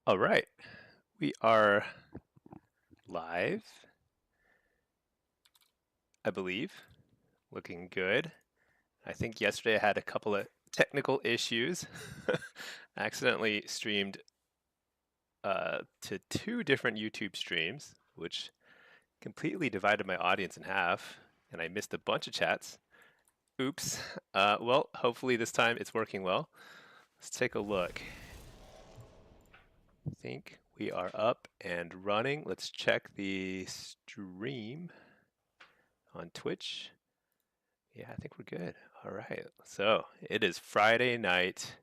All right, we are live, I believe. Looking good. I think yesterday I had a couple of technical issues. I accidentally streamed to two different YouTube streams, which completely divided my audience in half, and I missed a bunch of chats. Oops. Well, hopefully this time it's working well. Let's take a look. I think we are up and running. Let's check the stream on Twitch. Yeah, I think we're good. All right. So it is Friday night.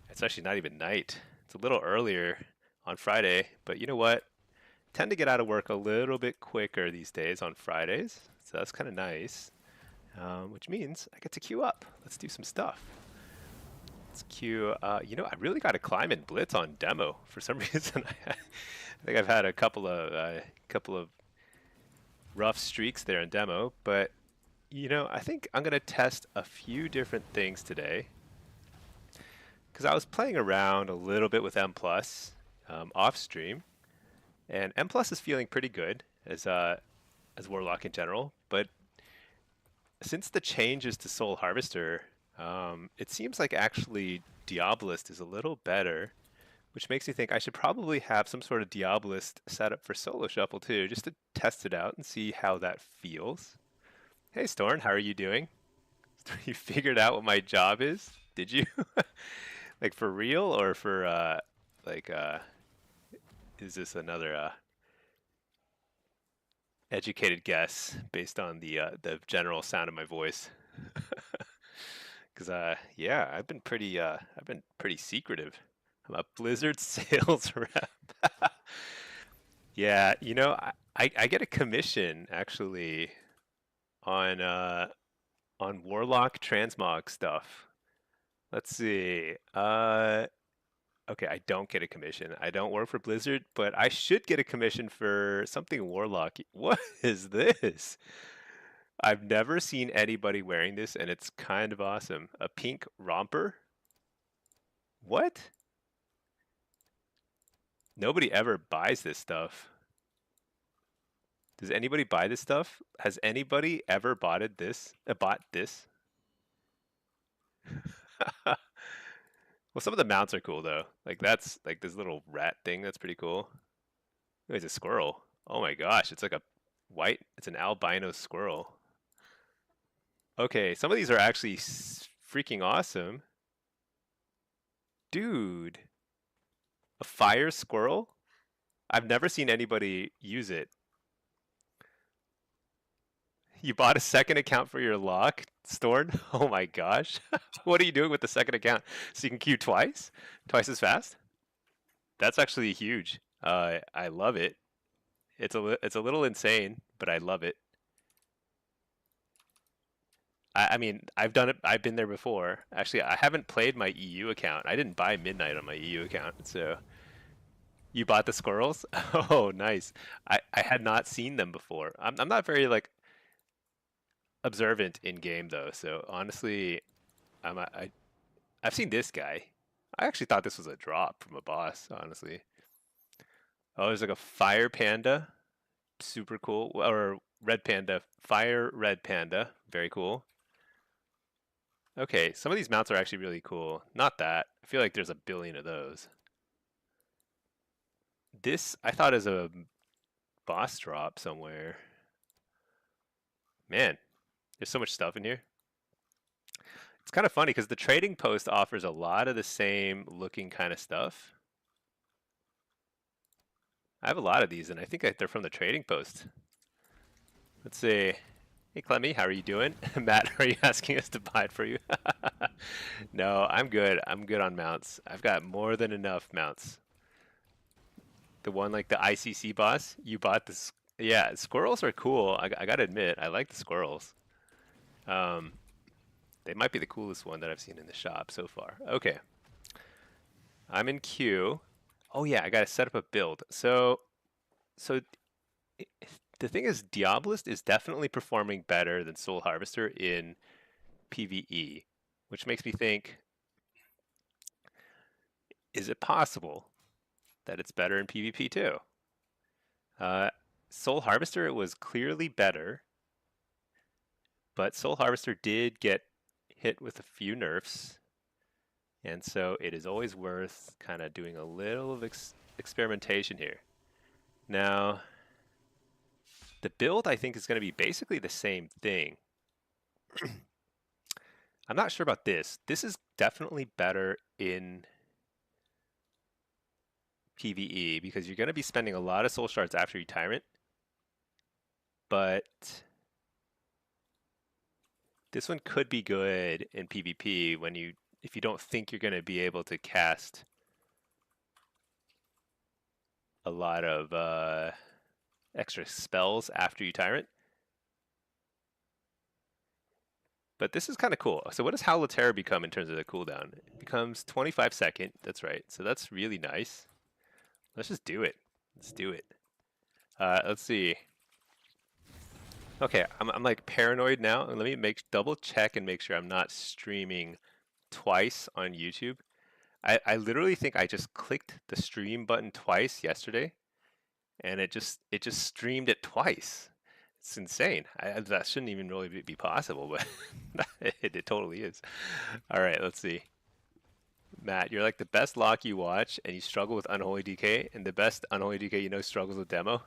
It's actually not even night. It's a little earlier on Friday, but you know what? Tend to get out of work a little bit quicker these days on Fridays. So that's kind of nice, which means I get to queue up. Let's do some stuff. Let's queue. I really got to climb in Blitz on demo for some reason. I think I've had a couple of rough streaks there in demo, but I think I'm going to test a few different things today because I was playing around a little bit with M Plus off stream, and M Plus is feeling pretty good as Warlock in general. But since the changes to Soul Harvester, it seems like actually Diabolist is a little better, which makes me think I should probably have some sort of Diabolist set up for Solo Shuffle too, just to test it out and see how that feels. Hey Storn, how are you doing? You figured out what my job is? Did you? Like for real or for like is this another educated guess based on the general sound of my voice? Cuz yeah, I've been pretty secretive. I'm a Blizzard sales rep. Yeah, I get a commission actually on Warlock transmog stuff. Let's see. Okay, I don't get a commission. I don't work for Blizzard, but I should get a commission for something Warlock. What is this? I've never seen anybody wearing this, and it's kind of awesome. A pink romper? What? Nobody ever buys this stuff. Does anybody buy this stuff? Has anybody ever bought this? Well, some of the mounts are cool though. Like that's like this little rat thing. That's pretty cool. Oh, it's a squirrel. Oh my gosh, it's like a it's an albino squirrel. Okay, some of these are actually freaking awesome. Dude, a fire squirrel? I've never seen anybody use it. You bought a second account for your lock, Storn? Oh my gosh. What are you doing with the second account? So you can queue twice? Twice as fast? That's actually huge. I love it. It's a little insane, but I love it. I mean, I've done it. I've been there before. Actually, I haven't played my EU account. I didn't buy Midnight on my EU account. So you bought the squirrels? Oh, nice. I had not seen them before. I'm not very like observant in game though. So honestly, I've seen this guy. I actually thought this was a drop from a boss. Honestly. Oh, there's like a fire panda. Super cool. Or red panda. Fire red panda. Very cool. Okay, some of these mounts are actually really cool. Not that. I feel like there's a billion of those. This I thought is a boss drop somewhere. Man, there's so much stuff in here. It's kind of funny because the trading post offers a lot of the same looking kind of stuff. I have a lot of these and I think they're from the trading post. Let's see. Hey Clemmy, how are you doing? Matt, are you asking us to buy it for you? No, I'm good. I'm good on mounts. I've got more than enough mounts. The one like the ICC boss, you bought this. Yeah, squirrels are cool. I gotta admit, I like the squirrels. Um, they might be the coolest one that I've seen in the shop so far. Okay, I'm in queue. Oh yeah, I gotta set up a build. So i- the thing is, Diabolist is definitely performing better than Soul Harvester in PvE, which makes me think, is it possible that it's better in PvP too. Uh, Soul Harvester was clearly better, but Soul Harvester did get hit with a few nerfs, and so it is always worth kind of doing a little of experimentation here. Now, the build I think is going to be basically the same thing. I'm not sure about this. This is definitely better in PvE because you're going to be spending a lot of soul shards after retirement, but this one could be good in PvP if you don't think you're going to be able to cast a lot of extra spells after retirement. But this is kind of cool. So what does Howl of Terror become in terms of the cooldown? It becomes 25 second. That's right. So that's really nice. Let's just do it. Let's do it. Let's see. Okay, I'm like paranoid now. Let me double check and make sure I'm not streaming twice on YouTube. I literally think I just clicked the stream button twice yesterday, and it just streamed it twice. It's insane. That shouldn't even really be possible, but it totally is. All right, let's see. Matt, you're like the best lock you watch, and you struggle with Unholy DK, and the best Unholy DK you know struggles with demo.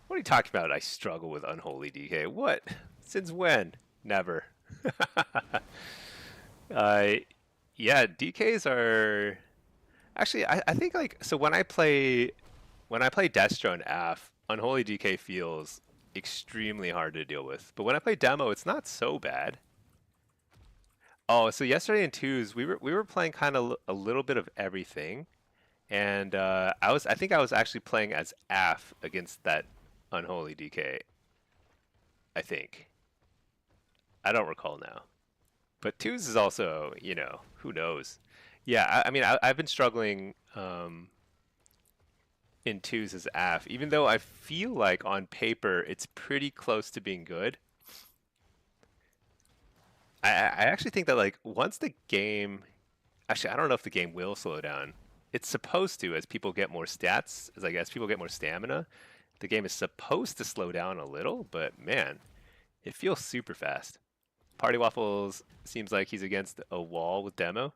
What are you talking about? I struggle with Unholy DK. What? Since when? Never. Yeah, DKs are actually. I think like so when I play Destro and AF, Unholy DK feels extremely hard to deal with. But when I play demo, it's not so bad. Oh, so yesterday in twos, we were playing kind of a little bit of everything, and I think I was actually playing as AF against that Unholy DK. I think. I don't recall now. But twos is also, who knows? Yeah, I mean, I've been struggling in twos as AF, even though I feel like on paper it's pretty close to being good. I actually think that like once the game, actually I don't know if the game will slow down. It's supposed to as people get more stats, as people get more stamina. The game is supposed to slow down a little, but man, it feels super fast. Party Waffles seems like he's against a wall with demo.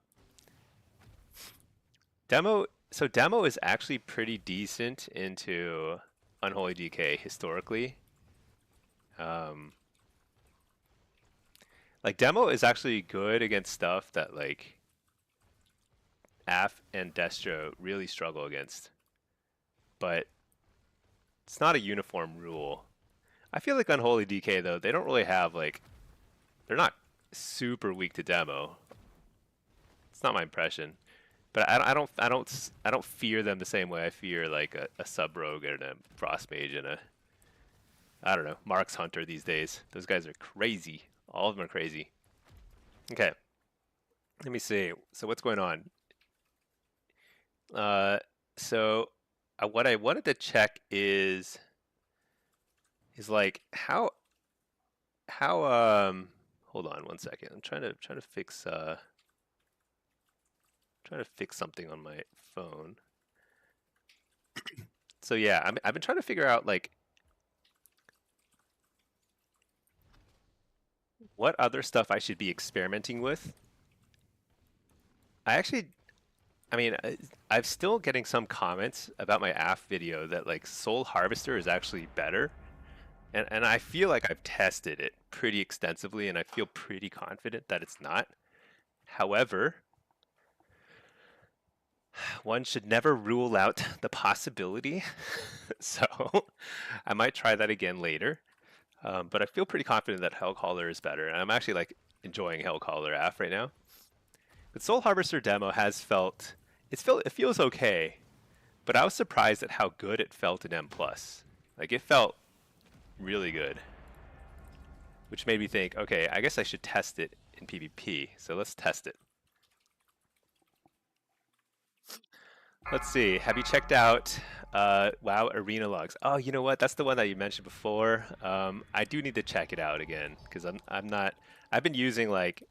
So demo is actually pretty decent into Unholy DK historically. Like demo is actually good against stuff that like AF and Destro really struggle against. But it's not a uniform rule. I feel like Unholy DK though, they don't really have like they're not super weak to demo. It's not my impression. But I don't fear them the same way I fear like a sub rogue and a frost mage and I don't know, Marks Hunter these days. Those guys are crazy. All of them are crazy. Okay. Let me see. So what's going on? So what I wanted to check is like how hold on one second. I'm trying to fix something on my phone. So yeah, I've been trying to figure out like what other stuff I should be experimenting with. I mean, I'm still getting some comments about my AF video that like Soul Harvester is actually better. And I feel like I've tested it pretty extensively and I feel pretty confident that it's not. However, one should never rule out the possibility. So I might try that again later. But I feel pretty confident that Hellcaller is better. And I'm actually like enjoying Hellcaller AF right now. But Soul Harvester demo it feels okay, but I was surprised at how good it felt in M+. Like it felt really good, which made me think, okay, I guess I should test it in PvP. So let's test it. Let's see. Have you checked out WoW Arena Logs? Oh, you know what? That's the one that you mentioned before. I do need to check it out again because I'm not. I've been using like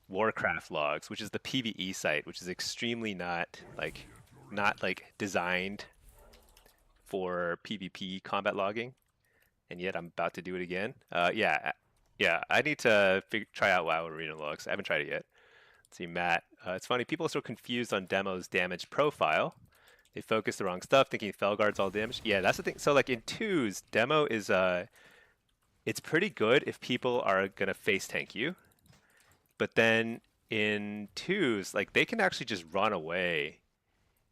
Warcraft logs, which is the PvE site, which is extremely not like designed for PvP combat logging, and yet I'm about to do it again. Yeah, I need to try out WoW Arena logs. I haven't tried it yet. Let's see, Matt. It's funny, people are so confused on Demo's damage profile. They focus the wrong stuff, thinking Felguard's all damage. Yeah, that's the thing. So like in twos, Demo is it's pretty good if people are gonna face tank you, but then in twos, like they can actually just run away.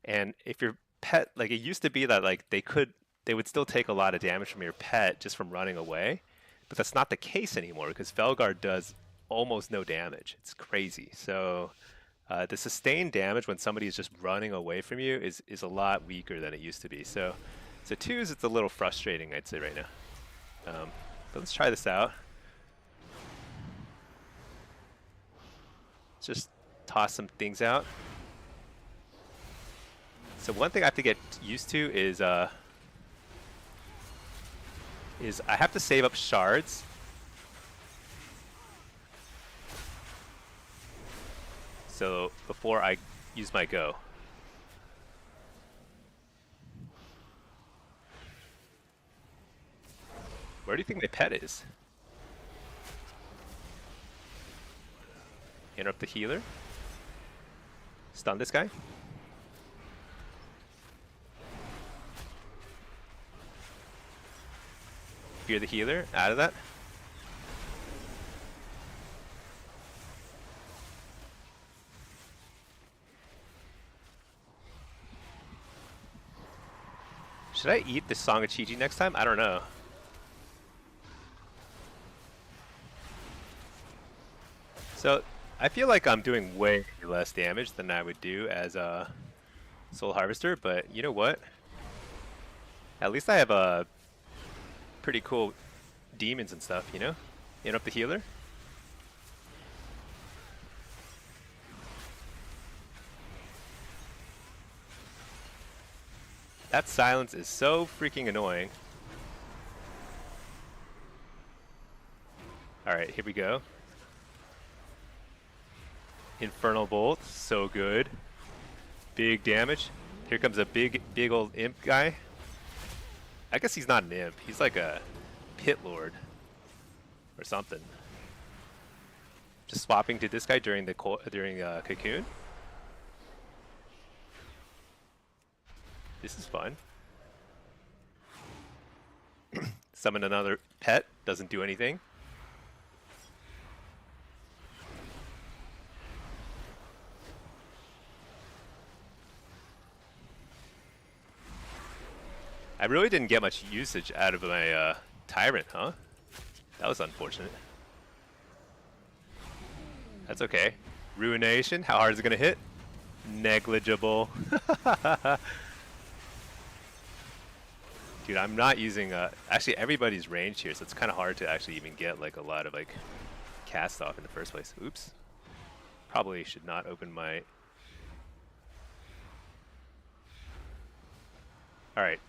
And if your pet, like it used to be that like they would still take a lot of damage from your pet just from running away, but that's not the case anymore because Felguard does almost no damage. It's crazy. So the sustained damage when somebody is just running away from you is a lot weaker than it used to be. So twos, it's a little frustrating, I'd say right now. But let's try this out. Let's just toss some things out. So one thing I have to get used to is I have to save up shards. So before I use my go. Where do you think my pet is? Interrupt the healer. Stun this guy. Fear the healer out of that. Should I eat the Song of Chi-Ji next time? I don't know. So I feel like I'm doing way less damage than I would do as a Soul Harvester, but you know what? At least I have a pretty cool demons and stuff, you know? Interrupt the healer. That silence is so freaking annoying. Alright, here we go. Infernal Bolt, so good. Big damage. Here comes a big old imp guy. I guess he's not an imp. He's like a pit lord or something. Just swapping to this guy during Cocoon. This is fun. Summon another pet. Doesn't do anything. I really didn't get much usage out of my Tyrant, huh? That was unfortunate. That's okay. Ruination, how hard is it gonna hit? Negligible. Dude, I'm not using, actually everybody's ranged here, so it's kind of hard to actually even get like a lot of like cast off in the first place. Oops. Probably should not open my... Alright.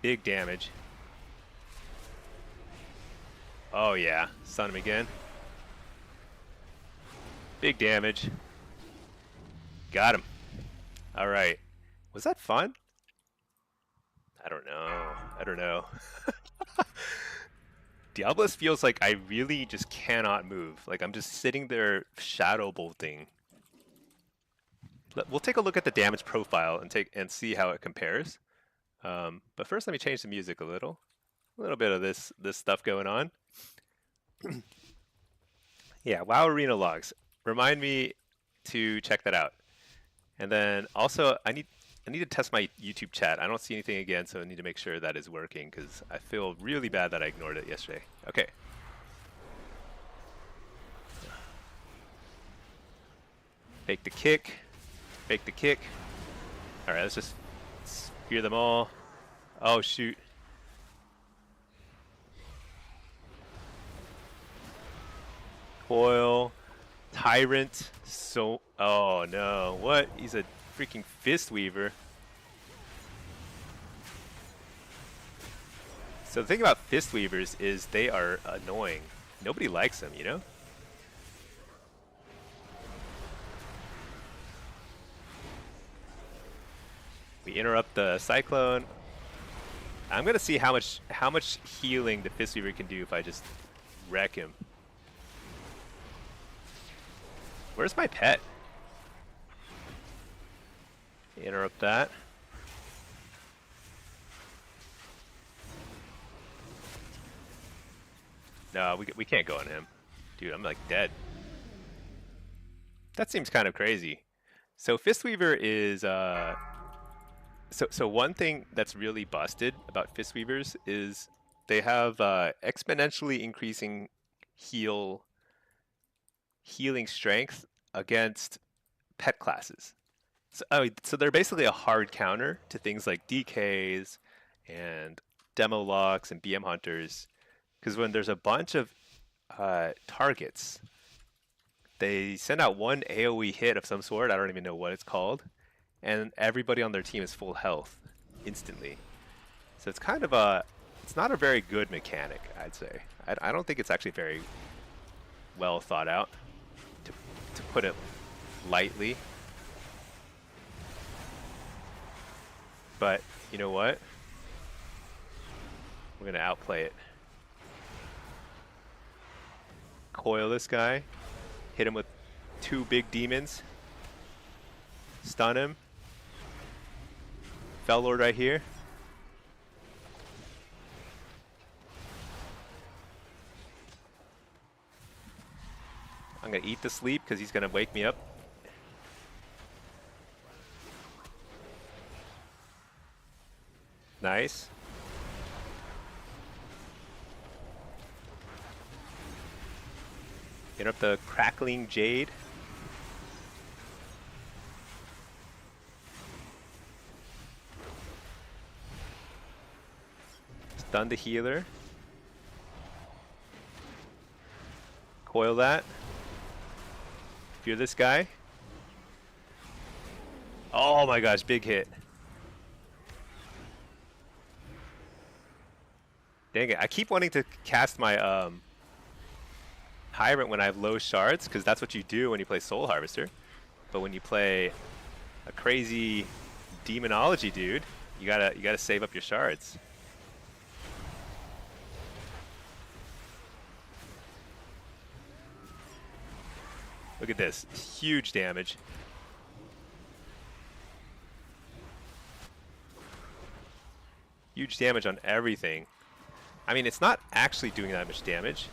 Big damage. Oh yeah, stun him again. Big damage. Got him. Alright. Was that fun? I don't know. I don't know. Diablos feels like I really just cannot move. Like I'm just sitting there shadow bolting. We'll take a look at the damage profile and see how it compares. But first, let me change the music a little. A little bit of this stuff going on. Yeah, WoW Arena logs. Remind me to check that out. And then also, I need to test my YouTube chat. I don't see anything again, so I need to make sure that is working because I feel really bad that I ignored it yesterday. Okay. Fake the kick. Fake the kick. All right, let's just spear them all. Oh shoot. Coil. Tyrant. So, oh no. What? He's a freaking fist weaver. So the thing about Fist Weavers is they are annoying. Nobody likes them, you know? We interrupt the Cyclone. I'm gonna see how much healing the Fist Weaver can do if I just wreck him. Where's my pet? Interrupt that. No, we can't go on him. Dude, I'm like dead. That seems kind of crazy. So Fistweaver is so one thing that's really busted about Fistweavers is they have exponentially increasing healing strength against pet classes. So they're basically a hard counter to things like DKs and Demolocks and BM Hunters. Because when there's a bunch of targets, they send out one AoE hit of some sort, I don't even know what it's called, and everybody on their team is full health instantly. So it's kind of it's not a very good mechanic, I'd say. I don't think it's actually very well thought out, to put it lightly. But you know what? We're gonna outplay it. Coil this guy, hit him with 2 big demons, stun him. Fel Lord right here. I'm gonna eat the sleep because he's gonna wake me up. Nice. Interrupt the crackling jade. Stun the healer. Coil that. Fear this guy. Oh my gosh, big hit. Dang it, I keep wanting to cast my Tyrant when I have low shards, because that's what you do when you play Soul Harvester. But when you play a crazy demonology dude, you gotta save up your shards. Look at this, huge damage. Huge damage on everything. I mean, it's not actually doing that much damage.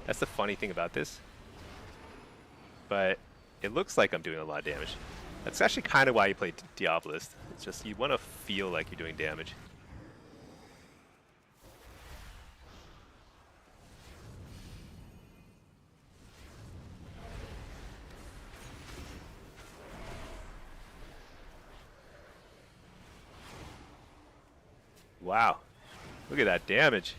That's the funny thing about this. But it looks like I'm doing a lot of damage. That's actually kind of why you play Diabolist. It's just you want to feel like you're doing damage. Wow. Look at that damage.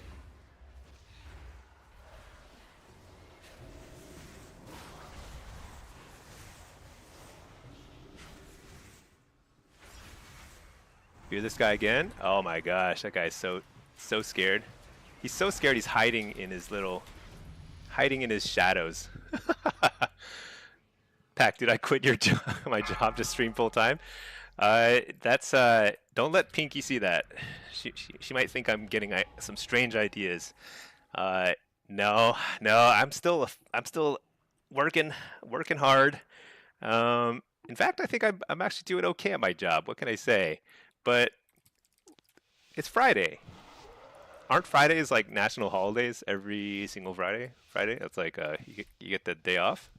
Fear this guy again? Oh my gosh, that guy's so scared. He's so scared he's hiding in his shadows. Pack, did I quit your my job to stream full time? That's don't let Pinky see that. She might think I'm getting some strange ideas. No, I'm still working hard. In fact, I think I'm actually doing okay at my job. What can I say? But it's Friday. Aren't Fridays like national holidays every single Friday? That's like you get the day off.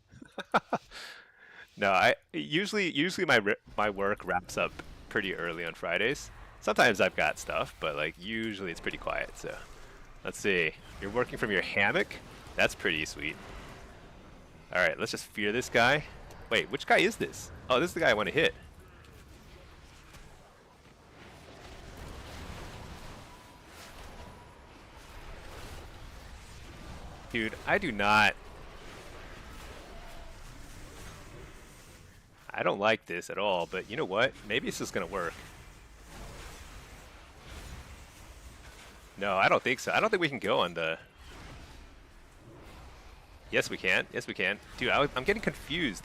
No, I usually my work wraps up pretty early on Fridays. Sometimes I've got stuff, but like usually it's pretty quiet. So let's see. You're working from your hammock? That's pretty sweet. All right, let's just fear this guy. Wait, which guy is this? Oh, this is the guy I want to hit. Dude, I don't like this at all, but you know what? Maybe it's just gonna work. No, I don't think so. I don't think we can go on the... Yes, we can. Yes, we can. Dude, I'm getting confused.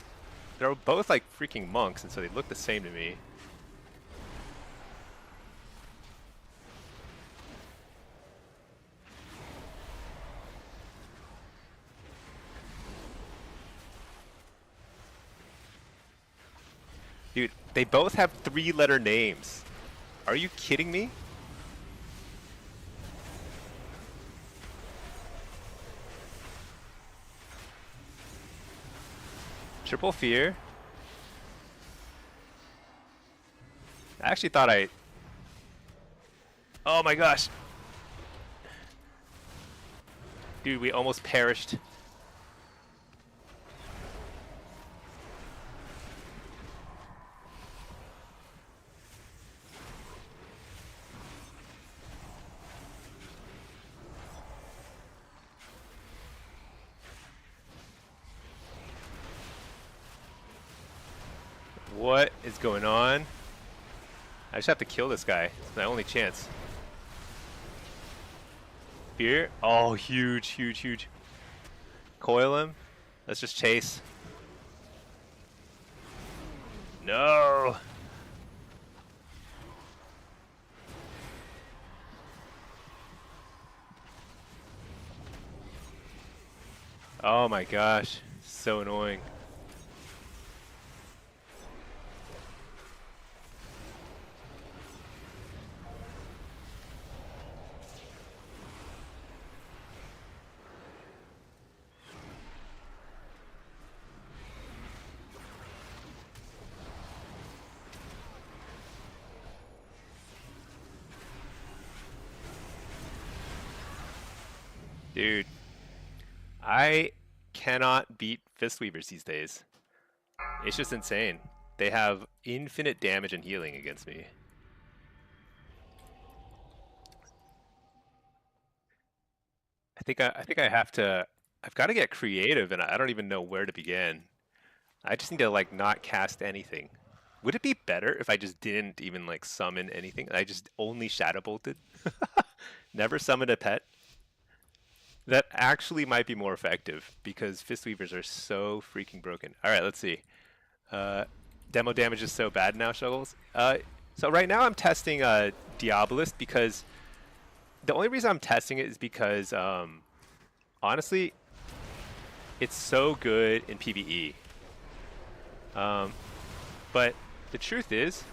They're both like freaking monks, and so they look the same to me. Dude, they both have 3-letter names. Are you kidding me? Triple fear. I actually thought I... Oh my gosh. Dude, we almost perished. What is going on? I just have to kill this guy. It's my only chance. Fear? Oh, huge, huge, huge. Coil him. Let's just chase. No! Oh my gosh. So annoying. Dude, I cannot beat Fistweavers these days. It's just insane. They have infinite damage and healing against me. I think I have to. I've got to get creative, and I don't even know where to begin. I just need to like not cast anything. Would it be better if I just didn't even like summon anything? I just only shadow bolted. Never summoned a pet. That actually might be more effective because Fistweavers are so freaking broken. All right, let's see. Demo damage is so bad now, Shuggles. So right now I'm testing Diabolist because the only reason I'm testing it is because honestly, it's so good in PvE. But the truth is,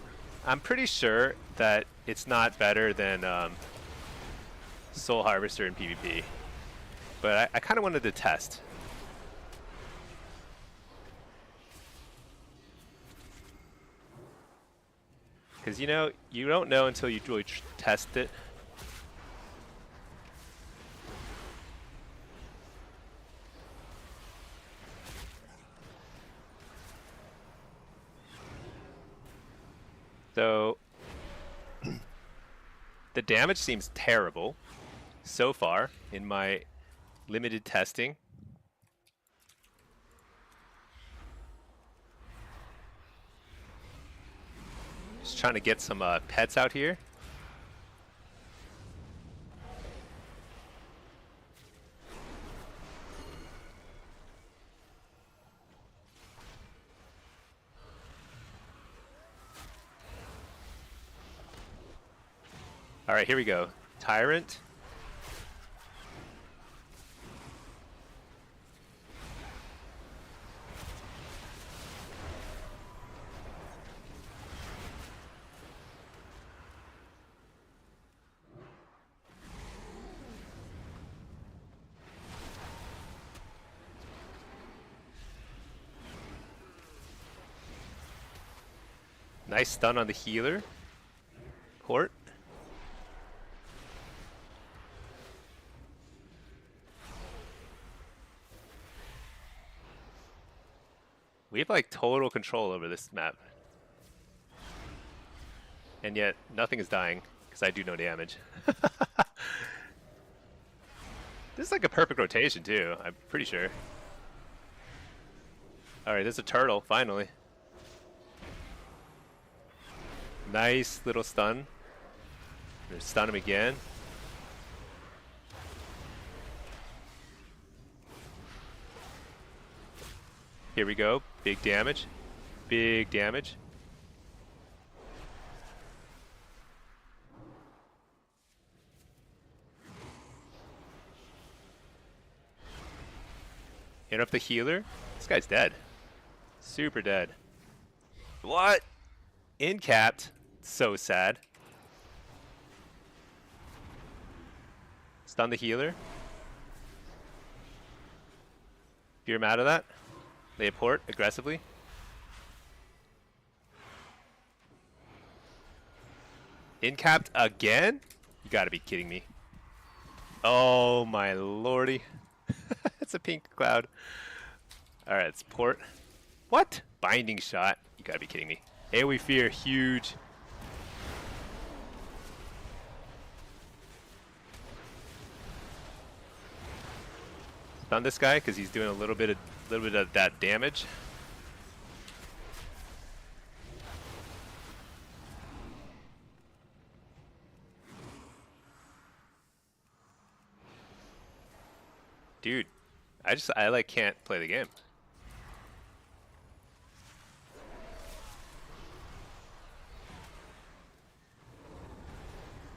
I'm pretty sure that it's not better than Soul Harvester in PvP. But I kind of wanted to test. Because, you know, you don't know until you really test it. So, the damage seems terrible so far in my limited testing. Just trying to get some pets out here. All right, here we go. Tyrant. Nice stun on the healer. Port. We have like total control over this map. And yet nothing is dying because I do no damage. This is like a perfect rotation too, I'm pretty sure. Alright, there's a turtle, finally. Nice little stun. Stun him again. Here we go. Big damage. Big damage. Hit up the healer. This guy's dead. Super dead. What? Incapped. So sad. Stun the healer. Fear him out of that. They port aggressively. Incapped again? You gotta be kidding me. Oh my lordy. It's a pink cloud. Alright, it's port. What? Binding shot. You gotta be kidding me. AoE fear, huge. Stun this guy because he's doing a little bit of that damage. Dude, I like can't play the game.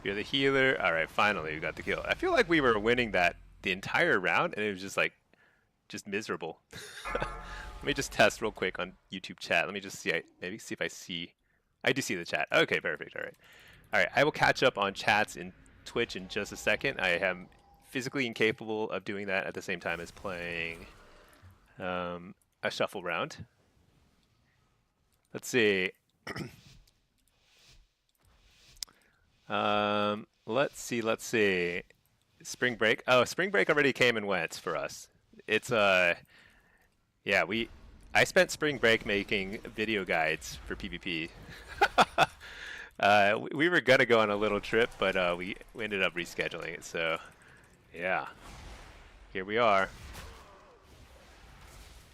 You're the healer. All right, finally we got the kill. I feel like we were winning that the entire round, and it was just miserable. Let me just test real quick on YouTube chat. Let me just see. Maybe see if I see. I do see the chat. Okay, perfect. All right. All right. I will catch up on chats in Twitch in just a second. I am physically incapable of doing that at the same time as playing a shuffle round. Let's see. Let's see. Spring break. Oh, spring break already came and went for us. It's yeah, I spent spring break making video guides for PvP. We were gonna go on a little trip, but we ended up rescheduling it. So, yeah, here we are.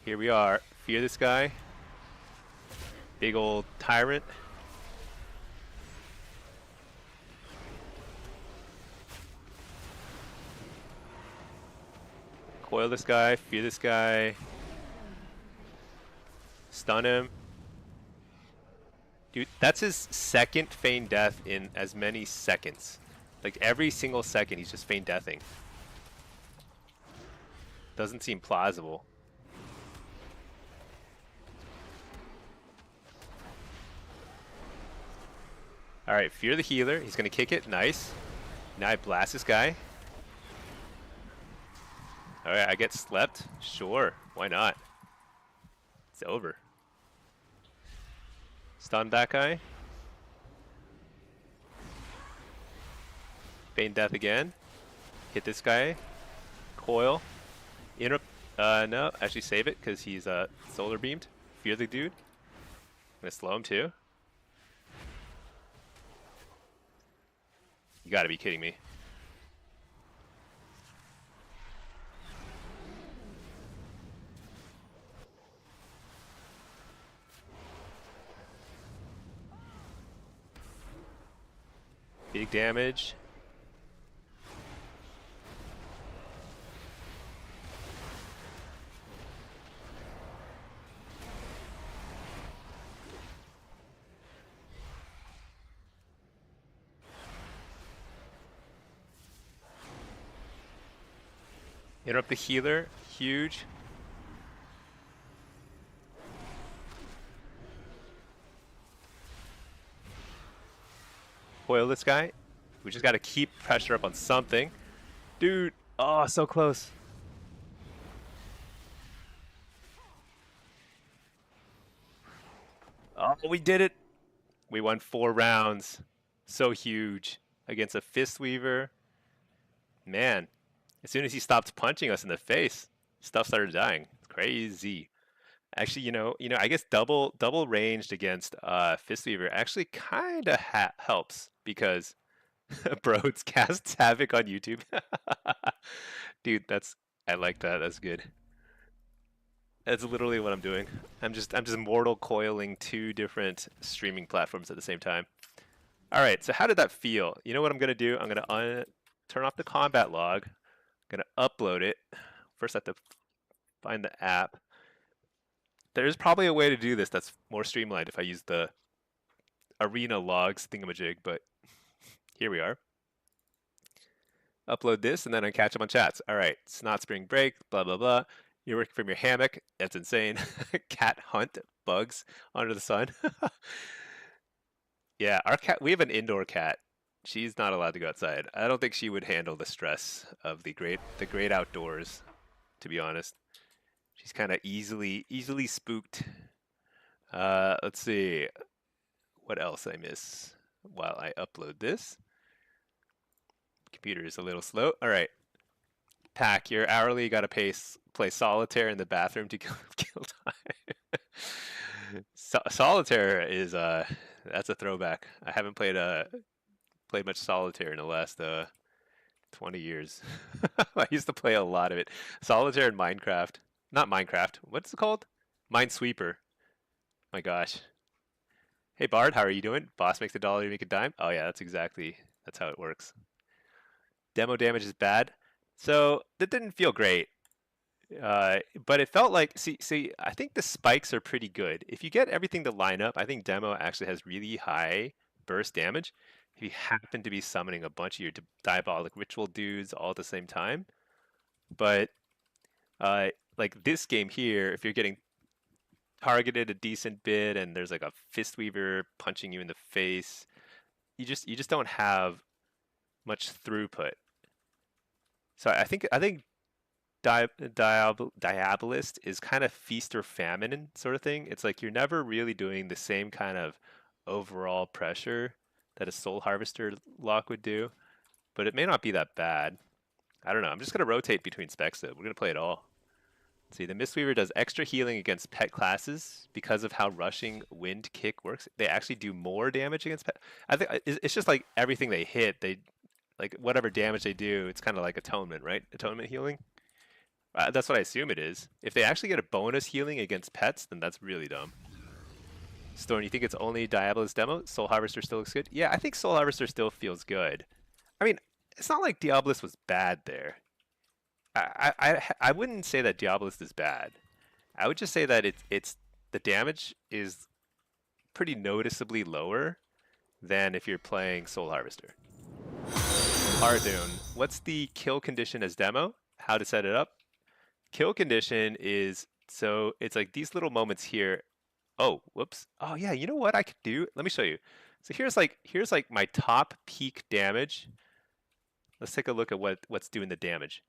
Here we are. Fear this guy. Big old tyrant. Coil this guy, fear this guy, stun him. Dude, that's his second feign death in as many seconds. Like every single second he's just feign deathing. Doesn't seem plausible. Alright, fear the healer. He's gonna kick it. Nice. Now I blast this guy. Alright, I get slept? Sure, why not? It's over. Stun that guy. Feign death again. Hit this guy. Coil. Interrupt. No, actually save it because he's solar beamed. Fear the dude. I'm gonna slow him too. You gotta be kidding me. Big damage. Interrupt the healer. Huge. Foil this guy. We just got to keep pressure up on something. Dude. Oh, so close. Oh, we did it. We won 4 rounds. So huge. Against a Fist Weaver. Man. As soon as he stopped punching us in the face, stuff started dying. It's crazy. Actually, I guess double ranged against Fist Weaver actually kind of helps because Broads casts Havoc on YouTube. Dude, I like that. That's good. That's literally what I'm doing. I'm just mortal coiling 2 different streaming platforms at the same time. All right, so how did that feel? You know what I'm gonna do? I'm gonna turn off the combat log. I'm gonna upload it. First, I have to find the app. There's probably a way to do this that's more streamlined if I use the arena logs thingamajig, but here we are. Upload this, and then I catch up on chats. All right, it's not spring break, blah, blah, blah. You're working from your hammock. That's insane. Cat hunt bugs under the sun. Yeah, our cat, we have an indoor cat. She's not allowed to go outside. I don't think she would handle the stress of the great outdoors, to be honest. She's kind of easily spooked. Let's see what else I miss while I upload this. Computer is a little slow. All right, Pack, you're hourly. You got to play solitaire in the bathroom to kill time. Solitaire is that's a throwback. I haven't played much solitaire in the last 20 years. I used to play a lot of it. Solitaire and Minecraft. Not Minecraft. What's it called? Minesweeper. My gosh. Hey Bard, how are you doing? Boss makes $1, you make a dime. Oh yeah, that's how it works. Demo damage is bad. So that didn't feel great. But it felt like, see, I think the spikes are pretty good. If you get everything to line up, I think demo actually has really high burst damage. If you happen to be summoning a bunch of your diabolic ritual dudes all at the same time. But like this game here, if you're getting targeted a decent bit and there's like a fistweaver punching you in the face, you just don't have much throughput. So I think Diabolist is kind of feast or famine sort of thing. It's like you're never really doing the same kind of overall pressure that a Soul Harvester lock would do, but it may not be that bad. I don't know. I'm just going to rotate between specs though. We're going to play it all. See, the Mistweaver does extra healing against pet classes because of how rushing Wind Kick works. They actually do more damage against pet. I think it's just like everything they hit, they like whatever damage they do, it's kind of like atonement, right? Atonement healing. That's what I assume it is. If they actually get a bonus healing against pets, then that's really dumb. Storm, you think it's only Diabolist demo? Soul Harvester still looks good? Yeah, I think Soul Harvester still feels good. I mean, it's not like Diabolist was bad there. I wouldn't say that Diabolist is bad. I would just say that it's the damage is pretty noticeably lower than if you're playing Soul Harvester. Ardoon, what's the kill condition as demo? How to set it up? Kill condition is, so it's like these little moments here. Oh, whoops. Oh yeah, you know what I could do? Let me show you. So here's like my top peak damage. Let's take a look at what's doing the damage.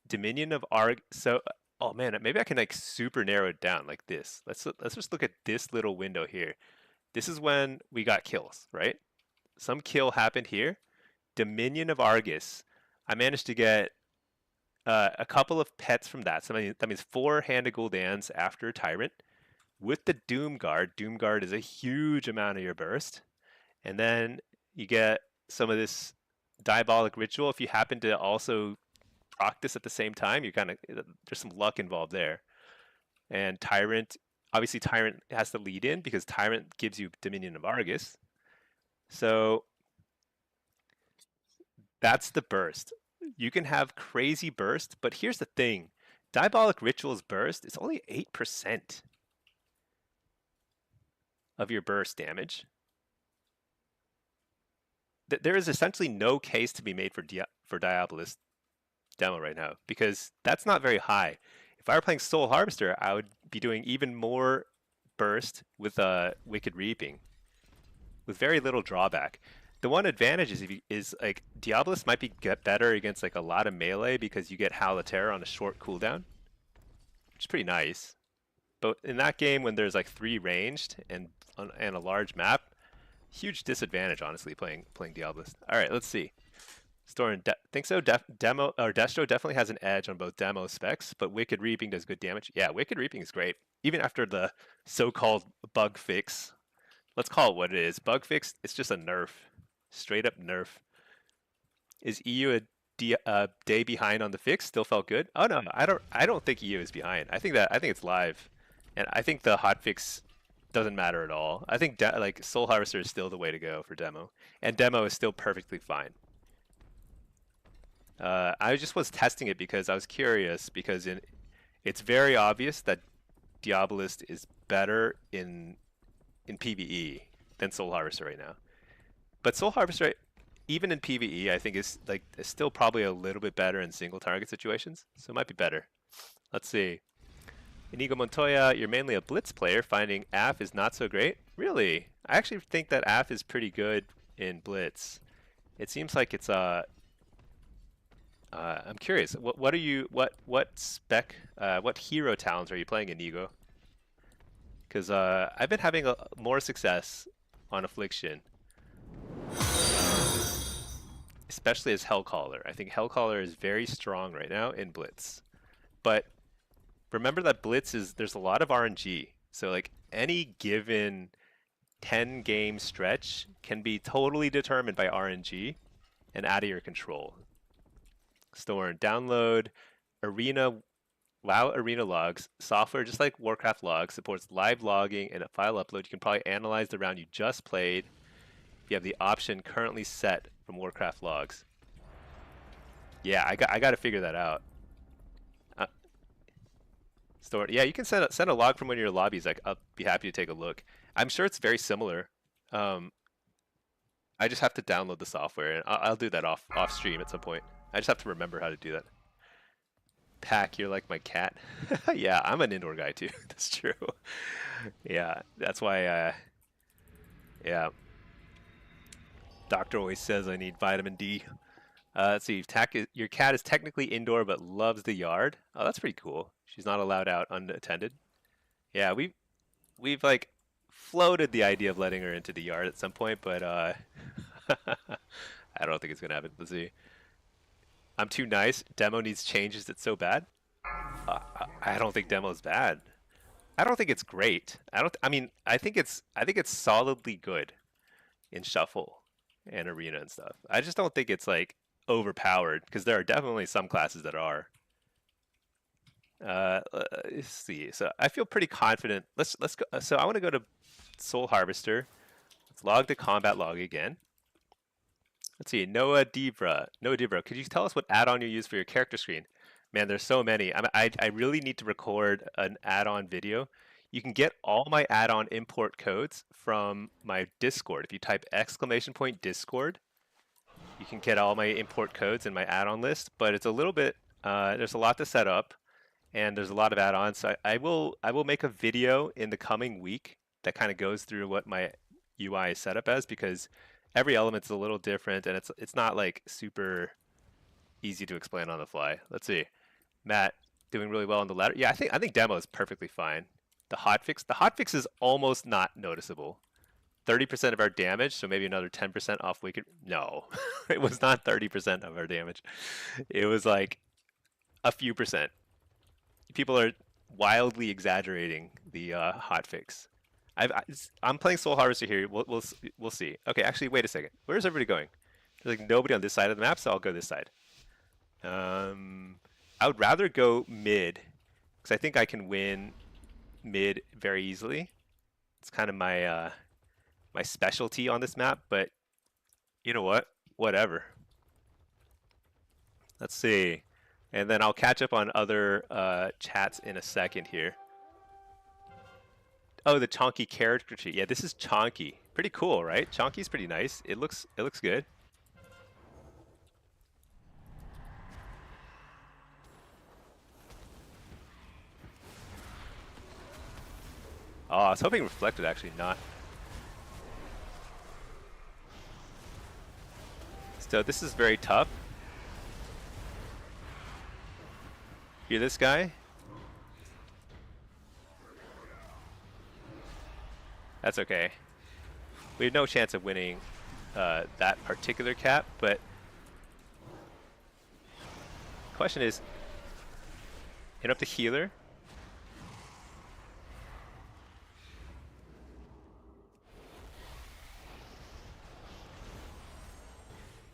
Dominion of Arg. So, oh man, maybe I can like super narrow it down like this. Let's just look at this little window here. This is when we got kills, right? Some kill happened here. Dominion of Argus. I managed to get a couple of pets from that. So that means 4 Hand of Guldans after a Tyrant. With the Doom Guard is a huge amount of your burst. And then you get some of this Diabolic Ritual. If you happen to also proc this at the same time, you there's some luck involved there. And Tyrant, obviously Tyrant has to lead in because Tyrant gives you Dominion of Argus. So that's the burst. You can have crazy burst, but here's the thing. Diabolic Ritual's burst is only 8% of your burst damage. There is essentially no case to be made for Diabolist demo right now because that's not very high. If I were playing Soul Harvester, I would be doing even more burst with Wicked Reaping with very little drawback. The one advantage is like Diabolist might get better against like a lot of melee because you get Howl of Terror on a short cooldown, which is pretty nice. But in that game, when there's like 3 ranged and a large map, huge disadvantage honestly playing Diabolist. All right, let's see. Storm, think so. Demo or Destro definitely has an edge on both demo specs, but Wicked Reaping does good damage. Yeah, Wicked Reaping is great, even after the so-called bug fix. Let's call it what it is. Bug fix. It's just a nerf, straight up nerf. Is EU a day behind on the fix? Still felt good. Oh no, I don't think EU is behind. I think it's live, and I think the hotfix doesn't matter at all. I think like Soul Harvester is still the way to go for demo, and demo is still perfectly fine. I just was testing it because I was curious because it's very obvious that Diabolist is better in PvE than Soul Harvester right now. But Soul Harvester, even in PvE, I think is still probably a little bit better in single target situations. So it might be better. Let's see. Inigo Montoya, you're mainly a Blitz player. Finding AF is not so great. Really? I actually think that AF is pretty good in Blitz. It seems like it's I'm curious. What are you? What spec? What hero talents are you playing, Inigo? Because I've been having more success on Affliction, especially as Hellcaller. I think Hellcaller is very strong right now in Blitz. But remember that Blitz there's a lot of RNG. So like any given 10 game stretch can be totally determined by RNG and out of your control. Store and download Arena. WoW Arena logs software, just like Warcraft logs, supports live logging and a file upload. You can probably analyze the round you just played if you have the option currently set from Warcraft logs. Yeah, I got to figure that out. Store. Yeah, you can send a log from one of your lobbies. I'll be happy to take a look. I'm sure it's very similar. I just have to download the software, and I'll do that off stream at some point. I just have to remember how to do that. Pack, you're like my cat. Yeah, I'm an indoor guy too. That's true. Yeah, that's why. Yeah. Doctor always says I need vitamin D. Let's see. Your cat is technically indoor but loves the yard. Oh, that's pretty cool. She's not allowed out unattended. Yeah, we've like floated the idea of letting her into the yard at some point, but I don't think it's gonna happen. Let's see. I'm too nice. Demo needs changes. It's so bad. I don't think demo's bad. I don't think it's great. I mean, I think it's solidly good in shuffle and arena and stuff. I just don't think it's like overpowered because there are definitely some classes that are. Let's see. So I feel pretty confident. Let's go. So I want to go to Soul Harvester. Let's log the combat log again. Let's see, Noah Devra, could you tell us what add-on you use for your character screen? Man, there's so many. I really need to record an add-on video. You can get all my add-on import codes from my Discord. If you type !Discord, you can get all my import codes in my add-on list, but it's a little bit, there's a lot to set up, and there's a lot of add-ons. So I will make a video in the coming week that kind of goes through what my UI is set up as, because every element's a little different, and it's not like super easy to explain on the fly. Let's see. Matt doing really well on the ladder. Yeah, I think demo is perfectly fine. The hotfix is almost not noticeable. 30% of our damage, so maybe another 10% off wicked. No, it was not 30% of our damage. It was like a few percent. People are wildly exaggerating the hotfix. I'm playing Soul Harvester here. We'll see. Okay, actually, wait a second. Where's everybody going? There's like nobody on this side of the map, so I'll go this side. I would rather go mid because I think I can win mid very easily. It's kind of my my specialty on this map, but you know what? Whatever. Let's see, and then I'll catch up on other chats in a second here. Oh, the Chonky character sheet. Yeah, this is Chonky. Pretty cool, right? Chonky's pretty nice. It looks good. Oh, I was hoping reflected, actually not. So this is very tough. Hear this guy? That's okay. We have no chance of winning that particular cap, but the question is, hit up the healer.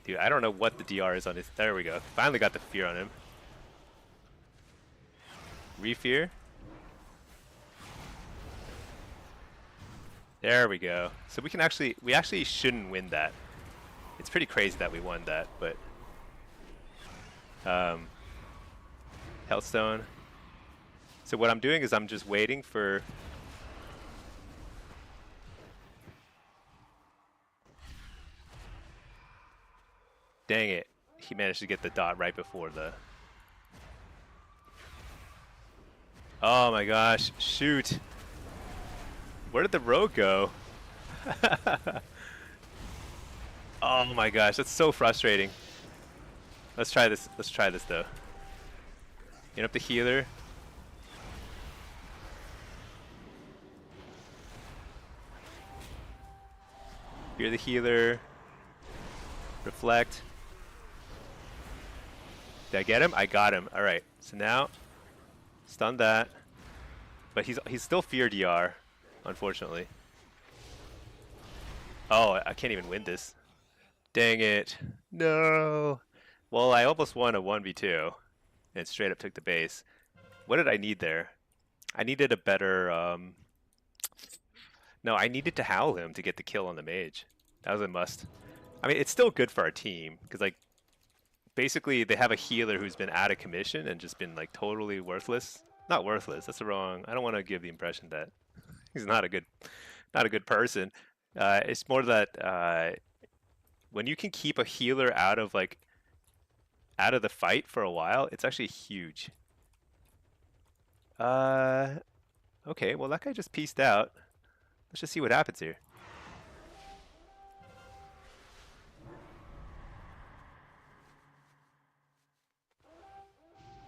Dude, I don't know what the DR is on his. There we go. Finally got the fear on him. Refear. There we go. So we actually shouldn't win that. It's pretty crazy that we won that, but Hellstone. So what I'm doing is I'm just waiting for... Dang it. He managed to get the dot right before the... Oh my gosh, shoot. Where did the rogue go? Oh my gosh, that's so frustrating. Let's try this. Let's try this though. Get up the healer. Fear the healer. Reflect. Did I get him? I got him. All right. So now, stun that. But he's still fear DR, unfortunately. Oh, I can't even win this. Dang it. No. Well, I almost won a 1v2 and straight up took the base. What did I need there? I needed a better... No, I needed to howl him to get the kill on the mage. That was a must. I mean, it's still good for our team because, like, basically they have a healer who's been out of commission and just been, like, totally worthless. Not worthless. That's the wrong... I don't want to give the impression that he's not a good person. It's more that when you can keep a healer out of the fight for a while, it's actually huge. Okay, well that guy just pieced out. Let's just see what happens here.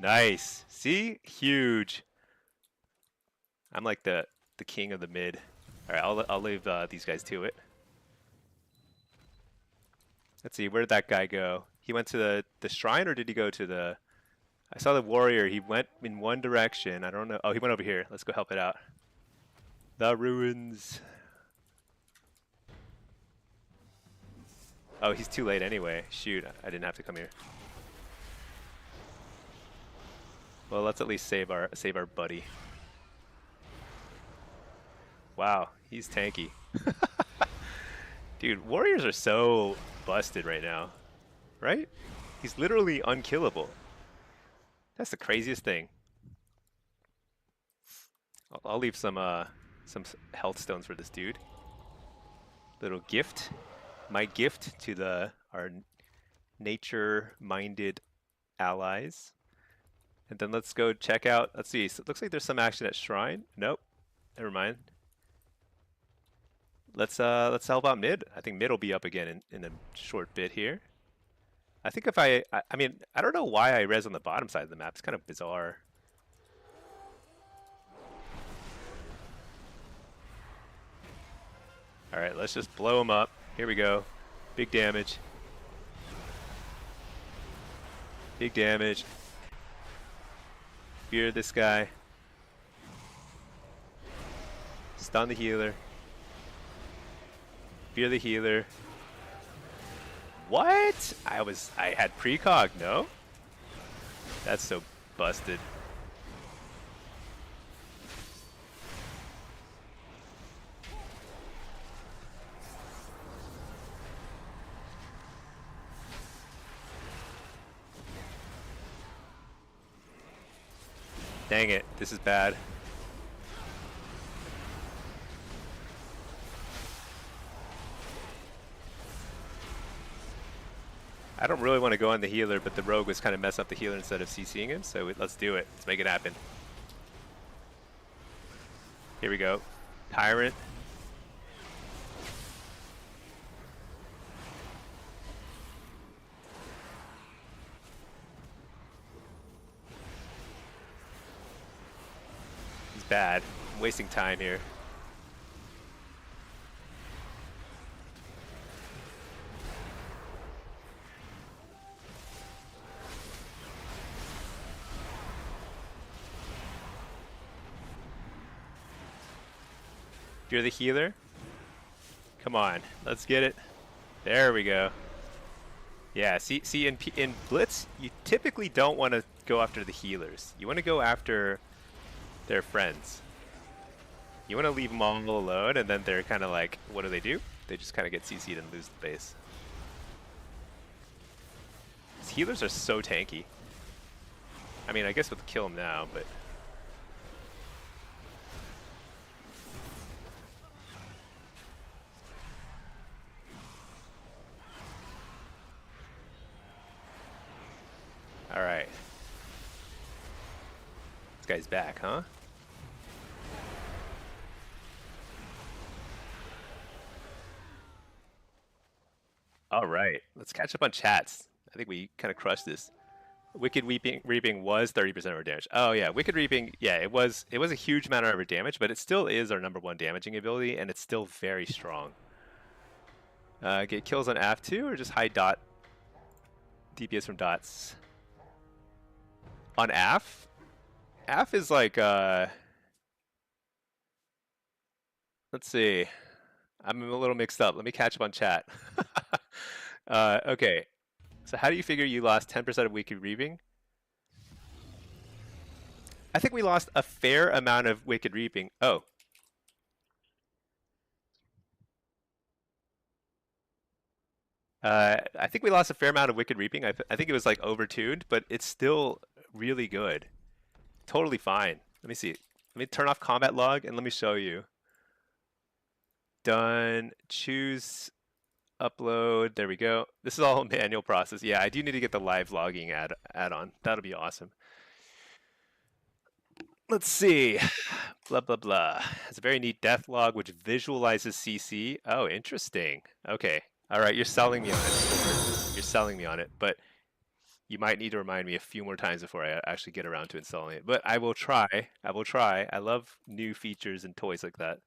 Nice. See? Huge. I'm like the king of the mid. All right, I'll leave these guys to it. Let's see, where did that guy go? He went to the shrine, or did he go to the... I saw the warrior. He went in one direction. I don't know. Oh, he went over here. Let's go help it out. The ruins. Oh, he's too late anyway. Shoot, I didn't have to come here. Well, let's at least save our buddy. Wow, he's tanky. Dude, warriors are so busted right now, right? He's literally unkillable. That's the craziest thing. I'll leave some health stones for this dude. Little gift. My gift to our nature-minded allies. And then let's go check out, let's see, so it looks like there's some action at Shrine. Nope, never mind. Let's help out mid. I think mid will be up again in a short bit here. I think if I mean, I don't know why I res on the bottom side of the map. It's kind of bizarre. All right, let's just blow him up. Here we go. Big damage. Big damage. Fear this guy. Stun the healer. Fear the healer. What? I had precog, no? That's so busted. Dang it, this is bad. I don't really want to go on the healer, but the rogue was kind of messing up the healer instead of CCing him, so let's do it. Let's make it happen. Here we go. Tyrant. He's bad. I'm wasting time here. You're the healer. Come on, let's get it. There we go. Yeah, see, in Blitz, you typically don't want to go after the healers. You want to go after their friends. You want to leave them all alone, and then they're kind of like, what do? They just kind of get CC'd and lose the base. These healers are so tanky. I mean, I guess we'll kill them now, but guy's back, huh? All right, let's catch up on chats. I think we kind of crushed this. Wicked Reaping was 30% of our damage. Oh yeah, Wicked Reaping, yeah, it was a huge amount of our damage, but it still is our #1 damaging ability, and it's still very strong. Get kills on AF2 or just high dot DPS from dots? On AF? AF is like, let's see. I'm a little mixed up. Let me catch up on chat. Okay, so how do you figure you lost 10% of Wicked Reaping? I think we lost a fair amount of Wicked Reaping. Oh. I think we lost a fair amount of Wicked Reaping. I think it was like overtuned, but it's still really good. Totally fine. Let me see. Let me turn off combat log and let me show you. Done. Choose upload. There we go. This is all a manual process. Yeah, I do need to get the live logging add-on. That'll be awesome. Let's see. Blah, blah, blah. It's a very neat death log which visualizes CC. Oh, interesting. Okay. All right, you're selling me on it. You're selling me on it, but you might need to remind me a few more times before I actually get around to installing it. But I will try. I will try. I love new features and toys like that.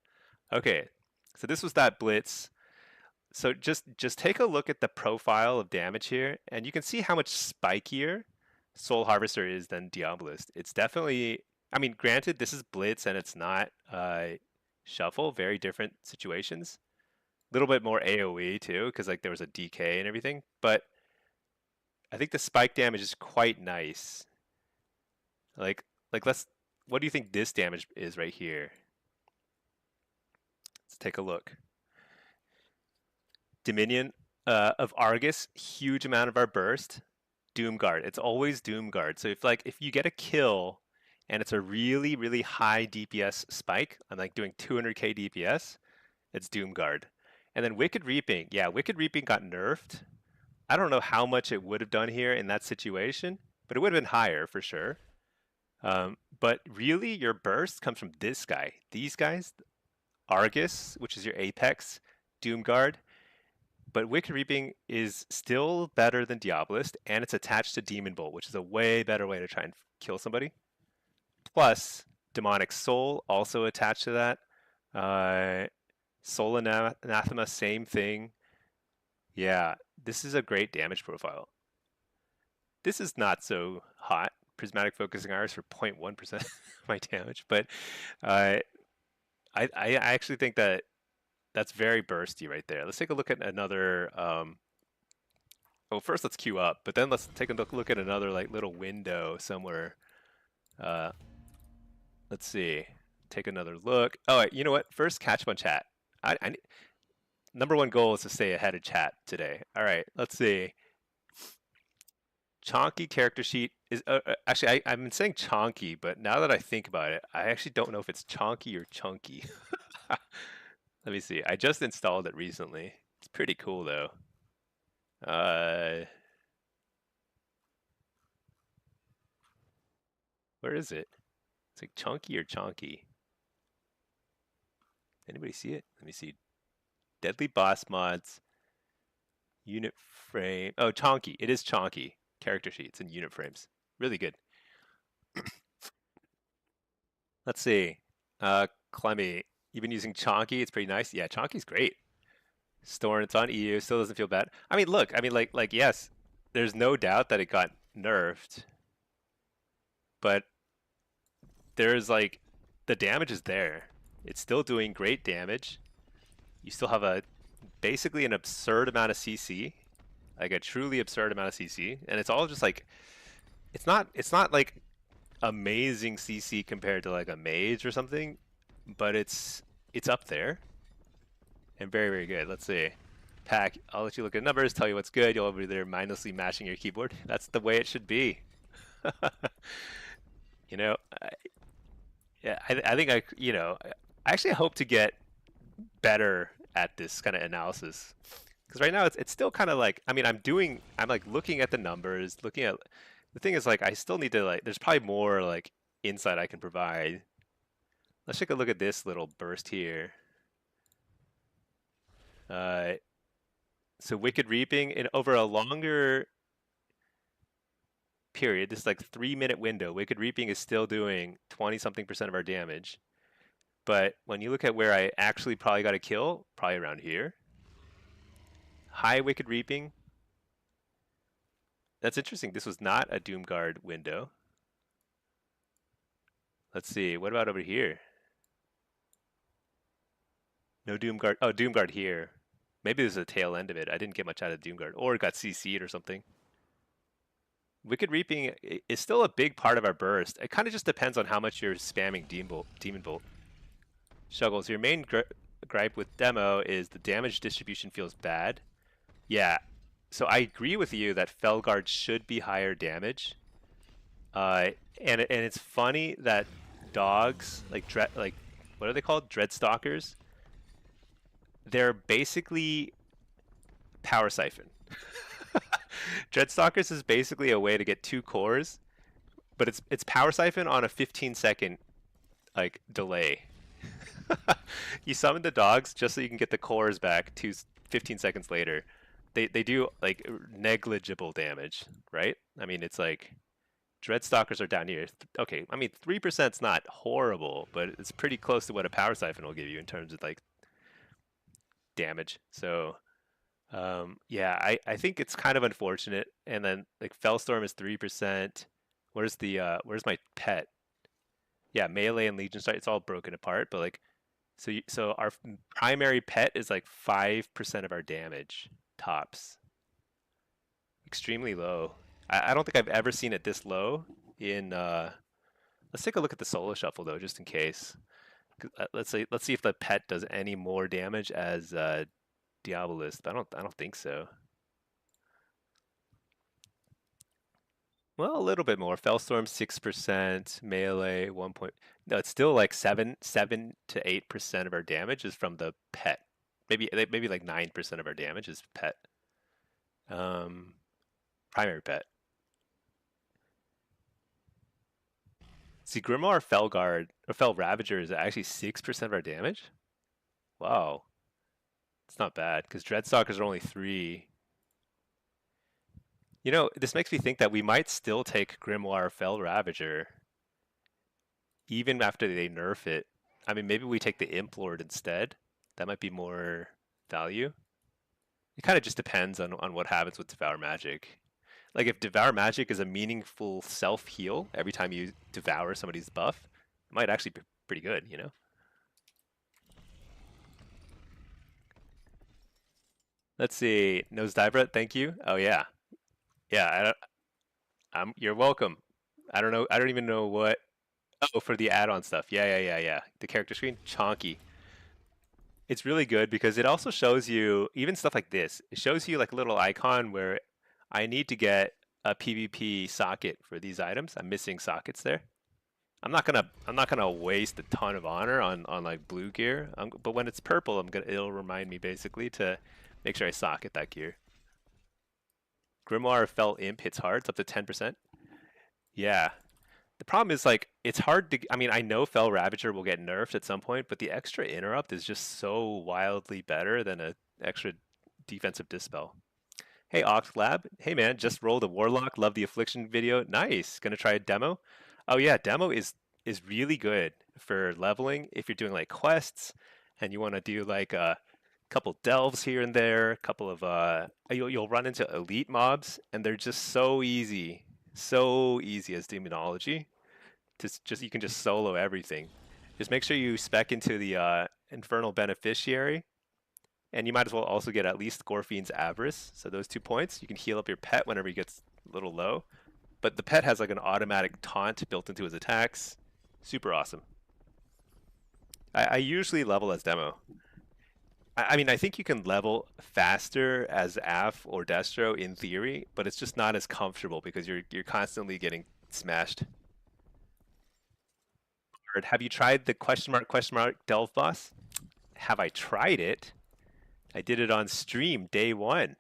Okay, so this was that Blitz. So just take a look at the profile of damage here, and you can see how much spikier Soul Harvester is than Diabolist. It's definitely, I mean, granted, this is Blitz and it's not Shuffle, very different situations. A little bit more AoE too, because like there was a DK and everything, but I think the spike damage is quite nice. Like what do you think this damage is right here? Let's take a look. Dominion of Argus, huge amount of our burst. Doomguard, it's always Doomguard. So if you get a kill and it's a really, really high DPS spike, I'm like doing 200k DPS, it's Doomguard. And then Wicked Reaping, yeah, Wicked Reaping got nerfed. I don't know how much it would have done here in that situation, but it would have been higher for sure. But really, your burst comes from this guy. These guys, Argus, which is your Apex, Doomguard. But Wicked Reaping is still better than Diabolist, and it's attached to Demon Bolt, which is a way better way to try and kill somebody. Plus, Demonic Soul also attached to that. Soul Anathema, same thing. Yeah, this is a great damage profile. This is not so hot. Prismatic Focusing Iris for 0.1% of my damage, but I actually think that that's very bursty right there. Let's take a look at another. Well, first let's queue up, but then let's take a look at another like little window somewhere. Let's see. Take another look. Oh, you know what? First, catch up on chat. #1 goal is to stay ahead of chat today. All right, let's see. Chonky character sheet is actually I've been saying chonky, but now that I think about it, I actually don't know if it's chonky or chunky. Let me see. I just installed it recently. It's pretty cool though. Where is it? It's like chunky or chonky. Anybody see it? Let me see. Deadly boss mods. Unit frame. Oh, chonky. It is chonky. Character sheets and unit frames. Really good. Let's see. Clemmy, you've been using chonky. It's pretty nice. Yeah, chonky's great. Storm, it's on EU. Still doesn't feel bad. I mean, look. I mean, like yes, there's no doubt that it got nerfed, but there's like the damage is there. It's still doing great damage. You still have a basically an absurd amount of CC, like a truly absurd amount of CC, and it's all just like it's not like amazing CC compared to like a mage or something, but it's up there and very, very good. Let's see. Pack, I'll let you look at numbers, tell you what's good. You'll be there mindlessly mashing your keyboard. That's the way it should be. You know, yeah, I think I actually hope to get better at this kind of analysis, because right now it's still kind of like, I mean, I'm like looking at the numbers, looking at the thing is like I still need to like there's probably more like insight I can provide. Let's take a look at this little burst here. So Wicked Reaping in over a longer period, this is like 3-minute window, Wicked Reaping is still doing 20-something% of our damage. But when you look at where I actually probably got a kill, probably around here. High Wicked Reaping. That's interesting. This was not a Doomguard window. Let's see. What about over here? No Doomguard. Oh, Doomguard here. Maybe this is the tail end of it. I didn't get much out of Doomguard. Or it got CC'd or something. Wicked Reaping is still a big part of our burst. It kind of just depends on how much you're spamming Demon Bolt. Shuggles, your main gripe with demo is the damage distribution feels bad. Yeah, so I agree with you that Felguard should be higher damage. And it's funny that dogs like what are they called? Dreadstalkers. They're basically Power Siphon. Dreadstalkers is basically a way to get 2 cores, but it's Power Siphon on a 15-second like delay. You summon the dogs just so you can get the cores back 15 seconds later. They do like negligible damage, right? I mean, it's like Dreadstalkers are down here. Okay, I mean 3%'s not horrible, but it's pretty close to what a Power Siphon will give you in terms of like damage. So yeah, I think it's kind of unfortunate. And then like Fellstorm is 3%. Where's where's my pet? Yeah, melee and Legion Strike, it's all broken apart, but like so our primary pet is like 5% of our damage tops. Extremely low. I don't think I've ever seen it this low in let's take a look at the solo shuffle though, just in case. Let's see if the pet does any more damage as Diabolist. I don't think so. Well, a little bit more. Fellstorm 6%, melee 1 point. No, it's still like 7 to 8% of our damage is from the pet. Maybe like 9% of our damage is pet. Primary pet. See, Grimoire Felguard or Fel Ravager is actually 6% of our damage. Wow, it's not bad because Dreadstalkers are only 3. You know, this makes me think that we might still take Grimoire Fel Ravager even after they nerf it. I mean, maybe we take the Imp Lord instead. That might be more value. It kind of just depends on what happens with Devour Magic. Like if Devour Magic is a meaningful self-heal every time you devour somebody's buff, it might actually be pretty good, you know? Let's see. Nosediver, thank you. Oh yeah. Yeah, you're welcome. I don't know. I don't even know what. Oh, for the add-on stuff. Yeah. The character screen, chonky. It's really good because it also shows you even stuff like this. It shows you like a little icon where I need to get a PvP socket for these items. I'm missing sockets there. I'm not gonna waste a ton of honor on like blue gear. But when it's purple, it'll remind me basically to make sure I socket that gear. Grimoire Fel Imp hits hard. It's up to 10%. Yeah. The problem is like it's hard to. I mean, I know Fel Ravager will get nerfed at some point, but the extra interrupt is just so wildly better than an extra defensive dispel. Hey Oxlab, hey man, just rolled a Warlock. Love the affliction video. Nice. Gonna try a demo. Oh yeah, demo is really good for leveling if you're doing like quests and you want to do like a couple delves here and there, a couple of you'll run into elite mobs and they're just so easy as demonology. Just you can just solo everything. Just make sure you spec into the infernal beneficiary, and you might as well also get at least Gorfine's Avarice. So those 2 points, you can heal up your pet whenever he gets a little low. But the pet has like an automatic taunt built into his attacks. Super awesome. I usually level as demo. I mean, I think you can level faster as Af or Destro in theory, but it's just not as comfortable because you're constantly getting smashed. Have you tried the question mark delve boss? Have I tried it? I did it on stream day 1.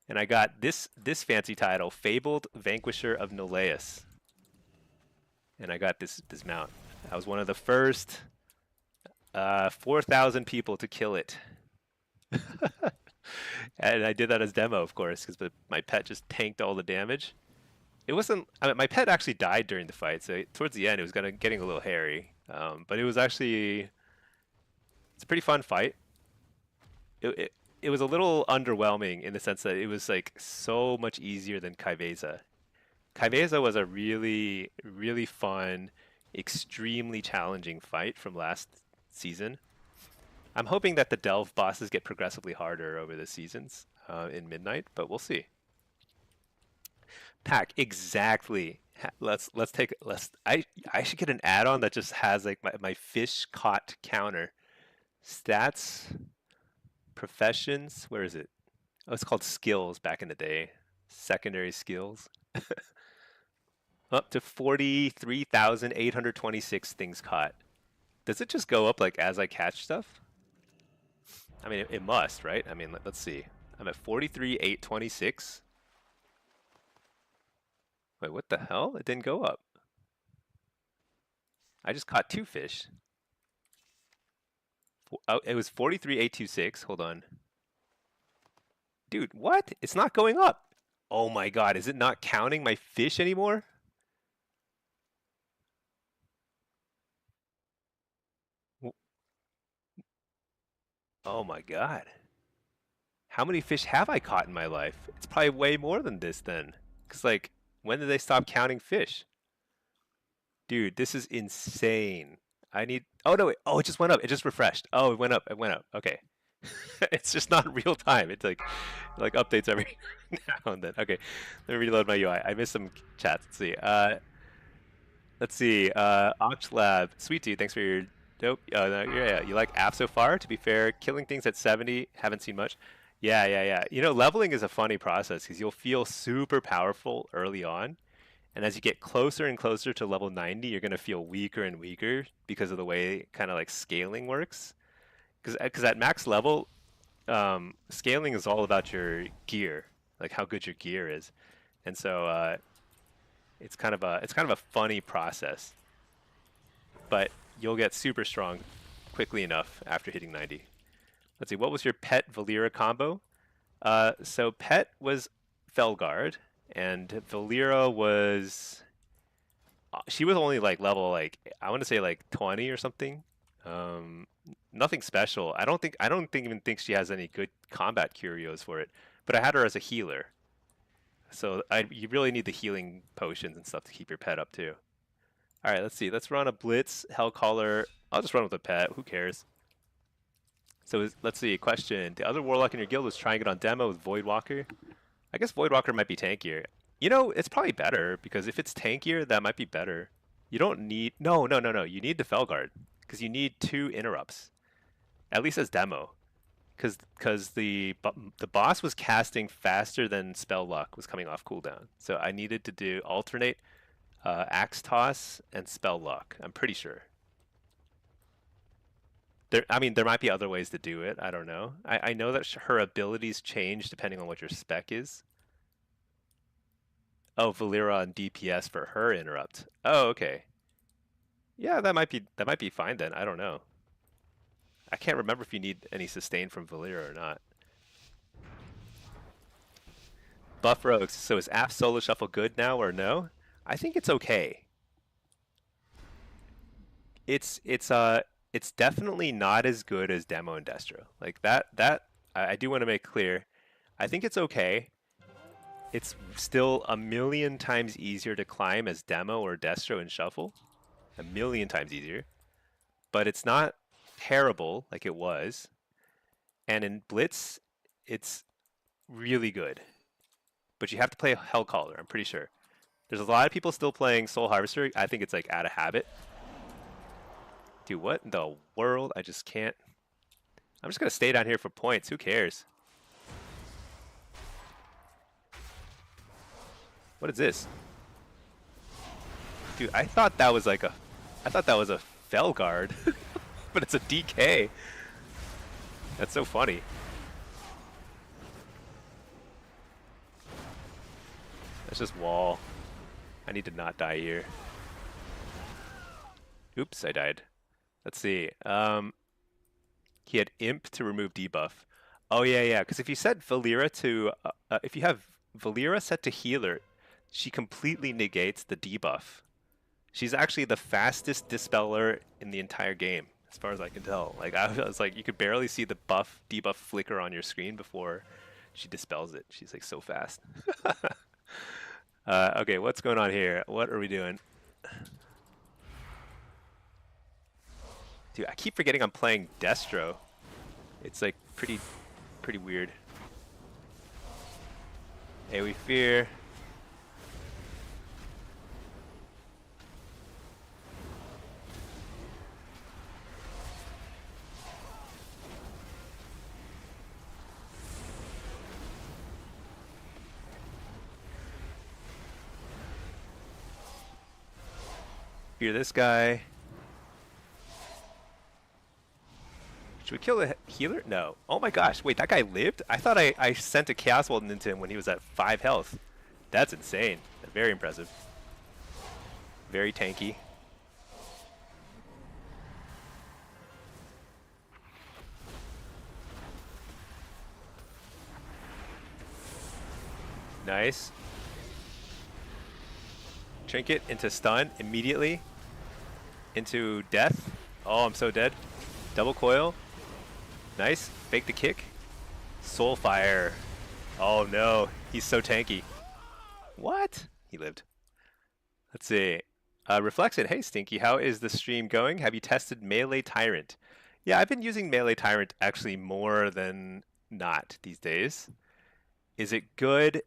And I got this fancy title, Fabled Vanquisher of Nolaeus. and I got this mount. I was one of the first 4,000 people to kill it. And I did that as demo, of course, because my pet just tanked all the damage. It wasn't. I mean, my pet actually died during the fight, so towards the end it was getting a little hairy. But it was actually it's a pretty fun fight. It was a little underwhelming in the sense that it was like so much easier than Kaiveza. Kaiveza was a really, really fun, extremely challenging fight from last season. I'm hoping that the Delve bosses get progressively harder over the seasons in Midnight, but we'll see. Pack, exactly. Let's I should get an add-on that just has like my fish caught counter. Stats, professions, where is it? Oh, it's called skills back in the day. Secondary skills. Up to 43,826 things caught. Does it just go up like as I catch stuff? I mean, it must, right? I mean, let's see. I'm at 43,826. Wait, what the hell? It didn't go up. I just caught 2 fish. Oh, it was 43,826. Hold on. Dude, what? It's not going up. Oh my god, is it not counting my fish anymore? Oh my god. How many fish have I caught in my life? It's probably way more than this then. Because, like, when did they stop counting fish? Dude, this is insane. I need... Oh, no, wait. Oh, it just went up. It just refreshed. Oh, it went up. It went up. Okay. It's just not real time. It's like updates every now and then. Okay, let me reload my UI. I missed some chats. Let's see. Oxlab, sweet dude. Thanks for your dope. No, yeah, you like app so far? To be fair, killing things at 70, haven't seen much. Yeah. You know, leveling is a funny process because you'll feel super powerful early on, and as you get closer and closer to level 90, you're gonna feel weaker and weaker because of the way kind of like scaling works. Because at max level, scaling is all about your gear, like how good your gear is, and so it's kind of a funny process. But you'll get super strong quickly enough after hitting 90. Let's see, what was your pet Valera combo? So pet was Felguard, and Valera was she was only like level like I want to say like 20 or something. Nothing special. I don't even think she has any good combat curios for it. But I had her as a healer. So you really need the healing potions and stuff to keep your pet up too. All right, let's see. Let's run a Blitz, Hellcaller. I'll just run with a pet. Who cares? So let's see. Question. The other Warlock in your guild was trying it on demo with Voidwalker. I guess Voidwalker might be tankier. You know, it's probably better because if it's tankier, that might be better. You don't need... No. You need the Felguard because you need 2 interrupts. At least as demo. Because the boss was casting faster than Spell Lock was coming off cooldown. So I needed to alternate Axe Toss and Spell Lock. I'm pretty sure. I mean, there might be other ways to do it. I don't know. I know that her abilities change depending on what your spec is. Oh, Valera on DPS for her interrupt. Oh, okay. Yeah, that might be fine then. I don't know. I can't remember if you need any sustain from Valera or not. Buff Rogues. So is AF Solo Shuffle good now or no? I think it's okay. It's definitely not as good as Demo and Destro. Like that I do want to make clear. I think it's okay. It's still a million times easier to climb as Demo or Destro and Shuffle. A million times easier. But it's not terrible like it was. And in Blitz, it's really good. But you have to play Hellcaller, I'm pretty sure. There's a lot of people still playing Soul Harvester. I think it's like out of habit. Dude, what in the world? I just can't. I'm just going to stay down here for points. Who cares? What is this? Dude, I thought that was a Felguard, but it's a DK. That's so funny. That's just wall. I need to not die here. Oops, I died. Let's see. He had Imp to remove debuff. Oh yeah, yeah. Because if you set Valera to, if you have Valera set to healer, she completely negates the debuff. She's actually the fastest dispeller in the entire game, as far as I can tell. Like I was like, you could barely see the debuff flicker on your screen before she dispels it. She's like so fast. Okay, what's going on here? What are we doing? Dude, I keep forgetting I'm playing Destro. It's like pretty weird. Hey, we fear. Fear this guy. Should we kill the healer? No. Oh my gosh, wait, that guy lived? I thought I sent a Chaos Walden into him when he was at 5 health. That's insane. Very impressive. Very tanky. Nice. Trinket into stun immediately. Into death. Oh, I'm so dead. Double coil. Nice. Fake the kick. Soulfire. Oh no, he's so tanky. What? He lived. Let's see. Reflexit, hey Stinky, how is the stream going? Have you tested Melee Tyrant? Yeah, I've been using Melee Tyrant actually more than not these days. Is it good?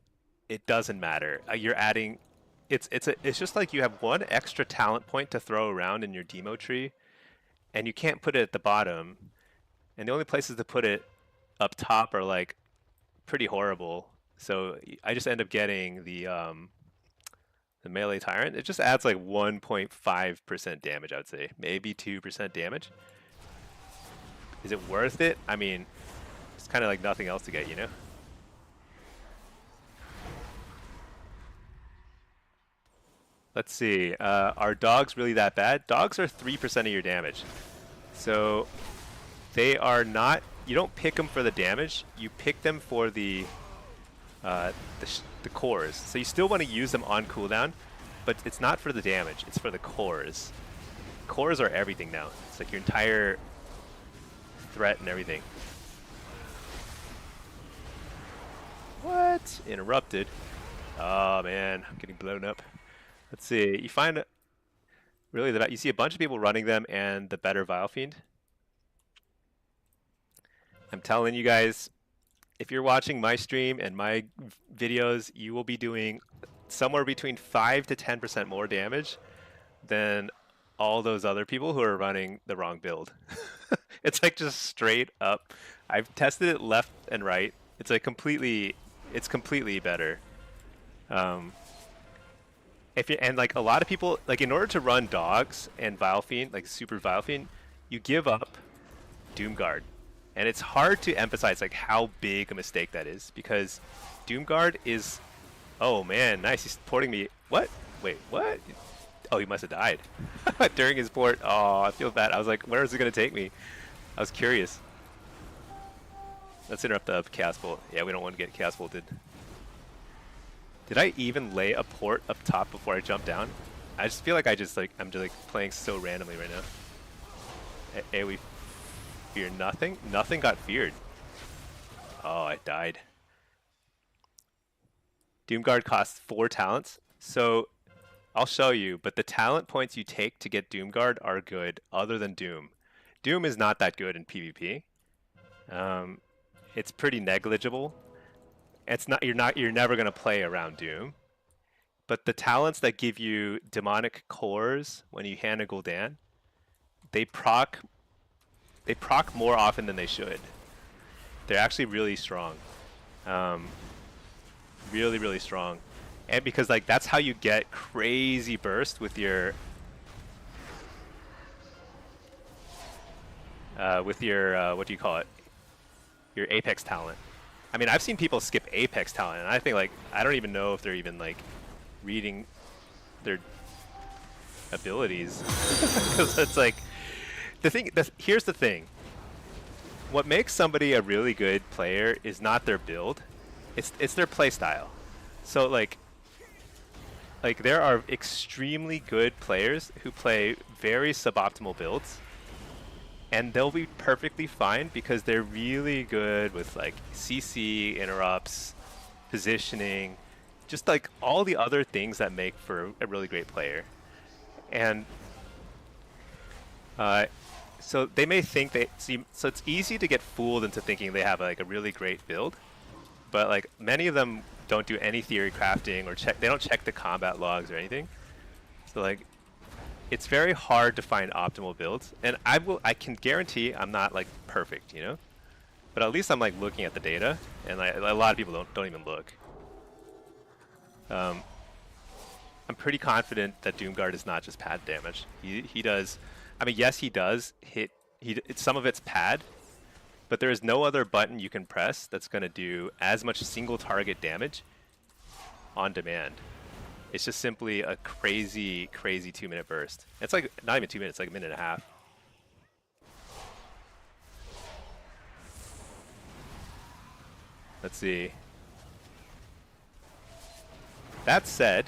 It doesn't matter. You're adding, it's just like you have one extra talent point to throw around in your demo tree, and you can't put it at the bottom. And the only places to put it up top are like pretty horrible. So I just end up getting the Melee Tyrant. It just adds like 1.5% damage, I would say. Maybe 2% damage. Is it worth it? I mean, it's kind of like nothing else to get, you know? Let's see. Are dogs really that bad? Dogs are 3% of your damage. So they are not, you don't pick them for the damage, you pick them for the cores. So you still want to use them on cooldown, but it's not for the damage, it's for the cores. Cores are everything now. It's like your entire threat and everything. What? Interrupted. Oh man, I'm getting blown up. Let's see. You find really you see a bunch of people running them and the better Vile Fiend. I'm telling you guys, if you're watching my stream and my videos, you will be doing somewhere between 5 to 10% more damage than all those other people who are running the wrong build. It's like just straight up. I've tested it left and right. It's like it's completely better. And like a lot of people, like in order to run dogs and Vile Fiend, like Super Vile Fiend, you give up Doomguard. And it's hard to emphasize like how big a mistake that is, because Doomguard is, oh man, nice, he's porting me. What? Wait, what? Oh, he must have died during his port. Oh, I feel bad. I was like, where is it going to take me? I was curious. Let's interrupt the Chaos Bolt. Yeah, we don't want to get Chaos Bolted. Did I even lay a port up top before I jumped down? I just feel like I'm just like playing so randomly right now. Hey, we fear nothing? Nothing got feared. Oh, I died. Doomguard costs 4 talents. So I'll show you, but the talent points you take to get Doomguard are good other than Doom. Doom is not that good in PvP. It's pretty negligible. You're never going to play around Doom. But the talents that give you demonic cores when you hand a Gul'dan, they proc more often than they should. They're actually really strong. Really, really strong. And because like that's how you get crazy burst with your what do you call it? Your Apex talent. I mean, I've seen people skip Apex talent, and I think like I don't even know if they're even like reading their abilities. Because it's like here's the thing. What makes somebody a really good player is not their build, it's their play style. So like there are extremely good players who play very suboptimal builds, and they'll be perfectly fine because they're really good with like CC interrupts, positioning, just like all the other things that make for a really great player. And so they may think they see. So it's easy to get fooled into thinking they have like a really great build, but like many of them don't do any theory crafting or check. They don't check the combat logs or anything. So like it's very hard to find optimal builds, and I can guarantee I'm not like perfect, you know, but at least I'm like looking at the data, and like, a lot of people don't even look. I'm pretty confident that Doomguard is not just pad damage. He does. I mean, yes, he does hit. Some of it's pad, but there is no other button you can press that's going to do as much single target damage on demand. It's just simply a crazy, crazy 2-minute burst. It's like not even 2 minutes, like a minute and a half. Let's see. That said,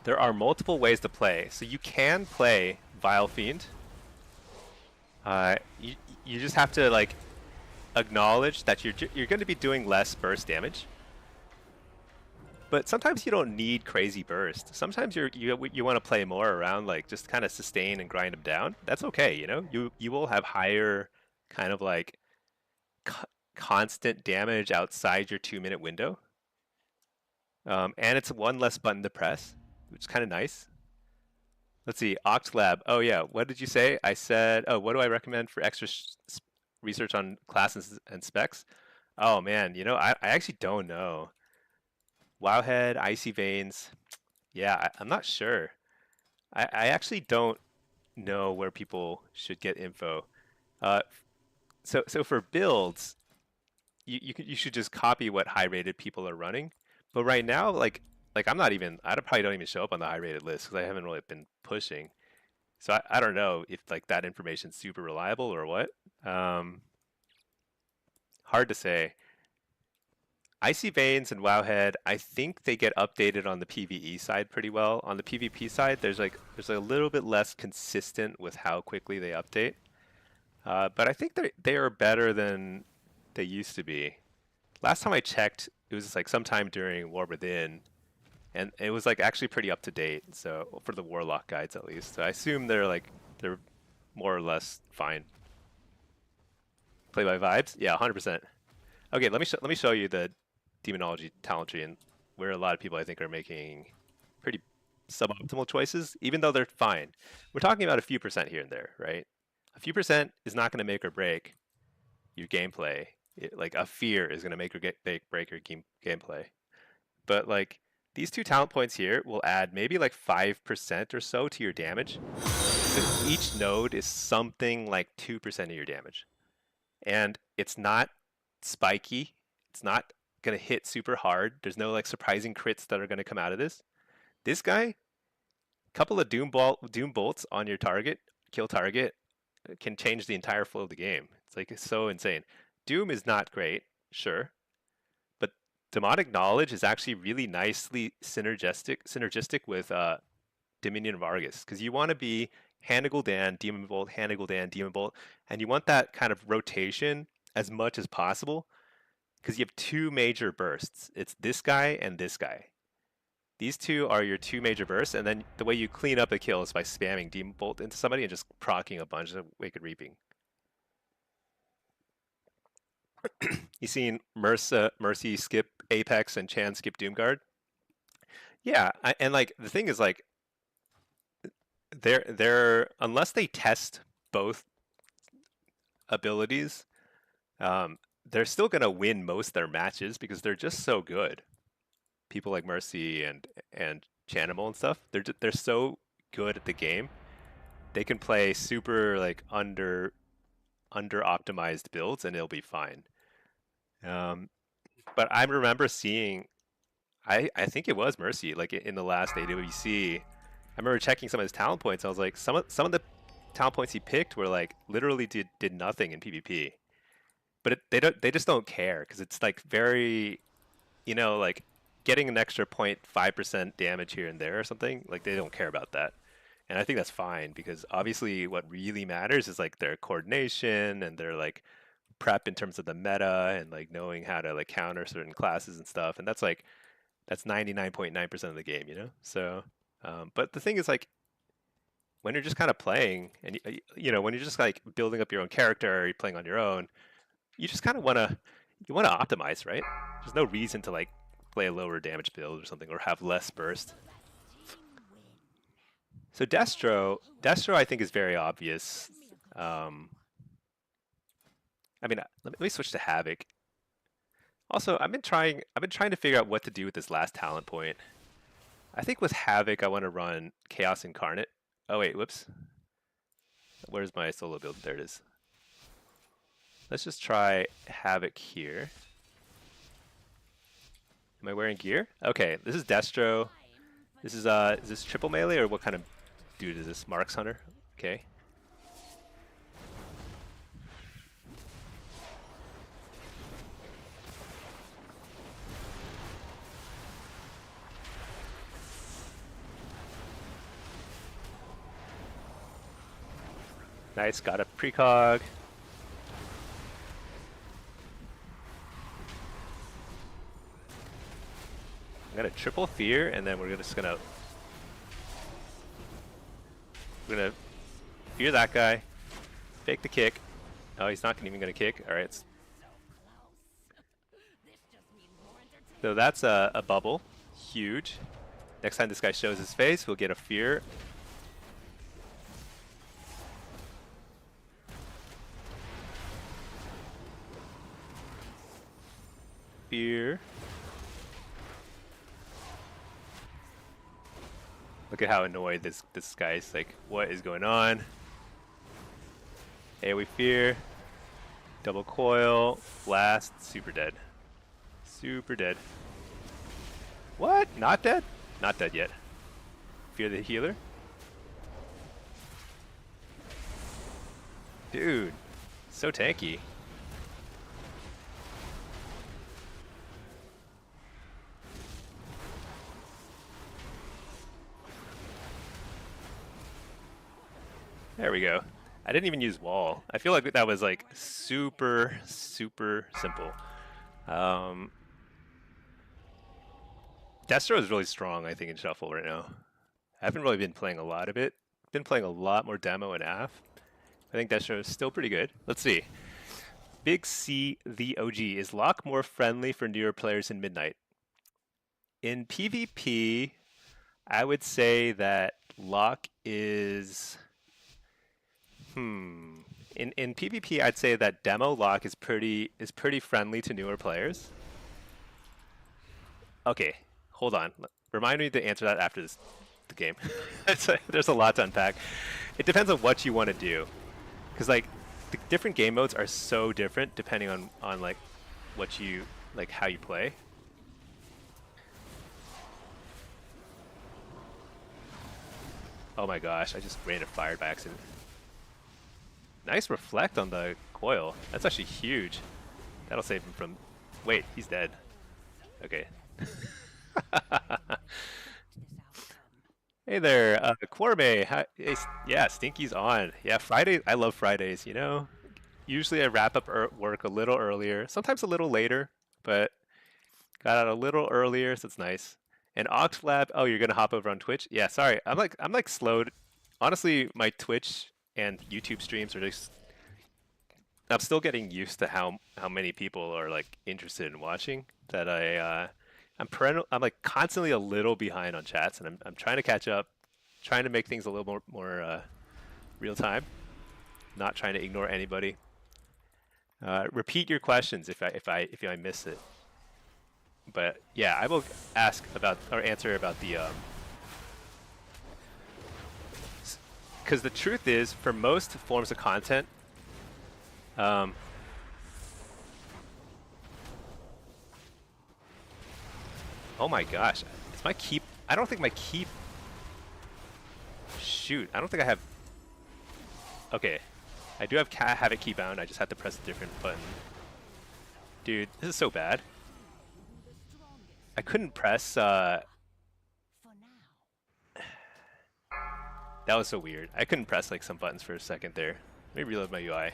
there are multiple ways to play. So you can play Vile Fiend. You just have to like acknowledge that you're going to be doing less burst damage. But sometimes you don't need crazy burst. Sometimes you want to play more around, like just kind of sustain and grind them down. That's okay, you know. You will have higher kind of like constant damage outside your 2-minute window, and it's one less button to press, which is kind of nice. Let's see, Octlab. Oh yeah, what did you say? I said, oh, what do I recommend for extra research on classes and specs? Oh man, you know, I actually don't know. Wowhead, Icy Veins. Yeah, I'm not sure. I actually don't know where people should get info. Uh, so for builds, you should just copy what high rated people are running. But right now, like I probably don't even show up on the high rated list because I haven't really been pushing. So I don't know if like that information's super reliable or what. Hard to say. Icy Veins and Wowhead, I think they get updated on the PvE side pretty well. On the PvP side, there's a little bit less consistent with how quickly they update. But I think they are better than they used to be. Last time I checked, it was like sometime during War Within, and it was like actually pretty up to date. So for the Warlock guides at least, so I assume they're more or less fine. Play by vibes, yeah, 100%. Okay, let me show you the demonology talent tree, and where a lot of people I think are making pretty suboptimal choices, even though they're fine. We're talking about a few percent here and there, right? A few percent is not going to make or break your gameplay. Like a fear is going to make or break your gameplay. But like these 2 talent points here will add maybe like 5% or so to your damage. So each node is something like 2% of your damage. And it's not spiky. It's not going to hit super hard. There's no like surprising crits that are going to come out of this. This guy, couple of doom bolts on your target, kill target, can change the entire flow of the game. It's so insane. Doom is not great, sure, but Demonic Knowledge is actually really nicely synergistic with Dominion of Argus, because you want to be Hannah Gul'dan, Demon Bolt, Hannah Gul'dan, Demon Bolt, and you want that kind of rotation as much as possible, because you have 2 major bursts. It's this guy and this guy. These 2 are your 2 major bursts, and then the way you clean up a kill is by spamming Demon Bolt into somebody and just proccing a bunch of Wicked Reaping. You seen Mercy skip Apex and Chan skip Doomguard? Yeah, and like the thing is like they're unless they test both abilities, they're still gonna win most of their matches because they're just so good. People like Mercy and Chanimal and stuff, they're so good at the game. They can play super like under optimized builds and it'll be fine. But I remember seeing, I think it was Mercy, like in the last AWC, I remember checking some of his talent points. I was like, some of the talent points he picked were like literally did nothing in PvP. But they just don't care because it's like very, you know, like getting an extra 0.5% damage here and there or something. Like they don't care about that. And I think that's fine because obviously what really matters is like their coordination and their like prep in terms of the meta and like knowing how to like counter certain classes and stuff. And that's 99.9% of the game, you know? So, but the thing is like when you're just kind of playing and you know, when you're just like building up your own character or you're playing on your own, you just kind of want to optimize, right? There's no reason to like play a lower damage build or something or have less burst. So Destro I think is very obvious. I mean, let me switch to Havoc. Also, I've been trying to figure out what to do with this last talent point. I think with Havoc, I want to run Chaos Incarnate. Oh wait, whoops. Where's my solo build? There it is. Let's just try Havoc here. Am I wearing gear? Okay, this is Destro. This is this triple melee or what kind of dude is this? Marks Hunter? Okay. Nice, got a precog. I'm gonna triple fear, and then we're just gonna fear that guy, fake the kick. Oh, he's not even gonna kick. All right. So that's a bubble, huge. Next time this guy shows his face, we'll get a fear. Fear. Look at how annoyed this guy's like, what is going on? AoE fear. Double coil. Blast. Super dead. Super dead. What? Not dead? Not dead yet. Fear the healer. Dude. So tanky. There we go. I didn't even use wall. I feel like that was like super simple. Destro is really strong, I think, in Shuffle right now. I haven't really been playing a lot of it. Been playing a lot more demo and AF. I think Destro is still pretty good. Let's see. Big C, the OG. Is Lock more friendly for newer players in Midnight? In PvP, I would say that Lock is... In PvP, I'd say that Demo Lock is pretty friendly to newer players. Okay, hold on. Remind me to answer that after the game. There's a lot to unpack. It depends on what you want to do, because like the different game modes are so different depending on like what you like, how you play. Oh my gosh! I just ran it fired by accident. Nice reflect on the coil. That's actually huge. That'll save him from... Wait, he's dead. Okay. Hey there, Quarme. Yeah, Stinky's on. Yeah, Friday. I love Fridays, you know? Usually I wrap up work a little earlier, sometimes a little later, but got out a little earlier, so it's nice. And Oxlab, oh, you're gonna hop over on Twitch? Yeah, sorry. I'm like slowed. Honestly, my Twitch and YouTube streams are just... I'm still getting used to how many people are like interested in watching, that I'm like constantly a little behind on chats, and I'm trying to catch up, trying to make things a little more real time, not trying to ignore anybody. Repeat your questions if I miss it. But yeah, I will ask about or answer about the because the truth is, for most forms of content, oh my gosh, is my keep? I don't think my keep. shoot, I don't think I have... Okay, I do have it keybound, I just have to press a different button. Dude, this is so bad. I couldn't press, That was so weird. I couldn't press like some buttons for a second there. Let me reload my UI.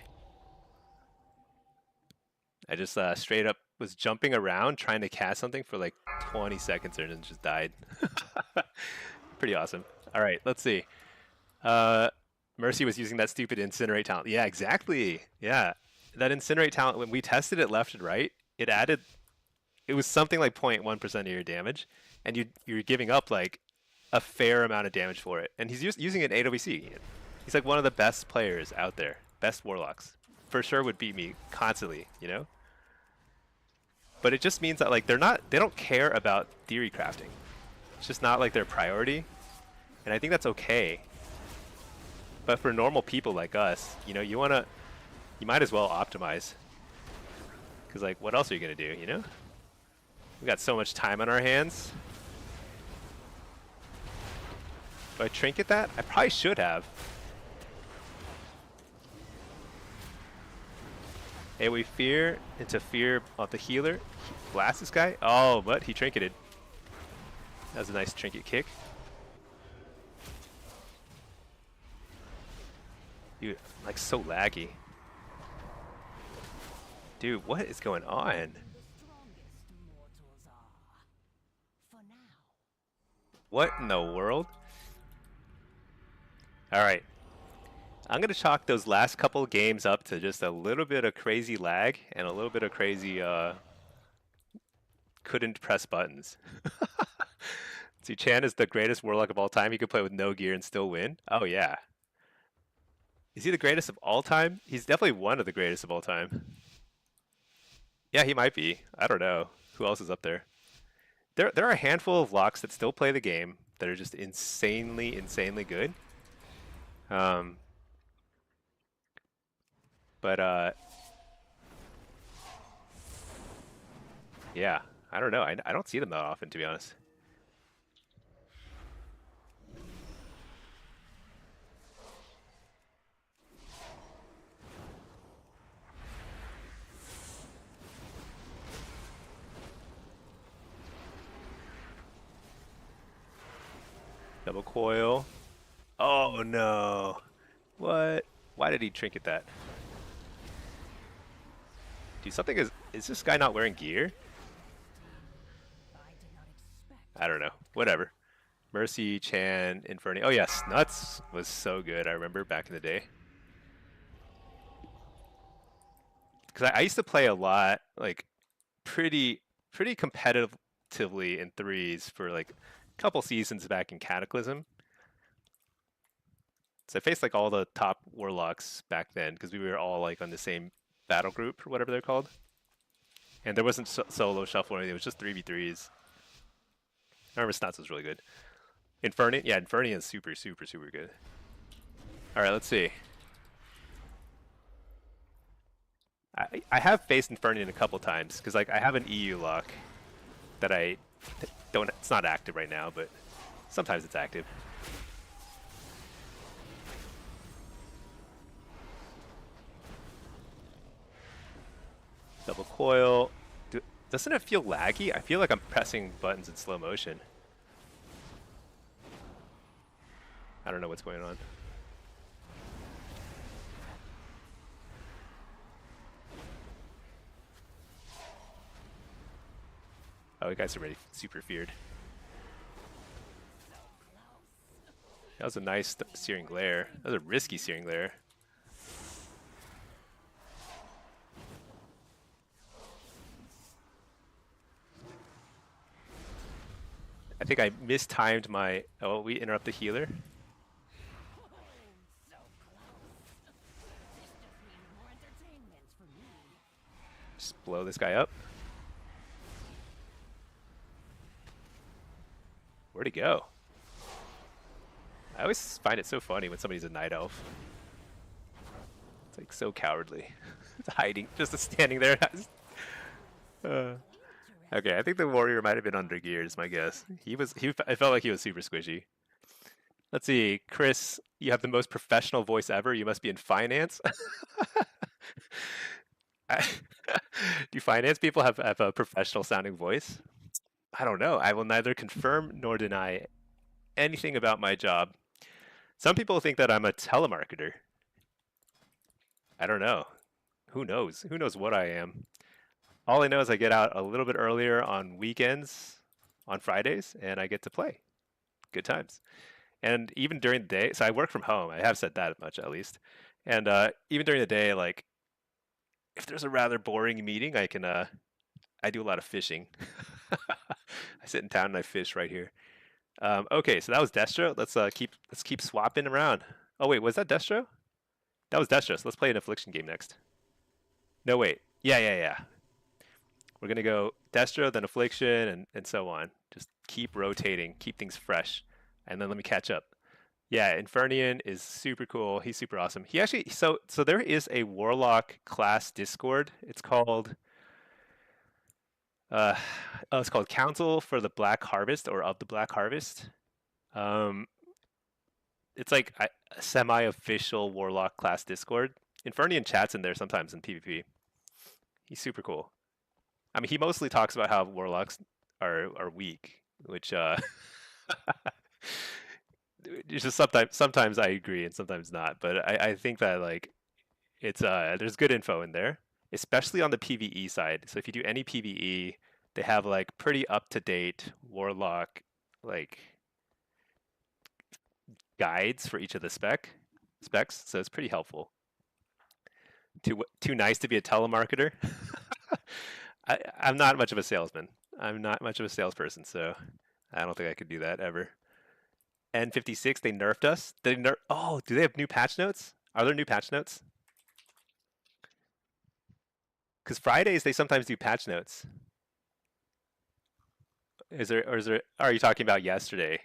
I just straight up was jumping around trying to cast something for like 20 seconds and then just died. Pretty awesome. All right, let's see. Mercy was using that stupid incinerate talent. Yeah, exactly. Yeah, that incinerate talent, when we tested it left and right, it added, it was something like 0.1% of your damage, and you're giving up like a fair amount of damage for it. And he's using it in AWC. He's like one of the best players out there. Best Warlocks. For sure would beat me constantly, you know? But it just means that like they don't care about theory crafting. It's just not like their priority. And I think that's okay. But for normal people like us, you know, you might as well optimize. Cause like what else are you gonna do, you know? We got so much time on our hands. Do I trinket that? I probably should have. AoE fear into fear of the healer. Blast this guy. Oh, but he trinketed. That was a nice trinket kick. Dude, I'm like so laggy. Dude, what is going on? What in the world? Alright. I'm going to chalk those last couple games up to just a little bit of crazy lag and a little bit of crazy couldn't press buttons. See, Chan is the greatest Warlock of all time. He could play with no gear and still win. Oh yeah. Is he the greatest of all time? He's definitely one of the greatest of all time. Yeah, he might be. I don't know. Who else is up there? There are a handful of locks that still play the game that are just insanely, insanely good. Yeah, I don't know. I don't see them that often, to be honest. Double coil. Oh no. What? Why did he trinket that? Dude, something is this guy not wearing gear? I don't know. Whatever. Mercy, Chan, Inferni. Oh yeah, Snuts was so good. I remember back in the day. Because I used to play a lot, like pretty competitively in threes for like a couple seasons back in Cataclysm. So I faced like all the top Warlocks back then because we were all like on the same battle group or whatever they're called. And there wasn't solo shuffle or anything, it was just 3v3s. I remember Snuts was really good. Inferni, yeah, Inferni is super good. Alright, let's see. I have faced Inferni a couple times, because like I have an EU lock that I don't, it's not active right now, but sometimes it's active. Double coil. Doesn't it feel laggy? I feel like I'm pressing buttons in slow motion. I don't know what's going on. Oh, you guys are already super feared. That was a nice searing glare. That was a risky searing glare. I think I mistimed my... Oh, we interrupt the healer. Just blow this guy up. Where'd he go? I always find it so funny when somebody's a night elf. It's like so cowardly. It's hiding, just standing there. Okay, I think the warrior might have been under gear, is my guess. I felt like he was super squishy. Let's see, Chris, you have the most professional voice ever. You must be in finance. Do finance people have a professional sounding voice? I don't know. I will neither confirm nor deny anything about my job. Some people think that I'm a telemarketer. I don't know. Who knows? Who knows what I am? All I know is I get out a little bit earlier on weekends, on Fridays, and I get to play. Good times. And even during the day, so I work from home. I have said that much at least. And even during the day, like if there's a rather boring meeting, I do a lot of fishing. I sit in town and I fish right here. Okay, so that was Destro. Let's keep swapping around. Oh wait, was that Destro? That was Destro. So let's play an affliction game next. No wait. Yeah. We're gonna go Destro, then affliction, and so on. Just keep rotating, keep things fresh, and then let me catch up. Yeah, Infernian is super cool. He's super awesome. He actually so there is a Warlock class Discord. Uh, it's called Council for the Black Harvest or of the Black Harvest. Um, it's like a semi-official Warlock class Discord. Infernian chats in there sometimes in PvP. He's super cool. I mean, he mostly talks about how Warlocks are weak, which it's just sometimes I agree and sometimes not. But I think that like it's there's good info in there, especially on the PvE side. So if you do any PvE, they have like pretty up to date Warlock like guides for each of the specs. So it's pretty helpful. Too nice to be a telemarketer. I'm not much of a salesman. I'm not much of a salesperson, so I don't think I could do that ever. N56, they nerfed us. Oh, do they have new patch notes? Are there new patch notes? Because Fridays they sometimes do patch notes. Are you talking about yesterday?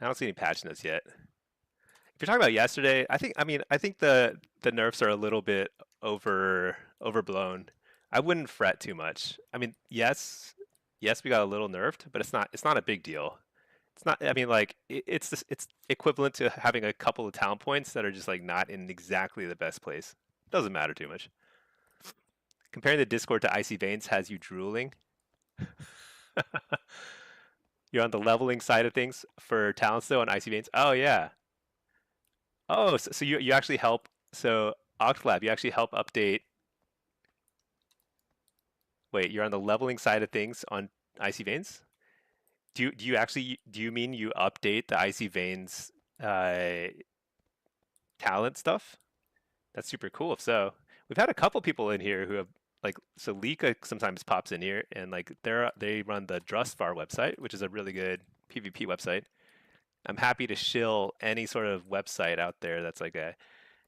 I don't see any patch notes yet. If you're talking about yesterday, I think the nerfs are a little bit overblown. I wouldn't fret too much. I mean, yes, we got a little nerfed, but it's not a big deal. It's not. I mean, like it's equivalent to having a couple of talent points that are just like not in exactly the best place. Doesn't matter too much. Comparing the Discord to Icy Veins has you drooling. You're on the leveling side of things for talents though on Icy Veins. Oh yeah. Oh, so you actually help. So Octlab, you actually help update. Wait, you're on the leveling side of things on Icy Veins? Do you mean you update the Icy Veins uh, talent stuff? That's super cool. If so, we've had a couple people in here who have like so Lika sometimes pops in here and like they run the Drustvar website, which is a really good PvP website. I'm happy to shill any sort of website out there that's like a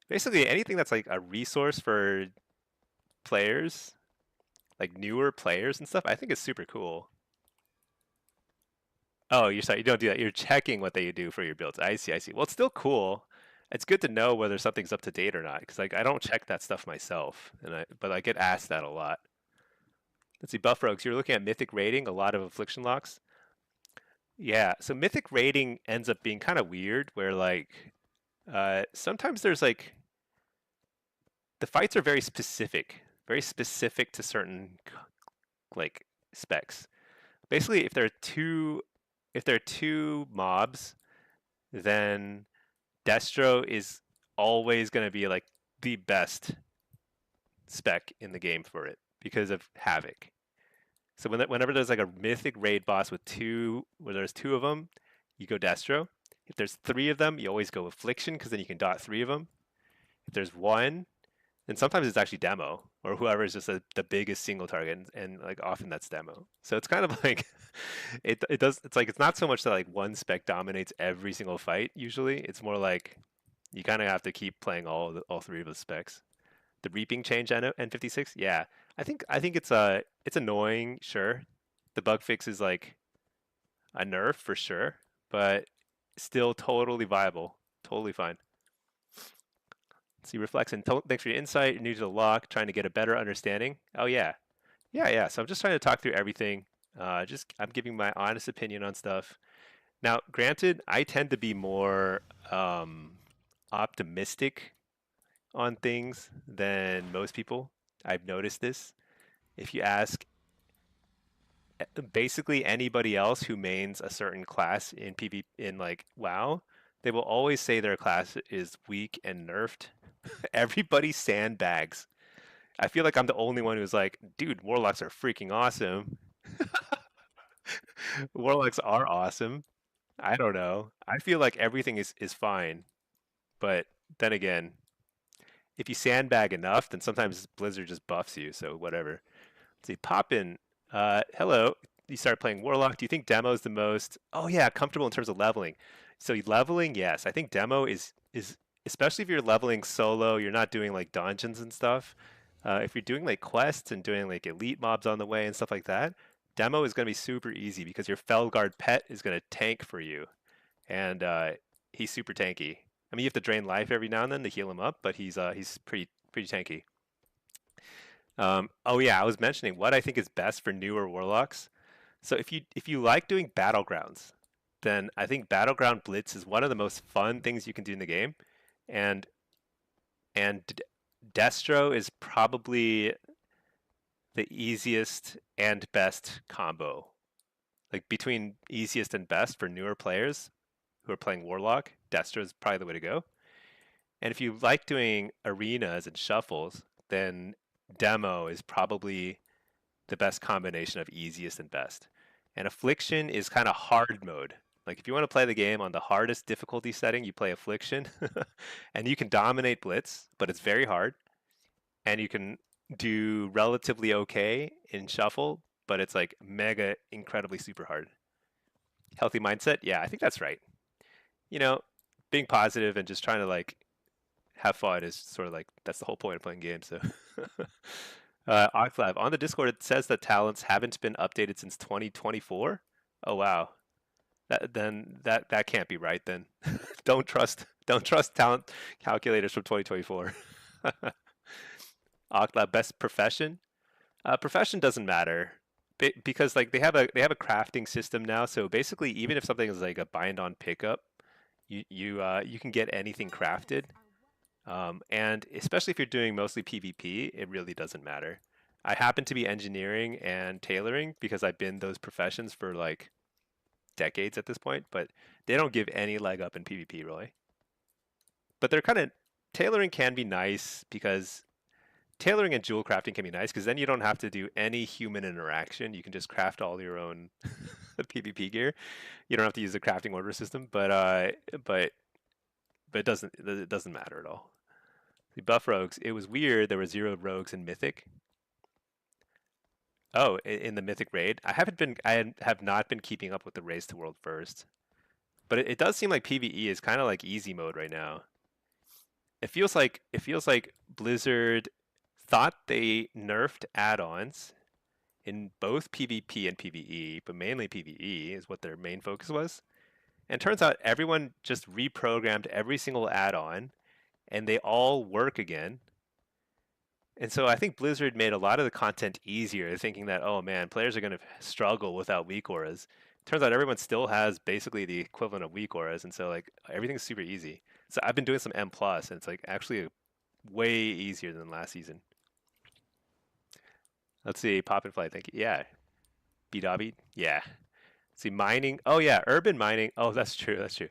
basically anything that's like a resource for players, like newer players and stuff. I think is super cool. Oh, you're sorry, you don't do that. You're checking what they do for your builds. I see. Well, it's still cool. It's good to know whether something's up to date or not, because like I don't check that stuff myself, but I get asked that a lot. Let's see, Buff Rogues, you're looking at Mythic rating, a lot of affliction locks. Yeah, so Mythic rating ends up being kind of weird, where like sometimes there's like the fights are very specific to certain like specs. Basically, if there are two mobs, then Destro is always going to be like the best spec in the game for it because of Havoc. So whenever there's like a mythic raid boss with where there's two of them, you go Destro. If there's three of them, you always go Affliction because then you can dot three of them. If there's one, then sometimes it's actually Demo or whoever is just the biggest single target, and like often that's Demo. So it's kind of like it's like it's not so much that like one spec dominates every single fight. Usually, it's more like you kind of have to keep playing all three of the specs. The reaping change N56, yeah. I think it's annoying, sure. The bug fix is like a nerf for sure, but still totally viable, totally fine. See reflects and thanks for your insight. You're new to the lock, trying to get a better understanding. Oh yeah. So I'm just trying to talk through everything. I'm giving my honest opinion on stuff. Now, granted, I tend to be more um, optimistic on things than most people. I've noticed this. If you ask basically anybody else who mains a certain class in PvP in like WoW, they will always say their class is weak and nerfed. Everybody sandbags. I feel like I'm the only one who's like, dude, warlocks are freaking awesome. Warlocks are awesome. I don't know. I feel like everything is fine, but then again, if you sandbag enough, then sometimes Blizzard just buffs you. So whatever. Let's see, Poppin. Hello. You start playing Warlock. Do you think demo is the most? Oh yeah, comfortable in terms of leveling. So leveling, yes. I think demo is especially if you're leveling solo. You're not doing like dungeons and stuff. If you're doing like quests and doing like elite mobs on the way and stuff like that, demo is going to be super easy because your Felguard pet is going to tank for you, and he's super tanky. I mean, you have to drain life every now and then to heal him up, but he's pretty tanky. Oh yeah, I was mentioning what I think is best for newer warlocks. So if you like doing battlegrounds, then I think Battleground Blitz is one of the most fun things you can do in the game, and Destro is probably the easiest and best combo. Like between easiest and best for newer players who are playing Warlock, Destro is probably the way to go. And if you like doing arenas and shuffles, then Demo is probably the best combination of easiest and best. And Affliction is kind of hard mode. Like if you want to play the game on the hardest difficulty setting, you play Affliction, and you can dominate Blitz, but it's very hard. And you can do relatively okay in Shuffle, but it's like mega incredibly super hard. Healthy mindset, yeah, I think that's right. You know, being positive and just trying to like have fun is sort of like that's the whole point of playing games. So, Oclav on the Discord it says that talents haven't been updated since 2024. Oh wow, that can't be right then. Don't trust talent calculators from 2024. Oclav best profession. Profession doesn't matter because like they have a crafting system now. So basically, even if something is like a bind on pickup, you can get anything crafted. And especially if you're doing mostly PvP, it really doesn't matter. I happen to be engineering and tailoring because I've been those professions for like decades at this point, but they don't give any leg up in PvP really. But they're kind of tailoring can be nice because tailoring and jewel crafting can be nice because then you don't have to do any human interaction. You can just craft all your own PvP gear. You don't have to use the crafting order system, but it doesn't matter at all. The buff rogues. It was weird. There were 0 rogues in Mythic. Oh, in the Mythic raid. I have not been keeping up with the race to World First, but it does seem like PvE is kind of like easy mode right now. It feels like Blizzard thought they nerfed add-ons in both PvP and PvE, but mainly PvE is what their main focus was. And turns out everyone just reprogrammed every single add-on, and they all work again. And so I think Blizzard made a lot of the content easier, thinking that, oh man, players are going to struggle without weak auras. Turns out everyone still has basically the equivalent of weak auras, and so like everything's super easy. So I've been doing some M plus, and it's like actually way easier than last season. Let's see, Pop and Fly, thank you. Yeah, B Dobby, yeah. See, mining. Oh yeah, urban mining. Oh, that's true. That's true.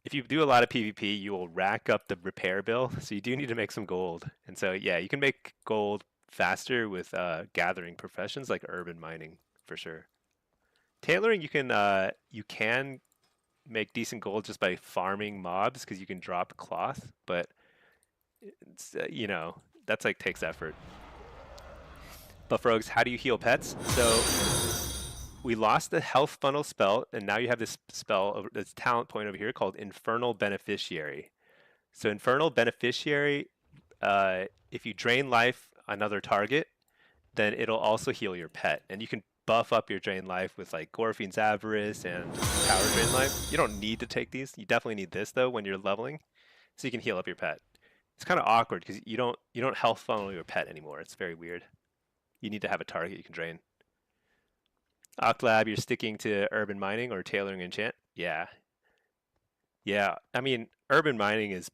If you do a lot of PvP, you will rack up the repair bill. So you do need to make some gold. And so yeah, you can make gold faster with gathering professions like urban mining for sure. Tailoring, you can make decent gold just by farming mobs because you can drop cloth, but that's like takes effort. Buff rogues, how do you heal pets? So we lost the health funnel spell, and now you have this spell, this talent point over here called Infernal Beneficiary. So Infernal Beneficiary, if you drain life another target, then it'll also heal your pet, and you can buff up your drain life with like Gorfine's Avarice and Power Drain Life. You don't need to take these. You definitely need this though when you're leveling, so you can heal up your pet. It's kind of awkward because you don't health funnel your pet anymore. It's very weird. You need to have a target you can drain. Oclab, you're sticking to urban mining or tailoring enchant? Yeah. Yeah. I mean, urban mining is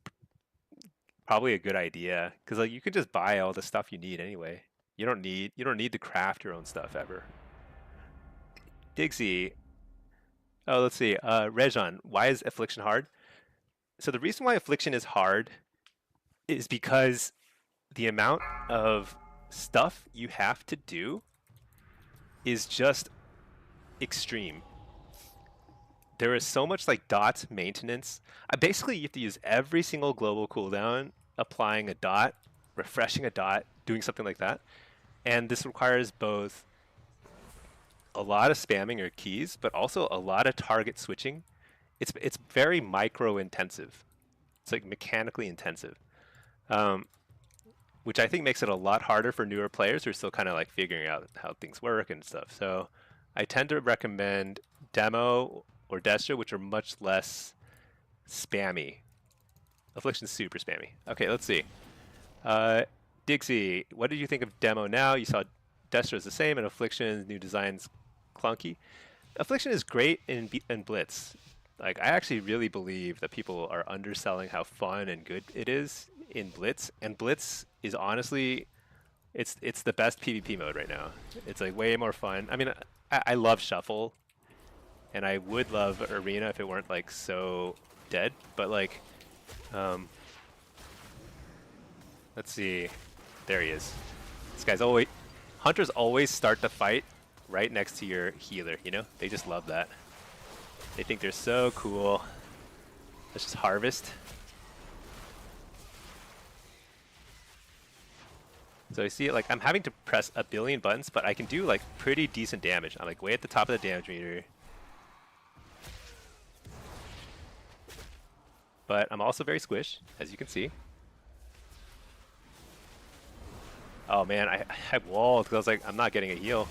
probably a good idea because like you can just buy all the stuff you need anyway. You don't need to craft your own stuff ever. Digsy. Oh, let's see. Rejon, why is affliction hard? So the reason why affliction is hard is because the amount of stuff you have to do is just extreme. There is so much like dot maintenance. Basically, you have to use every single global cooldown, applying a dot, refreshing a dot, doing something like that. And this requires both a lot of spamming your keys, but also a lot of target switching. It's very micro intensive. It's like mechanically intensive, um, which I think makes it a lot harder for newer players who are still kind of like figuring out how things work and stuff. So I tend to recommend Demo or Destra, which are much less spammy. Affliction's super spammy. Okay, let's see. Dixie, what did you think of Demo now? You saw Destra is the same, and Affliction's new design's clunky. Affliction is great in Blitz. Like, I actually really believe that people are underselling how fun and good it is in Blitz. And Blitz is honestly, it's the best PvP mode right now. It's like way more fun. I mean, I love Shuffle, and I would love Arena if it weren't like so dead. But like, um, let's see, there he is. This guy's always, hunters always start the fight right next to your healer. You know, they just love that. They think they're so cool. Let's just harvest. So I see it like I'm having to press a billion buttons, but I can do like pretty decent damage. I'm like way at the top of the damage meter. But I'm also very squished, as you can see. Oh man, I walled because I was like, I'm not getting a heal.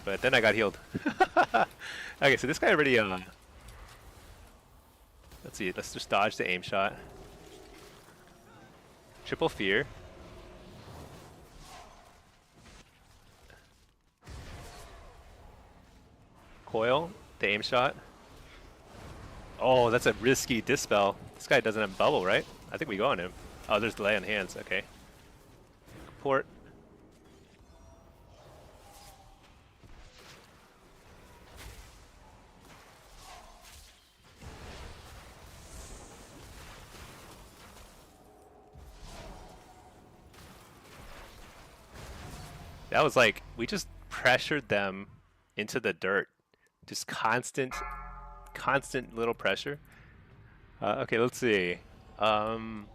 But then I got healed. Okay, so this guy already, let's see, let's just dodge the aim shot. Triple fear. Coil, the aim shot. Oh, that's a risky dispel. This guy doesn't have bubble, right? I think we go on him. Oh, there's delay on hands, okay. Port. That was like, we just pressured them into the dirt. Just constant little pressure. Okay, let's see. Buff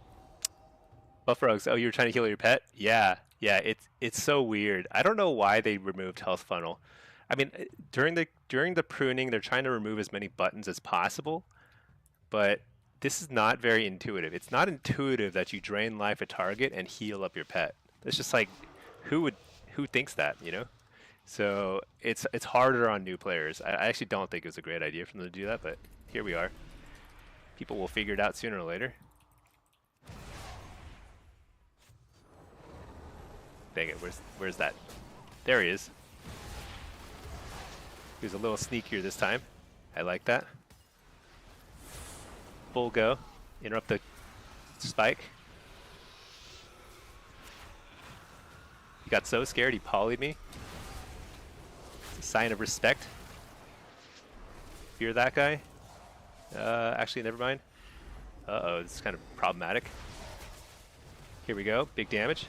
Rogues, oh, you were trying to heal your pet? Yeah, it's so weird. I don't know why they removed Health Funnel. I mean, during the pruning, they're trying to remove as many buttons as possible, but this is not very intuitive. It's not intuitive that you drain life at target and heal up your pet. It's just like, who thinks that, you know? So it's harder on new players. I actually don't think it was a great idea for them to do that, but here we are. People will figure it out sooner or later. Dang it, where's that? There he is. He was a little sneakier this time. I like that. Full go. Interrupt the spike. He got so scared he polyed me. It's a sign of respect. Fear that guy. Actually, never mind. Uh-oh, this is kind of problematic. Here we go, big damage.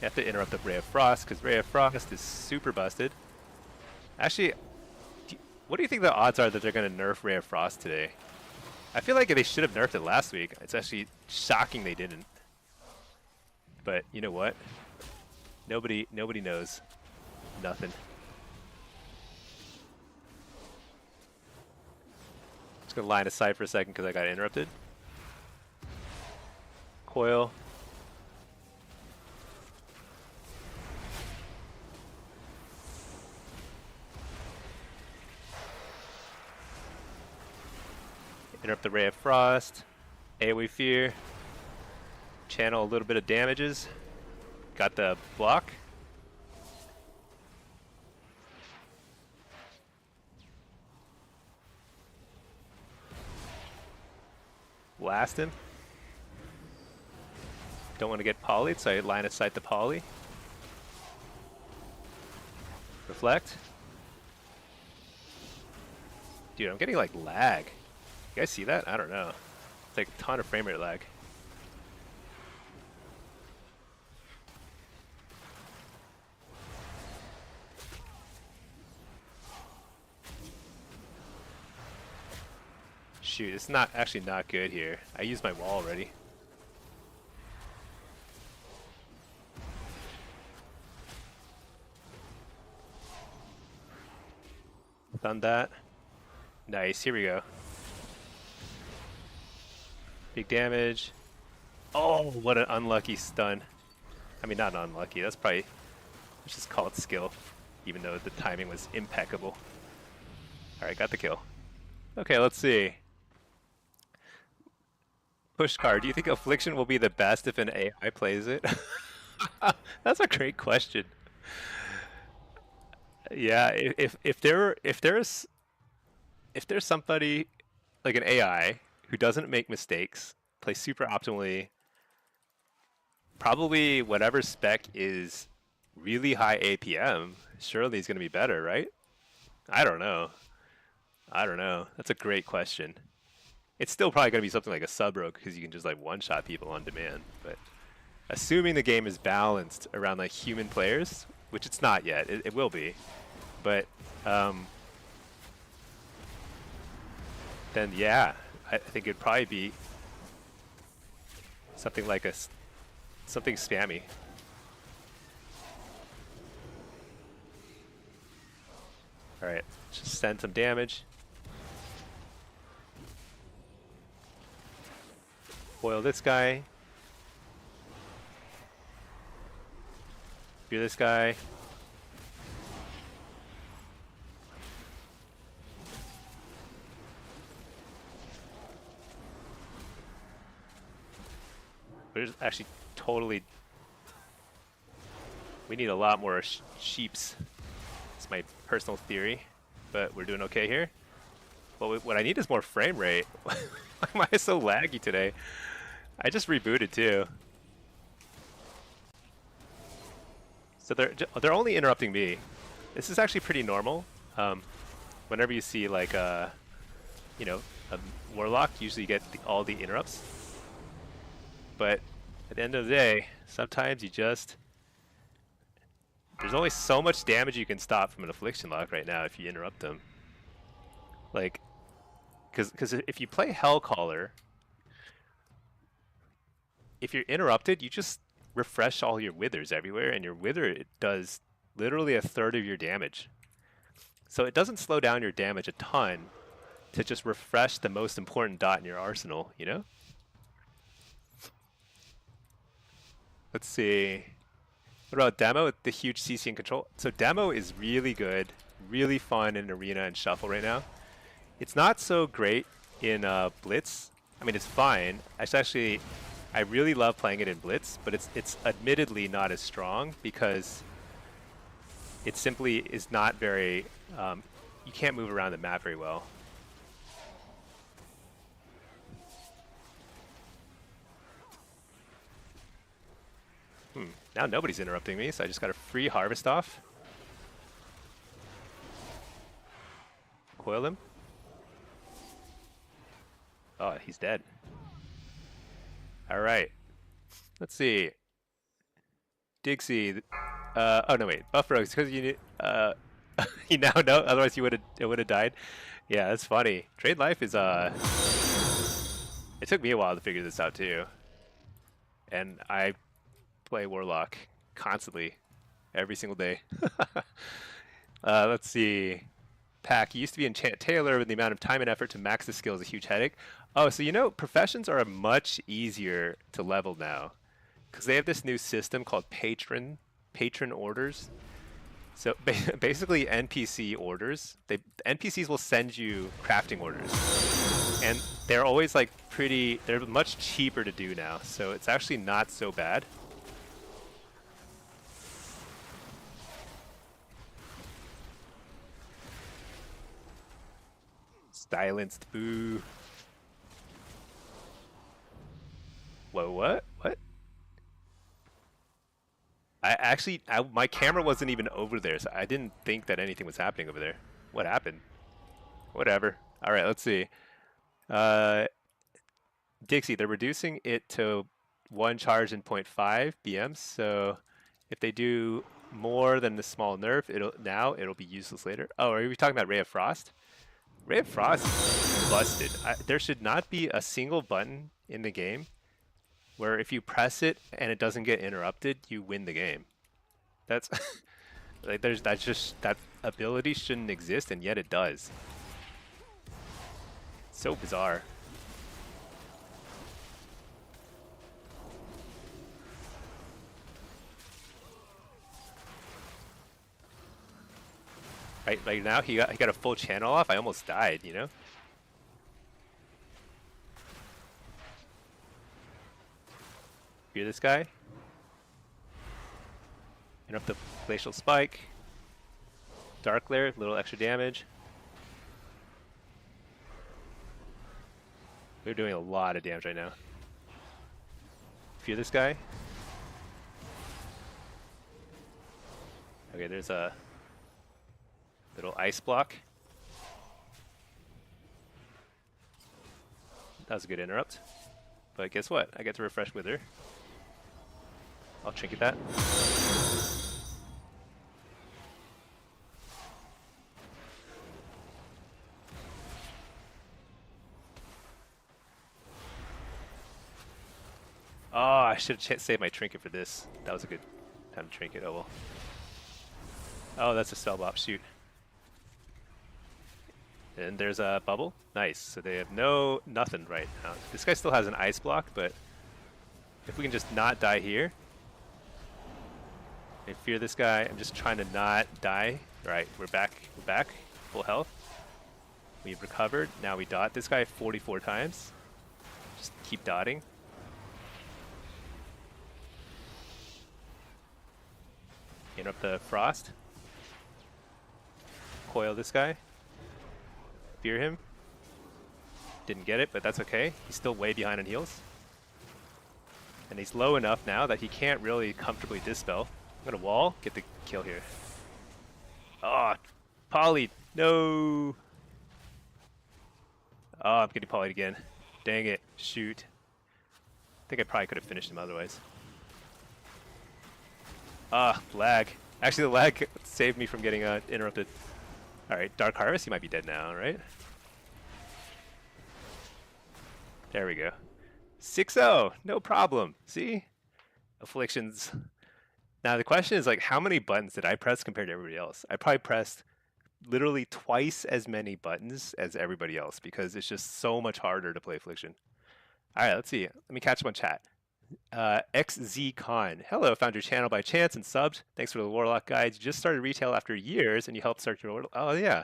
You have to interrupt the Ray of Frost, because Ray of Frost is super busted. Actually, what do you think the odds are that they're going to nerf Ray of Frost today? I feel like they should have nerfed it last week. It's actually shocking they didn't. But you know what? Nobody knows. Nothing. Just going to line of sight for a second because I got interrupted. Coil. Interrupt the Ray of Frost. AoE Fear. Channel a little bit of damages. Got the block. blast him. Don't want to get polyed, so I line of sight the poly. Reflect. Dude, I'm getting like lag. You guys see that? I don't know. It's like a ton of frame rate lag. Shoot, it's not actually not good here. I used my wall already. Done that. Nice, here we go. Big damage. Oh, what an unlucky stun. I mean, not unlucky, that's probably, let's just call it skill, even though the timing was impeccable. Alright, got the kill. Okay, let's see. Push card, do you think Affliction will be the best if an AI plays it? That's a great question. Yeah, if there's somebody like an AI who doesn't make mistakes, plays super optimally, probably whatever spec is really high APM, surely he's going to be better, right? I don't know. I don't know. That's a great question. It's still probably going to be something like a sub-rogue because you can just like one-shot people on demand. But assuming the game is balanced around like human players, which it's not yet, it will be. But then yeah, I think it'd probably be something like something spammy. All right, just send some damage. Foil this guy. Spear this guy. We're just actually totally... We need a lot more sheeps. It's my personal theory, but we're doing okay here. Well, what I need is more frame rate. Why am I so laggy today? I just rebooted too. So they're only interrupting me. This is actually pretty normal. Whenever you see like you know, a Warlock, usually you get all the interrupts. But at the end of the day, sometimes you just... There's only so much damage you can stop from an Affliction lock right now if you interrupt them. Like, because if you play Hellcaller, if you're interrupted, you just refresh all your withers everywhere, and your wither, it does literally 1/3 of your damage. So it doesn't slow down your damage a ton to just refresh the most important dot in your arsenal, you know? Let's see. What about Demo with the huge CC and control? So Demo is really good, really fun in Arena and Shuffle right now. It's not so great in Blitz. I mean, it's fine. I really love playing it in Blitz, but it's admittedly not as strong because it simply is not very... you can't move around the map very well. Now nobody's interrupting me, so I just got a free harvest off. Coil him. Oh, he's dead. All right. Let's see. Dixie. Oh no, wait. Buff Rogues, because you you now know. Otherwise, it would have died. Yeah, that's funny. Trade life is It took me a while to figure this out too, and I play Warlock constantly, every single day. Let's see. Pack, you used to be Enchant Tailor, with the amount of time and effort to max the skill is a huge headache. Oh, so you know, professions are much easier to level now, because they have this new system called patron orders. So basically NPC orders, NPCs will send you crafting orders, and they're always like they're much cheaper to do now, so it's actually not so bad. Silenced, boo. Whoa, what? What? My camera wasn't even over there, so I didn't think that anything was happening over there. What happened? Whatever. All right, let's see. Uh, Dixie, they're reducing it to one charge in 0.5 BMs. So if they do more than the small nerf, it'll be useless later. Oh, are we talking about Ray of Frost? Ray of Frost is busted. There should not be a single button in the game where if you press it and it doesn't get interrupted, you win the game. That's like that ability shouldn't exist, and yet it does. So bizarre. Right now he got a full channel off. I almost died, you know. Fear this guy. Interrupt the glacial spike. Dark Lair, little extra damage. We're doing a lot of damage right now. Fear this guy. Okay, there's a little ice block. That was a good interrupt. But guess what? I get to refresh Wither. I'll trinket that. Oh, I should have saved my trinket for this. That was a good time to trinket. Oh well. Oh, that's a spell bop. Shoot. And there's a bubble. Nice. So they have nothing right now. This guy still has an ice block, but if we can just not die here. I fear this guy. I'm just trying to not die. Right, we're back. We're back. Full health. We've recovered. Now we dot this guy 44 times. Just keep dotting. Interrupt the frost. Coil this guy. Fear him. Didn't get it, but that's okay. He's still way behind on heals. And he's low enough now that he can't really comfortably dispel. I'm gonna wall, get the kill here. Oh, polyed. No. Oh, I'm getting polyed again. Dang it. Shoot. I think I probably could have finished him otherwise. Ah, lag. Actually, the lag saved me from getting interrupted. Alright, Dark Harvest, he might be dead now, right? There we go. 6-0, no problem. See? Afflictions. Now the question is, like, how many buttons did I press compared to everybody else? I probably pressed literally twice as many buttons as everybody else because it's just so much harder to play Affliction. Alright, let's see. Let me catch up on chat. XZCon. Hello, found your channel by chance and subbed. Thanks for the Warlock guides. You just started retail after years and you helped start your order. Oh, yeah.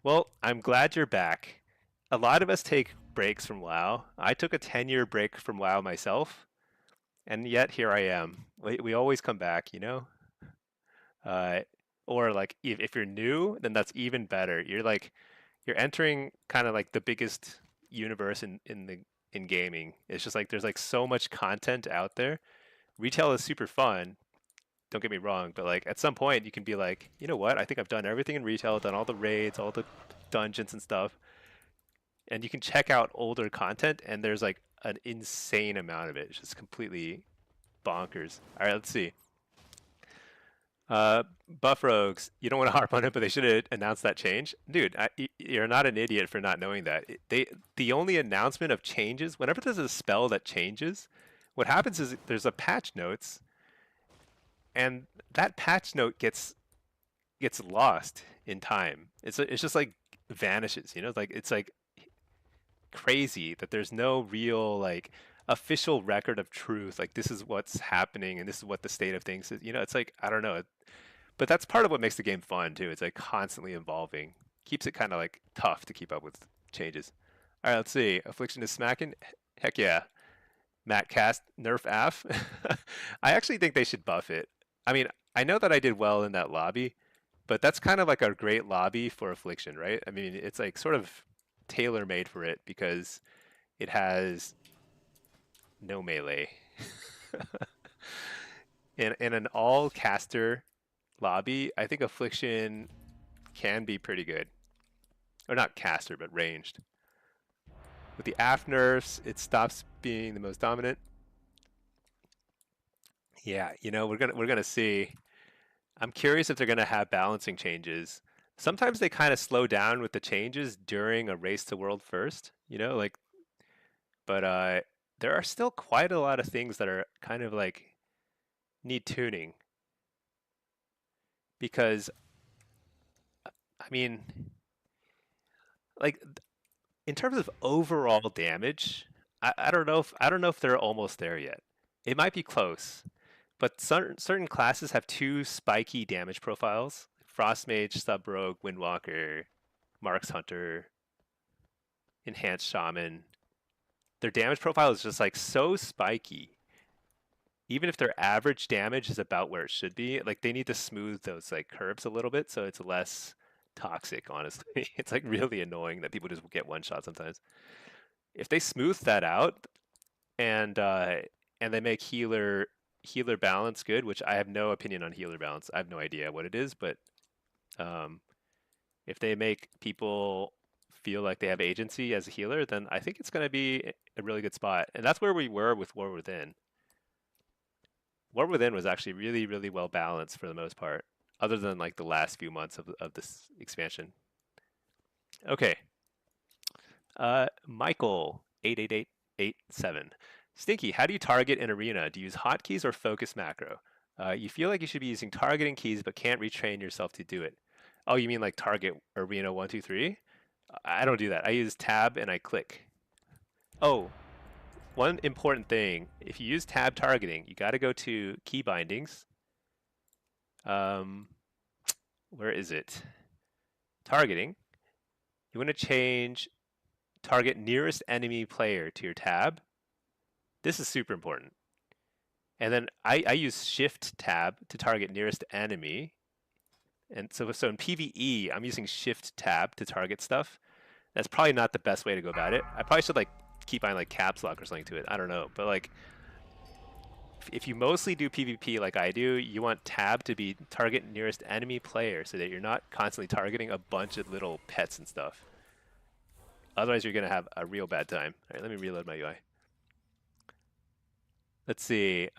Well, I'm glad you're back. A lot of us take breaks from WoW. I took a 10-year break from WoW myself, and yet here I am. We always come back, you know? Or like if you're new, then that's even better. You're entering kind of like the biggest universe in gaming. It's just like there's like so much content out there. Retail is super fun, don't get me wrong, but like at some point you can be like, you know what, I think I've done everything in retail, done all the raids, all the dungeons and stuff, and you can check out older content and there's like an insane amount of it. It's just completely bonkers. All right, let's see. Buff Rogues, you don't want to harp on it, but they should have announced that change. Dude, you're not an idiot for not knowing that. The only announcement of changes, whenever there's a spell that changes, what happens is there's a patch notes, and that patch note gets lost in time. It's just like vanishes, you know? Like it's like crazy that there's no real like official record of truth. Like this is what's happening and this is what the state of things is. You know, it's like I don't know. But that's part of what makes the game fun too. It's like constantly evolving. Keeps it kind of like tough to keep up with changes. All right, let's see. Affliction is smacking. Heck yeah. Matt cast nerf AF. I actually think they should buff it. I mean, I know that I did well in that lobby, but that's kind of like a great lobby for Affliction, right? I mean, it's like sort of tailor-made for it because it has no melee. In an all caster lobby, I think affliction can be pretty good. Or not caster, but ranged. With the aff nerfs, it stops being the most dominant. Yeah, we're gonna see. I'm curious if they're gonna have balancing changes. Sometimes they kind of slow down with the changes during a race to world first, like, but there are still quite a lot of things that are kind of like need tuning because I mean, like in terms of overall damage, I don't know if they're almost there yet. It might be close, but certain classes have two spiky damage profiles: Frost Mage, Sub Rogue, Windwalker, Marks Hunter, Enhanced Shaman. Their damage profile is just like so spiky. Even if their average damage is about where it should be, like they need to smooth those like curves a little bit so it's less toxic, honestly. It's like really annoying that people just get one shot sometimes. If they smooth that out and they make healer balance good, which I have no opinion on healer balance. I have no idea what it is, but um, if they make people feel like they have agency as a healer, then I think it's going to be a really good spot. And that's where we were with War Within. War Within was actually really, really well balanced for the most part, other than like the last few months of this expansion. Okay. Michael 88887. Stinky, how do you target in arena? Do you use hotkeys or focus macro? You feel like you should be using targeting keys, but can't retrain yourself to do it. Oh, you mean like target arena 123? I don't do that. I use tab and I click. Oh, one important thing: if you use tab targeting, you got to go to key bindings. Where is it? Targeting. You want to change target nearest enemy player to your tab. This is super important. And then I use shift tab to target nearest enemy. And so in PvE, I'm using shift tab to target stuff. That's probably not the best way to go about it. I probably should like keep on like caps lock or something to it. I don't know. But like if you mostly do PvP like I do, you want tab to be target nearest enemy player so that you're not constantly targeting a bunch of little pets and stuff. Otherwise, you're going to have a real bad time. All right, let me reload my UI. Let's see.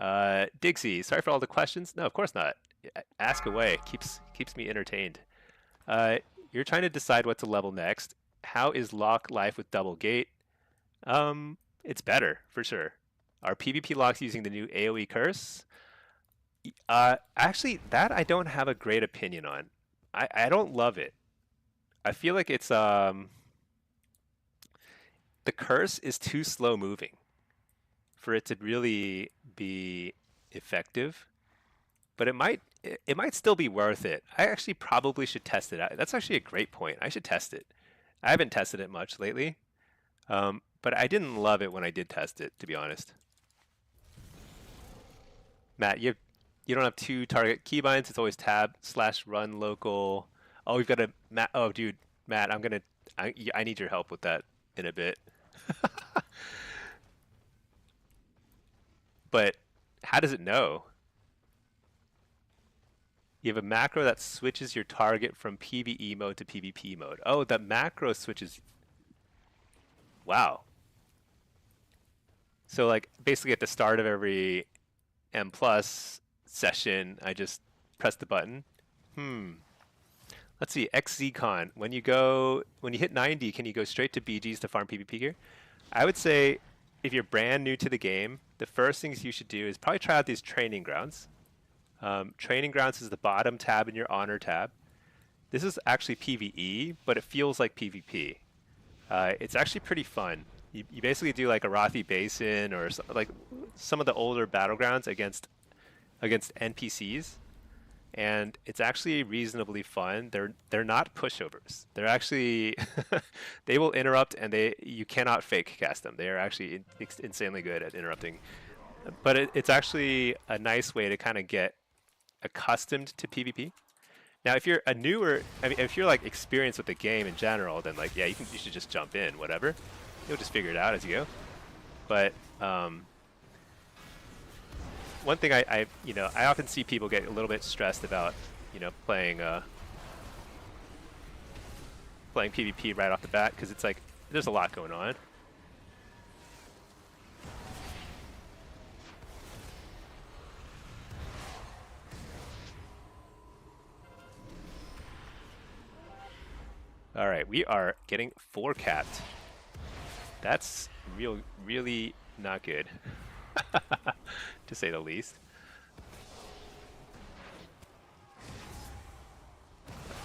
Dixie, sorry for all the questions. No, of course not. Ask away. Keeps me entertained. You're trying to decide what to level next. How is lock life with double gate? It's better for sure. Are PvP locks using the new AoE curse? Actually, that I don't have a great opinion on. I don't love it. I feel like it's the curse is too slow moving for it to really be effective. But it might still be worth it. I actually probably should test it out. That's actually a great point. I should test it. I haven't tested it much lately, but I didn't love it when I did test it, to be honest. Matt, you don't have two target keybinds. It's always tab / run local. Oh, we've got a Matt. Oh, dude, Matt, I need your help with that in a bit. But how does it know? You have a macro that switches your target from PvE mode to PvP mode. Oh, the macro switches. Wow. So like basically at the start of every M plus session, I just press the button. Let's see, XZCon. When you hit 90, can you go straight to BGs to farm PvP gear? I would say if you're brand new to the game, the first things you should do is probably try out these training grounds. Training grounds is the bottom tab in your honor tab. This is actually PvE, but it feels like PvP. It's actually pretty fun. You basically do like Arathi Basin or like some of the older battlegrounds against NPCs, and it's actually reasonably fun. They're not pushovers. They're actually they will interrupt, and you cannot fake cast them. They are actually insanely good at interrupting. But it's actually a nice way to kind of get accustomed to PvP. Now, if you're if you're like experienced with the game in general, then like you should just jump in, whatever. You'll just figure it out as you go. But one thing I you know, I often see people get a little bit stressed about, you know, playing PvP right off the bat, because it's like there's a lot going on. All right, we are getting 4 capped. That's really not good, to say the least.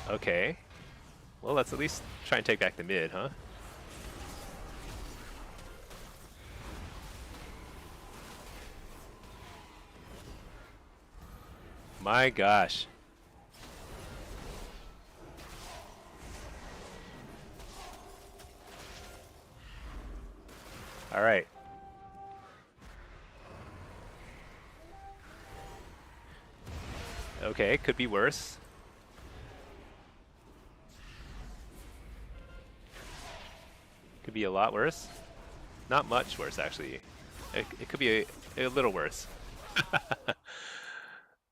Okay. Well, let's at least try and take back the mid, huh? My gosh. All right. Okay, could be worse. Could be a lot worse. Not much worse, actually. It could be a little worse.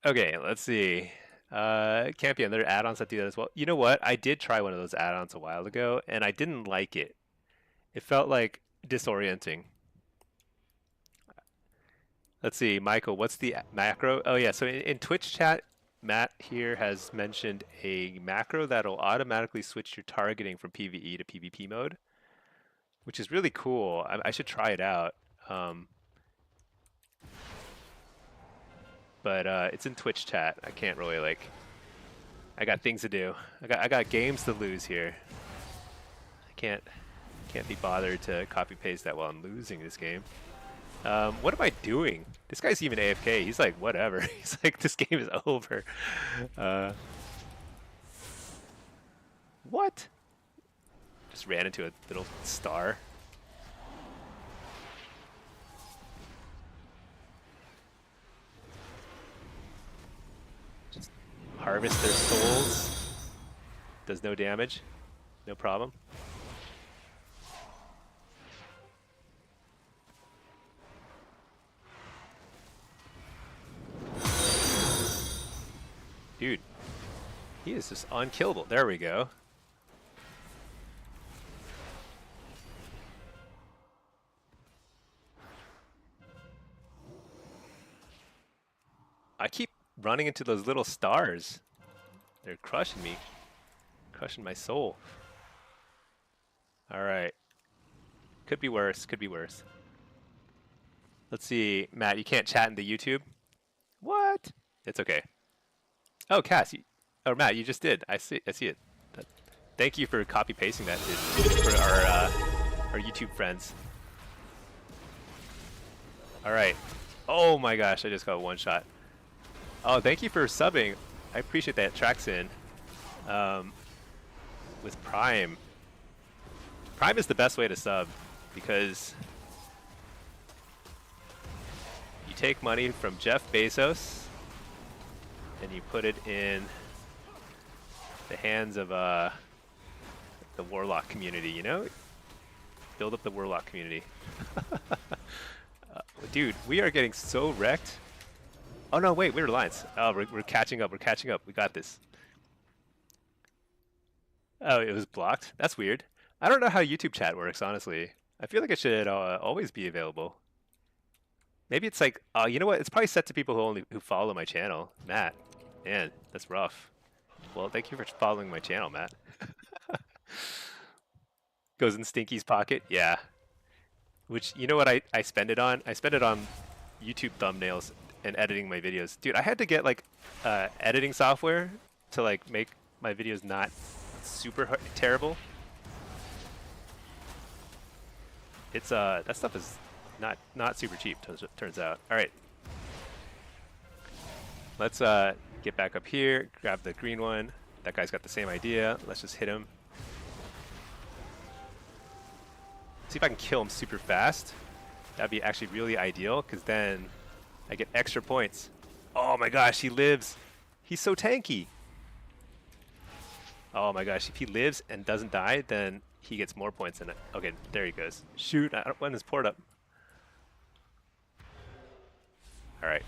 Okay, let's see. Can't be another add-ons that do that as well. You know what? I did try one of those add-ons a while ago, and I didn't like it. It felt like disorienting. Let's see, Michael, what's the macro? Oh yeah, so in Twitch chat, Matt here has mentioned a macro that'll automatically switch your targeting from PvE to PvP mode, which is really cool. I should try it out. But it's in Twitch chat. I can't really like. I got things to do. I got games to lose here. I can't be bothered to copy paste that while I'm losing this game. What am I doing? This guy's even AFK. He's like, whatever. He's like, this game is over. What? Just ran into a little star. Just harvest their souls. Does no damage. No problem. Dude, he is just unkillable. There we go. I keep running into those little stars. They're crushing me. Crushing my soul. Alright. Could be worse, could be worse. Let's see. Matt, you can't chat in the YouTube? What? It's okay. Oh, Cass. Or Matt, you just did. I see it. Thank you for copy pasting that for our YouTube friends. All right. Oh my gosh, I just got one shot. Oh, thank you for subbing. I appreciate that. Traxin. With Prime. Prime is the best way to sub because you take money from Jeff Bezos and you put it in the hands of the Warlock community, you know? Build up the Warlock community. Dude, we are getting so wrecked. Oh no, wait, we're Alliance. Oh, we're catching up, we're catching up. We got this. Oh, it was blocked? That's weird. I don't know how YouTube chat works, honestly. I feel like it should always be available. Maybe it's like, you know what? It's probably set to people who follow my channel. Matt, man, that's rough. Well, thank you for following my channel, Matt. Goes in Stinky's pocket, yeah. Which, you know what I spend it on? I spend it on YouTube thumbnails and editing my videos. Dude, I had to get like editing software to like make my videos not super terrible. It's that stuff is not super cheap, turns out. All right, let's get back up here, grab the green one. That guy's got the same idea. Let's just hit him. See if I can kill him super fast. That'd be actually really ideal, because then I get extra points. Oh my gosh, he lives. He's so tanky. Oh my gosh, if he lives and doesn't die, then he gets more points than it. Okay, there he goes. Shoot, I don't want his port up. All right,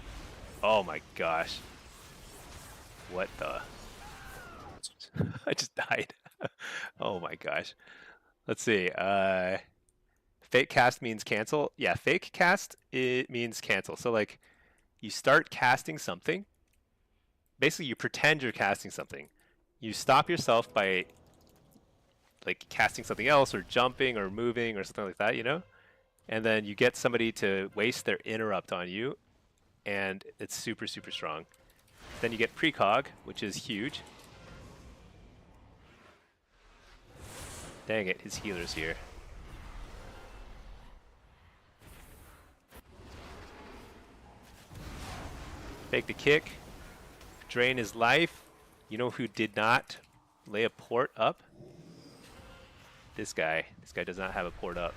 Oh my gosh. What the? I just died. Oh my gosh. Let's see. Fake cast means cancel. Yeah, fake cast it means cancel. So like you start casting something. Basically, you pretend you're casting something. You stop yourself by like casting something else or jumping or moving or something like that, you know? And then you get somebody to waste their interrupt on you, and it's super, super strong. Then you get precog, which is huge. Dang it, his healer's here. Fake the kick. Drain his life. You know who did not lay a port up? This guy. This guy does not have a port up.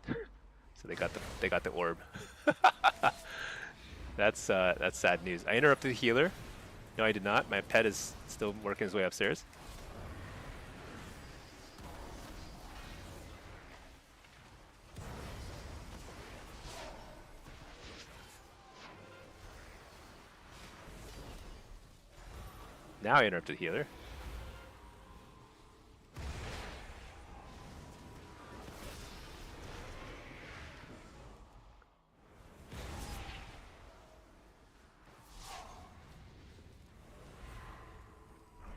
So they got the orb. That's sad news. I interrupted the healer. No, I did not. My pet is still working his way upstairs. Now I interrupted the healer.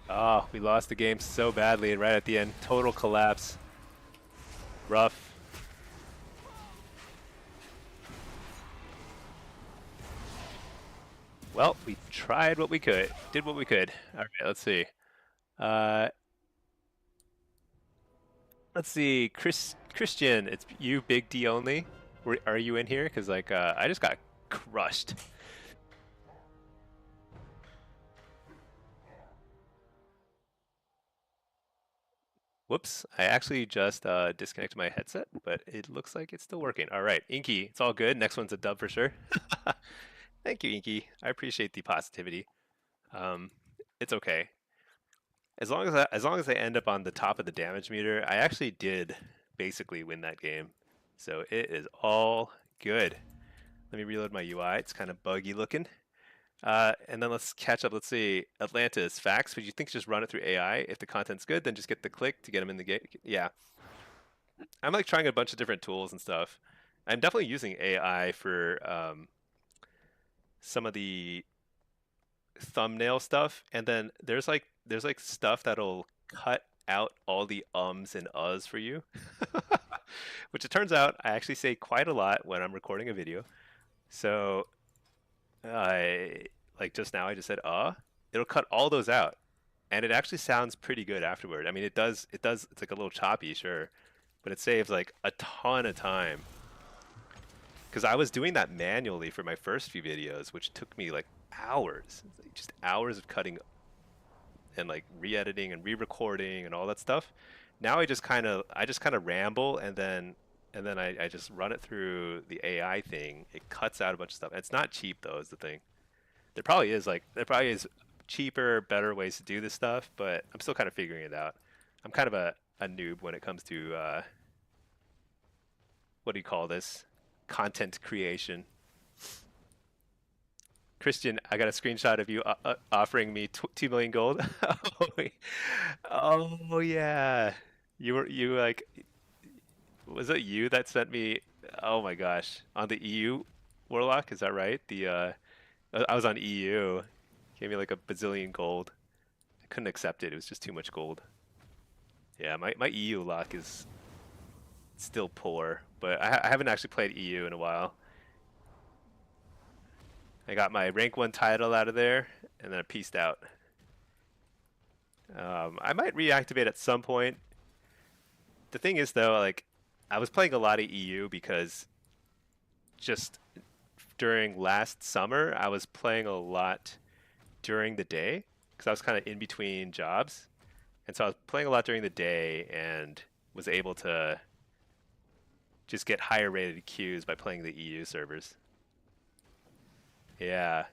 Oh, we lost the game so badly right at the end. Total collapse. Rough. Well, we tried what we could. Did what we could. All right, let's see. Uh, let's see. Christian, it's you, Big D only. Are you in here? Because like I just got crushed. Whoops, I actually just disconnected my headset, but it looks like it's still working. All right, Inky, it's all good. Next one's a dub for sure. Thank you, Inky. I appreciate the positivity. Um, it's okay. As long as I end up on the top of the damage meter, I actually did basically win that game. So it is all good. Let me reload my UI. It's kind of buggy looking. And then let's catch up. Let's see. Atlantis, facts. Would you think just run it through AI? If the content's good, then just get the click to get them in the game. Yeah. I'm like trying a bunch of different tools and stuff. I'm definitely using AI for some of the thumbnail stuff, and then there's like stuff that'll cut out all the ums and uhs for you, which it turns out I actually say quite a lot when I'm recording a video. So I like just now I just said it'll cut all those out, and it actually sounds pretty good afterward. I mean, it does. It's like a little choppy, sure, but it saves like a ton of time. Because I was doing that manually for my first few videos, which took me like hours, like just hours of cutting and like re-editing and re-recording and all that stuff. Now I just kind of ramble, and then I just run it through the AI thing. It cuts out a bunch of stuff. It's not cheap though, is the thing. There probably is cheaper, better ways to do this stuff, but I'm still kind of figuring it out. I'm kind of a noob when it comes to what do you call this? Content creation. Christian, I got a screenshot of you offering me 2 million gold. Oh yeah, you like was it you that sent me? Oh my gosh, on the EU Warlock, is that right? The I was on EU. Gave me like a bazillion gold. I couldn't accept it. It was just too much gold. Yeah, my EU lock is still poor, but I haven't actually played EU in a while. I got my rank 1 title out of there, and then I pieced out. I might reactivate at some point. The thing is, though, like, I was playing a lot of EU because just during last summer, I was playing a lot during the day because I was kind of in between jobs. And so I was playing a lot during the day and was able to just get higher rated queues by playing the EU servers. Yeah.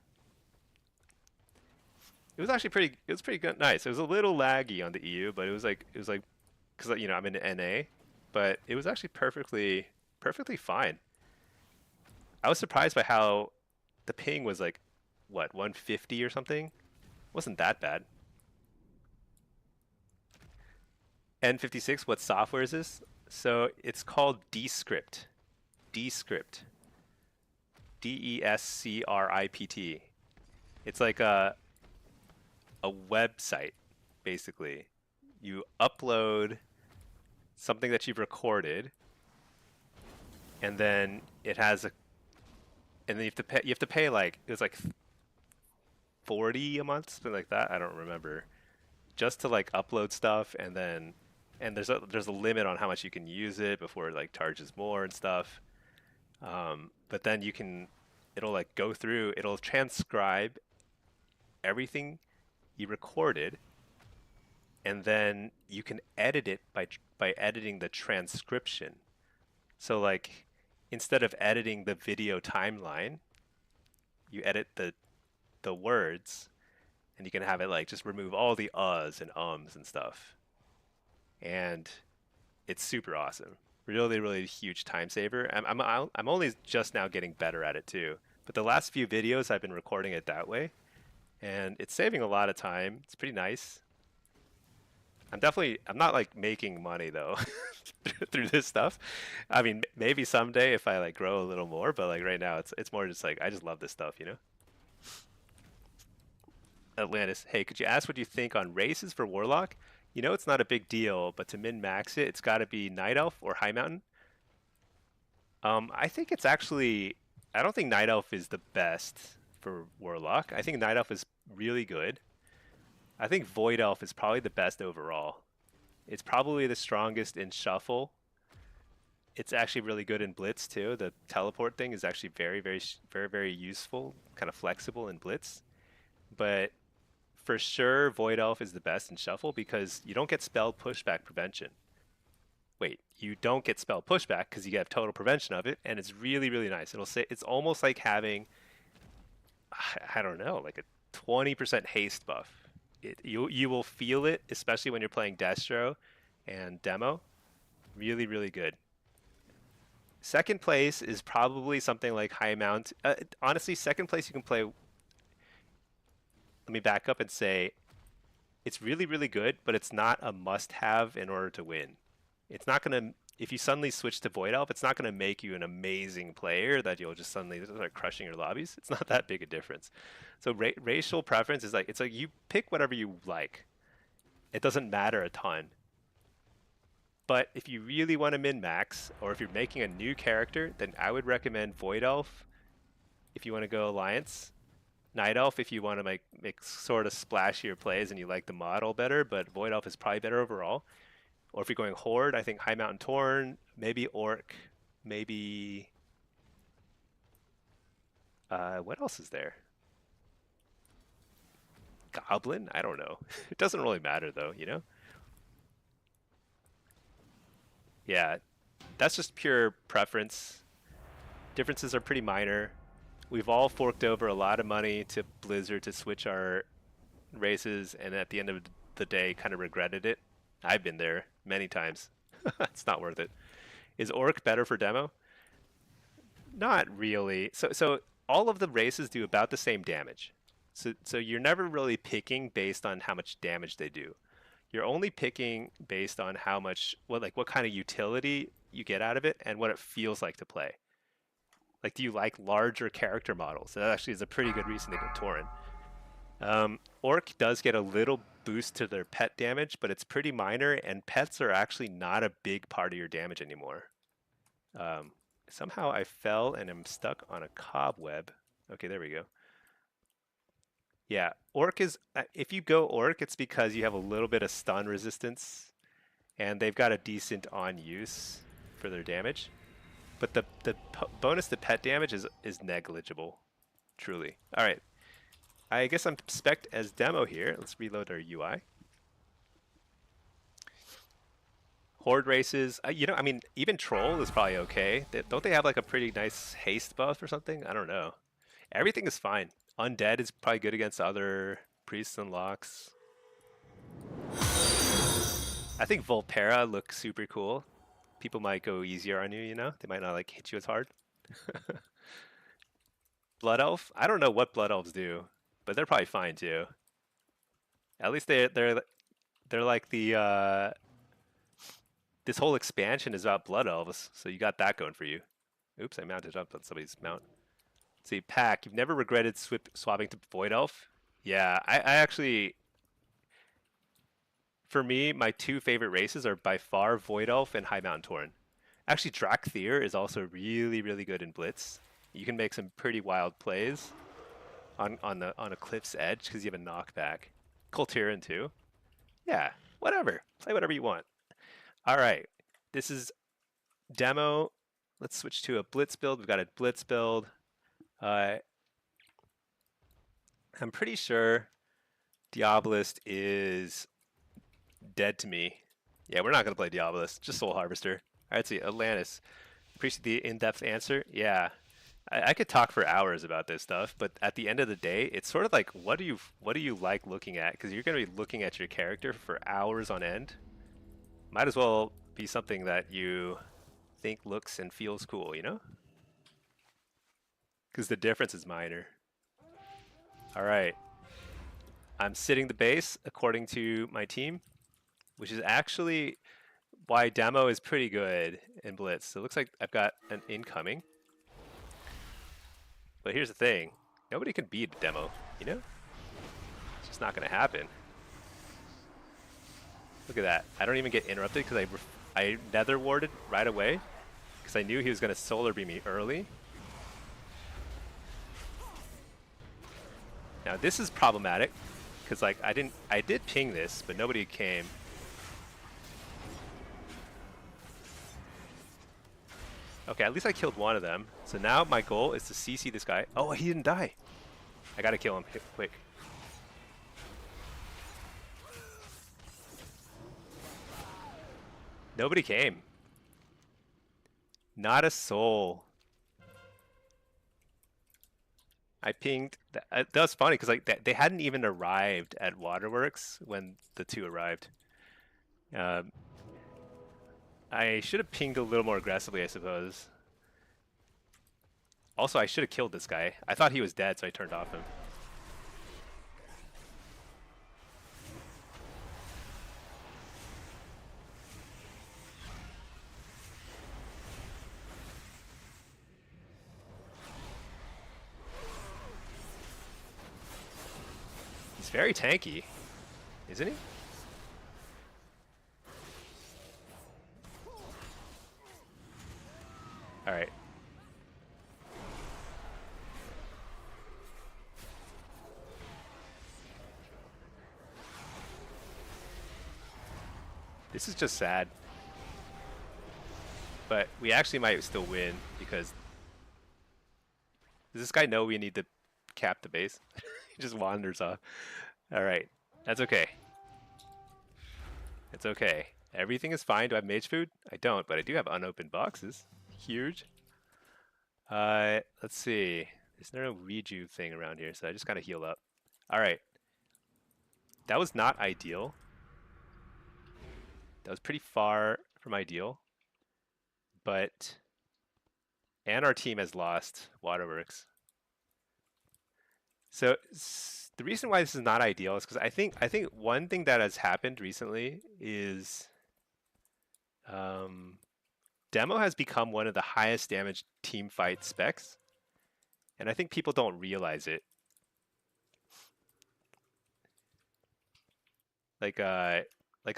It was actually it was pretty good, nice. It was a little laggy on the EU, but it was like because you know I'm in NA, but it was actually perfectly fine. I was surprised by how the ping was like, what, 150 or something? Wasn't that bad. N56, what software is this? So it's called Descript. Descript. Descript. It's like a website, basically. You upload something that you've recorded, and then it has a, and then you have to pay like, it was like 40 a month, something like that. I don't remember. Just to like upload stuff, and then, and there's a limit on how much you can use it before it like charges more and stuff. But then you can, it'll like go through, it'll transcribe everything you recorded, and then you can edit it by editing the transcription. So like, instead of editing the video timeline, you edit the words, and you can have it like just remove all the uhs and ums and stuff. And it's super awesome. Really, really huge time saver. I'm only just now getting better at it too. But the last few videos I've been recording it that way, and it's saving a lot of time. It's pretty nice. I'm not like making money though through this stuff. I mean, maybe someday if I like grow a little more, but like right now it's more just like I just love this stuff, you know? Atlantis, hey, could you ask what you think on races for Warlock? You know it's not a big deal, but to min-max it, it's got to be Night Elf or High Mountain. I think it's actually, I don't think Night Elf is the best for Warlock. I think Night Elf is really good. I think Void Elf is probably the best overall. It's probably the strongest in Shuffle. It's actually really good in Blitz too. The teleport thing is actually very, very, very, very useful, kind of flexible in Blitz. But for sure, Void Elf is the best in Shuffle because you don't get spell pushback prevention. Wait, you don't get spell pushback because you have total prevention of it, and it's really, really nice. It'll say it's almost like having, I don't know, like a 20% haste buff. You will feel it, especially when you're playing Destro and Demo. Really, really good. Second place is probably something like High Mount. Honestly, second place you can play. Let me back up and say it's really, really good, but it's not a must-have in order to win. It's not going to, if you suddenly switch to Void Elf, it's not going to make you an amazing player that you'll just suddenly start crushing your lobbies. It's not that big a difference. So racial preference is like, it's like you pick whatever you like. It doesn't matter a ton. But if you really want to min-max, or if you're making a new character, then I would recommend Void Elf if you want to go Alliance. Night Elf if you want to make sort of splashier plays and you like the model better, but Void Elf is probably better overall. Or if you're going Horde, I think High Mountain Torn, maybe Orc, maybe... what else is there? Goblin? I don't know. It doesn't really matter though, you know? Yeah, that's just pure preference. Differences are pretty minor. We've all forked over a lot of money to Blizzard to switch our races, and at the end of the day kind of regretted it. I've been there many times. It's not worth it. Is Orc better for demo? Not really. So all of the races do about the same damage. So you're never really picking based on how much damage they do. You're only picking based on how much, what kind of utility you get out of it and what it feels like to play. Like, do you like larger character models? That actually is a pretty good reason to go Tauren. Orc does get a little boost to their pet damage, but it's pretty minor, and pets are actually not a big part of your damage anymore. Somehow I fell and am stuck on a cobweb. Okay, there we go. Yeah, Orc is, if you go Orc, it's because you have a little bit of stun resistance, and they've got a decent on use for their damage. But the bonus to pet damage is negligible, truly. All right, I guess I'm spec'd as demo here. Let's reload our UI. Horde races, you know, I mean, even Troll is probably okay. Don't they have like a pretty nice haste buff or something? I don't know. Everything is fine. Undead is probably good against other priests and locks. I think Volpera looks super cool. People might go easier on you, you know? They might not like hit you as hard. Blood Elf? I don't know what Blood Elves do, but they're probably fine too. At least they're like the this whole expansion is about Blood Elves, so you got that going for you. Oops, I mounted up on somebody's mount. Let's see, Pack, you've never regretted swapping to Void Elf? Yeah, I actually, for me, my two favorite races are by far Void Elf and High Mountain Tauren. Actually, Drakthir is also really, really good in Blitz. You can make some pretty wild plays on a cliff's edge because you have a knockback. Coltiran too. Yeah, whatever. Play whatever you want. All right, this is demo. Let's switch to a Blitz build. We've got a Blitz build. Uh, I'm pretty sure Diabolist is dead to me. Yeah, we're not going to play Diabolist, just Soul Harvester. All right, let's see, Atlantis. Appreciate the in-depth answer. Yeah, I could talk for hours about this stuff, but at the end of the day, it's sort of like, what do you like looking at? Because you're going to be looking at your character for hours on end. Might as well be something that you think looks and feels cool, you know? Because the difference is minor. All right. I'm sitting the base according to my team, which is actually why demo is pretty good in Blitz. So it looks like I've got an incoming. But here's the thing. Nobody can beat demo, you know? It's just not going to happen. Look at that. I don't even get interrupted because I nether warded right away because I knew he was going to solar beam me early. Now this is problematic because like I did ping this, but nobody came. Okay, at least I killed one of them. So now my goal is to CC this guy. Oh, he didn't die. I gotta kill him quick. Nobody came. Not a soul. I pinged. That was funny because like they hadn't even arrived at Waterworks when the two arrived. I should have pinged a little more aggressively, I suppose. Also, I should have killed this guy. I thought he was dead, so I turned off him. He's very tanky, isn't he? All right. This is just sad. But we actually might still win because does this guy know we need to cap the base? He just wanders off. All right. That's okay. It's okay. Everything is fine. Do I have mage food? I don't, but I do have unopened boxes. Huge. Let's see. There's no reju thing around here, so I just gotta heal up. All right. That was not ideal. That was pretty far from ideal. But and our team has lost Waterworks. So the reason why this is not ideal is because I think one thing that has happened recently is Demo has become one of the highest damage team fight specs, and I think people don't realize it. Like a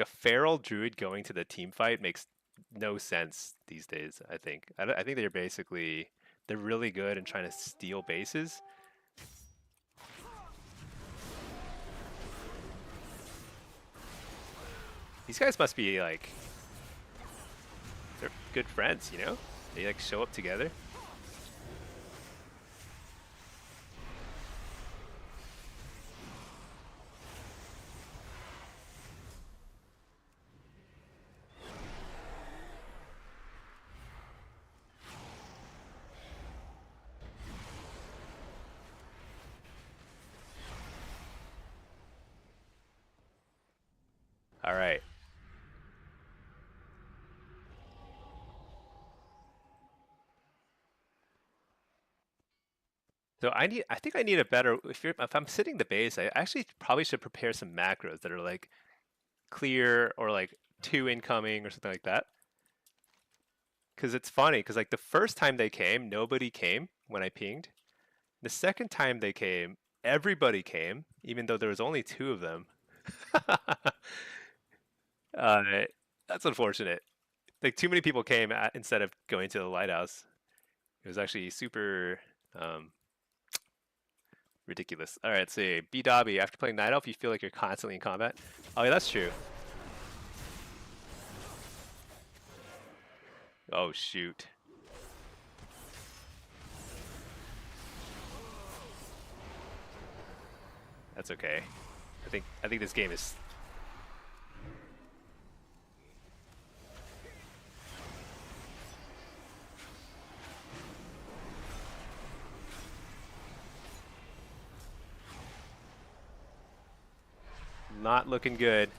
feral druid going to the team fight makes no sense these days. I think they're really good in trying to steal bases. These guys must be like, they're good friends, you know? They like show up together. All right. So I think I need a better, if I'm sitting the base, I actually probably should prepare some macros that are like clear or like two incoming or something like that. Because it's funny, because like the first time they came, nobody came when I pinged. The second time they came, everybody came, even though there was only two of them. uh, that's unfortunate. Like too many people came instead of going to the lighthouse. It was actually super um, ridiculous. All right, let's see. B Dobby, after playing Night Elf, you feel like you're constantly in combat. Oh, yeah, that's true. Oh, shoot. That's okay. I think this game is not looking good.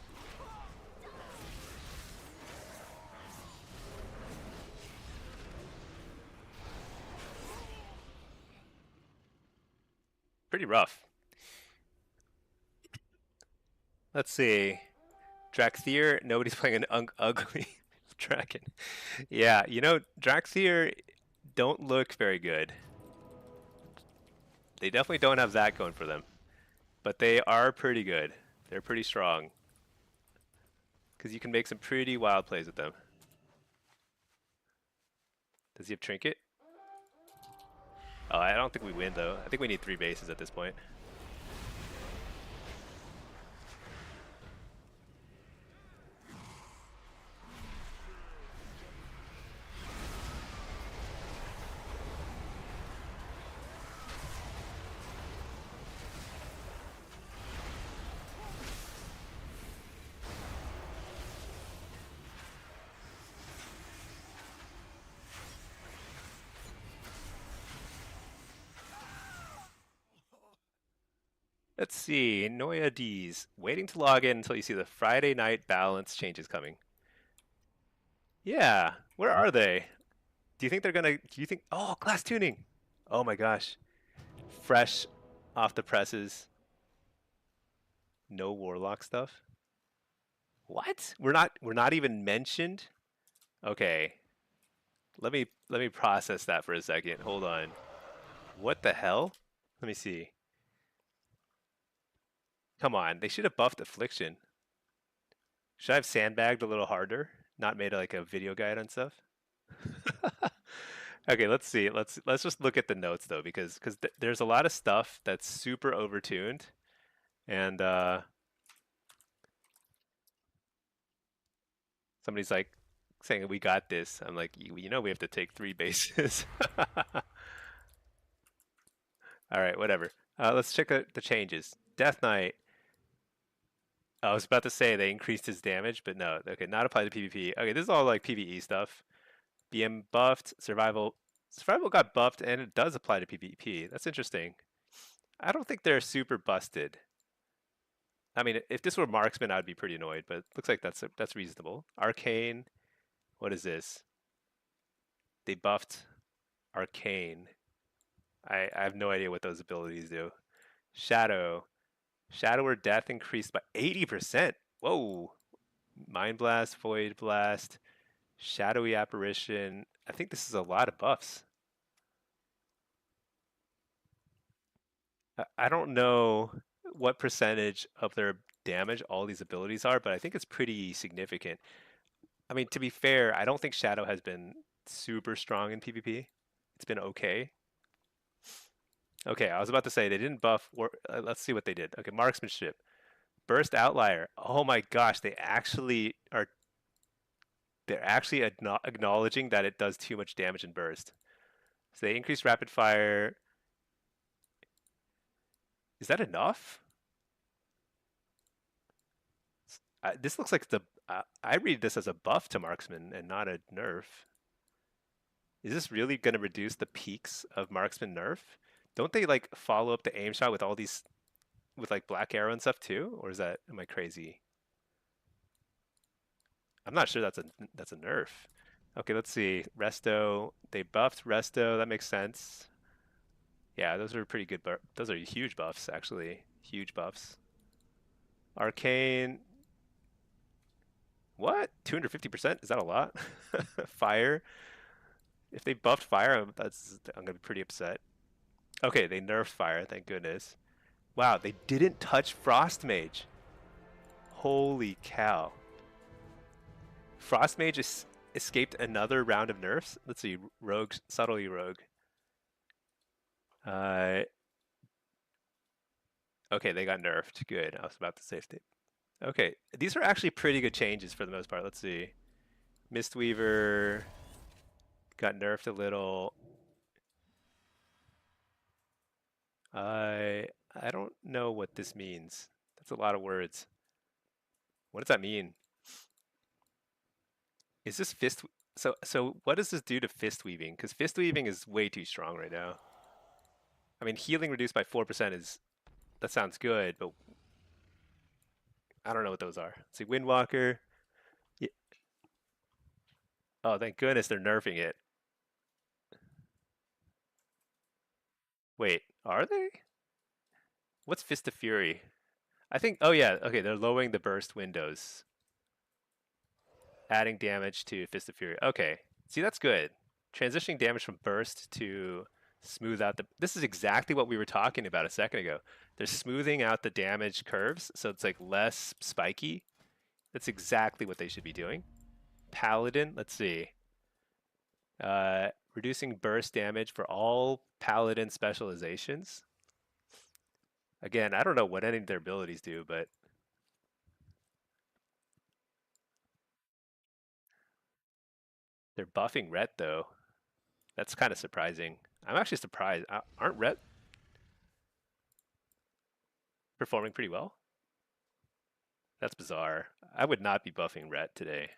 Pretty rough. Let's see. Draxier, nobody's playing an ugly dragon. Yeah, Draxier don't look very good. They definitely don't have that going for them. But they are pretty good. They're pretty strong. Because you can make some pretty wild plays with them. Does he have Trinket? Oh, I don't think we win, though. I think we need 3 bases at this point. Let's see. Noia D's. Waiting to log in until you see the Friday night balance changes coming. Yeah. Where are they? Do you think they're gonna... Do you think... Oh, class tuning! Oh my gosh. Fresh off the presses. No Warlock stuff. What? We're not even mentioned? Okay. Let me process that for a second. Hold on. What the hell? Let me see. Come on, they should have buffed affliction. Should I have sandbagged a little harder? Not made like a video guide on stuff? Okay, let's see. Let's just look at the notes though, because there's a lot of stuff that's super overtuned, and somebody's like saying we got this. I'm like, you know, we have to take 3 bases. All right, whatever. Let's check out the changes. Death Knight. I was about to say they increased his damage, but no. Okay, not applied to PvP. Okay, this is all like PvE stuff. BM buffed. Survival. Survival got buffed, and it does apply to PvP. That's interesting. I don't think they're super busted. I mean, if this were marksman, I'd be pretty annoyed, but it looks like that's reasonable. Arcane. What is this? They buffed Arcane. I have no idea what those abilities do. Shadow. Shadow or Death increased by 80%. Whoa. Mind Blast, Void Blast, Shadowy Apparition. I think this is a lot of buffs. I don't know what percentage of their damage all these abilities are, but I think it's pretty significant. I mean, to be fair, I don't think Shadow has been super strong in PvP. It's been okay. Okay, I was about to say they didn't buff. Let's see what they did. Okay, marksmanship, burst outlier. Oh my gosh, they're actually acknowledging that it does too much damage in burst. So they increase rapid fire. Is that enough? This looks like I read this as a buff to marksman and not a nerf. Is this really going to reduce the peaks of marksman nerf? Don't they like follow up the aim shot with all these with like black arrow and stuff too? Or am I crazy? I'm not sure that's a nerf. Okay, let's see. Resto, they buffed Resto. That makes sense. Yeah, those are pretty good. Those are huge buffs, actually. Huge buffs. Arcane. What? 250%? Is that a lot? Fire. If they buffed fire, I'm gonna be pretty upset. Okay, they nerfed fire. Thank goodness. Wow, they didn't touch Frost Mage. Holy cow. Frost Mage escaped another round of nerfs. Let's see. Rogue, subtly rogue. Uh, okay, they got nerfed. Good. I was about to say state. Okay, these are actually pretty good changes for the most part. Let's see. Mistweaver got nerfed a little. I don't know what this means. That's a lot of words. What does that mean? Is this fist? So what does this do to fist weaving? Because fist weaving is way too strong right now. I mean, healing reduced by 4% is that sounds good, but I don't know what those are. Let's see, Windwalker. Yeah. Oh, thank goodness they're nerfing it. Wait, are they? What's Fist of Fury? I think. Oh yeah. Okay, they're lowering the burst windows, adding damage to Fist of Fury. Okay, see that's good. Transitioning damage from burst to smooth out the. This is exactly what we were talking about a second ago. They're smoothing out the damage curves, so it's like less spiky. That's exactly what they should be doing. Paladin. Let's see. Reducing burst damage for all paladin specializations. Again, I don't know what any of their abilities do, but they're buffing Ret though. That's kind of surprising. I'm actually surprised. Aren't Ret performing pretty well? That's bizarre. I would not be buffing Ret today.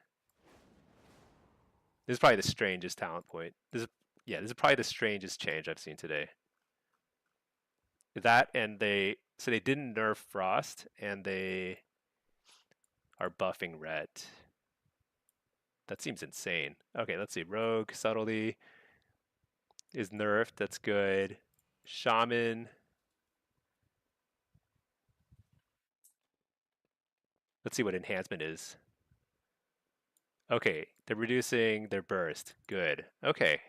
This is probably the strangest talent point. This is probably the strangest change I've seen today. That and they didn't nerf Frost and they are buffing Ret. That seems insane. Okay, let's see. Rogue subtlety is nerfed. That's good. Shaman. Let's see what enhancement is. Okay, they're reducing their burst. Good. Okay.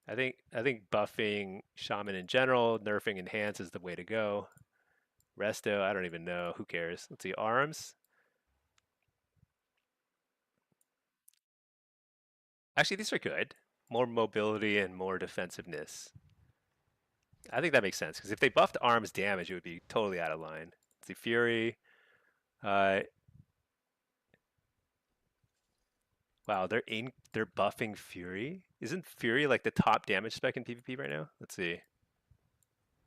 I think buffing Shaman in general, nerfing enhance is the way to go. Resto, I don't even know. Who cares? Let's see. Arms. Actually, these are good. More mobility and more defensiveness. I think that makes sense because if they buffed arms damage, it would be totally out of line. Let's see. Fury. Uh, wow, they're buffing Fury. Isn't Fury like the top damage spec in PvP right now? Let's see.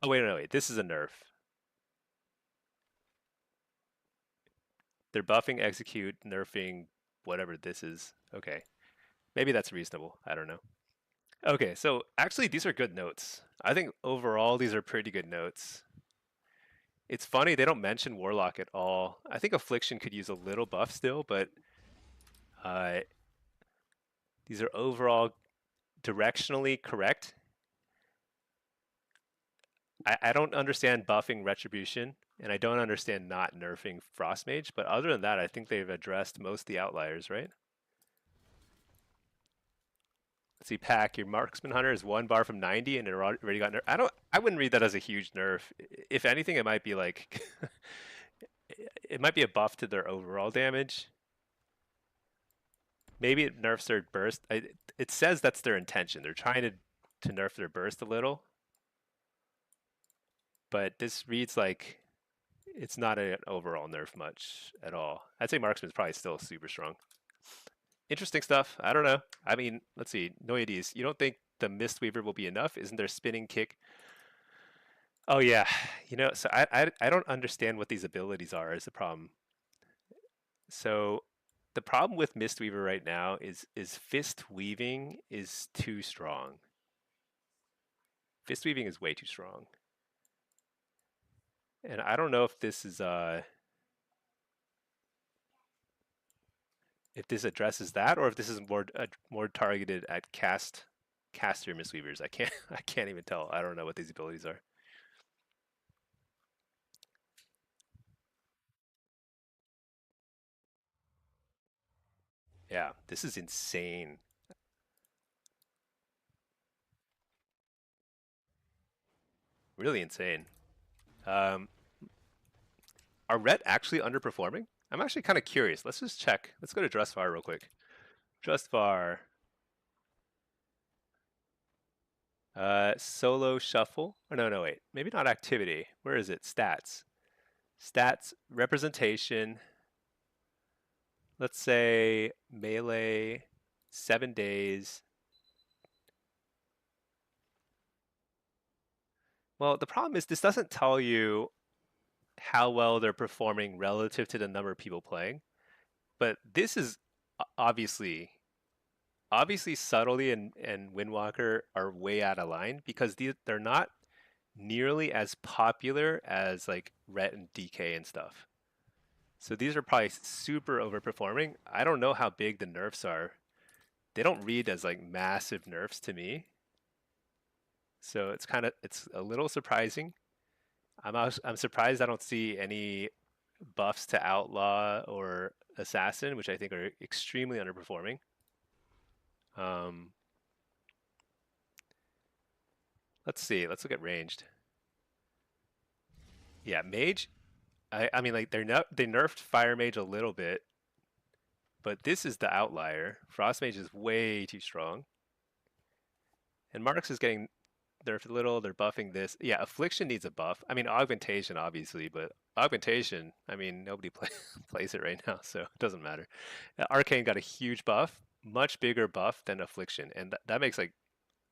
Oh wait, no, wait. This is a nerf. They're buffing execute, nerfing whatever this is. Okay. Maybe that's reasonable. I don't know. Okay, so actually these are good notes. I think overall these are pretty good notes. It's funny they don't mention Warlock at all. I think Affliction could use a little buff still, but uh, these are overall directionally correct. I don't understand buffing Retribution, and I don't understand not nerfing Frostmage, but other than that, I think they've addressed most of the outliers, right? Let's see, Pack, your Marksman Hunter is 1 bar from 90 and it already got nerfed. I wouldn't read that as a huge nerf. If anything, it might be like, it might be a buff to their overall damage. Maybe it nerfs their burst. It says that's their intention. They're trying to nerf their burst a little, but this reads like it's not an overall nerf much at all. I'd say Marksman's probably still super strong. Interesting stuff. I don't know. I mean, let's see. Noidis, you don't think the Mistweaver will be enough? Isn't there spinning kick? Oh yeah. So I don't understand what these abilities are is the problem. So the problem with Mistweaver right now is fist weaving is too strong. Fist weaving is way too strong. And I don't know if this addresses that or if this is more targeted at cast caster Mistweavers. I can't even tell. I don't know what these abilities are. Yeah, this is insane. Really insane. Um, are Ret actually underperforming? I'm actually kind of curious. Let's just check. Let's go to Drustvar real quick. Drustvar. Solo shuffle. Oh, no, wait. Maybe not activity. Where is it? Stats. Stats, representation. Let's say melee, 7 days. Well, the problem is this doesn't tell you how well they're performing relative to the number of people playing. But this is obviously subtlety and Windwalker are way out of line because they're not nearly as popular as like Ret and DK and stuff. So these are probably super overperforming. I don't know how big the nerfs are. They don't read as like massive nerfs to me. So it's a little surprising. I'm surprised I don't see any buffs to Outlaw or Assassin, which I think are extremely underperforming. Um, let's see. Let's look at ranged. Yeah, Mage. I mean, like they nerfed Fire Mage a little bit, but this is the outlier. Frost Mage is way too strong, and Marks is getting nerfed a little. They're buffing this. Yeah, Affliction needs a buff. I mean, Augmentation obviously, but Augmentation. I mean, nobody plays it right now, so it doesn't matter. Arcane got a huge buff, much bigger buff than Affliction, and that makes like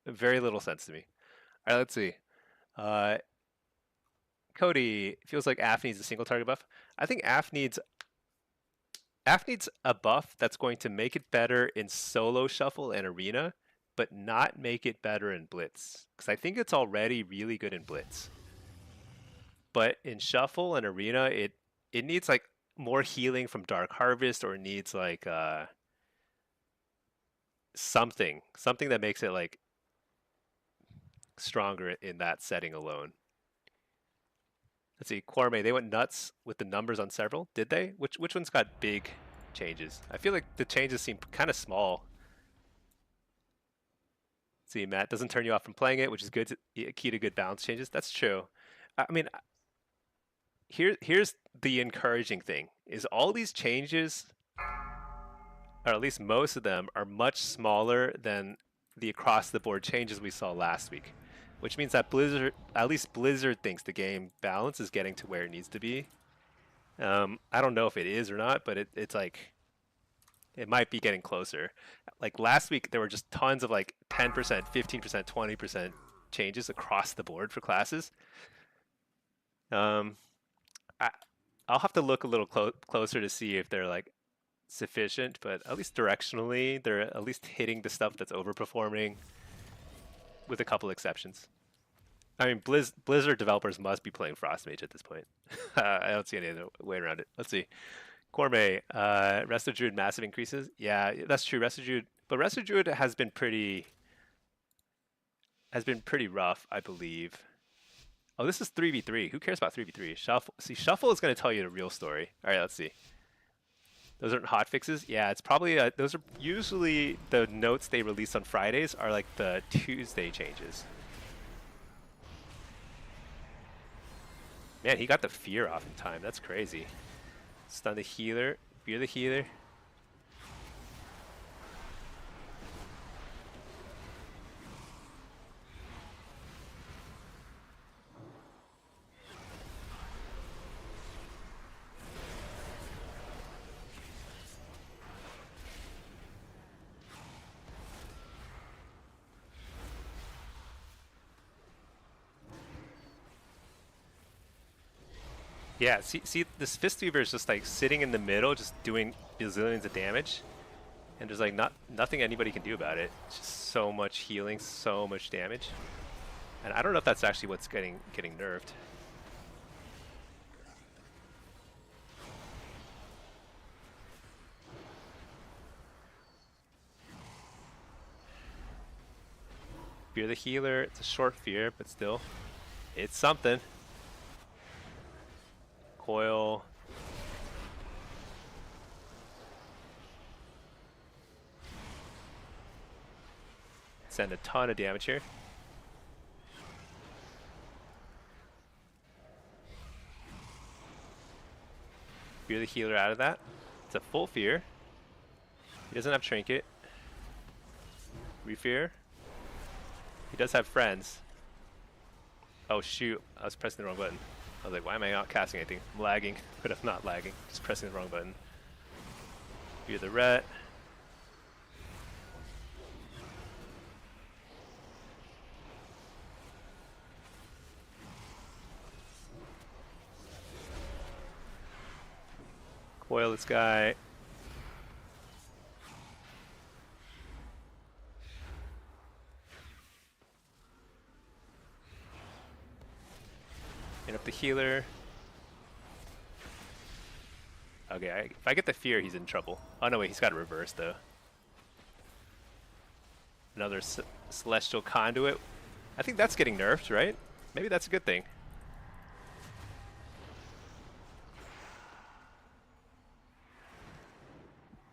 very little sense to me. All right, let's see. Uh, Cody feels like AF needs a single target buff. I think AF needs a buff that's going to make it better in solo shuffle and arena, but not make it better in blitz. Because I think it's already really good in blitz. But in shuffle and arena, it needs like more healing from Dark Harvest, or it needs like something that makes it like stronger in that setting alone. Let's see, Quarme, they went nuts with the numbers on several, did they? Which ones got big changes? I feel like the changes seem kind of small. See, Matt doesn't turn you off from playing it, which is good. Key to good balance changes. That's true. I mean, here's the encouraging thing: is all these changes, or at least most of them, are much smaller than the across-the-board changes we saw last week, which means that at least Blizzard thinks the game balance is getting to where it needs to be. I don't know if it is or not, but it's like it might be getting closer. Like last week, there were just tons of like 10%, 15%, 20% changes across the board for classes. Um, I'll have to look a little closer to see if they're like sufficient, but at least directionally, they're at least hitting the stuff that's overperforming, with a couple exceptions. I mean, Blizzard developers must be playing Frostmage at this point. I don't see any other way around it. Let's see. Corme, Resto Druid massive increases. Yeah, that's true. Resto Druid, but Resto Druid has been pretty rough, I believe. Oh, this is 3v3. Who cares about 3v3? Shuffle. See, Shuffle is going to tell you the real story. All right, let's see. Those aren't hot fixes. Yeah, it's probably those are usually the notes they release on Fridays are like the Tuesday changes. Man, he got the fear off in time. That's crazy. Stun the healer. Fear the healer. Yeah, see, this Fist Weaver is just like sitting in the middle, just doing bazillions of damage, and there's like nothing anybody can do about it. It's just so much healing, so much damage, and I don't know if that's actually what's getting nerfed. Fear the healer. It's a short fear, but still, it's something. Coil. Send a ton of damage here. Fear the healer out of that. It's a full fear. He doesn't have trinket. Refear. He does have friends. Oh shoot, I was pressing the wrong button. I was like, why am I not casting anything? I'm lagging, but I'm not lagging. Just pressing the wrong button. Fear the ret. Coil this guy. And up the healer. Okay, if I get the fear, he's in trouble. Oh no, wait, he's got a reverse though. Another celestial conduit. I think that's getting nerfed, right? Maybe that's a good thing.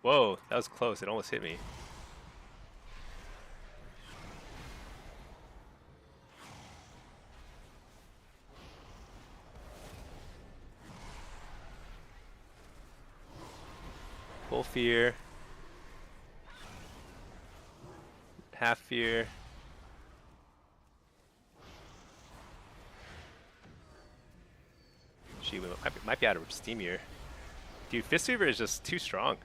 Whoa, that was close. It almost hit me. Full fear. Half fear. Gee, we might be out of steam here. Dude, Fistweaver is just too strong.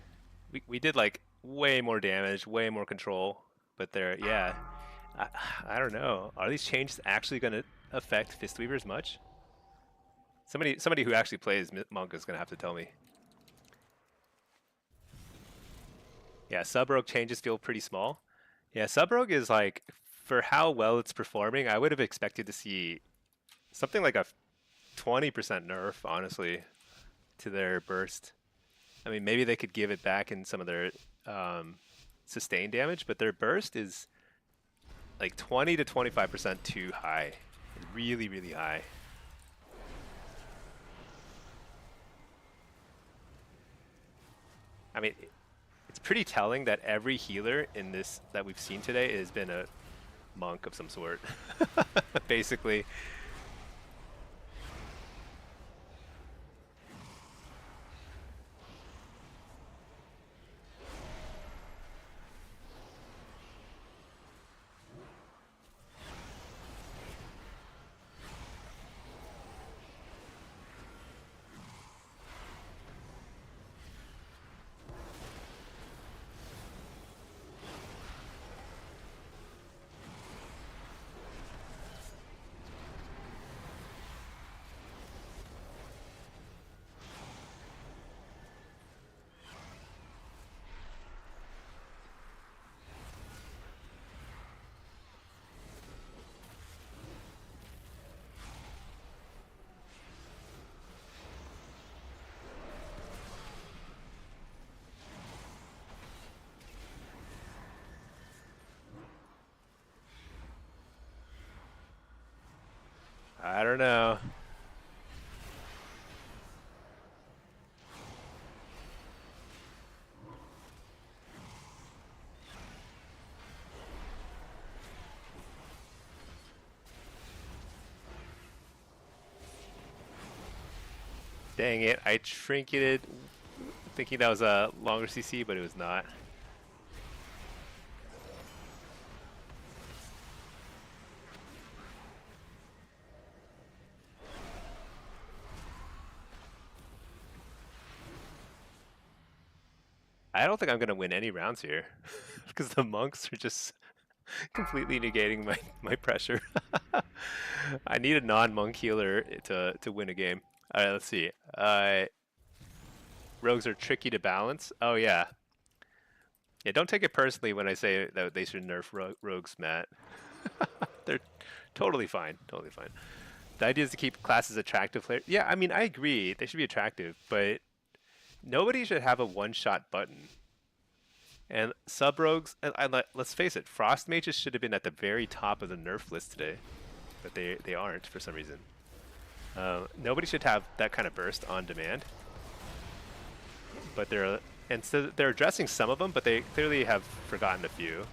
We did like way more damage, way more control, but they're, yeah. I don't know. Are these changes actually going to affect Fistweavers much? Somebody who actually plays Monk is going to have to tell me. Yeah, Sub-Rogue changes feel pretty small. Yeah, Sub-Rogue is like, for how well it's performing, I would have expected to see something like a 20% nerf, honestly, to their burst. I mean, maybe they could give it back in some of their sustained damage, but their burst is like 20 to 25% too high. Really, really high. I mean, it's pretty telling that every healer in this that we've seen today has been a monk of some sort, basically. I don't know. Dang it, I trinketed thinking that was a longer CC, but it was not. I don't think I'm going to win any rounds here because the monks are just completely negating my pressure. I need a non-monk healer to win a game. All right, let's see. Rogues are tricky to balance. Oh yeah. Yeah, don't take it personally when I say that they should nerf rogues, Matt. They're totally fine. Totally fine. The idea is to keep classes attractive. Yeah, I mean, I agree. They should be attractive, but nobody should have a one-shot button. And sub rogues, let's face it, frost mages should have been at the very top of the nerf list today, but they aren't for some reason. Nobody should have that kind of burst on demand, but they're addressing some of them, but they clearly have forgotten a few.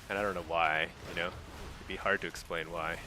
And I don't know why, you know? It'd be hard to explain why.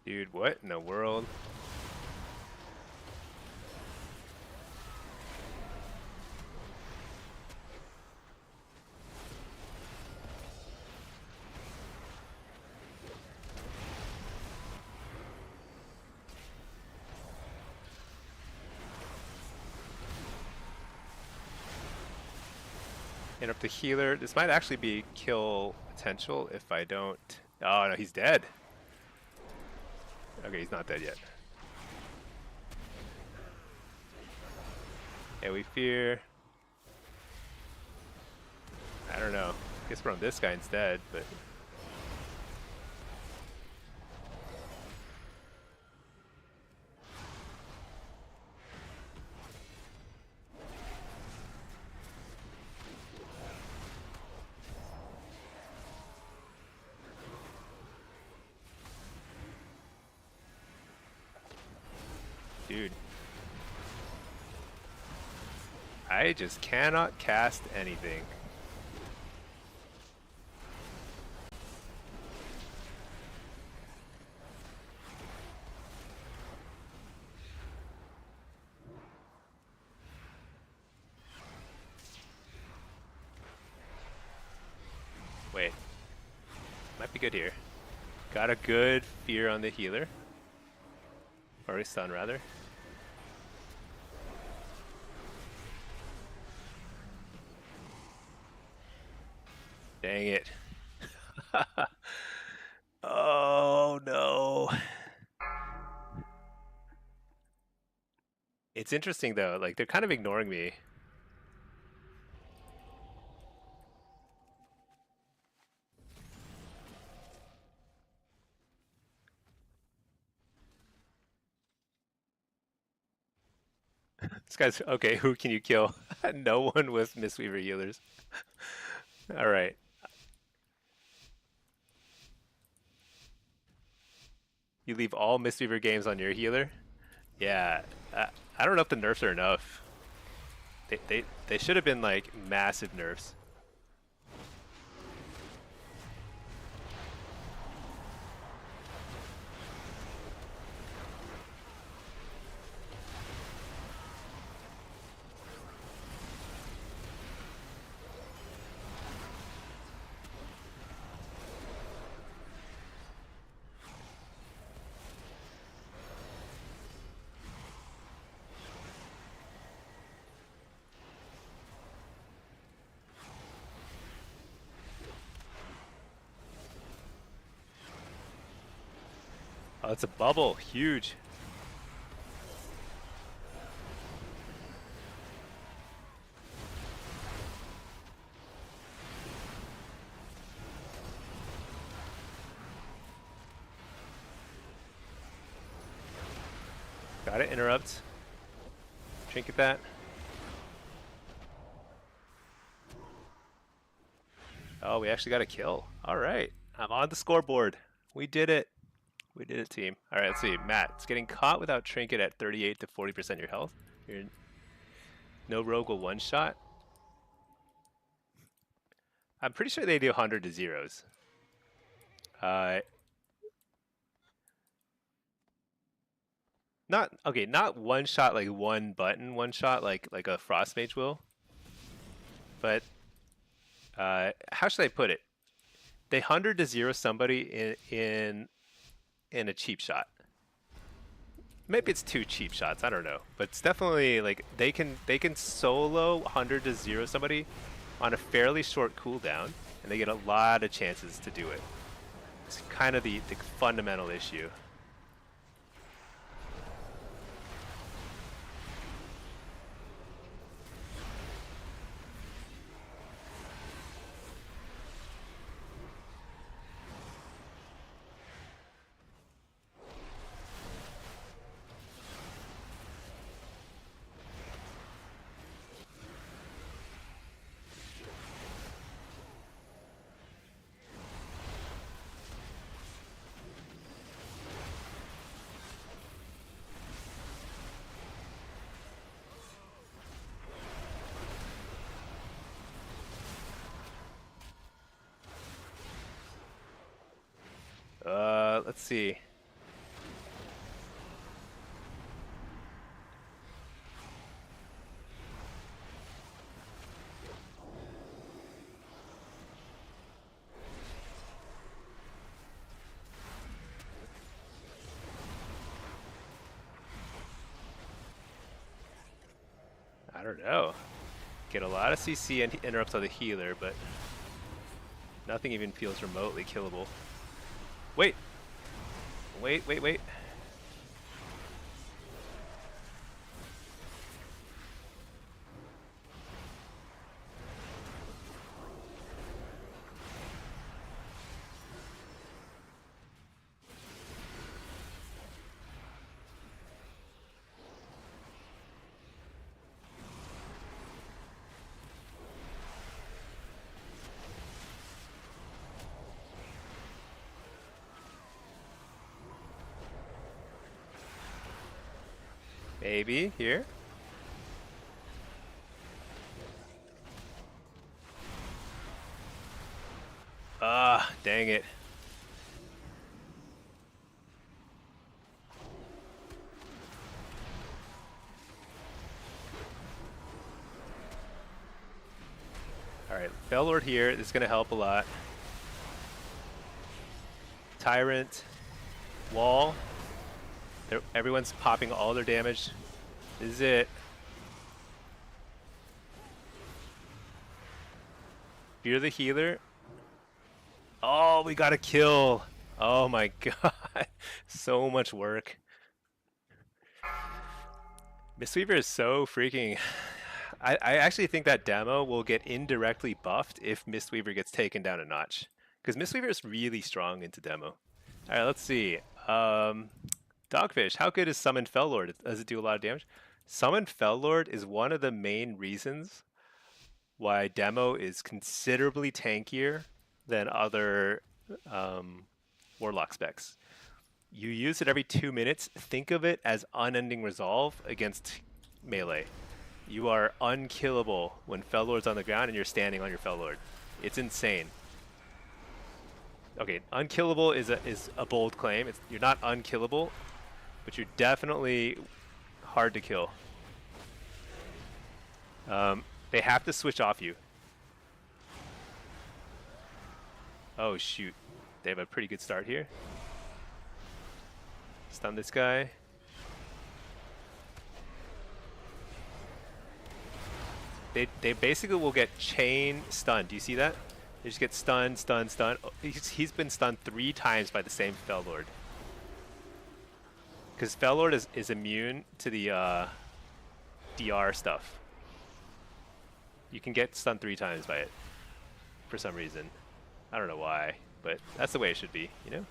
Dude, what in the world? Interrupt the healer. This might actually be kill potential if I don't... Oh, no, he's dead. Okay, he's not dead yet. Yeah, we fear... I don't know. I guess we're on this guy instead, but... Dude. I just cannot cast anything. Wait. Might be good here. Got a good fear on the healer. Or a stun, rather. Dang it. Oh, no. It's interesting, though. Like, they're kind of ignoring me. This guy's... Okay, who can you kill? No one with Mistweaver healers. All right. You leave all Mistweaver games on your healer? Yeah. I don't know if the nerfs are enough. They should have been, like, massive nerfs. Oh, it's a bubble. Huge. Got it. Interrupt. Trinket that. Oh, we actually got a kill. All right. I'm on the scoreboard. We did it. We did it, team. All right, let's see. Matt, it's getting caught without Trinket at 38 to 40% your health. No rogue will one-shot. I'm pretty sure they do 100 to zeros. Not okay, not one shot like one button, one shot like a frost mage will, but how should I put it? They 100 to 0 somebody in a cheap shot. Maybe it's two cheap shots, I don't know, but it's definitely like they can solo 100 to 0 somebody on a fairly short cooldown, and they get a lot of chances to do it. It's kind of the fundamental issue. Let's see. I don't know. Get a lot of CC and interrupts on the healer, but nothing even feels remotely killable. Wait. Wait. Maybe here. Ah, dang it. Alright, Bellord here. This is going to help a lot. Tyrant. Wall. Everyone's popping all their damage. This is it. Fear the healer. Oh, we got a kill. Oh my god. So much work. Mistweaver is so freaking... I actually think that demo will get indirectly buffed if Mistweaver gets taken down a notch. Because Mistweaver is really strong into demo. Alright, let's see. Dogfish, how good is Summon Fellord? Does it do a lot of damage? Summon Fellord is one of the main reasons why demo is considerably tankier than other Warlock specs. You use it every 2 minutes. Think of it as unending resolve against melee. You are unkillable when Fellord's on the ground and you're standing on your Fellord. It's insane. Okay, unkillable is a bold claim. You're not unkillable, but you're definitely hard to kill. They have to switch off you. Oh shoot, they have a pretty good start here. Stun this guy. They basically will get chain stunned. Do you see that? They just get stunned. Oh, he's been stunned 3 times by the same Fellord. Because Fellord is immune to the DR stuff. You can get stunned 3 times by it. For some reason. I don't know why, but that's the way it should be, you know?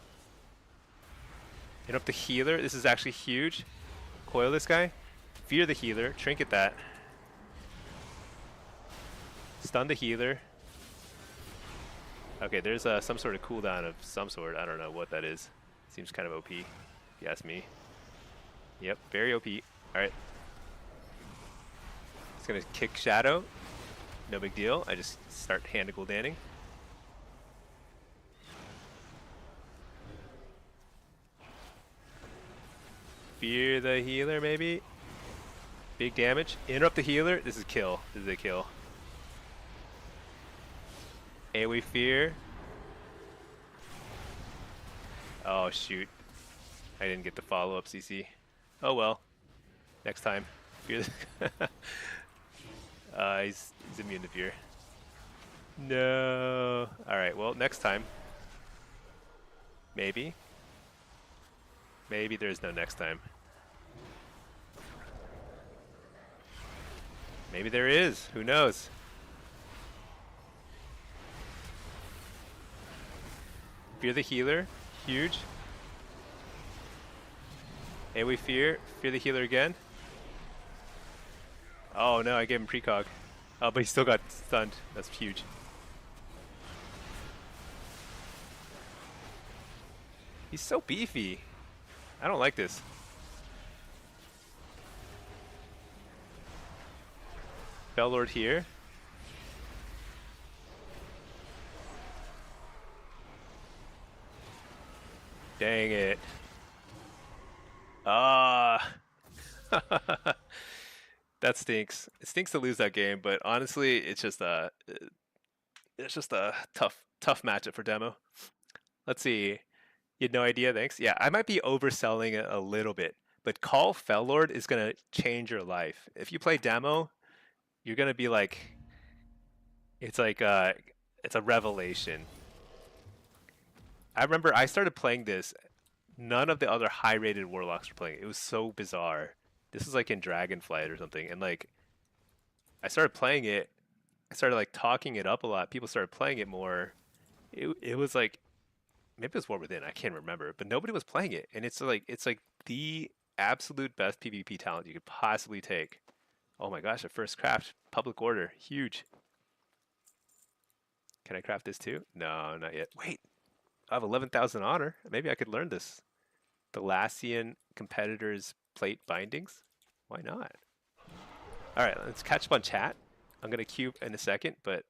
Hit up the healer. This is actually huge. Coil this guy. Fear the healer. Trinket that. Stun the healer. Okay, there's some sort of cooldown of some sort. I don't know what that is. Seems kind of OP, if you ask me. Yep, very OP. Alright. It's gonna kick Shadow. No big deal. I just start hand to Gul'daning. fear the healer, maybe? Big damage. Interrupt the healer. This is kill. This is a kill. AoE fear. Oh, shoot. I didn't get the follow-up CC. Oh, well. Next time. Fear the he's immune to fear. No. Alright, well, next time. Maybe. Maybe there's no next time. Maybe there is. Who knows? Fear the healer. Huge. AoE fear. Fear the healer again. Oh no, I gave him precog. Oh, but he still got stunned. That's huge. He's so beefy. I don't like this. Bellord here. Dang it. Ah. That stinks. It stinks to lose that game, but honestly, it's just a tough matchup for demo. Let's see. You had no idea, thanks. Yeah, I might be overselling it a little bit, but Call Fellord is gonna change your life. If you play demo, you're gonna be like, it's a revelation. I remember I started playing this. None of the other high-rated warlocks were playing it. It was so bizarre. This was like in Dragonflight or something, and like, I started playing it. I started like talking it up a lot. People started playing it more. It was like, maybe it was War Within. I can't remember, but nobody was playing it, and it's like the absolute best PvP talent you could possibly take. Oh my gosh, a first craft, public order, huge. Can I craft this too? No, not yet. Wait, I have 11,000 honor. Maybe I could learn this. The Lassian competitors plate bindings. Why not? All right, let's catch up on chat. I'm gonna queue in a second, but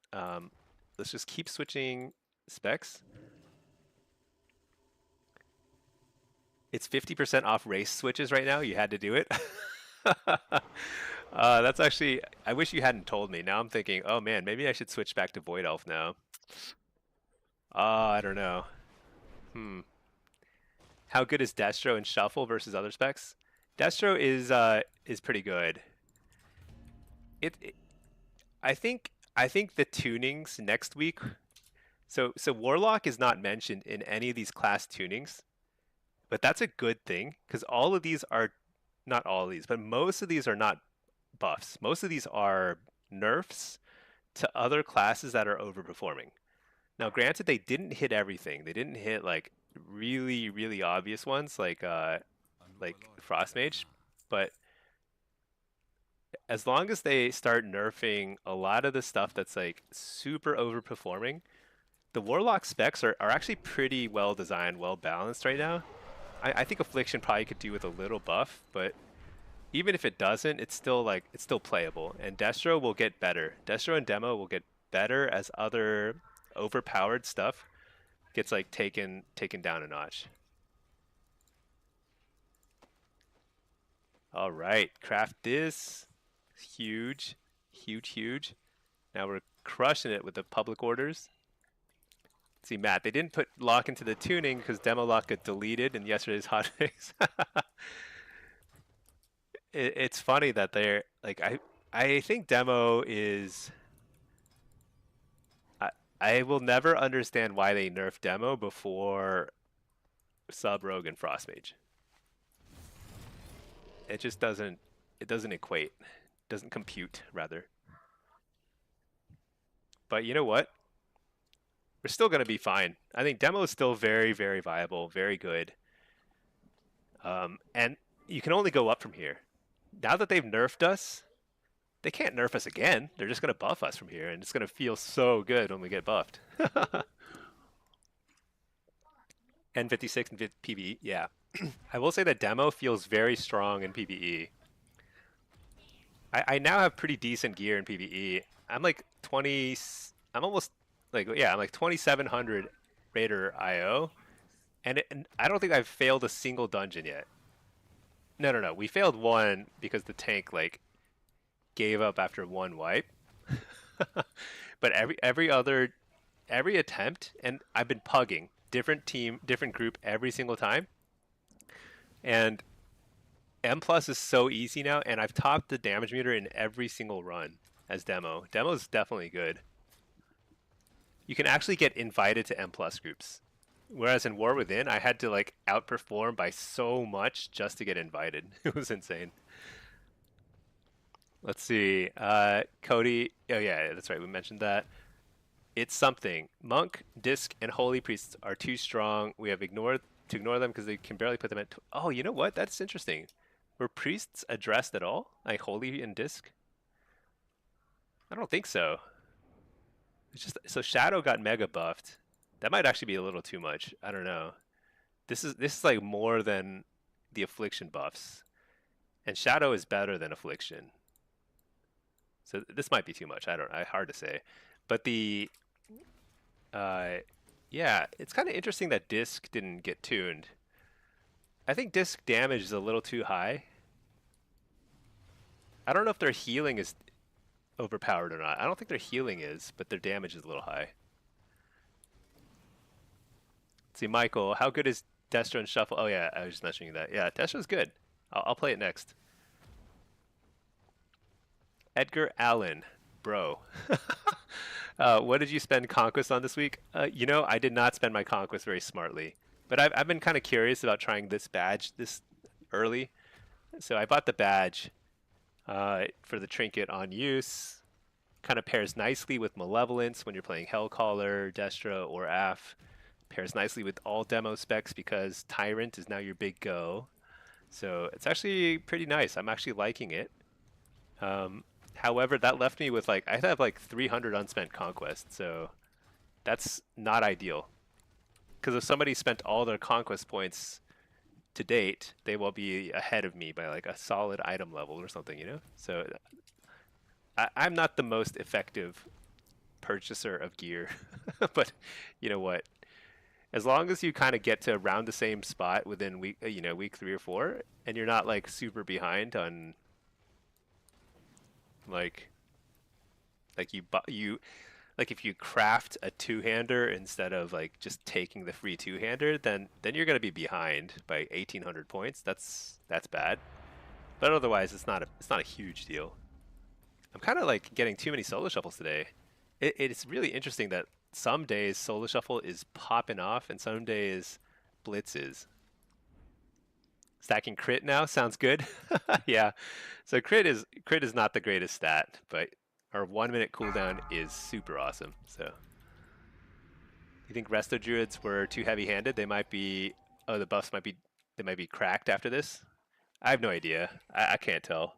let's just keep switching specs. It's 50% off race switches right now. You had to do it. That's actually, I wish you hadn't told me. Now I'm thinking, oh man, maybe I should switch back to Void Elf now. I don't know. How good is Destro in Shuffle versus other specs? Destro is pretty good. I think the tunings next week. So Warlock is not mentioned in any of these class tunings, but that's a good thing because all of these are, not all of these, but most of these are not buffs. Most of these are nerfs to other classes that are overperforming. Now, granted, they didn't hit everything. They didn't hit like really, really obvious ones like Frost Mage, but as long as they start nerfing a lot of the stuff that's like super overperforming, the Warlock specs are actually pretty well designed, well balanced right now. I think Affliction probably could do with a little buff, but even if it doesn't, it's still playable. And Destro will get better. Destro and Demo will get better as other overpowered stuff gets like taken down a notch. All right, craft this. Huge, huge, huge. Now we're crushing it with the public orders. See, Matt, they didn't put lock into the tuning because demo lock got deleted in yesterday's hotfix. It's funny that they're like, I think demo is, I will never understand why they nerfed demo before Sub Rogue and Frost Mage. It just doesn't equate, doesn't compute rather. But you know what? We're still going to be fine. I think demo is still very, very viable, very good. And you can only go up from here. Now that they've nerfed us, they can't nerf us again. They're just going to buff us from here, and it's going to feel so good when we get buffed. N56 and PvE, yeah. I will say that demo feels very strong in PvE. I now have pretty decent gear in PvE. I'm like 20, I'm almost like, yeah, I'm like 2,700 Raider IO, and I don't think I've failed a single dungeon yet. No. We failed one because the tank like gave up after one wipe. But every attempt, and I've been pugging different team, different group every single time, and M plus is so easy now, and I've topped the damage meter in every single run as demo. Demo is definitely good. You can actually get invited to M plus groups, whereas in War Within, I had to like outperform by so much just to get invited. It was insane. Let's see. Cody. Oh yeah, that's right. We mentioned that. It's something. Monk, Disc, and Holy Priests are too strong. We have ignored to ignore them because they can barely put them at. Oh, you know what? That's interesting. Were priests addressed at all? Like Holy and Disc? I don't think so. It's just so Shadow got mega buffed. That might actually be a little too much. I don't know. This is like more than the affliction buffs, and Shadow is better than affliction. So this might be too much. I don't. Hard to say, but the yeah, it's kind of interesting that Disc didn't get tuned. I think Disc damage is a little too high. I don't know if their healing is overpowered or not. I don't think their healing is, but their damage is a little high. Let's see, Michael, how good is Destro and Shuffle? Oh yeah, I was just mentioning that. Yeah, Destro's good. I'll play it next. Edgar Allen, bro. What did you spend Conquest on this week? You know, I did not spend my Conquest very smartly, but I've been kind of curious about trying this badge this early. So I bought the badge for the trinket on use. Kind of pairs nicely with Malevolence when you're playing Hellcaller, Destra, or Af. Pairs nicely with all demo specs because Tyrant is now your big go. So it's actually pretty nice. I'm actually liking it. However, that left me with like, I have like 300 unspent Conquest, so that's not ideal. Because if somebody spent all their Conquest points to date, they will be ahead of me by like a solid item level or something, you know? So I'm not the most effective purchaser of gear, but you know what? As long as you kind of get to around the same spot within week, week 3 or 4, and you're not like super behind on like you like if you craft a two-hander instead of like just taking the free two-hander, then you're gonna be behind by 1,800 points. That's bad. But otherwise, it's not a huge deal. I'm kind of like getting too many solo shuffles today. It's really interesting that some days solo shuffle is popping off, and some days blitz is. Stacking crit now sounds good. Yeah, so crit is not the greatest stat, but our 1 minute cooldown is super awesome. So, you think Resto Druids were too heavy-handed? They might be. Oh, the buffs might be. They might be cracked after this. I have no idea. I can't tell.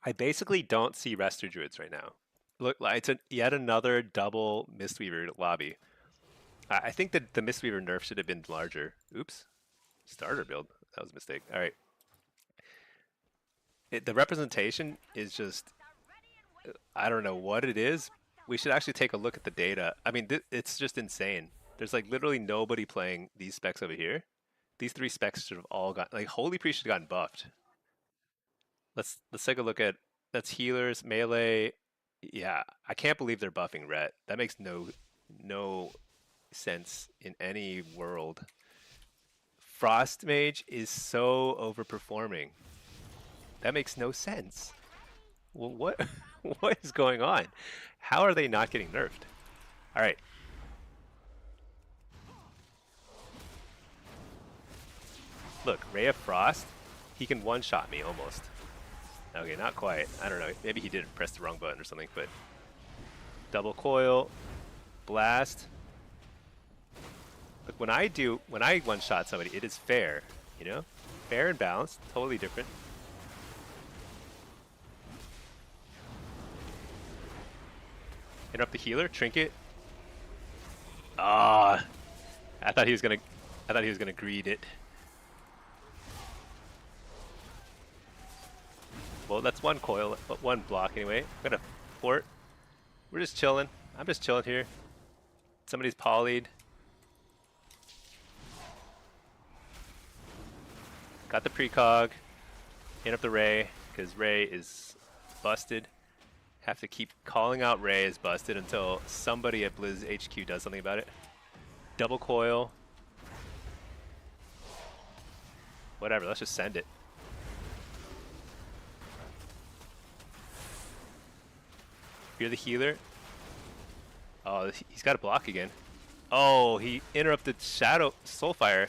I basically don't see Resto Druids right now. Look, it's yet another double Mistweaver lobby. I think that the Mistweaver nerf should have been larger. Oops. Starter build. That was a mistake. All right. The representation is just, I don't know what it is. We should actually take a look at the data. I mean, it's just insane. There's like literally nobody playing these specs over here. These 3 specs should have all got, like Holy Priest should have gotten buffed. Let's take a look at, that's healers, melee. Yeah, I can't believe they're buffing Ret. That makes no sense in any world. Frost Mage is so overperforming. That makes no sense. Well, what what is going on? How are they not getting nerfed? All right. Look, Ray of Frost, he can one-shot me almost. Okay, not quite. I don't know. Maybe he didn't press the wrong button or something, but double coil, blast. Look, when I one-shot somebody, it is fair, you know? Fair and balanced, totally different. Interrupt the healer, trinket. Ah, I thought he was gonna greed it. Well, that's one coil, but one block anyway. I'm gonna fort. We're just chilling. I'm just chilling here. Somebody's polyed. Got the precog. Interrupt the Ray, because Ray is busted. Have to keep calling out Ray as busted until somebody at Blizz HQ does something about it. Double coil. Whatever, let's just send it. You're the healer. Oh, he's got a block again. Oh, he interrupted Shadow Soulfire.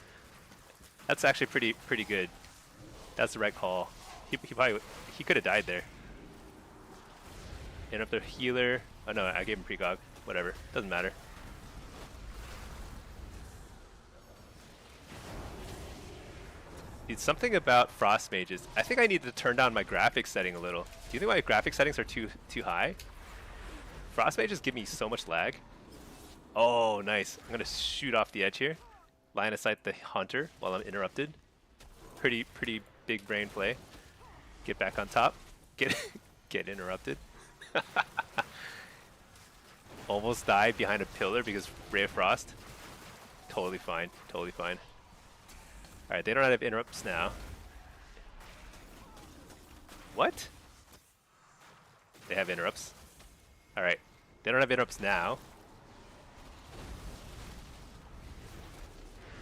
That's actually pretty good. That's the right call. He could have died there. Interrupt the healer. Oh no, I gave him precog. Whatever, doesn't matter. It's something about Frost Mages. I think I need to turn down my graphics setting a little. Do you think my graphics settings are too high? Frost Mages give me so much lag. Oh, nice. I'm gonna shoot off the edge here. Line of sight the hunter while I'm interrupted. Pretty big brain play. Get back on top. Get interrupted. Almost died behind a pillar because Ray of Frost. Totally fine. Totally fine. Alright, they don't have interrupts now. What? They have interrupts. Alright. They don't have interrupts now.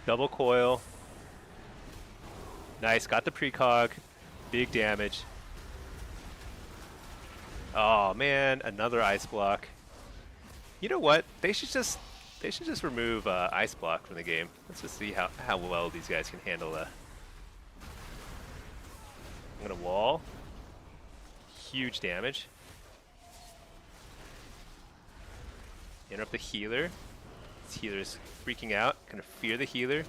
Double coil. Nice, got the precog. Big damage. Oh man, another ice block. You know what? They should just remove ice block from the game. Let's just see how well these guys can handle I'm gonna wall. Huge damage. Interrupt the healer. This healer's freaking out. Gonna fear the healer.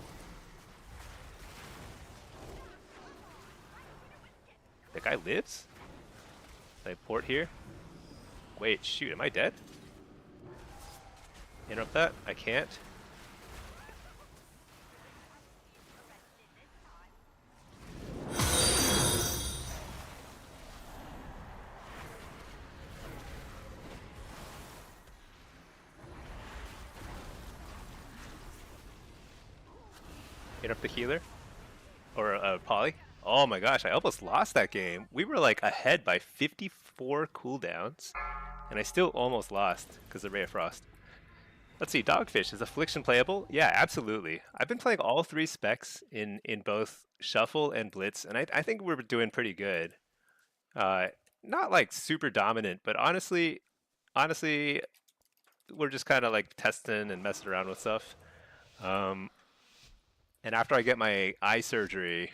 That guy lives? Can I port here? Wait, shoot, am I dead? Interrupt that? I can't. Interrupt the healer? Or Poly? Oh my gosh, I almost lost that game. We were like ahead by 54 cooldowns, and I still almost lost because of Ray of Frost. Let's see, Dogfish, is Affliction playable? Yeah, absolutely. I've been playing all three specs in both Shuffle and Blitz, and I think we're doing pretty good. Not like super dominant, but honestly, we're just kind of like testing and messing around with stuff. And after I get my eye surgery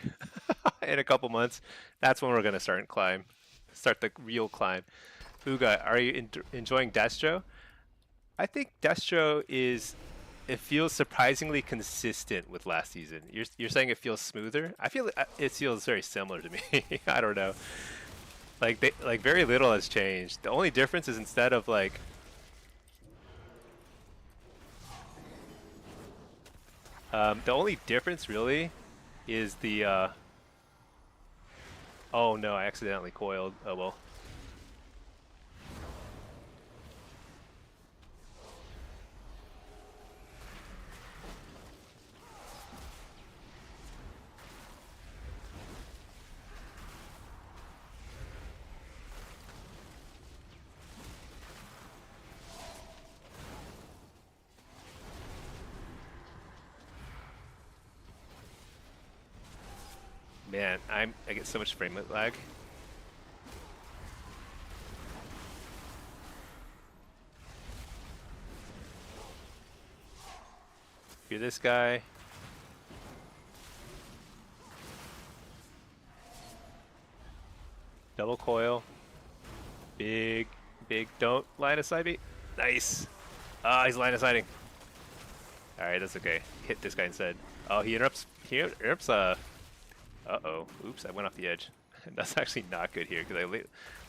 in a couple months, that's when we're gonna start the real climb. Uga, are you enjoying Destro? I think Destro it feels surprisingly consistent with last season. You're saying it feels smoother? I feel it feels very similar to me. I don't know. Like very little has changed. The only difference is instead of like the only difference really is the oh no, I accidentally coiled. Oh well. Man, I get so much frame rate lag. Hear this guy. Double coil. Big, don't line of sight me. Nice. Ah, he's line of sighting. Alright, that's okay. Hit this guy instead. Oh, he interrupts, uh-oh. Oops, I went off the edge. That's actually not good here, because I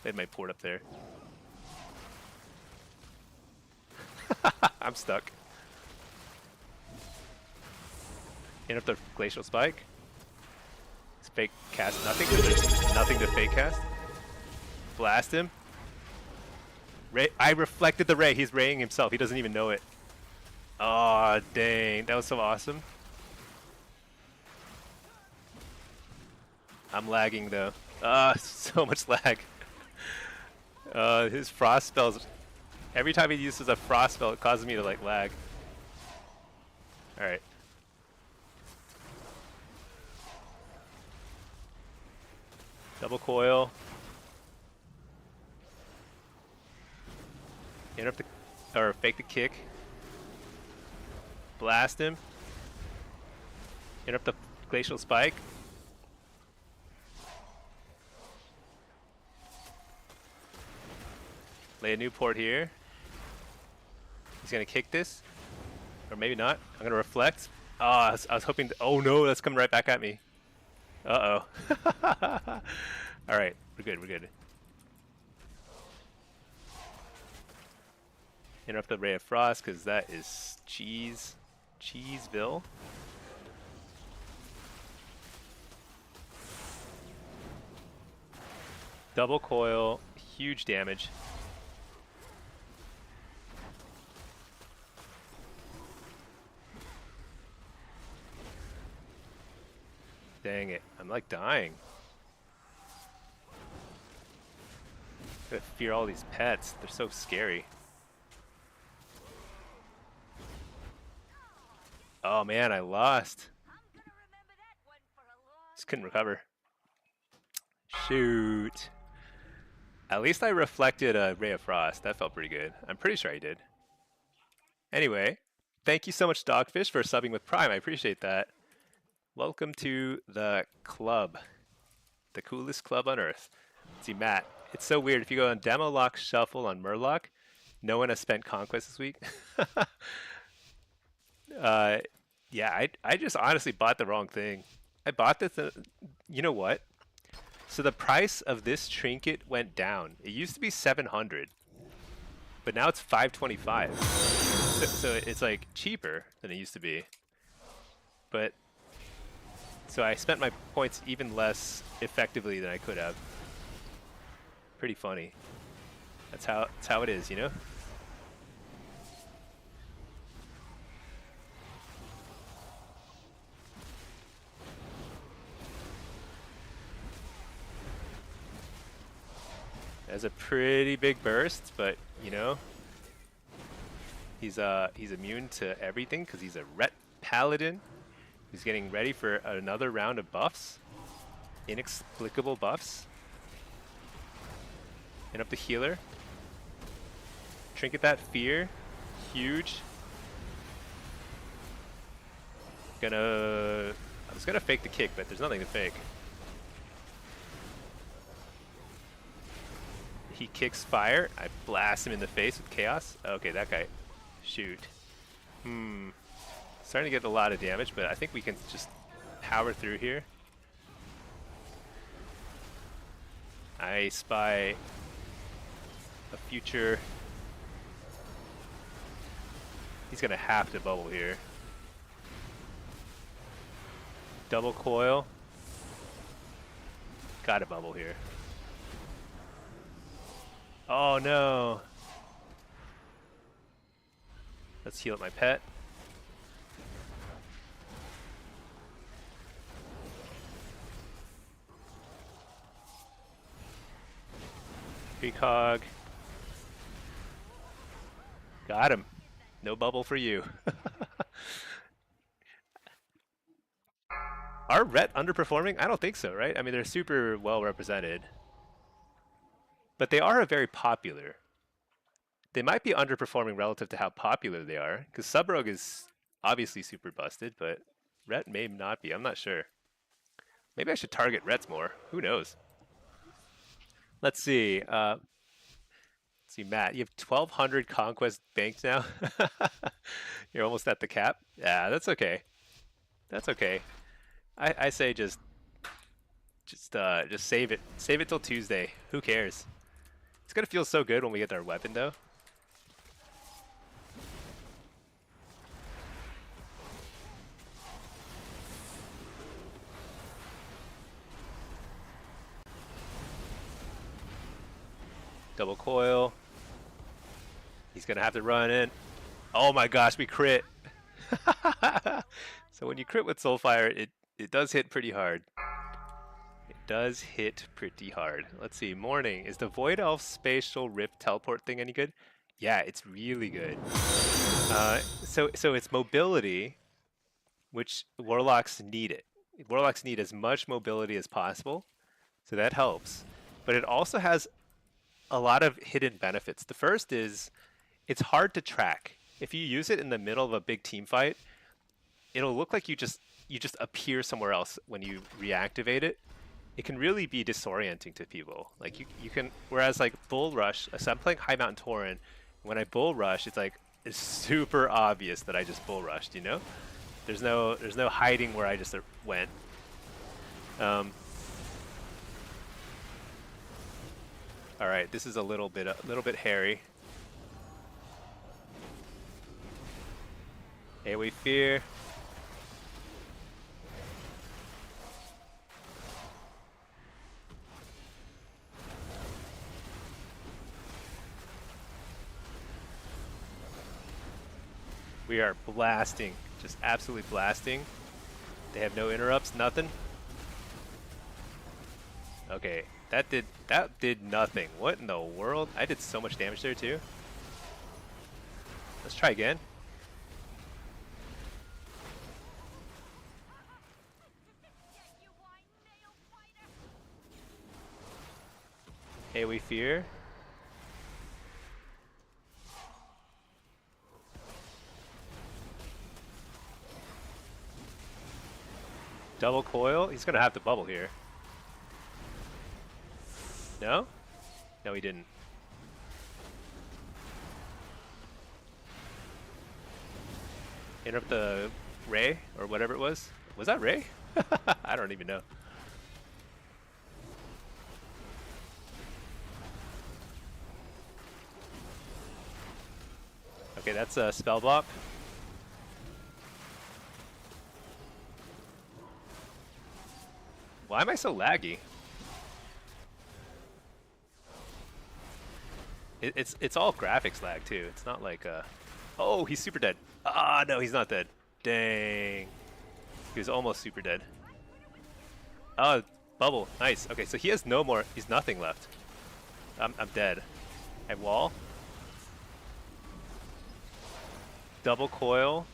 laid my port up there. I'm stuck. Interrupt the Glacial Spike. It's fake cast nothing, because there's nothing to fake cast. Blast him. Ray, I reflected the Ray. He's raying himself. He doesn't even know it. Oh, dang. That was so awesome. I'm lagging though. So much lag. His frost spells. Every time he uses a frost spell, it causes me to like lag. All right. Double coil. Interrupt the, or fake the kick. Blast him. Interrupt the glacial spike. Lay a new port here. He's gonna kick this, or maybe not. I'm gonna reflect. Oh, I was hoping. Oh no, that's coming right back at me. Uh oh. All right, we're good. We're good. Interrupt the Ray of Frost because that is Cheeseville. Double coil, huge damage. Dang it, I'm like dying. I fear all these pets, they're so scary. Oh man, I lost. Just couldn't recover. Shoot. At least I reflected a Ray of Frost. That felt pretty good. I'm pretty sure I did. Anyway, thank you so much, Dogfish, for subbing with Prime. I appreciate that. Welcome to the club. The coolest club on Earth. Let's see, Matt. It's so weird. If you go on Demolock Shuffle on Murloc, no one has spent Conquest this week. Yeah, I just honestly bought the wrong thing. I bought this. You know what? So the price of this trinket went down. It used to be 700, but now it's 525. So it's like cheaper than it used to be. But so I spent my points even less effectively than I could have. Pretty funny. That's how it is, you know? That's a pretty big burst, but you know, he's immune to everything because he's a Ret Paladin. He's getting ready for another round of buffs, inexplicable buffs. And up the healer. Trinket that fear, huge. I was gonna fake the kick, but there's nothing to fake. He kicks fire. I blast him in the face with chaos. Okay, that guy. Shoot. Starting to get a lot of damage, but I think we can just power through here. I spy a future. He's gonna have to bubble here. Double coil. Gotta bubble here. Oh no. Let's heal up my pet. Precog. Got him. No bubble for you. Are Ret underperforming? I don't think so, right? I mean, they're super well represented. But they are very popular. They might be underperforming relative to how popular they are, because Subrogue is obviously super busted, but Ret may not be. I'm not sure. Maybe I should target Rets more. Who knows? Let's see. Let's see, Matt. You have 1,200 Conquest banked now. You're almost at the cap. Yeah, that's okay. That's okay. I say just save it. Save it till Tuesday. Who cares? It's gonna feel so good when we get our weapon, though. Double coil. He's gonna have to run in. Oh my gosh, we crit. So when you crit with Soulfire, it does hit pretty hard. does hit pretty hard. Let's see, Morning. Is the Void Elf Spatial Rift teleport thing any good? Yeah, it's really good. So it's mobility, which Warlocks need it. Warlocks need as much mobility as possible, so that helps. But it also has a lot of hidden benefits. The first is it's hard to track. If you use it in the middle of a big team fight, it'll look like you just appear somewhere else when you reactivate it. It can really be disorienting to people. Like you can, whereas like Bull Rush, so I'm playing High Mountain Tauren. When I Bull Rush, it's super obvious that I just Bull Rushed. You know, there's no hiding where I just went. Um, all right, this is a little bit hairy. AoE Fear. We are blasting, just absolutely blasting. They have no interrupts, nothing. Okay, that did nothing. What in the world? I did so much damage there too. Let's try again. AoE Fear. Double coil. He's gonna have to bubble here. No? No, he didn't. Interrupt the Ray or whatever it was. Was that Ray? I don't even know. Okay, that's a spell block. Why am I so laggy? It's all graphics lag too. It's not like oh, he's super dead. Ah, no, he's not dead. Dang. He was almost super dead. Oh, bubble. Nice. Okay, so he has no more. He's nothing left. I'm dead. I have wall. Double coil.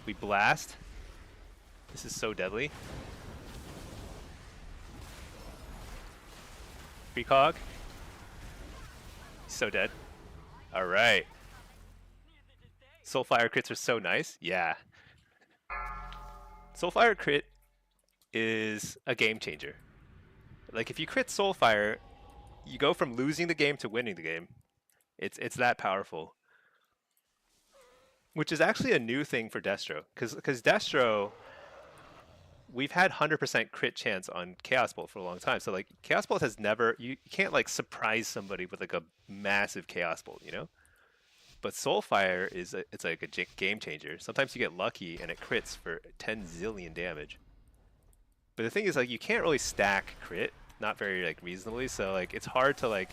We blast. This is so deadly. Precog. He's so dead. All right. Soulfire crits are so nice. Yeah. Soulfire crit is a game changer. Like if you crit Soulfire, you go from losing the game to winning the game. It's that powerful. Which is actually a new thing for Destro, because Destro, we've had 100% crit chance on Chaos Bolt for a long time. So like Chaos Bolt has never, you can't like surprise somebody with like a massive Chaos Bolt, you know? But Soulfire it's like a game changer. Sometimes you get lucky and it crits for 10 zillion damage. But the thing is like you can't really stack crit, not very like reasonably. So like it's hard to like,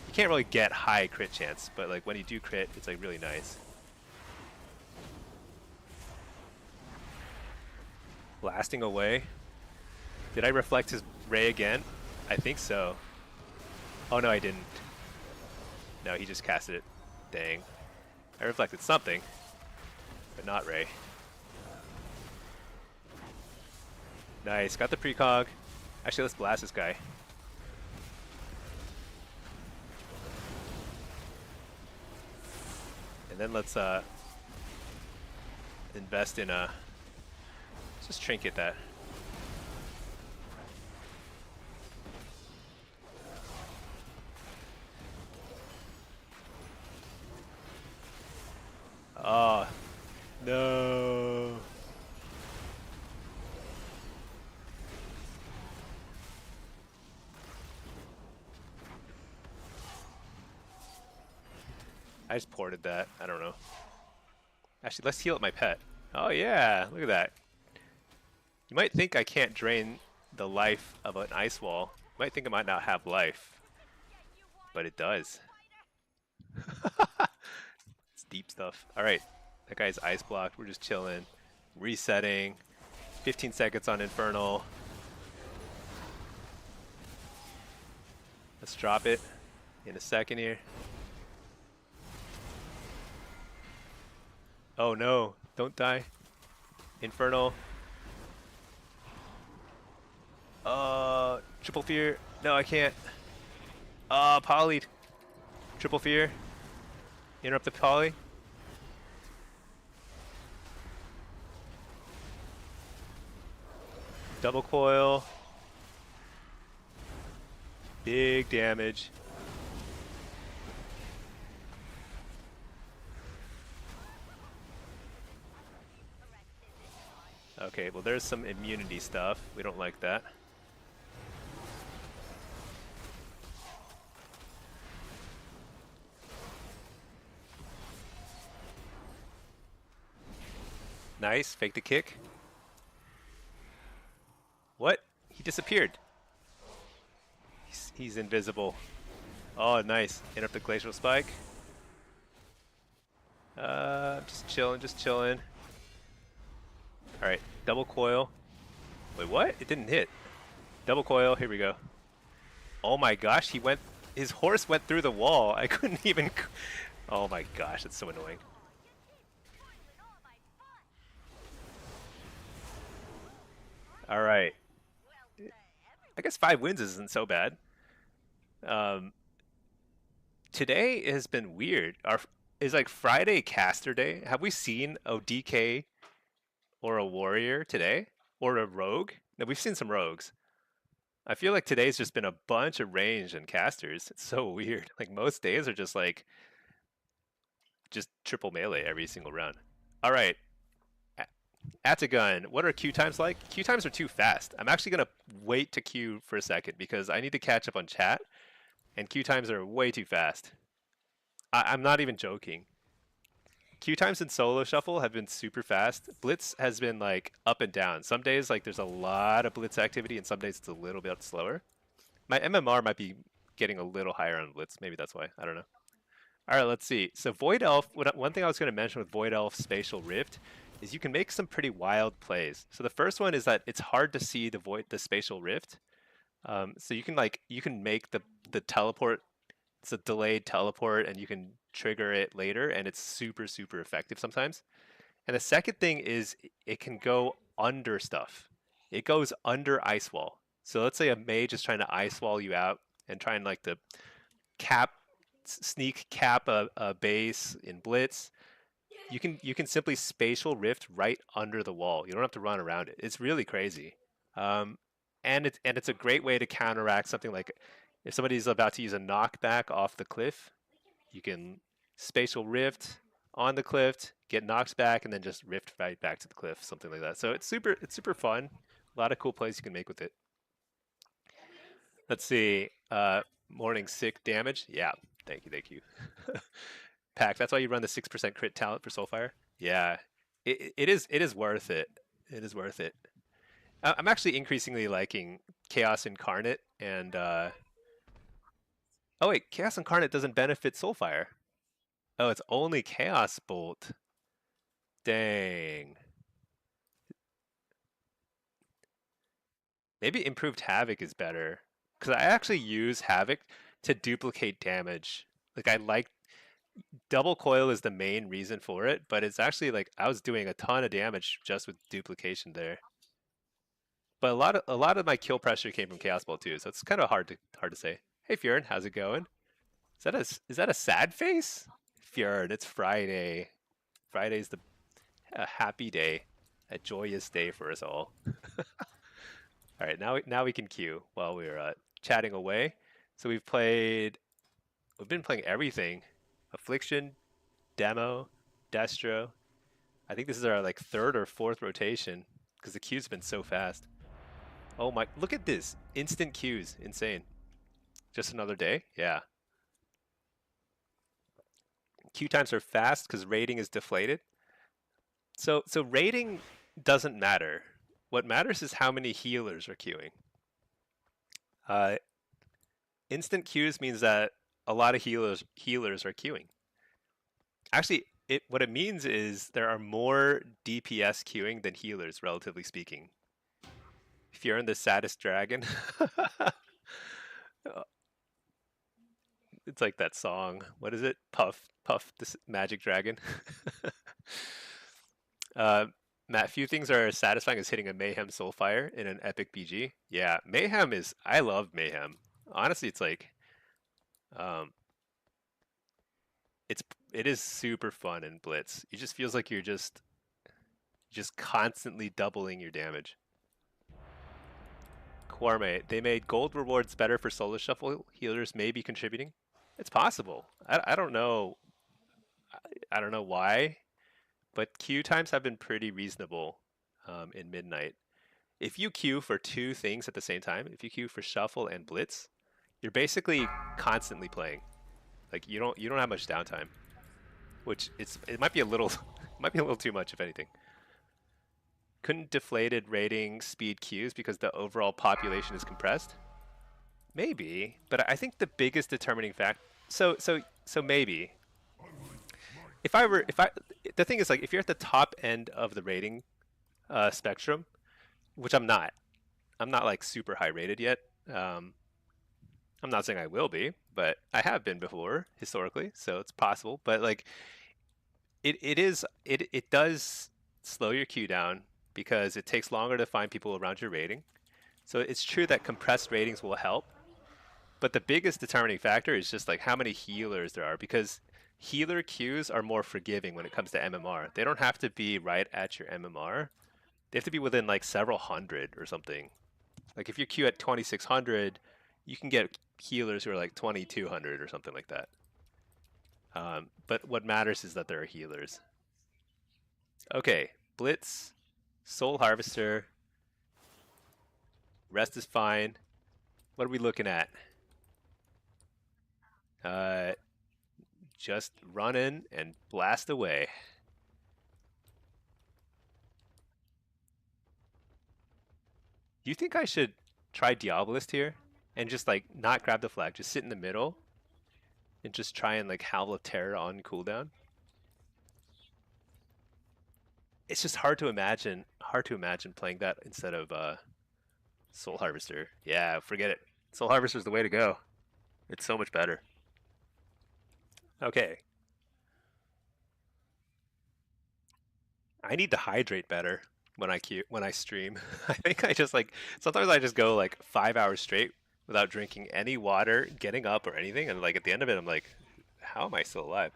you can't really get high crit chance. But like when you do crit, it's like really nice. Blasting away. Did I reflect his ray again? I think so. Oh no, I didn't. No, he just casted it. Dang. I reflected something, but not ray. Nice, got the precog. Actually, let's blast this guy. And then let's invest in a, just trinket that. Oh, no. I just ported that. I don't know. Actually, let's heal up my pet. Oh yeah, look at that. You might think I can't drain the life of an ice wall. You might think I might not have life, but it does. It's deep stuff. All right, that guy's ice blocked. We're just chilling, resetting. 15 seconds on Infernal. Let's drop it in a second here. Oh no, don't die. Infernal. Triple fear. No, I can't. Poly. Triple fear. Interrupt the poly. Double coil. Big damage. Okay, well there's some immunity stuff. We don't like that. Nice, fake the kick. What? He disappeared. He's invisible. Oh, nice. Interrupt the glacial spike. Just chilling, just chilling. Alright, double coil. Wait, what? It didn't hit. Double coil, here we go. Oh my gosh, his horse went through the wall. I couldn't even, oh my gosh, that's so annoying. Alright. I guess 5 wins isn't so bad. Today has been weird. Is like Friday caster day. Have we seen a DK or a warrior today? Or a rogue? No, we've seen some rogues. I feel like today's just been a bunch of range and casters. It's so weird. Like most days are just like just triple melee every single round. All right, at a gun. What are queue times like? Queue times are too fast. I'm actually gonna wait to queue for a second because I need to catch up on chat, and queue times are way too fast. I'm not even joking. Queue times in solo shuffle have been super fast. Blitz has been like up and down. Some days like there's a lot of blitz activity, and some days it's a little bit slower. My MMR might be getting a little higher on blitz. Maybe that's why. I don't know. All right, let's see. So Void Elf. One thing I was going to mention with Void Elf Spatial Rift is you can make some pretty wild plays. So the first one is that it's hard to see the Spatial Rift. So you can make the teleport. It's a delayed teleport, and you can trigger it later, and it's super effective sometimes. And the second thing is it can go under stuff. It goes under ice wall. So let's say a mage is trying to ice wall you out and trying like to sneak cap a base in blitz. You can simply spatial rift right under the wall. You don't have to run around it. It's really crazy. Um, and it's a great way to counteract something like if somebody's about to use a knockback off the cliff, you can spatial rift on the cliff, get knocked back, and then just rift right back to the cliff, something like that. So it's super fun. A lot of cool plays you can make with it. Let's see. Morning sick damage. Yeah, thank you. Pack. That's why you run the 6% crit talent for Soulfire. Yeah, it is worth it. It is worth it. I'm actually increasingly liking Chaos Incarnate and oh wait, Chaos Incarnate doesn't benefit Soulfire. Oh, it's only Chaos Bolt. Dang. Maybe Improved Havoc is better because I actually use Havoc to duplicate damage. Like I like double coil is the main reason for it, but it's actually like I was doing a ton of damage just with duplication there. But a lot of my kill pressure came from Chaos Ball too, so it's kind of hard to say. Hey Fjord, how's it going? Is that a sad face? Fjord, it's Friday. Friday's a happy day, a joyous day for us all. All right, now we can queue while we're chatting away. So we've been playing everything: Affliction, Demo, Destro. I think this is our like third or fourth rotation because the queue's been so fast. Oh my, look at this. Instant queues, insane. Just another day? Yeah. Queue times are fast because rating is deflated. So rating doesn't matter. What matters is how many healers are queuing. Uh, instant queues means that a lot of healers are queuing. Actually, what it means is there are more DPS queuing than healers, relatively speaking. If you're in the saddest dragon, It's like that song. What is it? Puff, Puff, this Magic Dragon. uh, Matt, few things are as satisfying as hitting a Mayhem Soulfire in an epic BG. Yeah, Mayhem is. I love Mayhem. Honestly, it's like, um, it's it is super fun in Blitz. It just feels like you're just constantly doubling your damage. Kwarme, they made gold rewards better for solo shuffle healers, may be contributing. It's possible. I don't know. I don't know why, but queue times have been pretty reasonable in Midnight. If you queue for two things at the same time, if you queue for shuffle and blitz, you're basically constantly playing. Like you don't have much downtime, which it might be a little might be a little too much if anything. Couldn't deflated rating speed queues because the overall population is compressed? Maybe, but I think the biggest determining fact. So maybe. The thing is, like, if you're at the top end of the rating spectrum, which I'm not like super high rated yet. I'm not saying I will be, but I have been before historically, so it's possible. But like, it does slow your queue down because it takes longer to find people around your rating. So it's true that compressed ratings will help, but the biggest determining factor is just like how many healers there are, because healer queues are more forgiving when it comes to MMR. They don't have to be right at your MMR. They have to be within like several hundred or something. Like if you queue at 2600, you can get healers who are like 2200 or something like that. But what matters is that there are healers. Okay, Blitz, Soul Harvester, rest is fine. What are we looking at? Just run in and blast away. Do you think I should try Diabolist here and just like not grab the flag, just sit in the middle and just try and like Howl of Terror on cooldown? It's just hard to imagine playing that instead of Soul Harvester. Yeah, forget it. Soul Harvester is the way to go. It's so much better. Okay. I need to hydrate better when I stream. I think I just like sometimes I just go like 5 hours straight without drinking any water, getting up or anything, and like at the end of it I'm like, how am I still alive?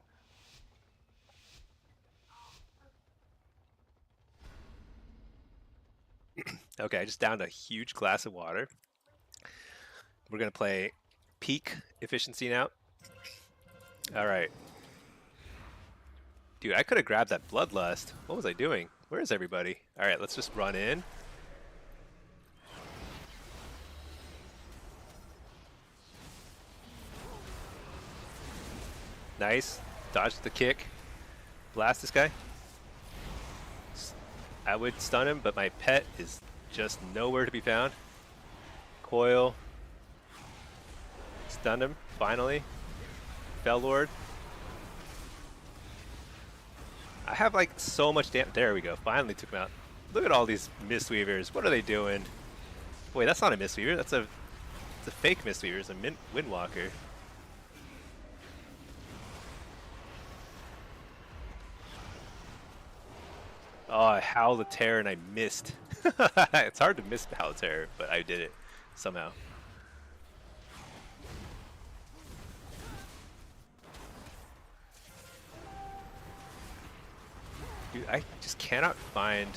Okay, I just downed a huge glass of water. We're gonna play peak efficiency now. All right. Dude, I could have grabbed that bloodlust. What was I doing? Where is everybody? All right, let's just run in. Nice. Dodge the kick. Blast this guy. I would stun him, but my pet is just nowhere to be found. Coil. Stunned him, finally. Fell Lord. I have like so much damage. There we go. Finally took him out. Look at all these Mistweavers. What are they doing? Wait, that's not a Mistweaver. It's a fake Mistweaver. It's a Windwalker. Oh, I Howl of Terror and I missed. It's hard to miss Howl of Terror, but I did it somehow. Dude, I just cannot find...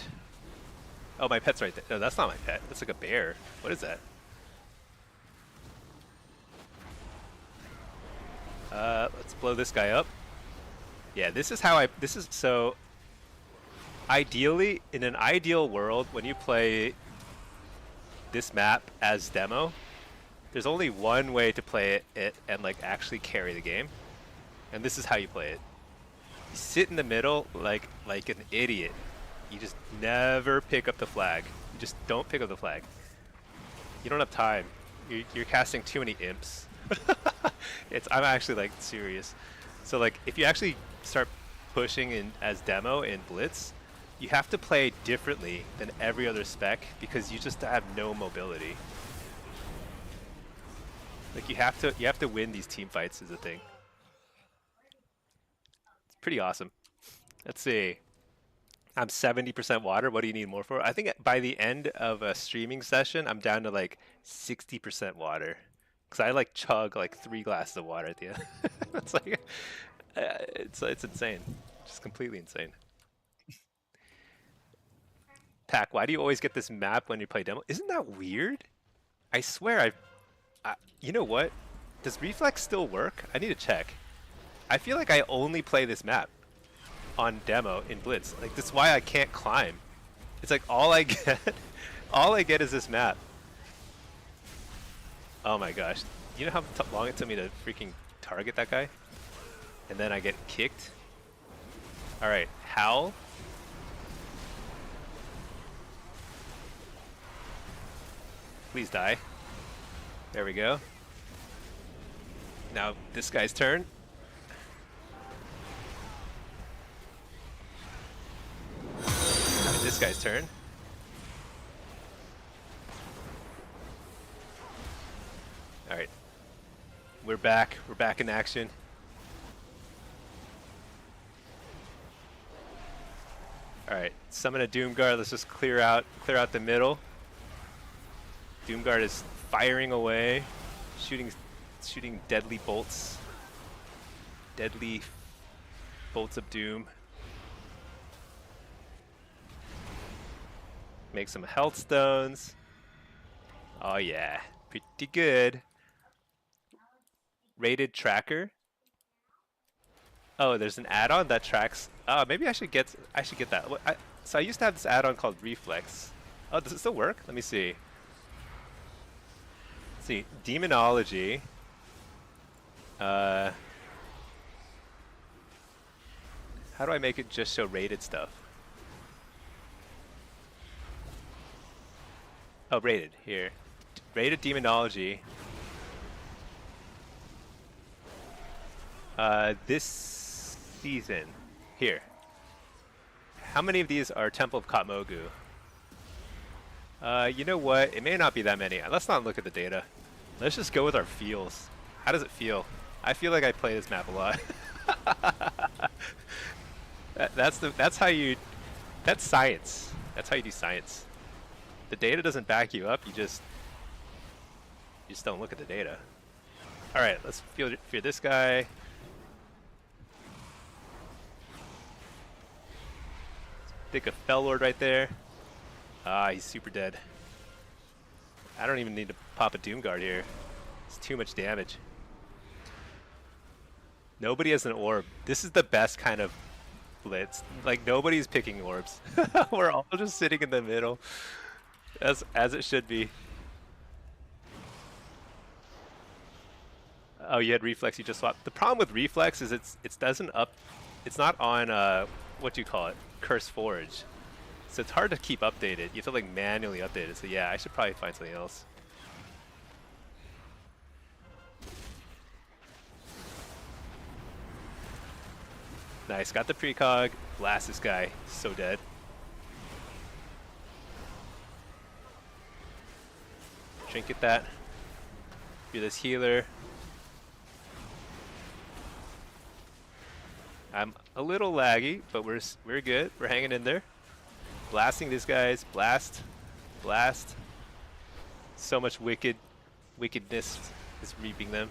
Oh, my pet's right there. No, that's not my pet. That's like a bear. What is that? Let's blow this guy up. Yeah, this is how so... Ideally, in an ideal world, when you play this map as demo, there's only one way to play it and like actually carry the game. And this is how you play it. You sit in the middle like an idiot. You just never pick up the flag. You just don't pick up the flag. You don't have time. You're casting too many imps. I'm actually like serious. So like if you actually start pushing in as demo in Blitz, you have to play differently than every other spec because you just have no mobility. Like you have to win these team fights is the thing. It's pretty awesome. Let's see. I'm 70% water. What do you need more for? I think by the end of a streaming session, I'm down to like 60% water. Because I like chug like 3 glasses of water at the end. It's like, it's insane. Just completely insane. Pack, why do you always get this map when you play demo? Isn't that weird? I swear you know what? Does Reflex still work? I need to check. I feel like I only play this map on demo in Blitz. Like, that's why I can't climb. It's like all I get, all I get is this map. Oh my gosh. You know how long it took me to freaking target that guy? And then I get kicked? Alright, Howl. Please die. There we go. Now this guy's turn. And this guy's turn. Alright. We're back. We're back in action. Alright, summon a Doomguard. Let's just clear out the middle. Doomguard is firing away, shooting deadly bolts. Deadly bolts of doom. Make some health stones. Oh yeah, pretty good. Rated tracker. Oh, there's an add-on that tracks. Oh, maybe I should get that. So I used to have this add-on called Reflex. Oh, does it still work? Let me see. Let's see, demonology. How do I make it just show rated stuff? Oh, rated here. Rated demonology. This season. Here. How many of these are Temple of Katmogu? You know what? It may not be that many. Let's not look at the data. Let's just go with our feels. How does it feel? I feel like I play this map a lot. That's science. That's how you do science. The data doesn't back you up. You just don't look at the data. All right, let's fear this guy. Stick a Fell Lord right there. Ah, he's super dead. I don't even need to pop a Doomguard here. It's too much damage. Nobody has an orb. This is the best kind of Blitz. Like, nobody's picking orbs. We're all just sitting in the middle. As it should be. Oh, you had Reflex, you just swapped. The problem with Reflex is it's not on what do you call it? Curse Forge. So it's hard to keep updated. You have to like manually update it. So yeah, I should probably find something else. Nice, got the precog. Blast this guy. So dead. Trinket that. Be this healer. I'm a little laggy, but we're good. We're hanging in there. Blasting these guys. Blast. Blast. So much wickedness is reaping them.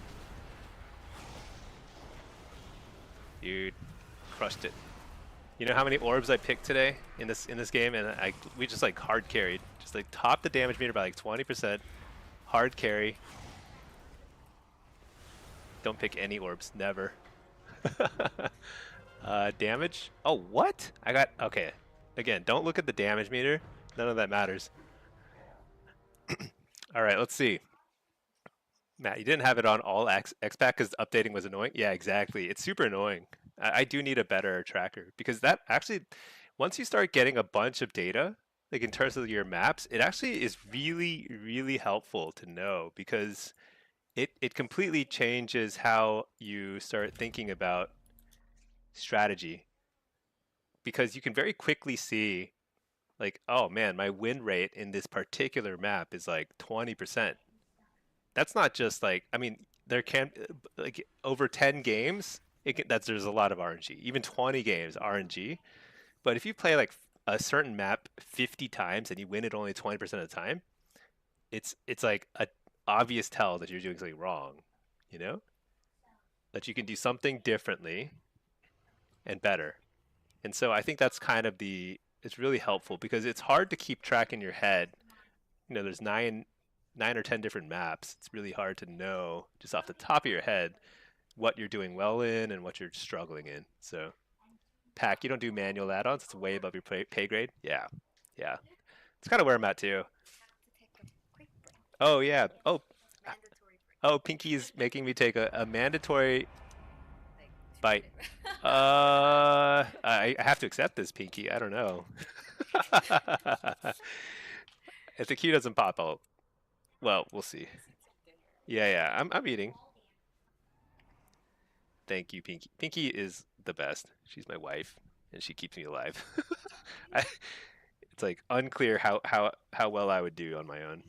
Dude, crushed it. You know how many orbs I picked today in this game, and we just like hard carried. Just like topped the damage meter by like 20%. Hard carry. Don't pick any orbs, never. Damage. Oh, what? I got, okay. Again, don't look at the damage meter. None of that matters. All right, let's see. Matt, you didn't have it on all X-Pack because updating was annoying? Yeah, exactly. It's super annoying. I do need a better tracker because that actually, once you start getting a bunch of data, like in terms of your maps, it actually is really, really helpful to know because it completely changes how you start thinking about strategy. Because you can very quickly see, like, oh man, my win rate in this particular map is like 20%. that's not just like, I mean, there can like over 10 games, there's a lot of RNG. Even 20 games RNG. But if you play like a certain map 50 times and you win it only 20% of the time, it's like a obvious tell that you're doing something wrong, you know? That you can do something differently and better. And so I think that's kind of it's really helpful because it's hard to keep track in your head. You know, there's nine or 10 different maps. It's really hard to know just off the top of your head what you're doing well in and what you're struggling in. So, Pack, you don't do manual add-ons. It's way above your pay grade. Yeah, yeah. It's kind of where I'm at too. Oh yeah. Oh, Pinky's making me take a mandatory bite. I have to accept this, Pinky. I don't know. If the queue doesn't pop, well, we'll see. Yeah, yeah. I'm eating. Thank you, Pinky. Pinky is the best. She's my wife, and she keeps me alive. I, it's like unclear how well I would do on my own.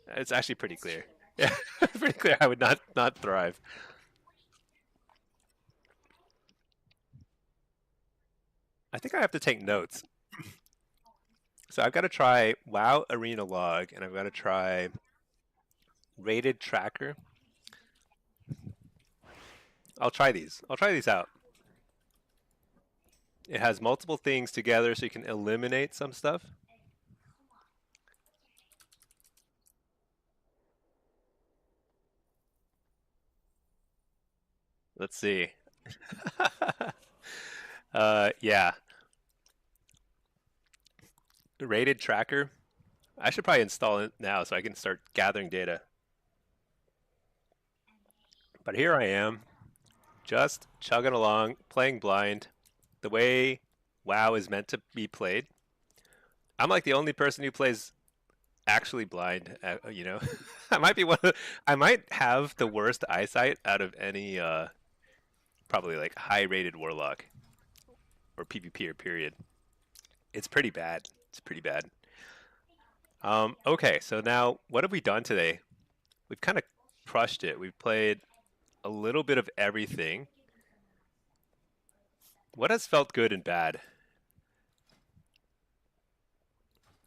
It's actually pretty clear. Yeah, it's pretty clear I would not thrive. I think I have to take notes. So I've got to try WoW Arena Log, and I've got to try Rated Tracker. I'll try these. I'll try these out. It has multiple things together so you can eliminate some stuff. Let's see. Yeah. Rated Tracker. I should probably install it now so I can start gathering data. But here I am, just chugging along, playing blind, the way WoW is meant to be played. I'm like the only person who plays actually blind. You know, I might be I might have the worst eyesight out of any probably like high-rated Warlock or PvP or period. It's pretty bad. It's pretty bad. Okay, so now what have we done today? We've kind of crushed it. We've played a little bit of everything. What has felt good and bad?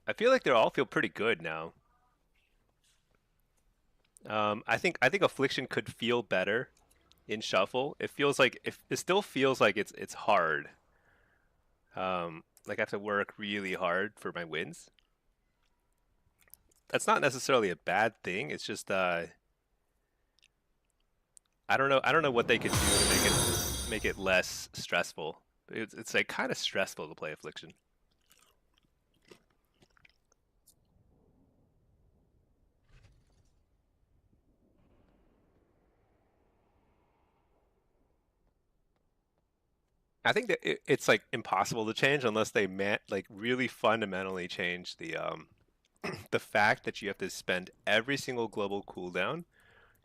I feel like they all feel pretty good now. I think affliction could feel better in shuffle. It feels like it still feels like it's hard. Like I have to work really hard for my wins. That's not necessarily a bad thing. It's just I don't know. I don't know what they could do to make it less stressful. It's like kind of stressful to play affliction. I think that it's like impossible to change unless they like really fundamentally change the fact that you have to spend every single global cooldown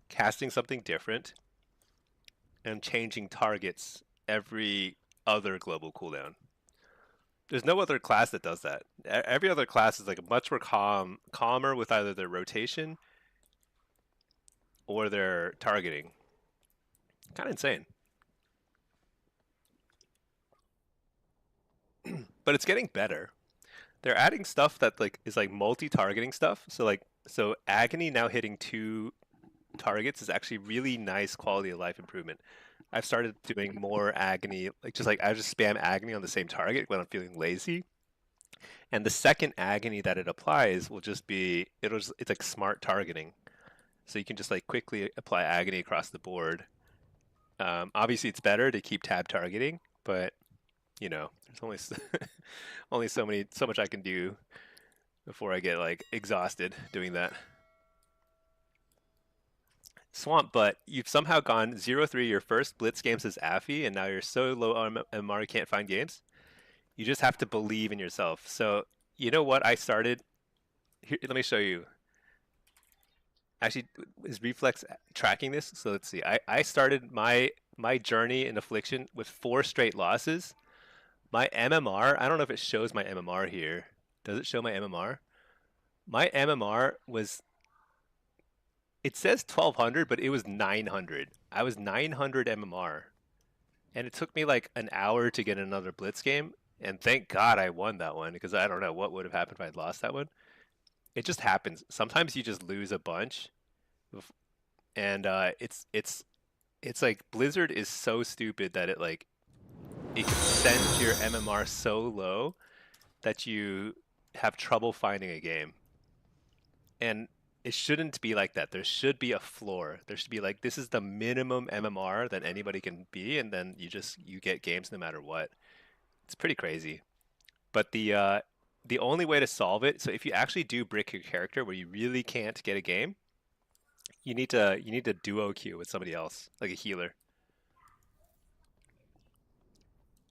casting something different and changing targets every other global cooldown. There's no other class that does that. Every other class is like much more calmer with either their rotation or their targeting. Kind of insane. But it's getting better. They're adding stuff that like is like multi-targeting stuff. So agony now hitting two targets is actually really nice quality of life improvement. I've started doing more agony, like I just spam agony on the same target when I'm feeling lazy. And the second agony that it applies will just be it's like smart targeting. So you can just like quickly apply agony across the board. Obviously, it's better to keep tab targeting, but you know, there's only only so much I can do before I get like exhausted doing that. Swamp Butt, you've somehow gone 0-3 your first Blitz games as Affy, and now you're so low on MR you can't find games. You just have to believe in yourself. So, you know what I started? Here, let me show you. Actually, is Reflex tracking this? So let's see. I started my journey in Affliction with 4 straight losses. My MMR, I don't know if it shows my MMR here. Does it show my MMR? My MMR was It says 1200, but it was 900. I was 900 MMR, and it took me like an hour to get another Blitz game. And thank God I won that one because I don't know what would have happened if I'd lost that one. It just happens. Sometimes you just lose a bunch, and it's like Blizzard is so stupid that it can send your MMR so low that you have trouble finding a game. And it shouldn't be like that. There should be a floor. There should be like this is the minimum MMR that anybody can be, and then you get games no matter what. It's pretty crazy. But the only way to solve it, so if you actually do brick your character where you really can't get a game, you need to duo queue with somebody else, like a healer.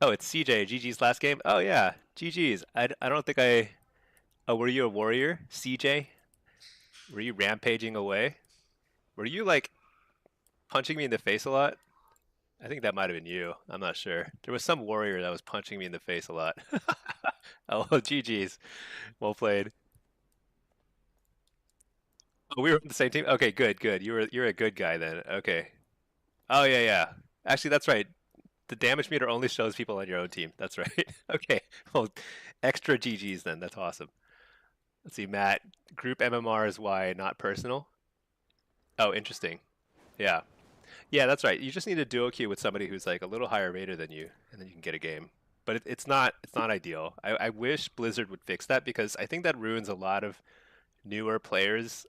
Oh, it's CJ, GG's last game. Oh yeah, GG's. I don't think I. Oh, were you a warrior, CJ? Were you rampaging away? Were you like punching me in the face a lot? I think that might have been you. I'm not sure. There was some warrior that was punching me in the face a lot. Oh, GG's. Well played. Oh, we were on the same team. Okay, good, good. You're a good guy then. Okay. Oh yeah, yeah. Actually, that's right. The damage meter only shows people on your own team. That's right. Okay. Well, extra GG's then. That's awesome. Let's see, Matt. Group MMR is why, not personal. Oh, interesting. Yeah. Yeah, that's right. You just need a duo queue with somebody who's like a little higher rated than you, and then you can get a game. But it's not ideal. I wish Blizzard would fix that because I think that ruins a lot of newer players'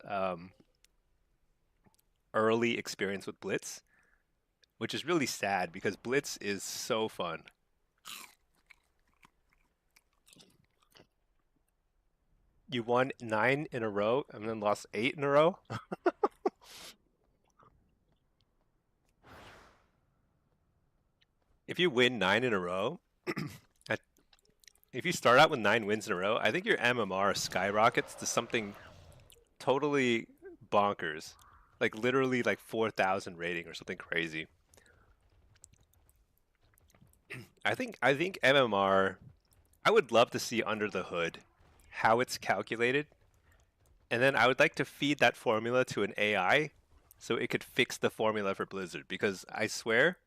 early experience with Blitz, which is really sad because Blitz is so fun. You won 9 in a row and then lost 8 in a row. If you win 9 in a row, if you start out with 9 wins in a row, I think your MMR skyrockets to something totally bonkers, like literally like 4,000 rating or something crazy. I think MMR. I would love to see under the hood how it's calculated, and then I would like to feed that formula to an AI so it could fix the formula for Blizzard because I swear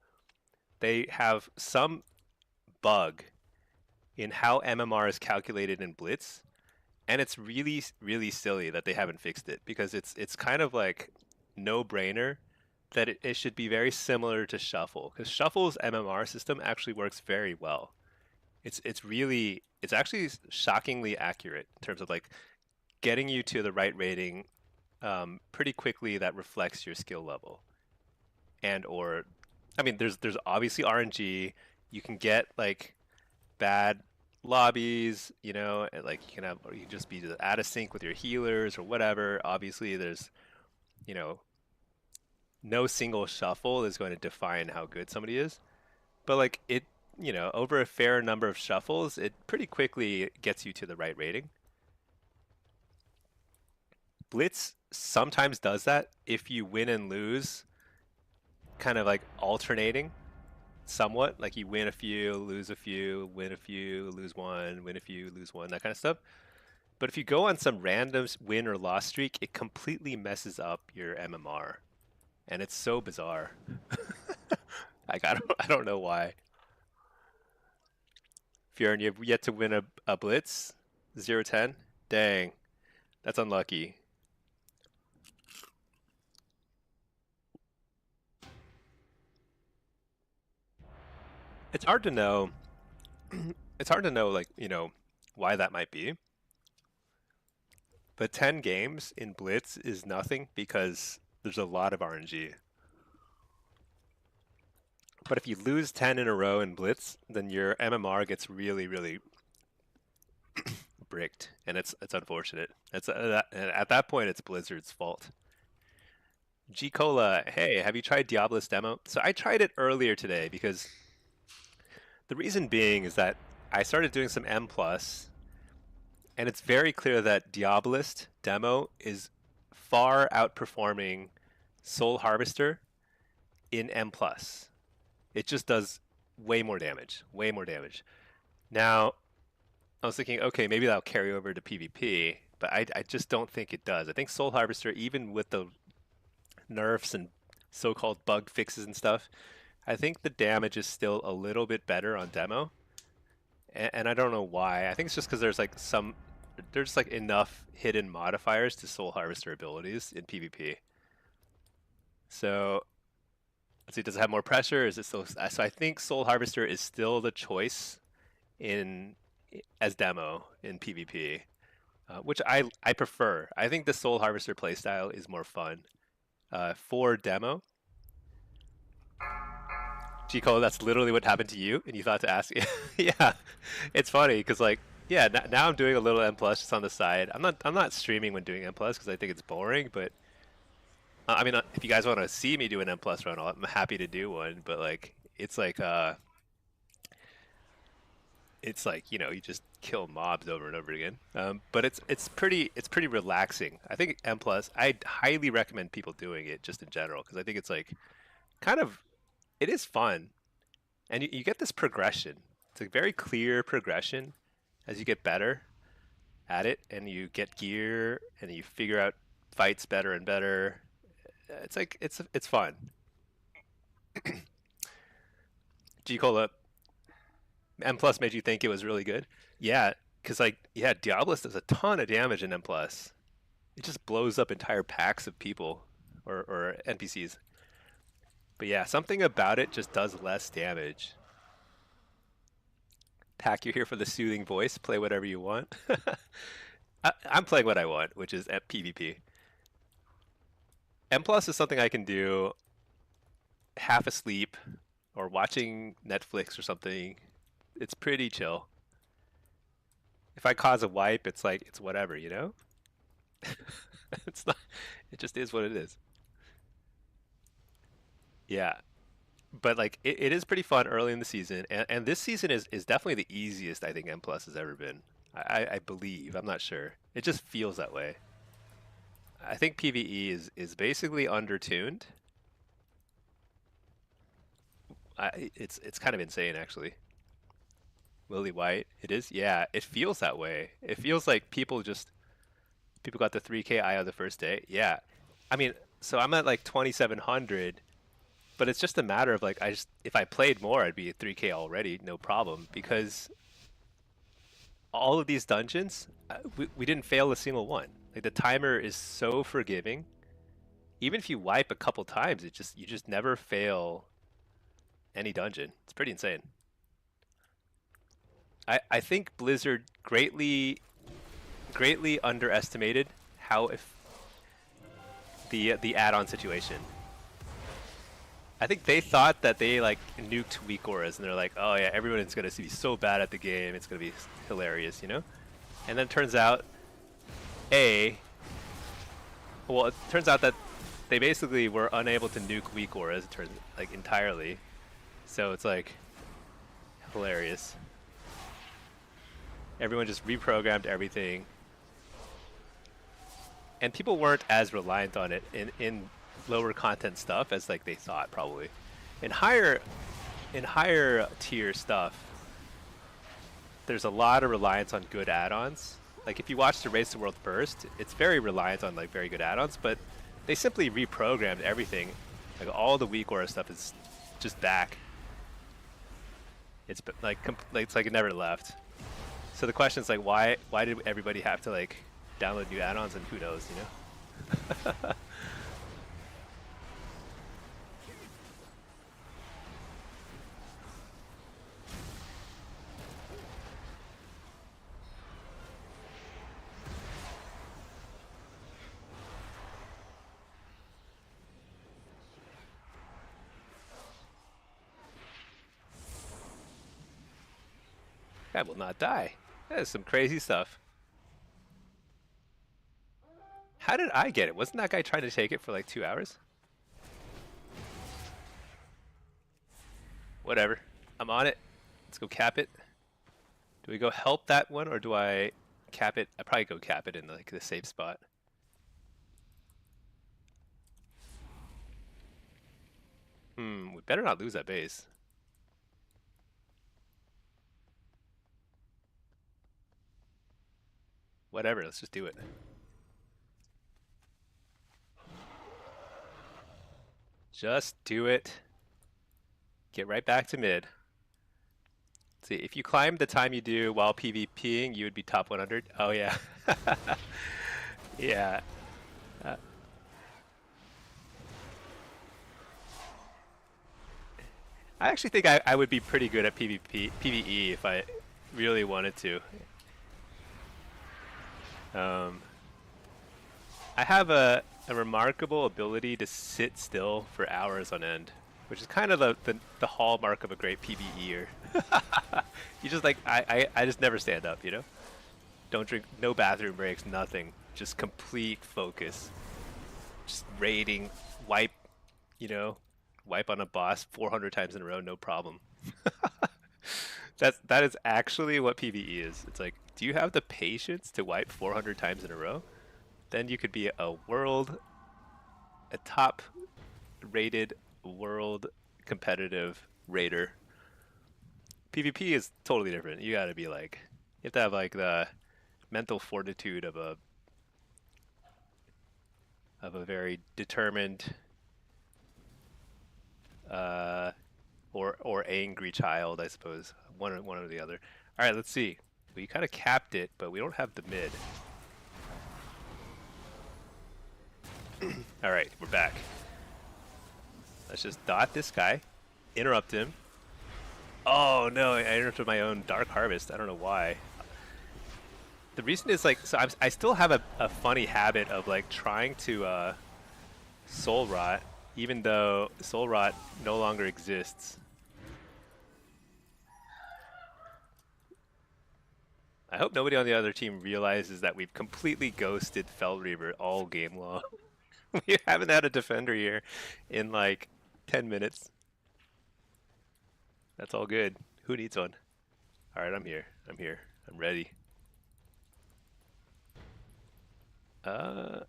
they have some bug in how MMR is calculated in Blitz, and it's really really silly that they haven't fixed it because it's kind of like no brainer that it should be very similar to Shuffle because Shuffle's MMR system actually works very well. It's actually shockingly accurate in terms of like getting you to the right rating pretty quickly that reflects your skill level and or I mean there's obviously RNG. You can get like bad lobbies, and like you can have or you can just be out of sync with your healers or whatever. Obviously there's you know no single shuffle is going to define how good somebody is. But like over a fair number of shuffles, it pretty quickly gets you to the right rating. Blitz sometimes does that if you win and lose, kind of like alternating somewhat. Like you win a few, lose a few, win a few, lose one, win a few, lose one, that kind of stuff. But if you go on some random win or loss streak, it completely messes up your MMR. And it's so bizarre. Like I don't know why. Fiorin, you have yet to win a blitz? 0-10? Dang, that's unlucky. It's hard to know. It's hard to know, like, why that might be. But 10 games in Blitz is nothing because there's a lot of RNG. But if you lose 10 in a row in Blitz, then your MMR gets really, really bricked, and it's unfortunate. At that point, it's Blizzard's fault. G Cola, hey, have you tried Diablo's demo? So I tried it earlier today because the reason being is that I started doing some M plus, and it's very clear that Diabolist demo is far outperforming Soul Harvester in M plus. It just does way more damage, way more damage. Now, I was thinking, okay, maybe that'll carry over to PvP, but I just don't think it does. I think Soul Harvester, even with the nerfs and so-called bug fixes and stuff, I think the damage is still a little bit better on demo, and I don't know why. I think it's just because there's like enough hidden modifiers to Soul Harvester abilities in PvP. So let's see, does it have more pressure? Is it still so? I think Soul Harvester is still the choice in as demo in PvP, which I prefer. I think the Soul Harvester playstyle is more fun for demo. Chico, that's literally what happened to you, and you thought to ask. Yeah, it's funny because like, yeah, now I'm doing a little M plus just on the side. I'm not streaming when doing M plus because I think it's boring. But I mean, if you guys want to see me do an M plus run, I'm happy to do one. But like, it's like you just kill mobs over and over again. But it's pretty relaxing. I think M plus. I highly recommend people doing it just in general because I think it's like kind of it is fun. And you get this progression. It's a very clear progression as you get better at it, and you get gear, and you figure out fights better and better. It's like it's fun. G Cola M plus made you think it was really good. Yeah, because like yeah, Diablos does a ton of damage in M plus. It just blows up entire packs of people or NPCs. But yeah, something about it just does less damage. Pack, you're here for the soothing voice. Play whatever you want. I'm playing what I want, which is at PvP. M plus is something I can do half asleep or watching Netflix or something. It's pretty chill. If I cause a wipe, it's like it's whatever, you know? It's not. It just is what it is. Yeah, but like it is pretty fun early in the season, and this season is definitely the easiest I think M plus has ever been. I believe. I'm not sure. It just feels that way. I think PvE is basically undertuned. It's kind of insane actually. Lily White, it is. Yeah, it feels that way. It feels like people got the 3K IO the first day. Yeah, I mean, so I'm at like 2,700, but it's just a matter of like if I played more, I'd be at 3K already, no problem. Because all of these dungeons, we didn't fail a single one. Like the timer is so forgiving. Even if you wipe a couple times, you just never fail any dungeon. It's pretty insane. I think Blizzard greatly underestimated how if the add-on situation. I think they thought that they like nuked weak auras, and they're like, oh yeah, everyone's gonna be so bad at the game, it's gonna be hilarious, you know? And then it turns out, well, it turns out that they basically were unable to nuke weak auras, it turns like entirely. So it's like hilarious. Everyone just reprogrammed everything, and people weren't as reliant on it in lower content stuff as like they thought probably. In higher tier stuff, there's a lot of reliance on good add-ons. Like if you watch the Race to World first, it's very reliant on like very good add-ons, but they simply reprogrammed everything. Like all the weak aura stuff is just back. It's like it's like it never left. So the question is like why did everybody have to like download new add-ons, and who knows, you know? I will not die. That is some crazy stuff. How did I get it? Wasn't that guy trying to take it for like 2 hours? Whatever. I'm on it. Let's go cap it. Do we go help that one, or do I cap it? I probably go cap it in like the safe spot. We better not lose that base. Whatever, let's just do it. Just do it. Get right back to mid. See, if you climb the time you do while PvPing, you would be top 100. Oh yeah. Yeah. Uh, I actually think I would be pretty good at PvE if I really wanted to. Um, I have a remarkable ability to sit still for hours on end, which is kind of the hallmark of a great PvEer. You just like, I just never stand up, you know? Don't drink, no bathroom breaks, nothing. Just complete focus. Just raiding, wipe, you know, wipe on a boss 400 times in a row, no problem. That is actually what PvE is. It's like, do you have the patience to wipe 400 times in a row? Then you could be a top rated world competitive raider. PvP is totally different. You gotta be like, you have to have like the mental fortitude of a very determined uh, or angry child, I suppose. One or the other. All right, let's see. We kind of capped it, but we don't have the mid. All right, we're back. Let's just dot this guy, interrupt him. Oh no, I interrupted my own Dark Harvest. I don't know why. The reason is like, so I still have a funny habit of like trying to soul rot, even though soul rot no longer exists. I hope nobody on the other team realizes that we've completely ghosted Fel Reaver all game long. We haven't had a defender here in like 10 minutes. That's all good. Who needs one? All right, I'm here. I'm here. I'm ready. All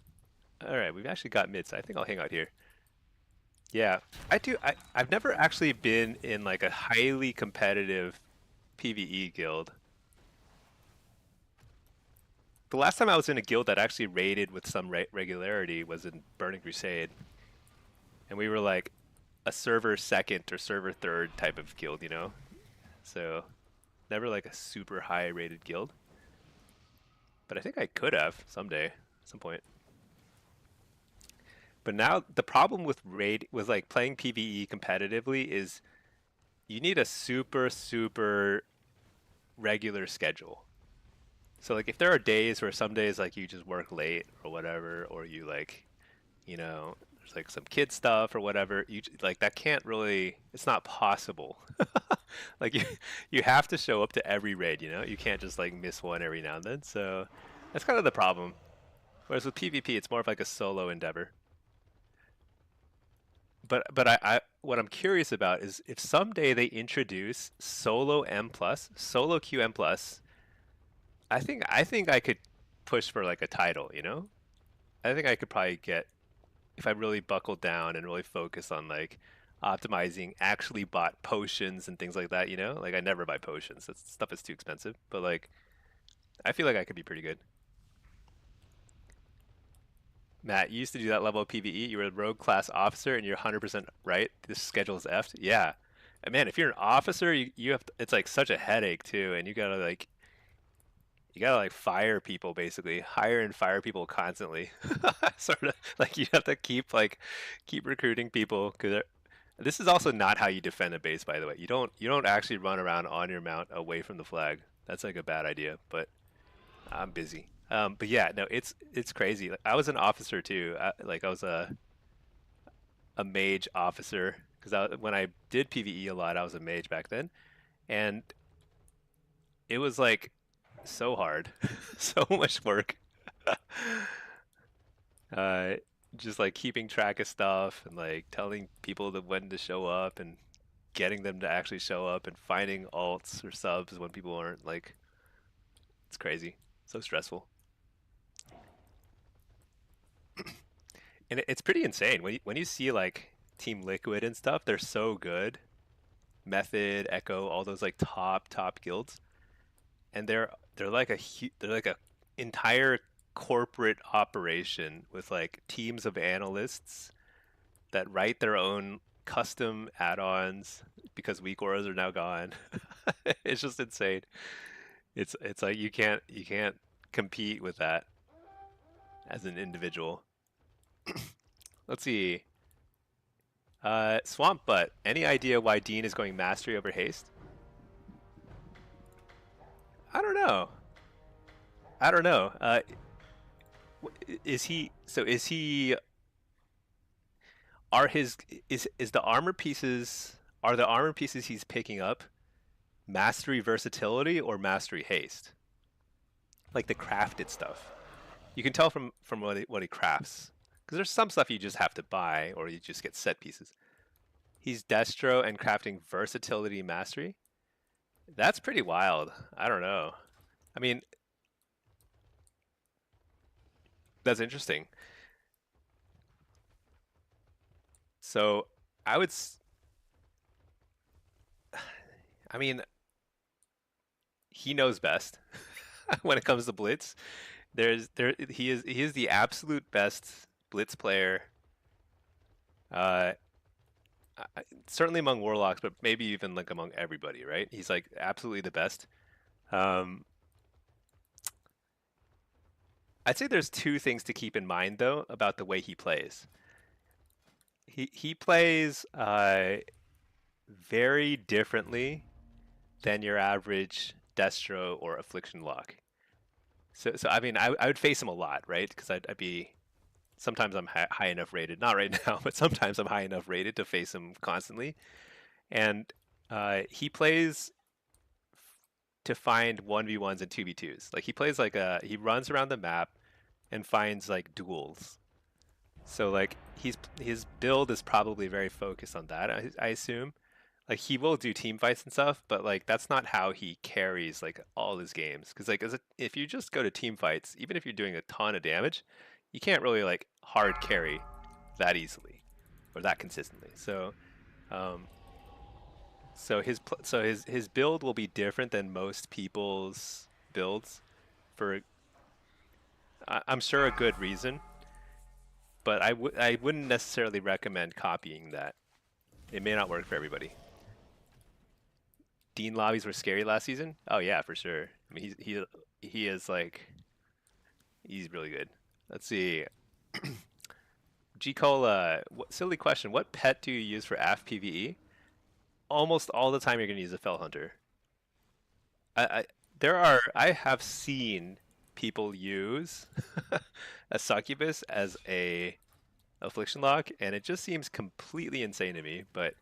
right, we've actually got mid, so I think I'll hang out here. Yeah, I do. I've never actually been in like a highly competitive PvE guild. The last time I was in a guild that actually raided with some regularity was in Burning Crusade. And we were like a server second or server third type of guild, you know? So never like a super high rated guild. But I think I could have someday, at some point. But now the problem with like playing PvE competitively is you need a super regular schedule. So like if there are days where some days like you just work late or whatever, or you like, you know, there's like some kid stuff or whatever, you like that can't really, it's not possible. Like you have to show up to every raid, you know? You can't just like miss one every now and then. So that's kind of the problem. Whereas with PvP, it's more of like a solo endeavor. But I what I'm curious about is if someday they introduce solo M plus, solo QM plus, I think I could push for like a title, you know? I think I could probably get if I really buckled down and really focus on like optimizing actually bought potions and things like that, you know? Like I never buy potions. That stuff is too expensive. But like I feel like I could be pretty good. Matt, you used to do that level of PvE. You were a rogue class officer and you're 100% right. This schedule is effed. Yeah. And man, if you're an officer, you have to, it's like such a headache too, and you gotta like fire people basically, hire and fire people constantly. Sort of like you have to keep recruiting people because this is also not how you defend a base, by the way. You don't actually run around on your mount away from the flag. That's like a bad idea, but I'm busy. But yeah, no, it's crazy. Like, I was an officer too. Like I was a mage officer because when I did PvE a lot, I was a mage back then, and it was like so hard, so much work. uh, just like keeping track of stuff and like telling people when to show up and getting them to actually show up and finding alts or subs when people aren't like it's crazy, so stressful. And it's pretty insane when you see like Team Liquid and stuff. They're so good. Method, Echo, all those like top guilds, and they're like a entire corporate operation with like teams of analysts that write their own custom add-ons because weak auras are now gone. It's just insane. It's like you can't compete with that as an individual. Let's see. Swamp Butt. Any idea why Dean is going mastery over haste? I don't know. I don't know. Is he? So is he? Are his is the armor pieces? Are the armor pieces he's picking up mastery versatility or mastery haste? Like the crafted stuff. You can tell from what he crafts. Because there's some stuff you just have to buy or you just get set pieces. He's destro and crafting versatility mastery. That's pretty wild. I don't know. I mean, that's interesting. So I would. I mean, he knows best when it comes to Blitz. He is the absolute best Blitz player. Certainly among Warlocks, but maybe even like among everybody, right? He's like absolutely the best. I'd say there's two things to keep in mind though about the way he plays. He plays very differently than your average Destro or Affliction lock. So I mean, I would face him a lot, right? Because I'd be sometimes I'm high enough rated, not right now, but sometimes I'm high enough rated to face him constantly. And he plays to find 1v1s and 2v2s. Like he plays like he runs around the map and finds like duels. So like his build is probably very focused on that, I assume. Like he will do team fights and stuff, but like that's not how he carries like all his games. Because like if you just go to team fights, even if you're doing a ton of damage, you can't really like hard carry that easily or that consistently. So, his build will be different than most people's builds for I'm sure a good reason, but I wouldn't necessarily recommend copying that. It may not work for everybody. Dean lobbies were scary last season. Oh yeah, for sure. I mean, he is like he's really good. Let's see. G Cola, silly question. What pet do you use for AF PvE? Almost all the time you're gonna use a Fell Hunter. I have seen people use a succubus as a affliction lock, and it just seems completely insane to me. But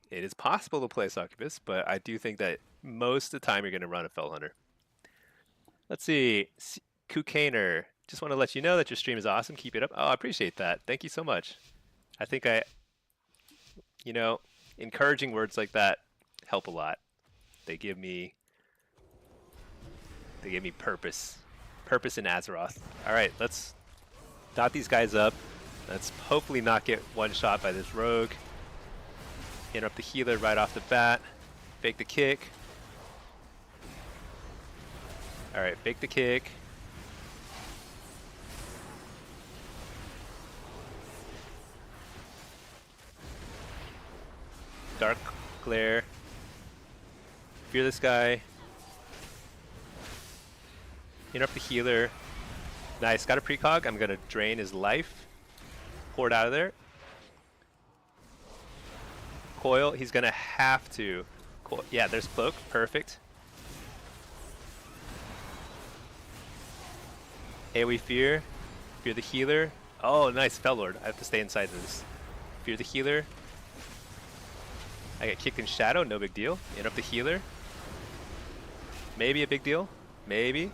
it is possible to play succubus, but I do think that most of the time you're going to run a Fell Hunter. Let's see. Kukaner, just want to let you know that your stream is awesome. Keep it up. Oh, I appreciate that. Thank you so much. I think encouraging words like that help a lot. They give me purpose in Azeroth. All right, let's dot these guys up. Let's hopefully not get one shot by this rogue. Interrupt the healer right off the bat. Fake the kick. All right, fake the kick. Dark glare. Fear this guy. Interrupt the healer. Nice, got a precog. I'm gonna drain his life. Pour it out of there. Coil, he's gonna have to. Yeah, there's cloak, perfect. AoE fear. Fear the healer. Oh, nice, Fellord. I have to stay inside this. Fear the healer. I get kicked in shadow, no big deal. Interrupt the healer. Maybe a big deal. Maybe.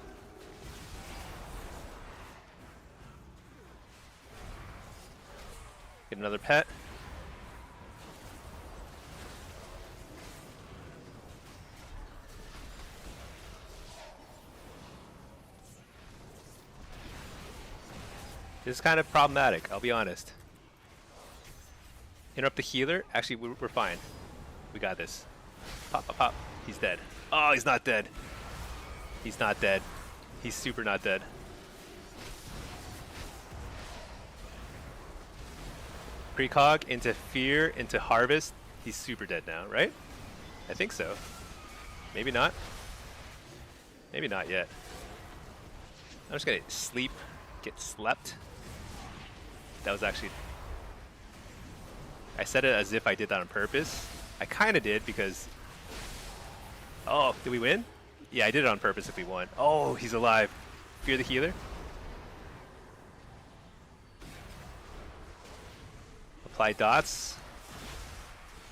Get another pet. This is kind of problematic, I'll be honest. Interrupt the healer. Actually, we're fine. We got this. Pop, pop, pop. He's dead. Oh, he's not dead. He's not dead. He's super not dead. Precog into Fear into Harvest. He's super dead now, right? I think so. Maybe not. Maybe not yet. I'm just gonna sleep, get slept. That was actually... I said it as if I did that on purpose. I kind of did because... Oh, did we win? Yeah, I did it on purpose if we won. Oh, he's alive. Fear the healer. Apply dots.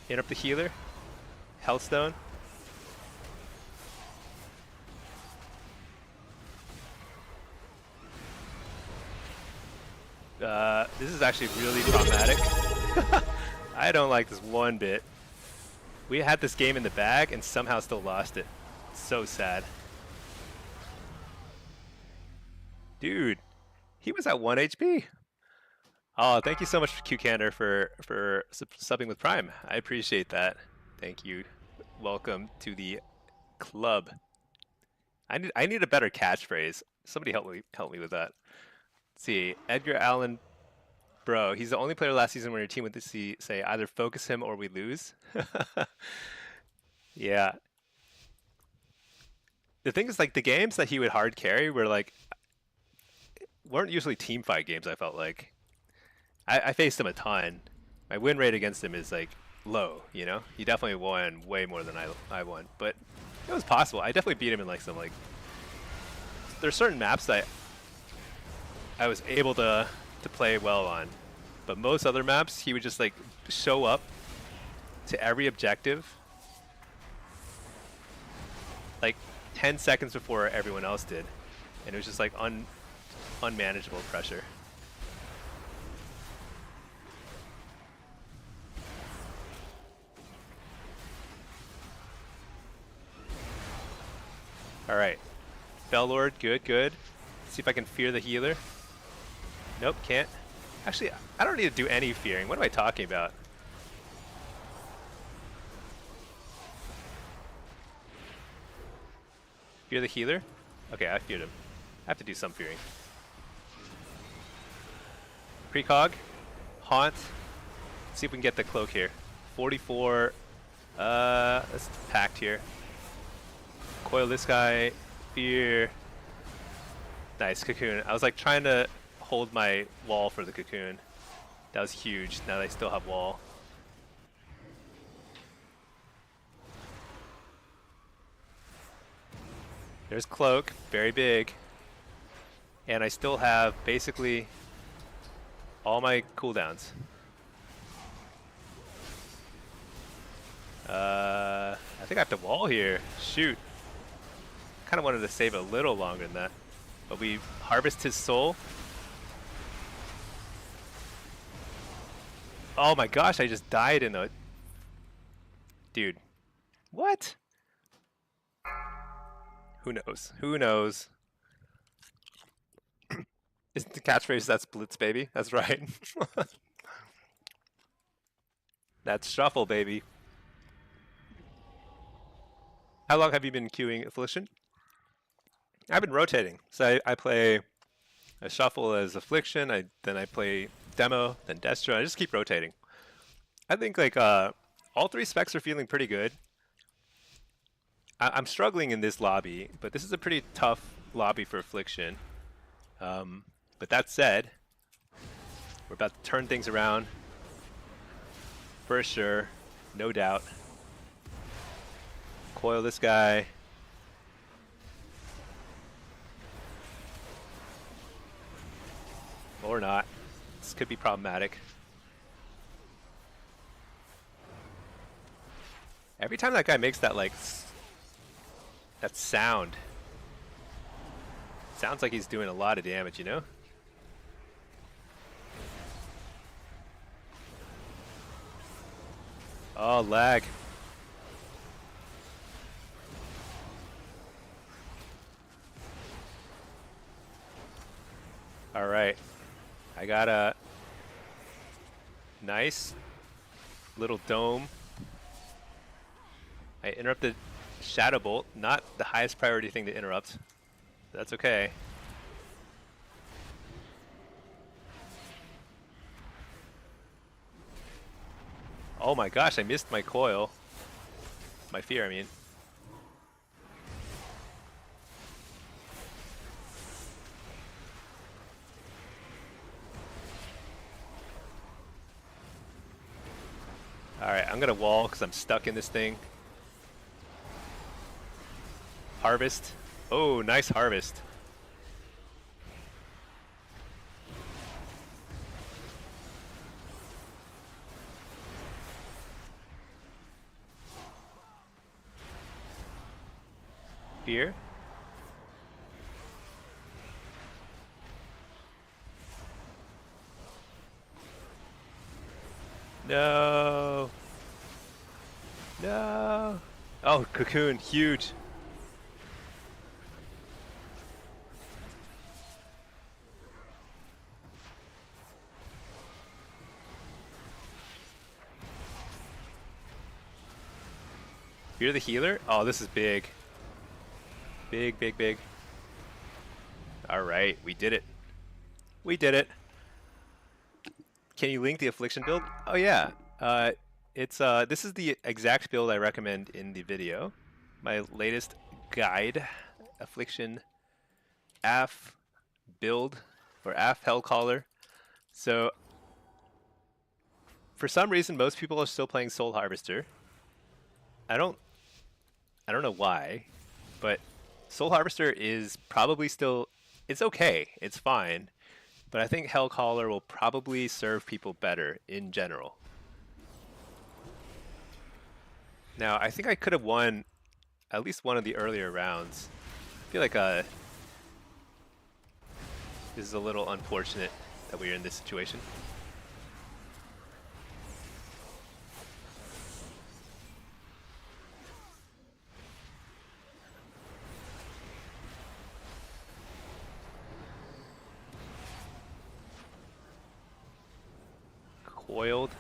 Interrupt the healer. Hellstone. This is actually really problematic. I don't like this one bit. We had this game in the bag and somehow still lost it. So sad. Dude, he was at 1 HP. Oh, thank you so much, Q-Canner, for subbing with Prime. I appreciate that. Thank you. Welcome to the club. I need a better catchphrase. Somebody help me with that. Let's see, Edgar Allan, bro, he's the only player last season when your team would say either focus him or we lose. Yeah. The thing is, like, the games that he would hard carry were like weren't usually team fight games. I felt like I faced him a ton. My win rate against him is like low. You know, he definitely won way more than I won, but it was possible. I definitely beat him in like some like. There's certain maps that I was able to play well on, but most other maps he would just like show up to every objective like 10 seconds before everyone else did, and it was just like unmanageable pressure. All right, Bellord, good. See if I can fear the healer. Nope, can't. Actually, I don't need to do any fearing. What am I talking about? Fear the healer? Okay, I feared him. I have to do some fearing. Precog. Haunt. Let's see if we can get the cloak here. 44. Let's pact here. Coil this guy. Fear. Nice, cocoon. I was like trying to hold my wall for the cocoon. That was huge. Now they still have wall. There's cloak, very big. And I still have basically all my cooldowns. I think I have to wall here. Shoot. Kind of wanted to save a little longer than that. But we harvest his soul. Oh my gosh, I just died in a... Dude. What? Who knows? Who knows? Isn't the catchphrase that's Blitz, baby? That's right. That's Shuffle, baby. How long have you been queuing Affliction? I've been rotating. So I play a Shuffle as Affliction, then I play Demo, then Destro. I just keep rotating. I think like all three specs are feeling pretty good. I'm struggling in this lobby, but this is a pretty tough lobby for Affliction. But that said, we're about to turn things around. For sure, no doubt. Coil this guy. Or not. This could be problematic. Every time that guy makes that like that sound, sounds like he's doing a lot of damage, you know? Oh, lag. All right. I got a nice little dome. I interrupted Shadow Bolt, not the highest priority thing to interrupt. That's okay. Oh my gosh, I missed my coil. My fear, I mean. Alright, I'm gonna wall because I'm stuck in this thing. Harvest. Oh, nice harvest. Fear. No. No. Oh, cocoon, huge. Fear the healer? Oh, this is big. Big, big, big. Alright, we did it. We did it. Can you link the affliction build? Oh yeah. This is the exact build I recommend in the video. My latest guide, affliction AF build or AF Hellcaller. So for some reason most people are still playing Soul Harvester. I don't know why, but Soul Harvester is probably still, it's okay, it's fine. But I think Hellcaller will probably serve people better in general. Now, I think I could have won at least one of the earlier rounds. I feel like this is a little unfortunate that we're in this situation. Coiled.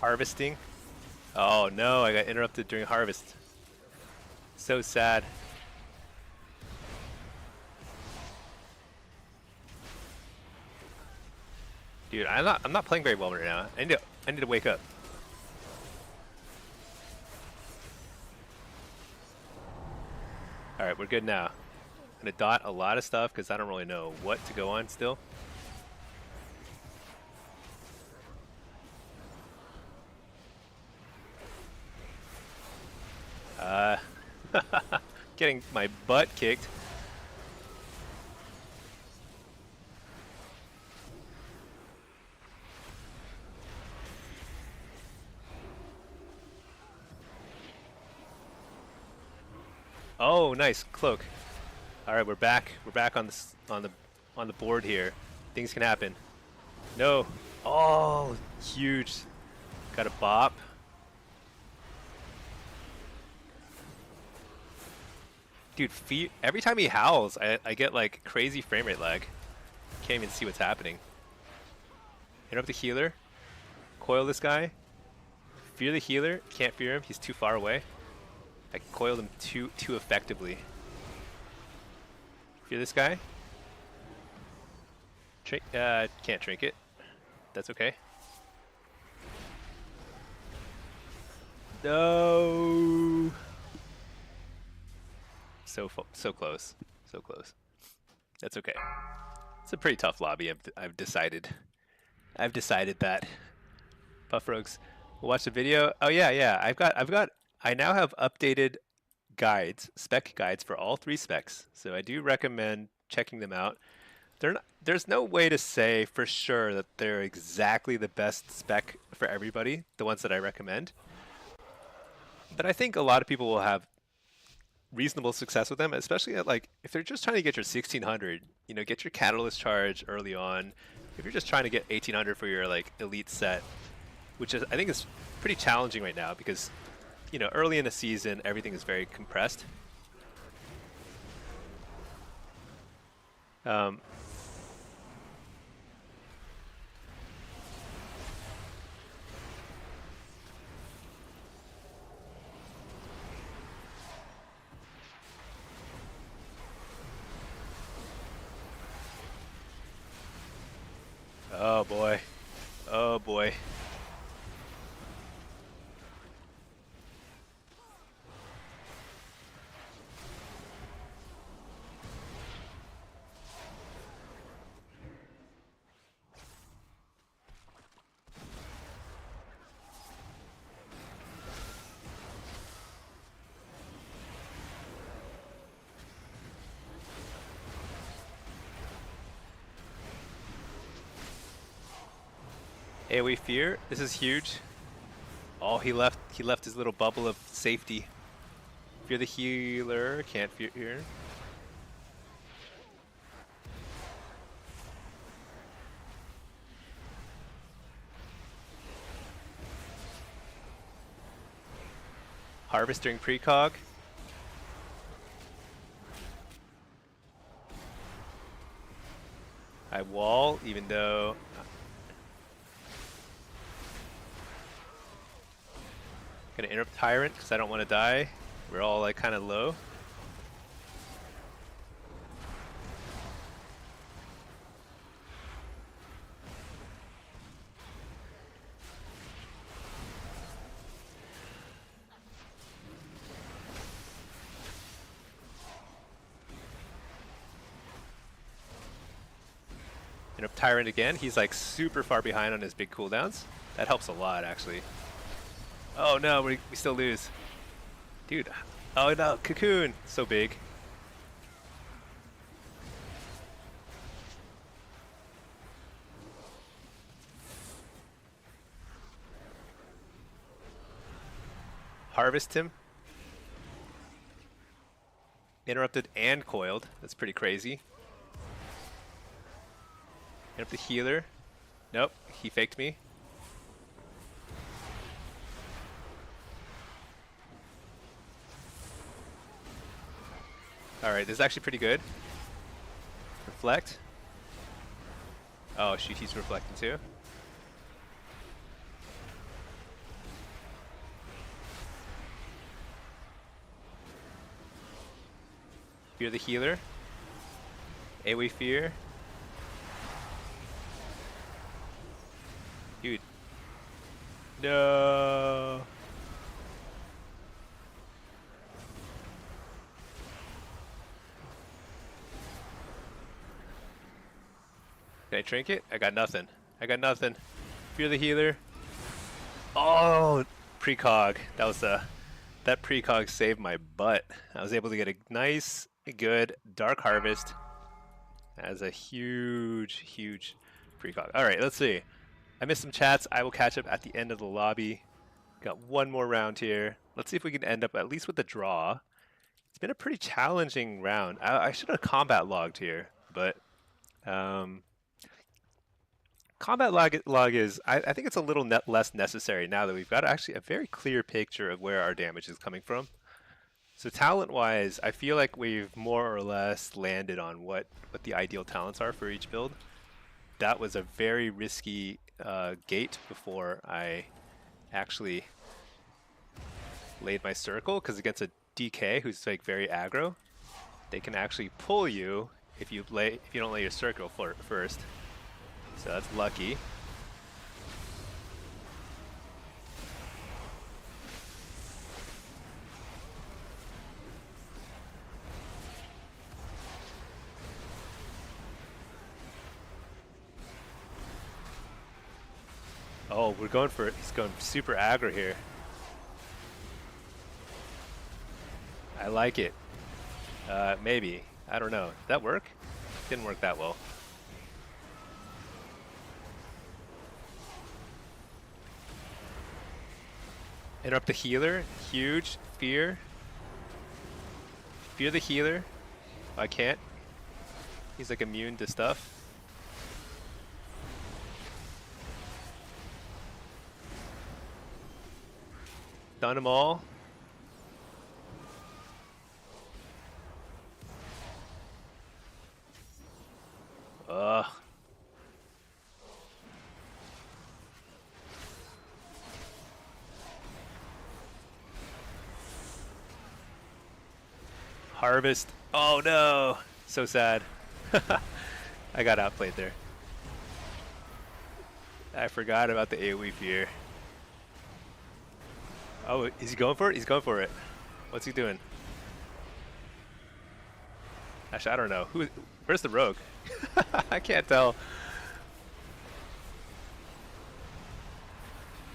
Harvesting. Oh no, I got interrupted during harvest. So sad. Dude, I'm not playing very well right now. I need to wake up. Alright, we're good now. I'm gonna dot a lot of stuff because I don't really know what to go on still. Getting my butt kicked. Oh, nice cloak. All right, we're back. We're back on the board here. Things can happen. No. Oh, huge. Got a bop. Dude, every time he howls, I get like crazy frame rate lag. Can't even see what's happening. Interrupt the healer. Coil this guy. Fear the healer. Can't fear him. He's too far away. I coiled him too effectively. Fear this guy. Can't trinket. That's okay. No. So close. So close. That's okay. It's a pretty tough lobby. I've decided. I've decided that. Puff Rogues. Watch the video. Oh yeah. I now have updated guides, spec guides for all 3 specs. So I do recommend checking them out. There's no way to say for sure that they're exactly the best spec for everybody, the ones that I recommend. But I think a lot of people will have reasonable success with them, especially at like if they're just trying to get your 1600, you know, get your catalyst charge early on. If you're just trying to get 1800 for your like elite set, which is I think is pretty challenging right now because you know early in the season everything is very compressed. Oh boy. Oh boy. AoE fear. This is huge. Oh, he left his little bubble of safety. Fear the healer. Can't fear here. Harvest during precog. I wall, even though gonna interrupt Tyrant because I don't want to die. We're all like kind of low. Interrupt Tyrant again. He's like super far behind on his big cooldowns. That helps a lot, actually. Oh no, we still lose. Dude. Oh no, Cocoon. So big. Harvest him. Interrupted and coiled. That's pretty crazy. Interrupt the healer. Nope, he faked me. Alright, this is actually pretty good. Reflect. Oh shoot, he's reflecting too. Fear the healer. AoE fear. Dude. No. Can I trinket? I got nothing. I got nothing. Fear the healer. Oh, precog. That was that precog saved my butt. I was able to get a nice, good dark harvest as a huge, huge precog. All right, let's see. I missed some chats. I will catch up at the end of the lobby. Got one more round here. Let's see if we can end up at least with a draw. It's been a pretty challenging round. I should have combat logged here, but combat log is, I think it's a little less necessary now that we've got actually a very clear picture of where our damage is coming from. So talent-wise, I feel like we've more or less landed on what the ideal talents are for each build. That was a very risky gate before I actually laid my circle, because against a DK who's like very aggro, they can actually pull you if you don't lay your circle first. So that's lucky. Oh, we're going for it. He's going super aggro here. I like it. Maybe. I don't know. Did that work? Didn't work that well. Interrupt the healer. Huge. Fear. Fear the healer. I can't. He's like immune to stuff. Done them all. Ugh. Harvest. Oh no. So sad. I got outplayed there. I forgot about the AoE fear. Oh, is he going for it? He's going for it. What's he doing? Actually, I don't know. Where's the rogue? I can't tell.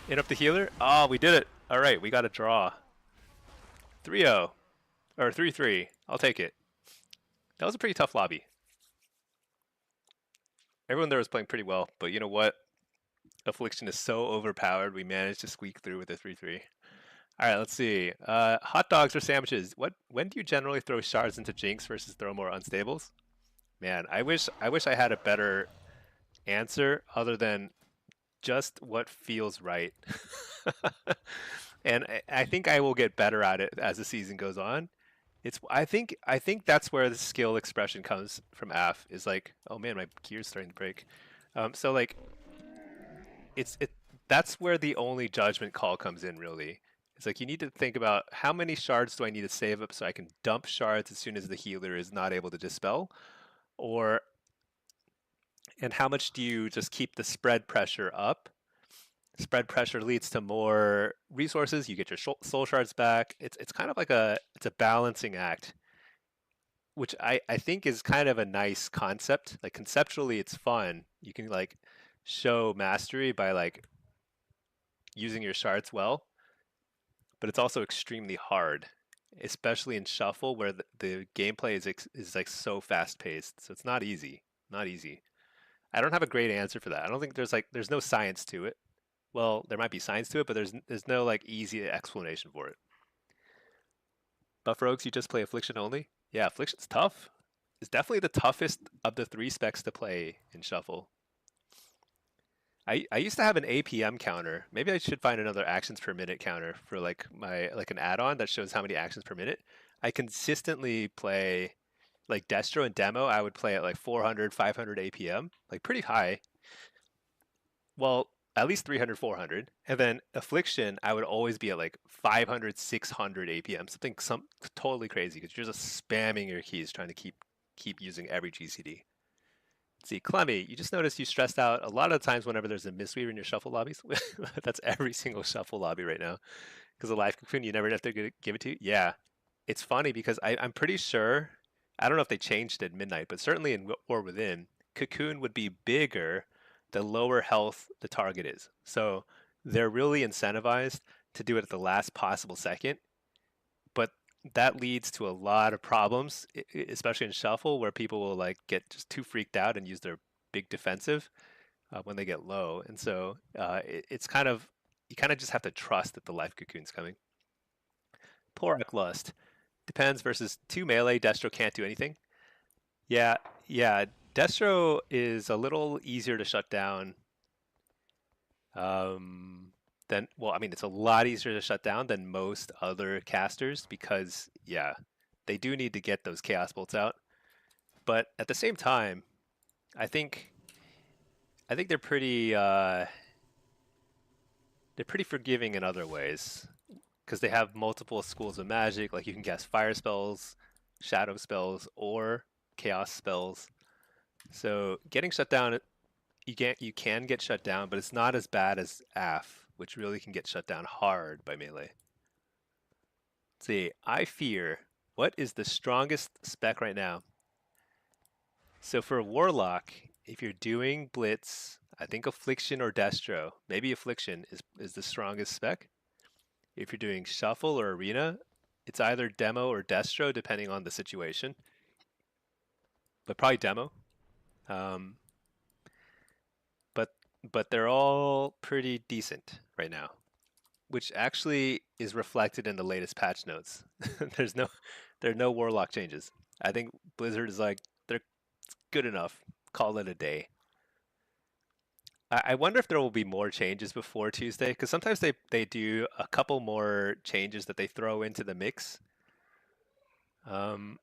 In up the healer? Oh, we did it. All right, we got a draw. 3-0. Or 3-3. I'll take it. That was a pretty tough lobby. Everyone there was playing pretty well, but you know what? Affliction is so overpowered, we managed to squeak through with a 3-3. All right, let's see. Hot dogs or sandwiches? When do you generally throw shards into Jinx versus throw more unstables? Man, I wish I had a better answer other than just what feels right. And I think I will get better at it as the season goes on. I think that's where the skill expression comes from. Af is like, oh man, my gear's starting to break. So like it that's where the only judgment call comes in really. It's like you need to think about how many shards do I need to save up so I can dump shards as soon as the healer is not able to dispel, or and how much do you just keep the spread pressure up. Spread pressure leads to more resources. You get your soul shards back. It's kind of like it's a balancing act, which I think is kind of a nice concept. Like conceptually, it's fun. You can like show mastery by like using your shards well, but it's also extremely hard, especially in shuffle where the gameplay is like so fast paced. So it's not easy. Not easy. I don't have a great answer for that. I don't think there's no science to it. Well, there might be science to it, but there's no like easy explanation for it. Buff rogues, you just play affliction only? Yeah, affliction's tough. It's definitely the toughest of the three specs to play in shuffle. I used to have an APM counter. Maybe I should find another actions per minute counter for like an add-on that shows how many actions per minute. I consistently play like Destro and Demo. I would play at like 400, 500 APM, like pretty high. Well, at least 300, 400. And then Affliction, I would always be at like 500, 600 APM, some totally crazy because you're just spamming your keys trying to keep using every GCD. Let's see, Clemmy, you just noticed you stressed out a lot of the times whenever there's a Mistweaver in your shuffle lobbies. That's every single shuffle lobby right now. Because the live cocoon, you never have to give it to you. Yeah, it's funny because I'm pretty sure, I don't know if they changed it at midnight, but certainly in War Within, cocoon would be bigger the lower health the target is. So they're really incentivized to do it at the last possible second, but that leads to a lot of problems, especially in shuffle, where people will like get just too freaked out and use their big defensive when they get low. And so it's kind of you kind of just have to trust that the life cocoon's coming. Porak Lust depends versus 2 melee. Destro can't do anything. Yeah, yeah. Destro is a little easier to shut down than, well, I mean, it's a lot easier to shut down than most other casters because, yeah, they do need to get those chaos bolts out. But at the same time, I think they're pretty forgiving in other ways because they have multiple schools of magic. Like you can cast fire spells, shadow spells, or chaos spells. So getting shut down, you can get shut down, but it's not as bad as AF, which really can get shut down hard by melee. Let's see, I fear. What is the strongest spec right now? So for Warlock, if you're doing Blitz, I think Affliction or Destro, maybe Affliction is the strongest spec. If you're doing Shuffle or Arena, it's either Demo or Destro, depending on the situation. But probably Demo. Um, but but they're all pretty decent right now, which actually is reflected in the latest patch notes. There's no there are no Warlock changes. I think Blizzard is like they're good enough. Call it a day. I wonder if there will be more changes before Tuesday because sometimes they do a couple more changes that they throw into the mix. Um,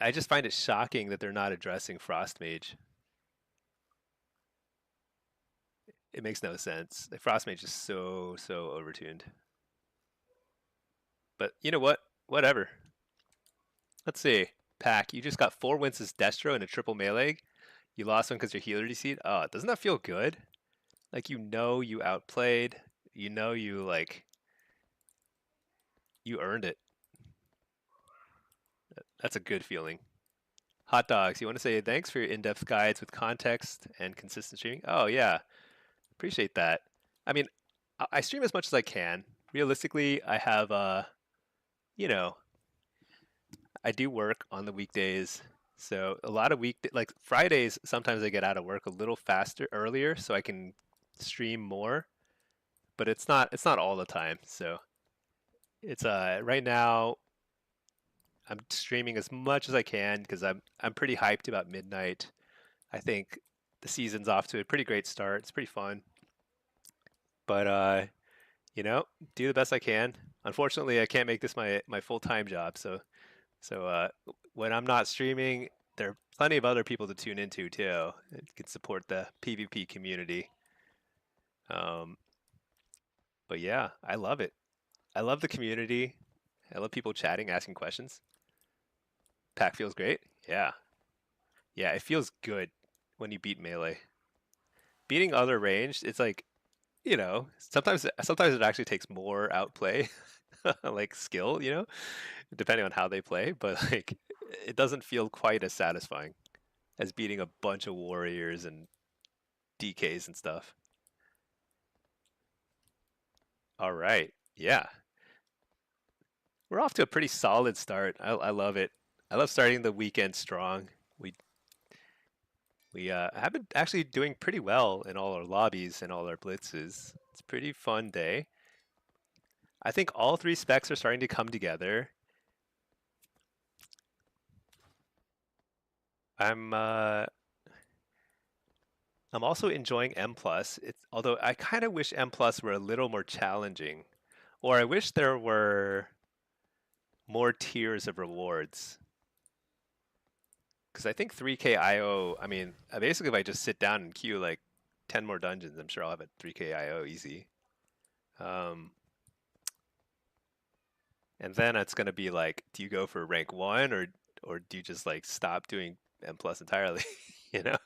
I just find it shocking that they're not addressing Frost Mage. It makes no sense. The Frost Mage is so overtuned. But you know what? Whatever. Let's see. Pack, you just got 4 wins as Destro in a triple melee. You lost one because your healer DC'd? Oh, doesn't that feel good? Like you outplayed, you like you earned it. That's a good feeling. Hot dogs, you want to say thanks for your in-depth guides with context and consistent streaming? Oh yeah, appreciate that. I mean, I stream as much as I can. Realistically, I have you know, I do work on the weekdays. So a lot of like Fridays, sometimes I get out of work a little faster earlier so I can stream more, but it's not all the time. So it's right now I'm streaming as much as I can because I'm pretty hyped about Midnight. I think the season's off to a pretty great start. It's pretty fun. But you know, do the best I can. Unfortunately, I can't make this my full-time job, so when I'm not streaming, there are plenty of other people to tune into too. It can support the PvP community. Um, but yeah, I love it. I love the community. I love people chatting, asking questions. Pack feels great. Yeah, yeah, it feels good when you beat melee. Beating other ranged, it's like sometimes it actually takes more outplay, like skill, depending on how they play. But like, it doesn't feel quite as satisfying as beating a bunch of warriors and DKs and stuff. All right. Yeah. We're off to a pretty solid start. I love it. I love starting the weekend strong. We we have been actually doing pretty well in all our lobbies and all our blitzes. It's a pretty fun day. I think all three specs are starting to come together. I'm uh I'm also enjoying M plus. It's although I kind of wish M plus were a little more challenging, or I wish there were more tiers of rewards. Because I think 3K IO, I mean, basically if I just sit down and queue like 10 more dungeons, I'm sure I'll have a 3K IO easy. Um, and then it's going to be like, do you go for rank 1 or do you just like stop doing M plus entirely? You know?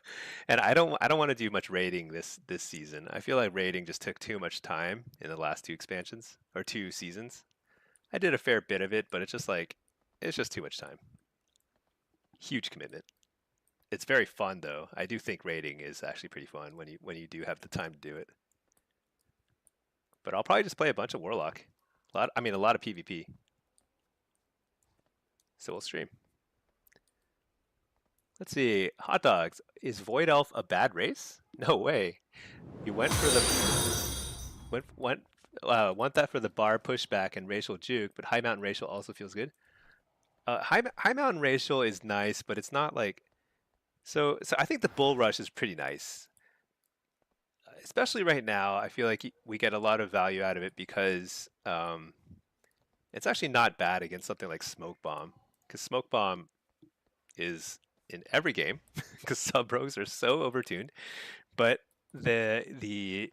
And I don't want to do much raiding this season. I feel like raiding just took too much time in the last two expansions or two seasons. I did a fair bit of it, but it's just too much time. Huge commitment. It's very fun though. I do think raiding is actually pretty fun when you do have the time to do it. But I'll probably just play a bunch of Warlock. A lot of PvP. So we'll stream. Let's see. Hot dogs. Is Void Elf a bad race? No way. You went for the want that for the bar pushback and racial juke, but high mountain racial also feels good. High mountain racial is nice, but it's not like so. I think the bull rush is pretty nice, especially right now. I feel like we get a lot of value out of it because it's actually not bad against something like smoke bomb, because smoke bomb is in every game because sub rogues are so overtuned. But the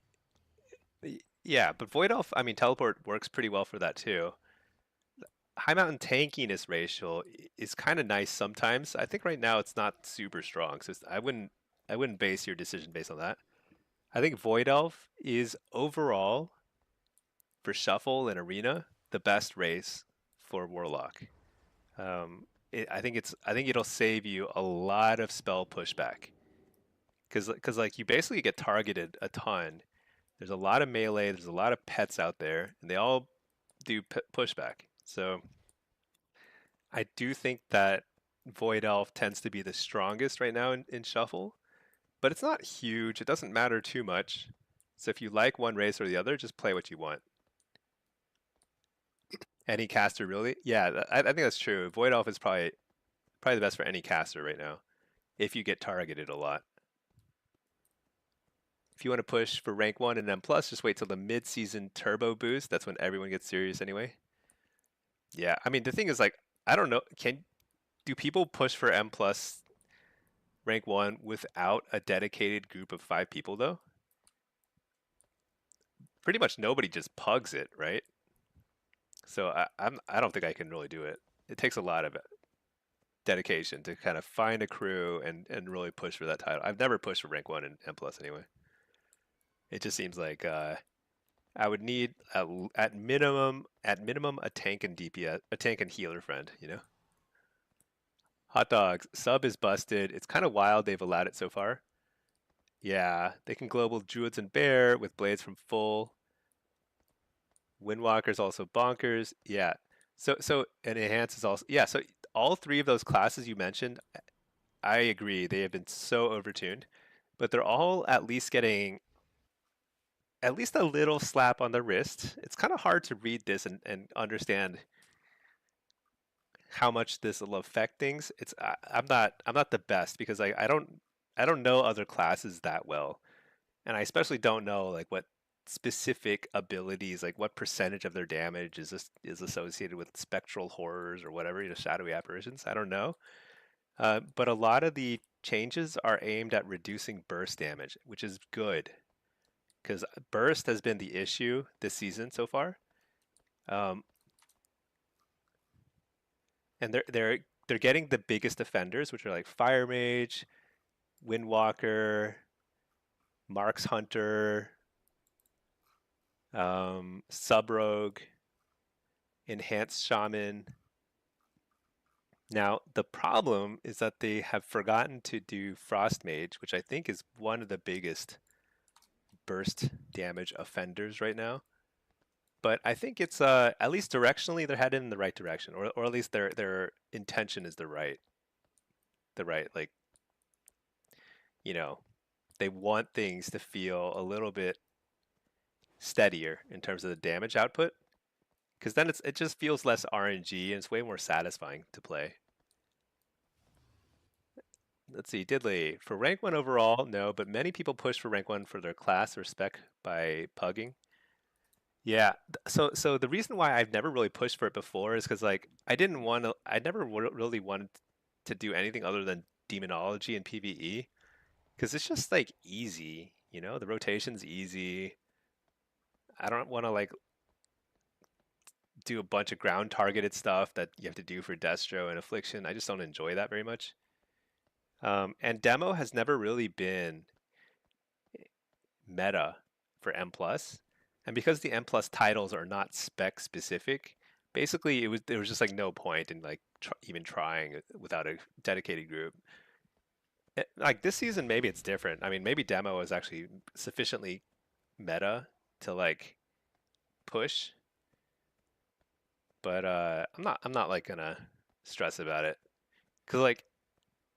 yeah, but Void Elf, I mean, teleport works pretty well for that too. High mountain tankiness ratio is kind of nice sometimes. I think right now it's not super strong, so I wouldn't base your decision based on that. I think Void Elf is overall for shuffle and arena the best race for Warlock. I think it'll save you a lot of spell pushback because like you basically get targeted a ton. There's a lot of melee. There's a lot of pets out there, and they all do pushback. So I do think that Void Elf tends to be the strongest right now in Shuffle, but it's not huge. It doesn't matter too much. So if you like one race or the other, just play what you want. Any caster really? Yeah, I think that's true. Void Elf is probably the best for any caster right now if you get targeted a lot. If you want to push for rank 1 and M+, just wait till the mid-season turbo boost. That's when everyone gets serious anyway. Yeah, I mean, the thing is, like, I don't know, do people push for M+ rank 1 without a dedicated group of 5 people, though? Pretty much nobody just pugs it, right? So I don't think I can really do it. It takes a lot of it. dedication to kind of find a crew and really push for that title. I've never pushed for rank 1 in M plus anyway. It just seems like I would need at minimum a tank and DPS, a tank and healer friend, you know. Hot dogs, sub is busted. It's kind of wild they've allowed it so far. Yeah, they can global druids and bear with blades from full. Windwalker's also bonkers. Yeah. So and enhance is also, yeah, so all three of those classes you mentioned, I agree, they have been so overtuned, but they're all at least getting at least a little slap on the wrist. It's kind of hard to read this and understand how much this will affect things. I'm not the best because I don't know other classes that well, and I especially don't know like what specific abilities, like what percentage of their damage is associated with spectral horrors or whatever, shadowy apparitions. I don't know, but a lot of the changes are aimed at reducing burst damage, which is good because burst has been the issue this season so far. Um, and they're getting the biggest offenders, which are like Fire Mage, Windwalker, Marks Hunter, Sub Rogue, Enhanced Shaman. Now the problem is that they have forgotten to do Frost Mage, which I think is one of the biggest burst damage offenders right now. But I think it's at least directionally they're headed in the right direction, or at least their intention is the right like they want things to feel a little bit steadier in terms of the damage output, because then it just feels less RNG and it's way more satisfying to play. Let's see, Diddley. For rank 1 overall, no, but many people push for rank 1 for their class or spec by pugging. Yeah, so the reason why I've never really pushed for it before is because like I never really wanted to do anything other than demonology and PvE, because it's just like easy, the rotation's easy. I don't want to like do a bunch of ground targeted stuff that you have to do for Destro and Affliction. I just don't enjoy that very much. And demo has never really been meta for M plus, and because the M plus titles are not spec specific, basically there was just like no point in like even trying without a dedicated group. Like this season, maybe it's different. I mean, maybe demo is actually sufficiently meta to like push, but I'm not like gonna stress about it, because like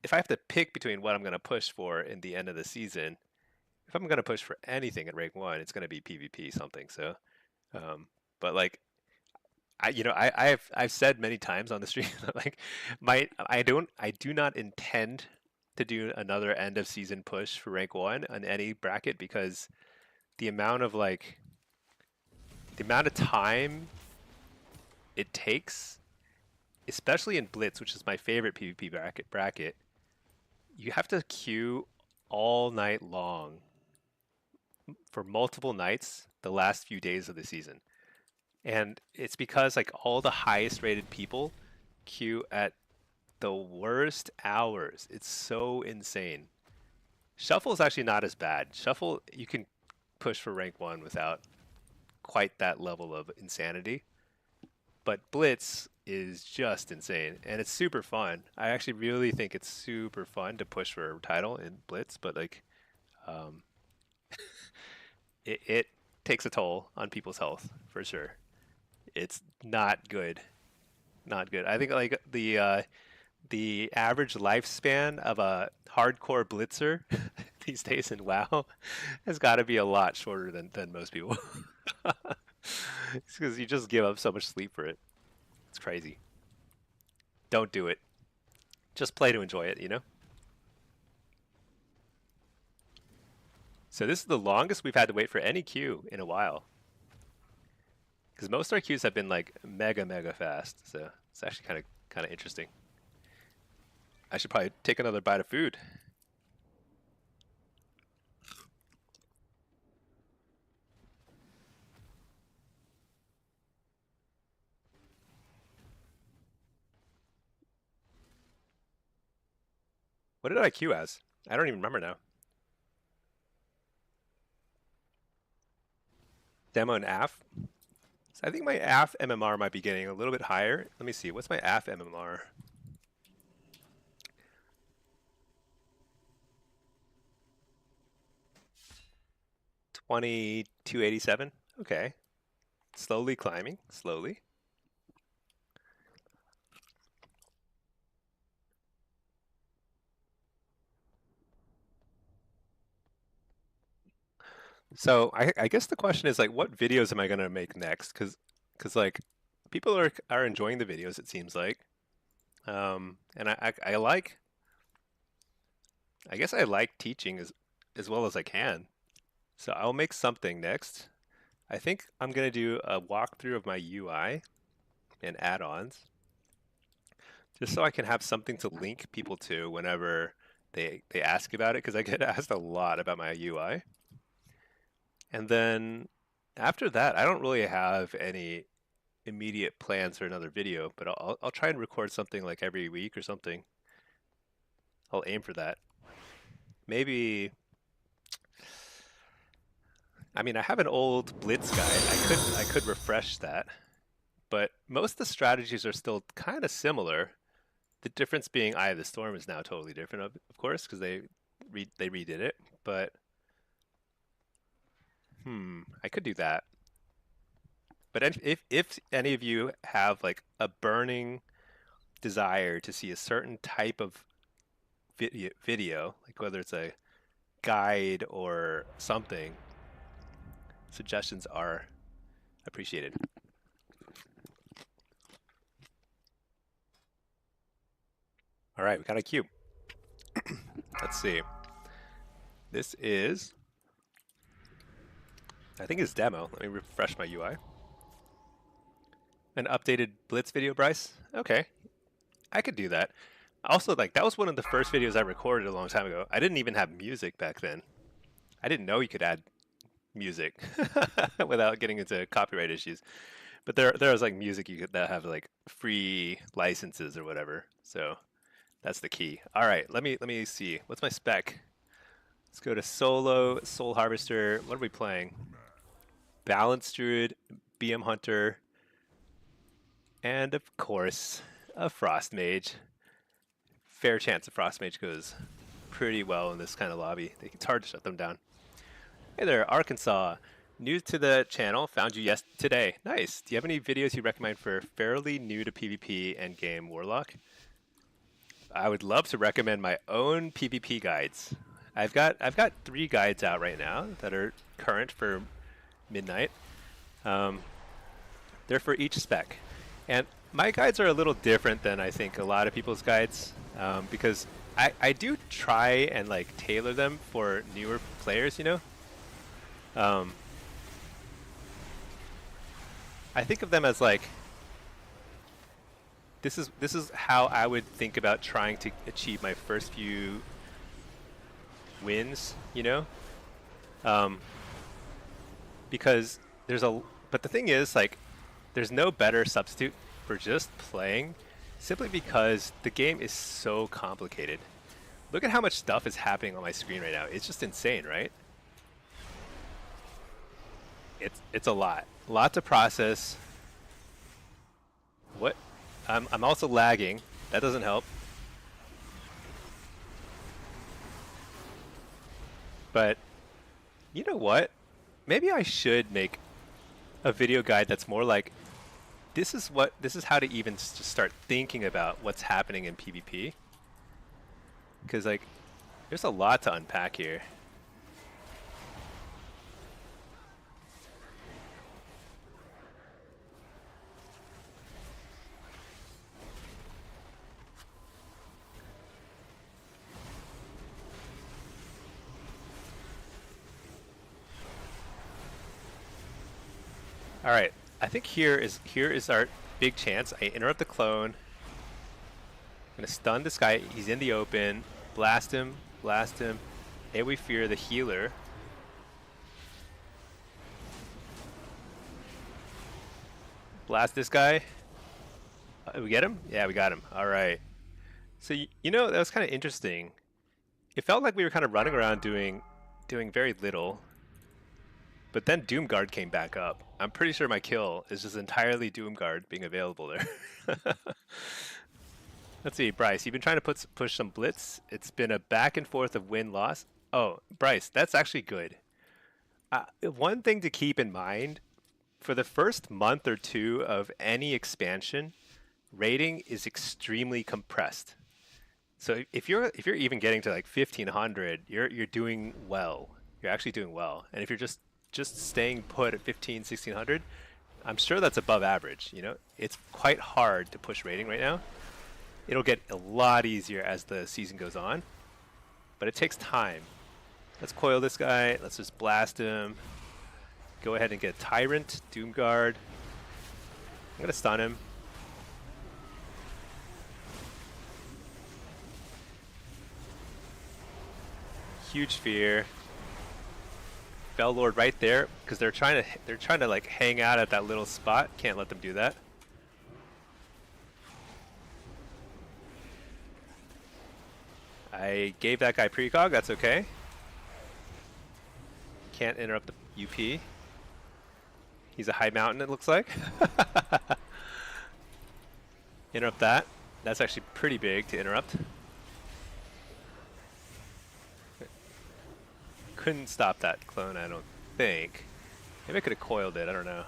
if I have to pick between what I'm gonna push for in the end of the season, if I'm gonna push for anything at rank 1, it's gonna be PvP something. So, um, but like I've said many times on the stream that like I do not intend to do another end of season push for rank 1 on any bracket, because the amount of like the amount of time it takes, especially in Blitz, which is my favorite PvP bracket, you have to queue all night long for multiple nights the last few days of the season. And it's because like all the highest rated people queue at the worst hours. It's so insane. Shuffle is actually not as bad. Shuffle, you can push for rank 1 without quite that level of insanity. But Blitz is just insane, and it's super fun. I actually really think it's super fun to push for a title in Blitz, but like, um, it takes a toll on people's health for sure. It's not good, not good. I think like the average lifespan of a hardcore blitzer these days in WoW has got to be a lot shorter than most people. It's because you just give up so much sleep for it. It's crazy. Don't do it. Just play to enjoy it. So this is the longest we've had to wait for any queue in a while, because most of our queues have been like mega fast. So it's actually kind of interesting. I should probably take another bite of food. What did I queue as? I don't even remember now. Demo and AF. So I think my AF MMR might be getting a little bit higher. Let me see. What's my AF MMR? $22.87. Okay. Slowly climbing. Slowly. So I guess the question is like, what videos am I gonna make next? Because like people are enjoying the videos. It seems like, and I like. I guess I like teaching as well as I can. So I'll make something next. I think I'm gonna do a walkthrough of my UI and add-ons, just so I can have something to link people to whenever they ask about it. Because I get asked a lot about my UI. And then after that, I don't really have any immediate plans for another video, but I'll try and record something like every week or something. I'll aim for that. Maybe, I mean, I have an old Blitz guide. I could refresh that, but most of the strategies are still kind of similar. The difference being Eye of the Storm is now totally different, of course, because they redid it. But I could do that. But if any of you have like a burning desire to see a certain type of video, like whether it's a guide or something, suggestions are appreciated. All right, we got a queue. Let's see. This is, I think it's demo. Let me refresh my UI. An updated Blitz video, Bryce? Okay, I could do that. Also, like, that was one of the first videos I recorded a long time ago. I didn't even have music back then. I didn't know you could add music without getting into copyright issues. But there was like music you could that have like free licenses or whatever. So that's the key. All right, let me see. What's my spec? Let's go to solo, Soul Harvester. What are we playing? Balanced Druid, BM Hunter, and of course, a Frost Mage. Fair chance a Frost Mage goes pretty well in this kind of lobby. It's hard to shut them down. Hey there, Arkansas. New to the channel, found you today. Nice. Do you have any videos you recommend for fairly new to PvP and game Warlock? I would love to recommend my own PvP guides. I've got 3 guides out right now that are current for midnight. They're for each spec, and my guides are a little different than I think a lot of people's guides, because I do try and like tailor them for newer players, you know. I think of them as like this is how I would think about trying to achieve my first few wins, you know. Because but the thing is, like, there's no better substitute for just playing, simply because the game is so complicated. Look at how much stuff is happening on my screen right now. It's just insane, right? It's a lot to process. What? I'm also lagging. That doesn't help. But you know what? Maybe I should make a video guide that's more like this is how to even just start thinking about what's happening in PvP. Because like there's a lot to unpack here. All right, I think here is our big chance. I interrupt the clone. I'm gonna stun this guy. He's in the open. Blast him. AoE Fear the healer. Blast this guy. We get him? Yeah, we got him. All right. So you know that was kind of interesting. It felt like we were kind of running around doing very little. But then Doomguard came back up. I'm pretty sure my kill is just entirely Doomguard being available there. Let's see, Bryce, you've been trying to push some Blitz. It's been a back and forth of win-loss. Oh, Bryce, that's actually good. One thing to keep in mind, for the first month or two of any expansion, rating is extremely compressed. So if you're even getting to like 1500, you're doing well. You're actually doing well. And if you're just staying put at 15, 1600, I'm sure that's above average. You know, it's quite hard to push rating right now. It'll get a lot easier as the season goes on, but it takes time. Let's coil this guy. Let's just blast him. Go ahead and get Tyrant, Doomguard. I'm gonna stun him. Huge fear. Fellord right there, because they're trying to like hang out at that little spot. Can't let them do that. I gave that guy precog, that's okay. Can't interrupt the UP. He's a high mountain, it looks like. Interrupt that. That's actually pretty big to interrupt. Couldn't stop that clone, I don't think. Maybe I could have coiled it, I don't know.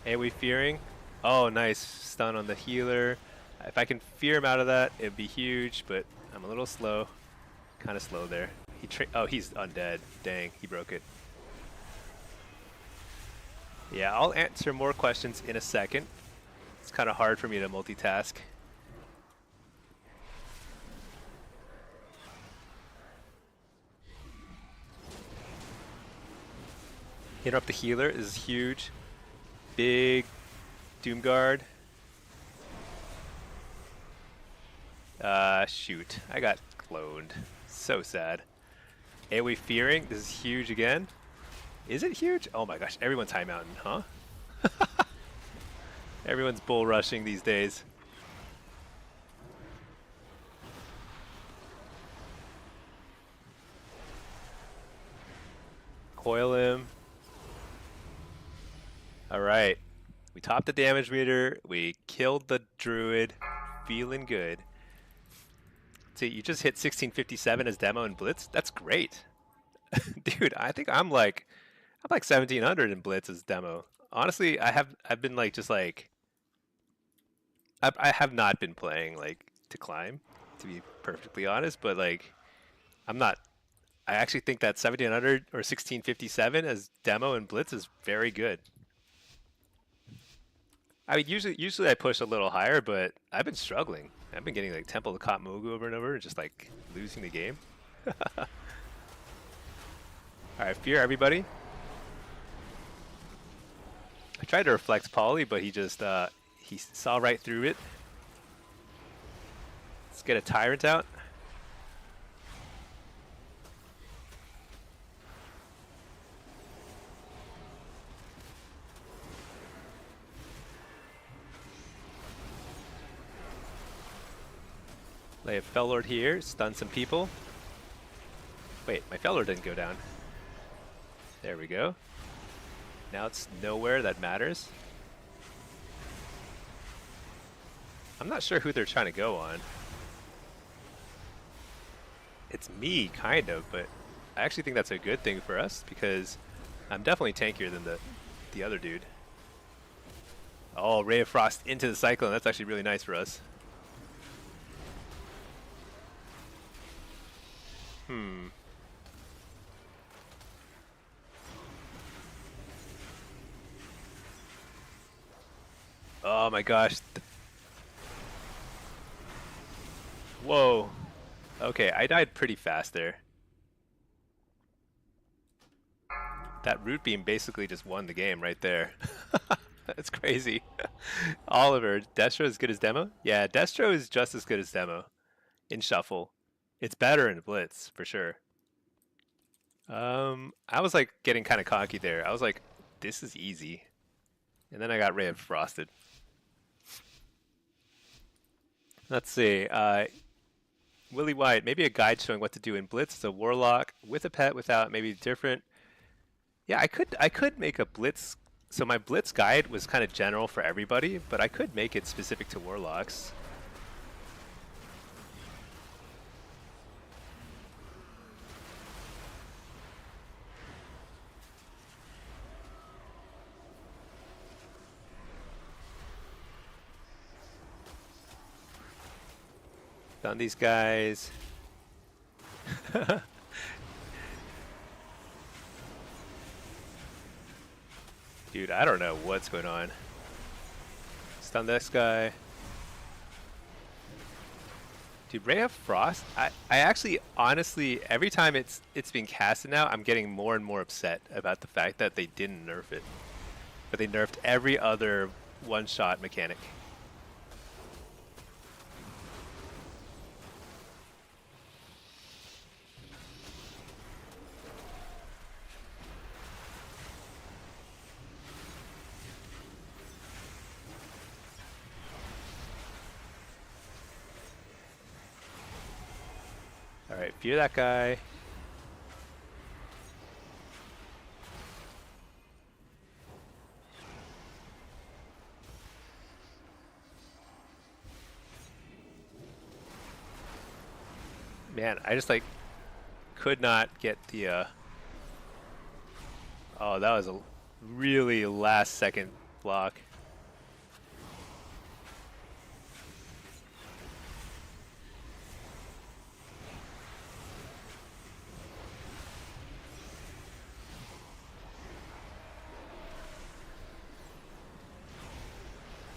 AoE fearing. Oh, nice stun on the healer. If I can fear him out of that, it'd be huge, but I'm a little slow. Kind of slow there. Oh, he's undead. Dang, he broke it. Yeah, I'll answer more questions in a second. It's kind of hard for me to multitask. Interrupt the healer is huge. Big Doomguard. Shoot. I got cloned. So sad. AoE fearing. This is huge again. Is it huge? Oh my gosh. Everyone's high mountain, huh? Everyone's bull rushing these days. Coil him. Alright. We topped the damage meter. We killed the druid. Feeling good. See, you just hit 1657 as demo and blitz. That's great. Dude, I think I'm like 1700 in blitz as demo. Honestly, I've been like just like I have not been playing like to climb, to be perfectly honest, but like I'm not. I actually think that 1700 or 1657 as demo and blitz is very good. I mean, usually I push a little higher, but I've been struggling. I've been getting like Temple of Katmogu over and over, and just like losing the game. All right, fear everybody. I tried to reflect Polly, but he just he saw right through it. Let's get a Tyrant out. Lay a Fellord here, stun some people. Wait, my Fellord didn't go down. There we go. Now it's nowhere that matters. I'm not sure who they're trying to go on. It's me, kind of, but I actually think that's a good thing for us because I'm definitely tankier than the other dude. Oh, Ray of Frost into the Cyclone. That's actually really nice for us. Oh my gosh. Whoa. Okay, I died pretty fast there. That root beam basically just won the game right there. That's crazy. Oliver, Destro as good as demo? Yeah, Destro is just as good as demo in shuffle. It's better in blitz for sure. I was like getting kind of cocky there. I was like, this is easy. And then I got Ray of Frosted. Let's see. Willie White, maybe a guide showing what to do in Blitz as a Warlock with a pet, without, maybe different. Yeah, I could make a Blitz. So my Blitz guide was kind of general for everybody, but I could make it specific to Warlocks. Found these guys. Dude, I don't know what's going on. Stun this guy. Dude, Ray of Frost, I actually, honestly, every time it's being casted now, I'm getting more and more upset about the fact that they didn't nerf it. But they nerfed every other one-shot mechanic. Alright, fear that guy. Man, I just like could not get the oh, that was a really last second block.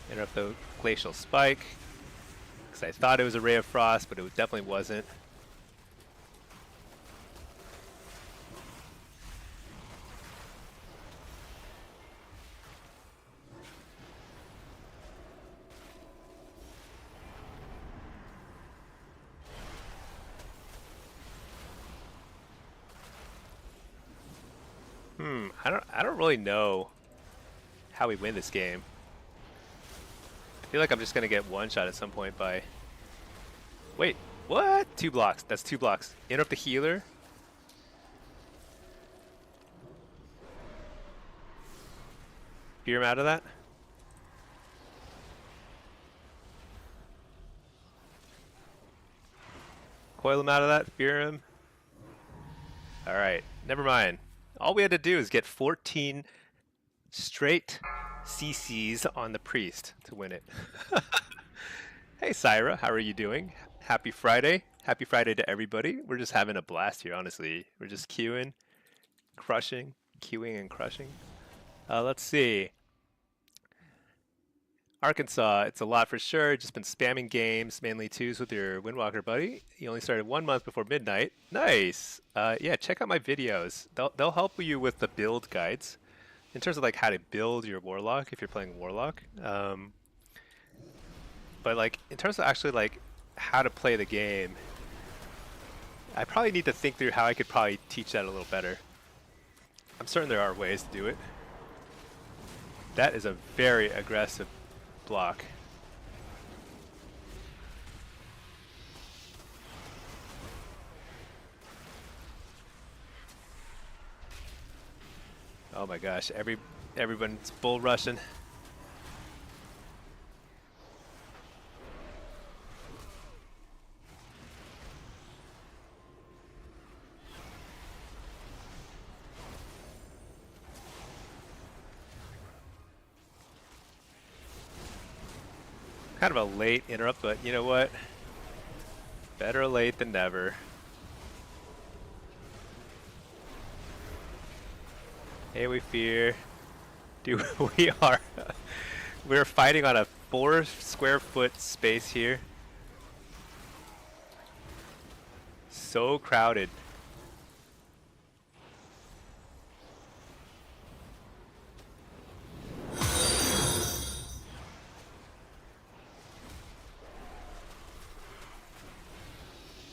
Interrupt the glacial spike, because I thought it was a Ray of Frost, but it definitely wasn't. I don't really know how we win this game. I feel like I'm just gonna get one shot at some point by. Wait, what? 2 blocks. That's 2 blocks. Interrupt the healer. Fear him out of that. Coil him out of that. Fear him. All right, never mind. All we had to do is get 14 straight CCs on the priest to win it. Hey Syra, how are you doing? Happy Friday. Happy Friday to everybody. We're just having a blast here, honestly. We're just queuing, crushing, queuing and crushing. Let's see. Arkansas, it's a lot for sure. Just been spamming games, mainly 2s with your Windwalker buddy. You only started 1 month before midnight. Nice. Yeah, check out my videos. They'll help you with the build guides in terms of like how to build your Warlock if you're playing Warlock. But like in terms of actually like how to play the game, I probably need to think through how I could probably teach that a little better. I'm certain there are ways to do it. That is a very aggressive block. Oh my gosh, everyone's bull rushing. Kind of a late interrupt, but you know what? Better late than never. Hey, we fear. Dude, we're fighting on a 4 square foot space here. So crowded.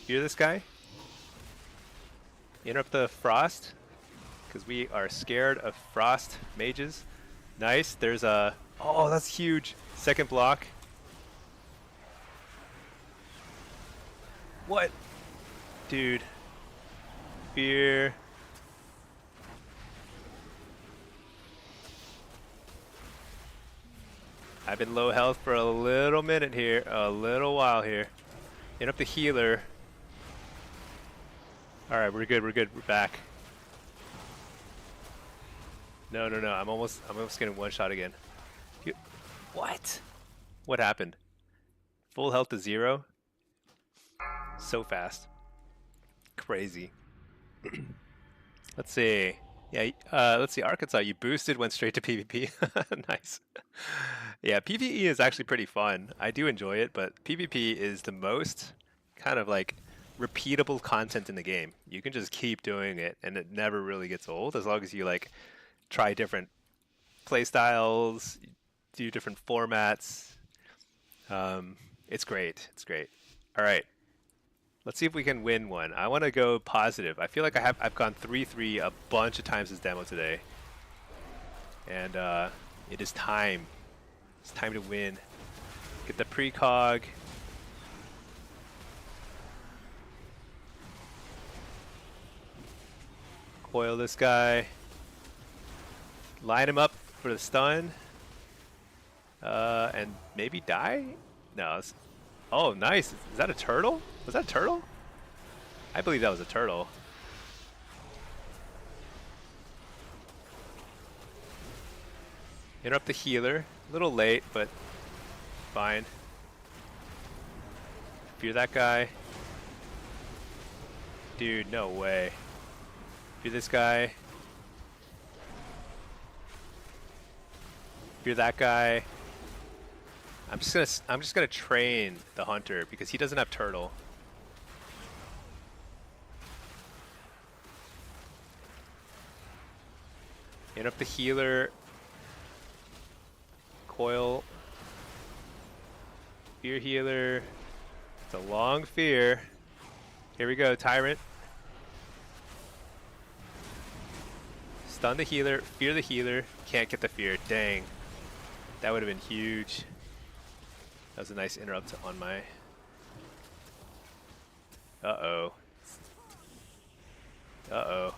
Hear this guy? Interrupt the frost, because we are scared of frost mages. Nice, there's a... Oh, that's huge. Second block. What? Dude. Fear. I've been low health for a little minute here, a little while here. Hit up the healer. Alright, we're good, we're back. No, I'm almost getting one shot again. What? What happened? Full health to 0? So fast. Crazy. Let's see. Yeah, let's see. Arkansas, you boosted, went straight to PvP. Nice. Yeah, PvE is actually pretty fun. I do enjoy it, but PvP is the most kind of like repeatable content in the game. You can just keep doing it, and it never really gets old as long as you like try different playstyles, do different formats. It's great. It's great. All right. Let's see if we can win one. I want to go positive. I feel like I've gone 3-3 a bunch of times this demo today. And it is time. It's time to win. Get the precog. Coil this guy. Line him up for the stun. And maybe die? No. Oh, nice. Is that a turtle? Was that a turtle? I believe that was a turtle. Interrupt the healer. A little late, but fine. Fear that guy. Dude, no way. Fear this guy. Fear that guy. I'm just gonna train the hunter because he doesn't have turtle. Interrupt the healer. Coil. Fear healer. It's a long fear. Here we go, Tyrant. Stun the healer, fear the healer. Can't get the fear, dang. That would have been huge. That was a nice interrupt on my... Uh-oh. Uh-oh.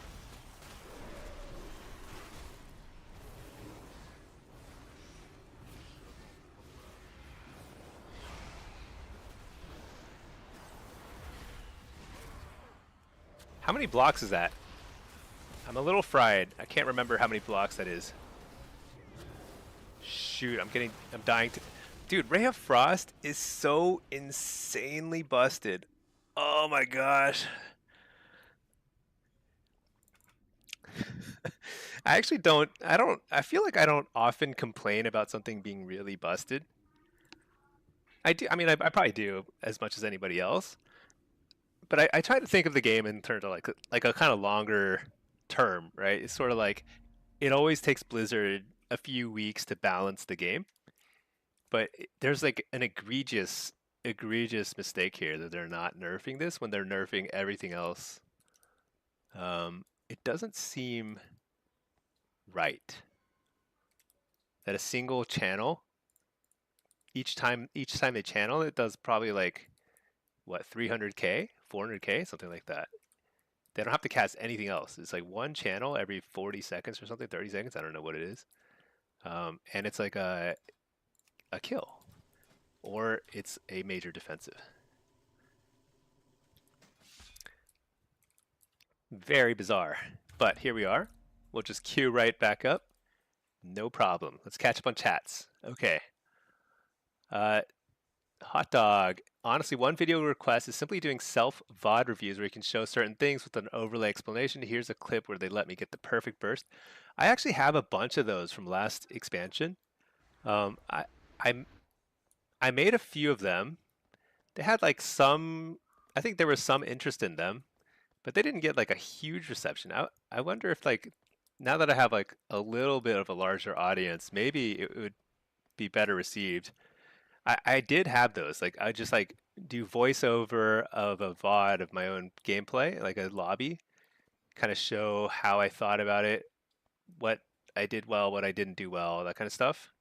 How many blocks is that? I'm a little fried. I can't remember how many blocks that is. Shoot, I'm dying to... Dude, Ray of Frost is so insanely busted. Oh my gosh. I actually I feel like I don't often complain about something being really busted. I do, I mean, I probably do as much as anybody else. But I try to think of the game in terms of like a kind of longer term, right? It's sort of like it always takes Blizzard a few weeks to balance the game, but there's like an egregious mistake here that they're not nerfing this when they're nerfing everything else. It doesn't seem right that a single channel each time they channel it does probably like what 300k 400k something like that. They don't have to cast anything else. It's like one channel every 40 seconds or something, 30 seconds. I don't know what it is. And it's like a kill. Or it's a major defensive. Very bizarre. But here we are. We'll just queue right back up. No problem. Let's catch up on chats. Okay. Hot dog. Honestly, one video request is simply doing self-VOD reviews where you can show certain things with an overlay explanation. Here's a clip where they let me get the perfect burst. I actually have a bunch of those from last expansion. I made a few of them. They had like some, I think there was some interest in them, but they didn't get like a huge reception. I wonder if like, now that I have like a little bit of a larger audience, maybe it would be better received. I did have those. Like I just like do voiceover of a VOD of my own gameplay, like a lobby, kind of show how I thought about it, what I did well, what I didn't do well, that kind of stuff.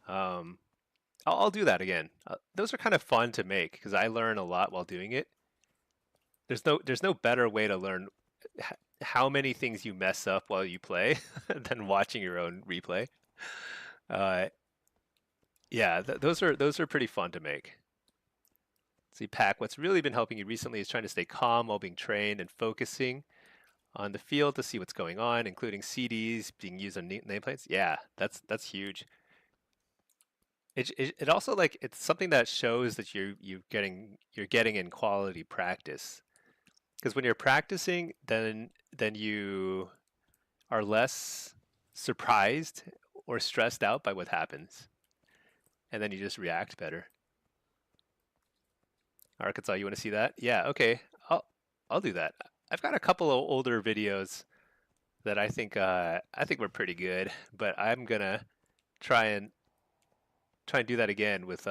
I'll do that again. Those are kind of fun to make because I learn a lot while doing it. there's no better way to learn how many things you mess up while you play than watching your own replay. Uh, yeah, those are pretty fun to make. See, Pack, what's really been helping you recently is trying to stay calm while being trained and focusing on the field to see what's going on, including CDs being used on nameplates. Yeah, that's huge. It also like it's something that shows that you're getting in quality practice. Because when you're practicing, then you are less surprised or stressed out by what happens, and then you just react better. Arkansas, you want to see that? Yeah, okay. I'll do that. I've got a couple of older videos that I think were pretty good, but I'm gonna try and do that again with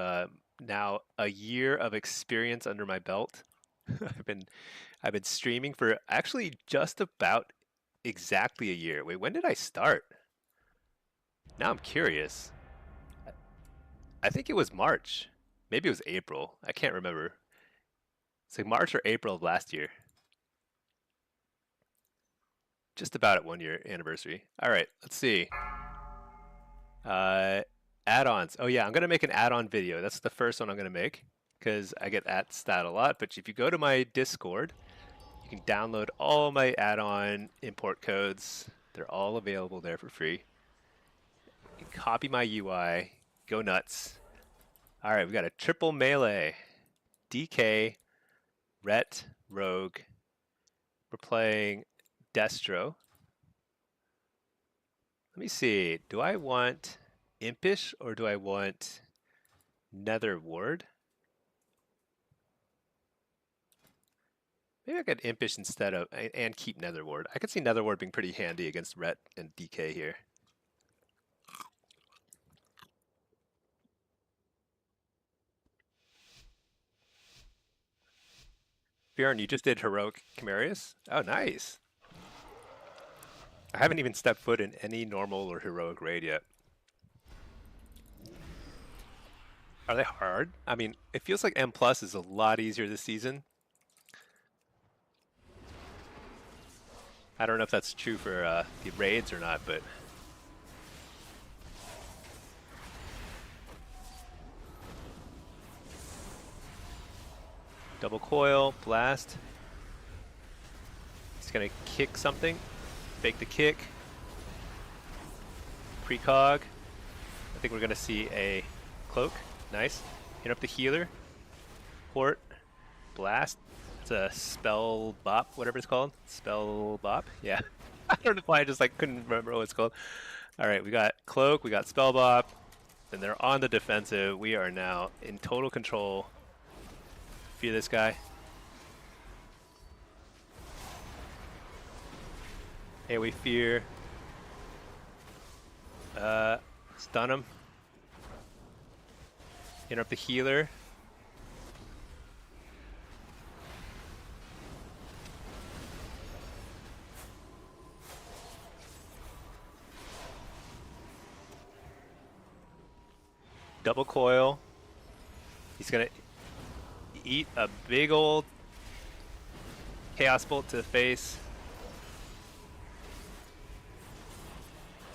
now a year of experience under my belt. I've been I've been streaming for actually just about exactly a year. Wait, when did I start? Now I'm curious. I think it was March. Maybe it was April. I can't remember. It's like March or April of last year. Just about at 1 year anniversary. All right, let's see. Uh, add-ons. Oh yeah, I'm gonna make an add-on video. That's the first one I'm gonna make because I get that stat a lot. But if you go to my Discord, you can download all my add-on import codes. They're all available there for free. You can copy my UI. Go nuts. All right, we got a triple melee. DK, Ret, Rogue. We're playing Destro. Let me see. Do I want Impish or do I want Nether Ward? Maybe I get Impish instead of and keep Nether Ward. I could see Nether Ward being pretty handy against Ret and DK here. Bjorn, you just did Heroic Chimerius? Oh, nice. I haven't even stepped foot in any normal or heroic raid yet. Are they hard? I mean, it feels like M plus is a lot easier this season. I don't know if that's true for the raids or not, but double coil, blast. He's gonna kick something. Fake the kick. Precog. I think we're gonna see a cloak. Nice. Hit up the healer. Port. Blast. It's a spell bop, whatever it's called. Spell bop. Yeah. I don't know why I just like couldn't remember what it's called. Alright, we got cloak, we got spell bop, and they're on the defensive. We are now in total control. Fear this guy. Hey, we fear. Stun him. Interrupt the healer. Double coil. He's gonna eat a big old chaos bolt to the face.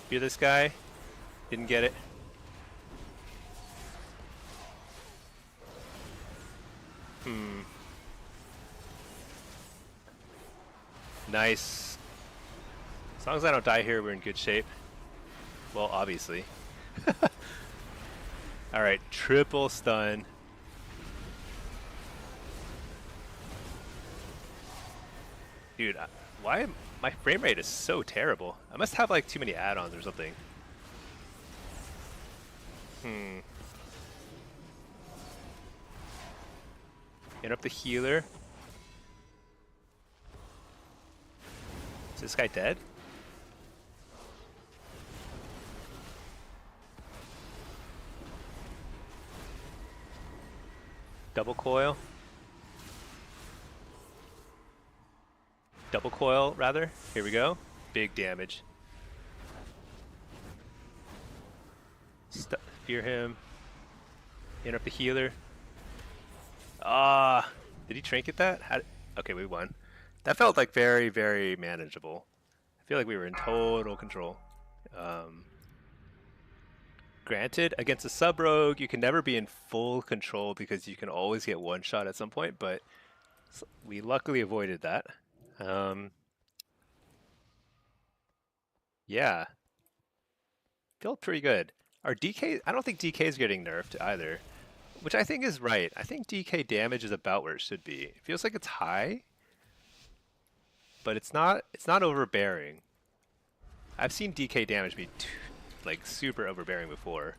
Fear this guy. Didn't get it. Nice. As long as I don't die here, we're in good shape. Well, obviously. Alright, triple stun. Dude, why my frame rate is so terrible? I must have like too many add-ons or something. Hit up the healer. Is this guy dead? Double coil. Double coil, rather. Here we go. Big damage. Fear him. Interrupt the healer. Ah, did he trinket that? Okay, we won. That felt like very, very manageable. I feel like we were in total control. Granted, against a sub rogue, you can never be in full control because you can always get one shot at some point, but we luckily avoided that. Yeah, felt pretty good. Our DK, I don't think DK is getting nerfed either, which I think is right. I think DK damage is about where it should be. It feels like it's high, but it's not. It's not overbearing. I've seen DK damage be like super overbearing before.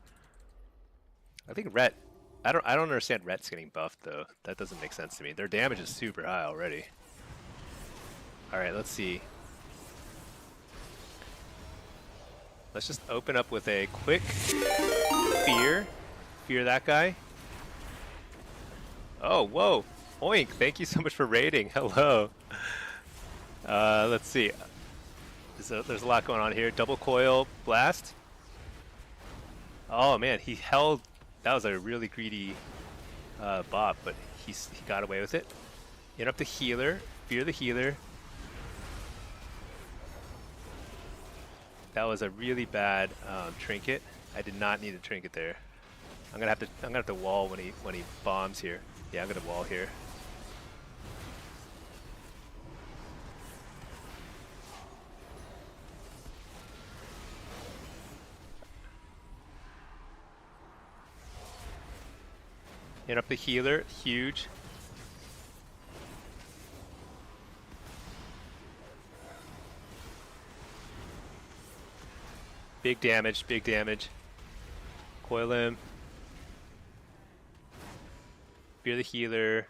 I think Ret. I don't understand Ret's getting buffed though. That doesn't make sense to me. Their damage is super high already. All right, let's see. Let's just open up with a quick fear. Fear that guy. Oh, whoa. Oink, thank you so much for raiding. Hello. Let's see. There's a lot going on here. Double coil blast. Oh man, he held. That was a really greedy bop, but he got away with it. Interrupt the healer. Fear the healer. That was a really bad trinket. I did not need a trinket there. I'm gonna have to wall when he bombs here. Yeah, I'm gonna wall here. Interrupt the healer. Huge. Big damage, big damage. Coil him. Fear the healer.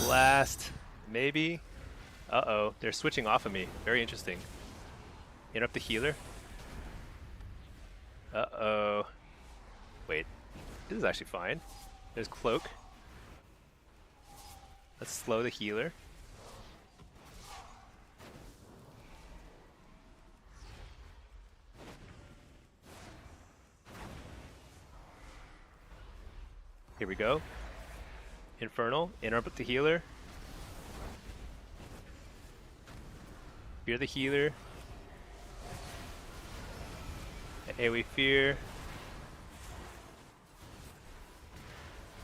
Blast. Maybe. Uh-oh, they're switching off of me. Very interesting. Interrupt the healer. Uh-oh. Wait, this is actually fine. There's cloak. Let's slow the healer. Here we go. Infernal, interrupt the healer. Fear the healer. AoE fear.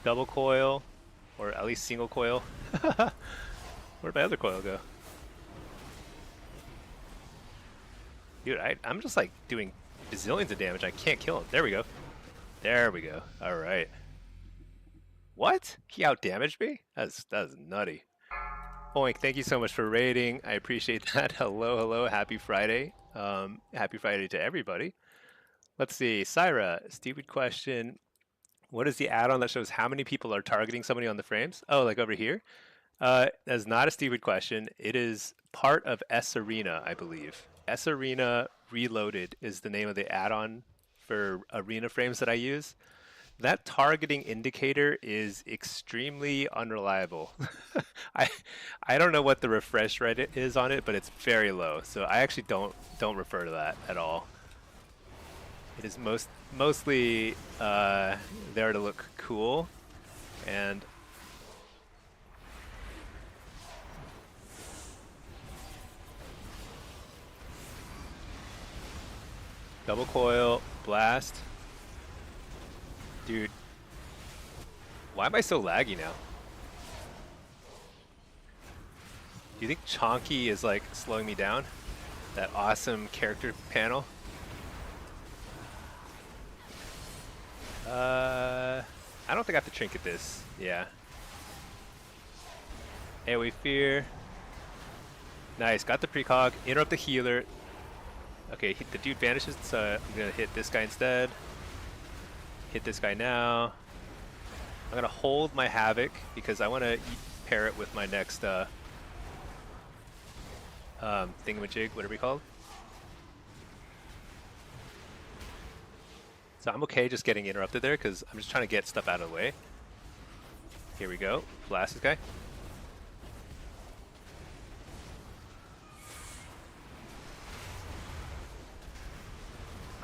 Double coil, or at least single coil. Where'd my other coil go? Dude, I'm just like doing bazillions of damage. I can't kill him. There we go. There we go. All right. What? He outdamaged me? That's nutty. Oink, thank you so much for raiding. I appreciate that. Hello, hello. Happy Friday. Happy Friday to everybody. Let's see. Syra, stupid question. What is the add-on that shows how many people are targeting somebody on the frames? Oh, like over here? That's not a stupid question. It is part of S Arena, I believe. S Arena Reloaded is the name of the add-on for arena frames that I use. That targeting indicator is extremely unreliable. I don't know what the refresh rate is on it, but it's very low. So I actually don't refer to that at all. It is mostly there to look cool, and double coil blast. Dude, why am I so laggy now? Do you think Chonky is like slowing me down? That awesome character panel? I don't think I have to trinket this. Yeah. AoE fear. Nice, got the precog. Interrupt the healer. Okay, the dude vanishes, so I'm gonna hit this guy instead. Hit this guy now. I'm gonna hold my Havoc because I want to pair it with my next thingamajig, whatever you call it. So I'm okay just getting interrupted there because I'm just trying to get stuff out of the way. Here we go. Blast this guy.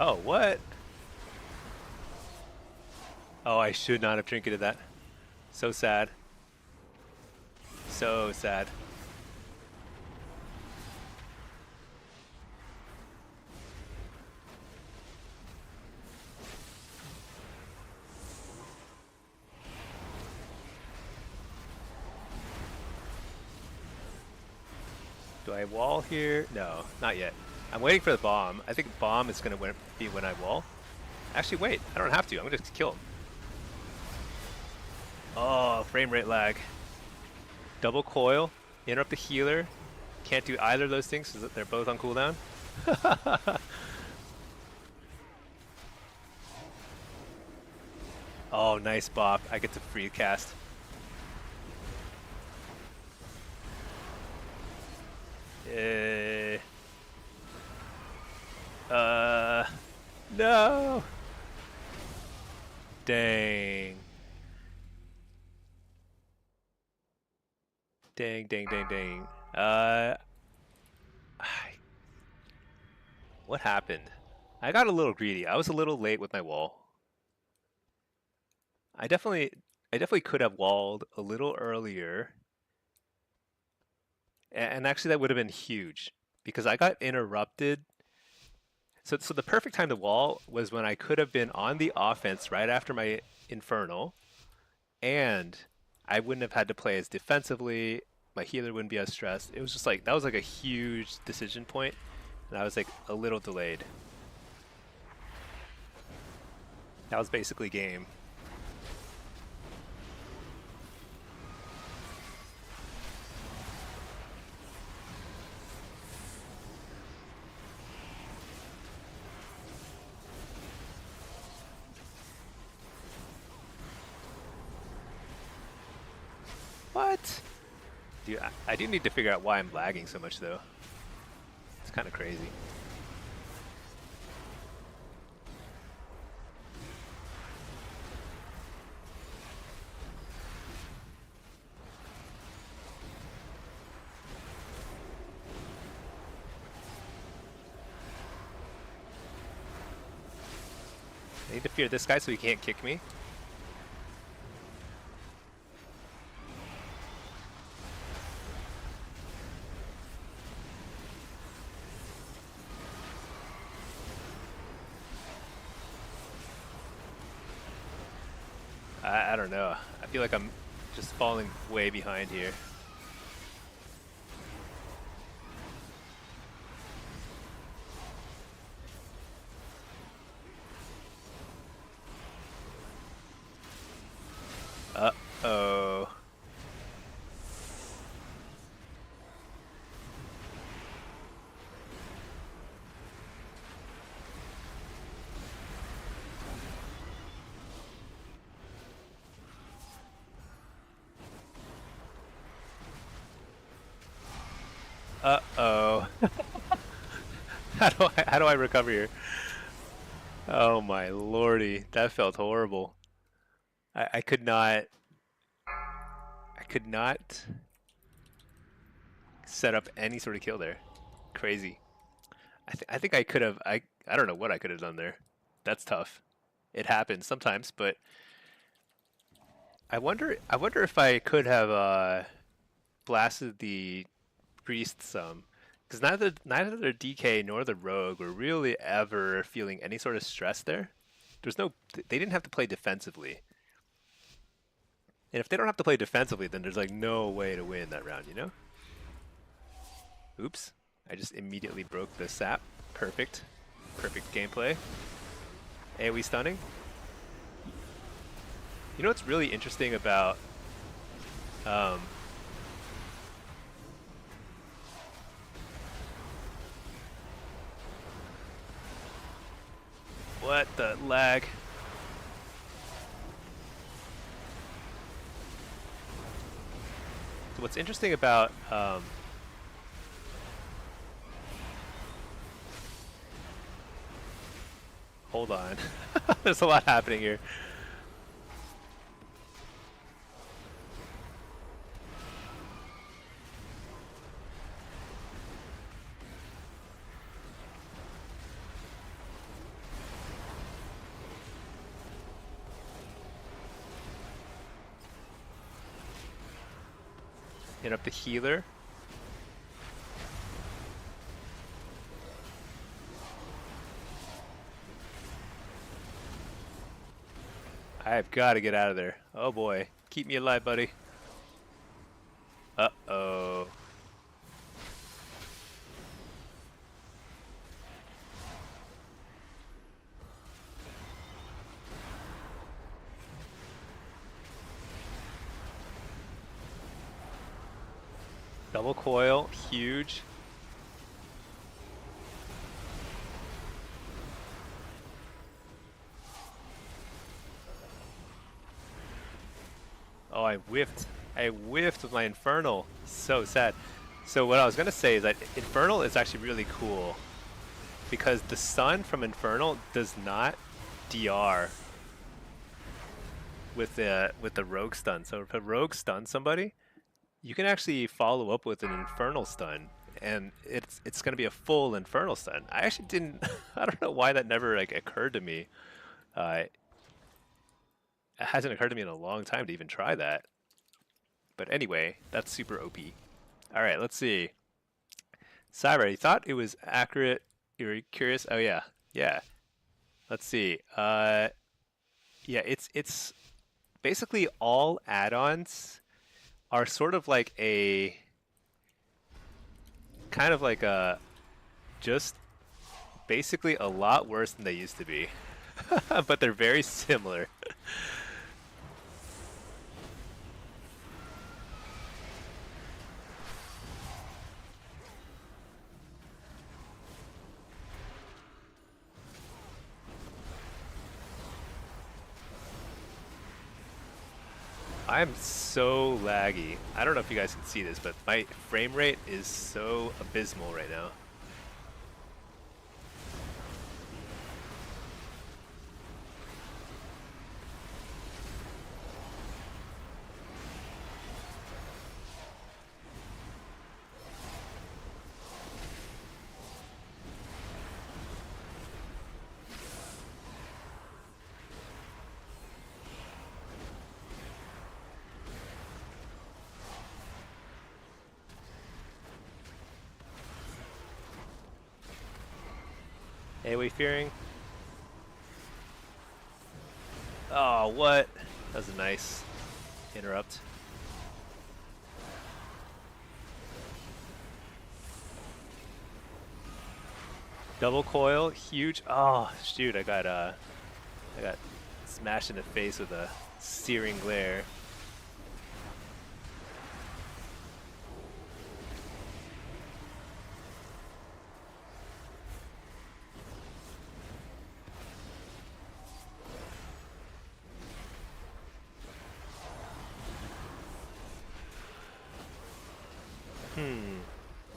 Oh, what? Oh, I should not have trinketed that. So sad. So sad. Do I wall here? No, not yet. I'm waiting for the bomb. I think bomb is going to be when I wall. Actually, wait. I don't have to. I'm going to just kill him. Oh, frame rate lag. Double coil. Interrupt the healer. Can't do either of those things because they're both on cooldown. Oh, nice bop. I get to free cast. No! Dang. Dang, dang, dang, dang. What happened? I got a little greedy. I was a little late with my wall. I definitely could have walled a little earlier. And actually that would have been huge because I got interrupted. So the perfect time to wall was when I could have been on the offense right after my Infernal, and I wouldn't have had to play as defensively. My healer wouldn't be as stressed. It was just like, that was like a huge decision point, and I was like a little delayed. That was basically game. What? Dude, I do need to figure out why I'm lagging so much though. It's kind of crazy. I need to fear this guy so he can't kick me. I don't know. I feel like I'm just falling way behind here. Uh-oh. Uh-oh. How do I recover here? Oh my lordy, that felt horrible. I could not set up any sort of kill there. Crazy. I think I could have I don't know what I could have done there. That's tough. It happens sometimes, but I wonder if I could have blasted the priest some, because neither the DK nor the rogue were really ever feeling any sort of stress there. They didn't have to play defensively. And if they don't have to play defensively, then there's like no way to win that round, you know? Oops. I just immediately broke the sap. Perfect. Perfect gameplay. AoE stunning. You know what's really interesting about what the lag? So what's interesting about hold on. There's a lot happening here. Interrupt the healer. I've got to get out of there. Oh boy. Keep me alive, buddy. Uh-oh. Double coil, huge. Oh, I whiffed. I whiffed with my Infernal. So sad. So what I was going to say is that Infernal is actually really cool because the stun from Infernal does not DR with the rogue stun. So if a rogue stuns somebody, you can actually follow up with an Infernal stun, and it's going to be a full Infernal stun. I actually didn't. I don't know why that never like occurred to me. It hasn't occurred to me in a long time to even try that. But anyway, that's super OP. All right, let's see. Cyber, you thought it was accurate. You were curious. Oh yeah, yeah. Let's see. Yeah, it's basically all add-ons are sort of like a kind of like a just basically a lot worse than they used to be, but they're very similar. I'm so laggy. I don't know if you guys can see this, but my frame rate is so abysmal right now. AoE fearing. Oh, what? That was a nice interrupt. Double coil, huge. Oh, shoot! I got smashed in the face with a searing glare.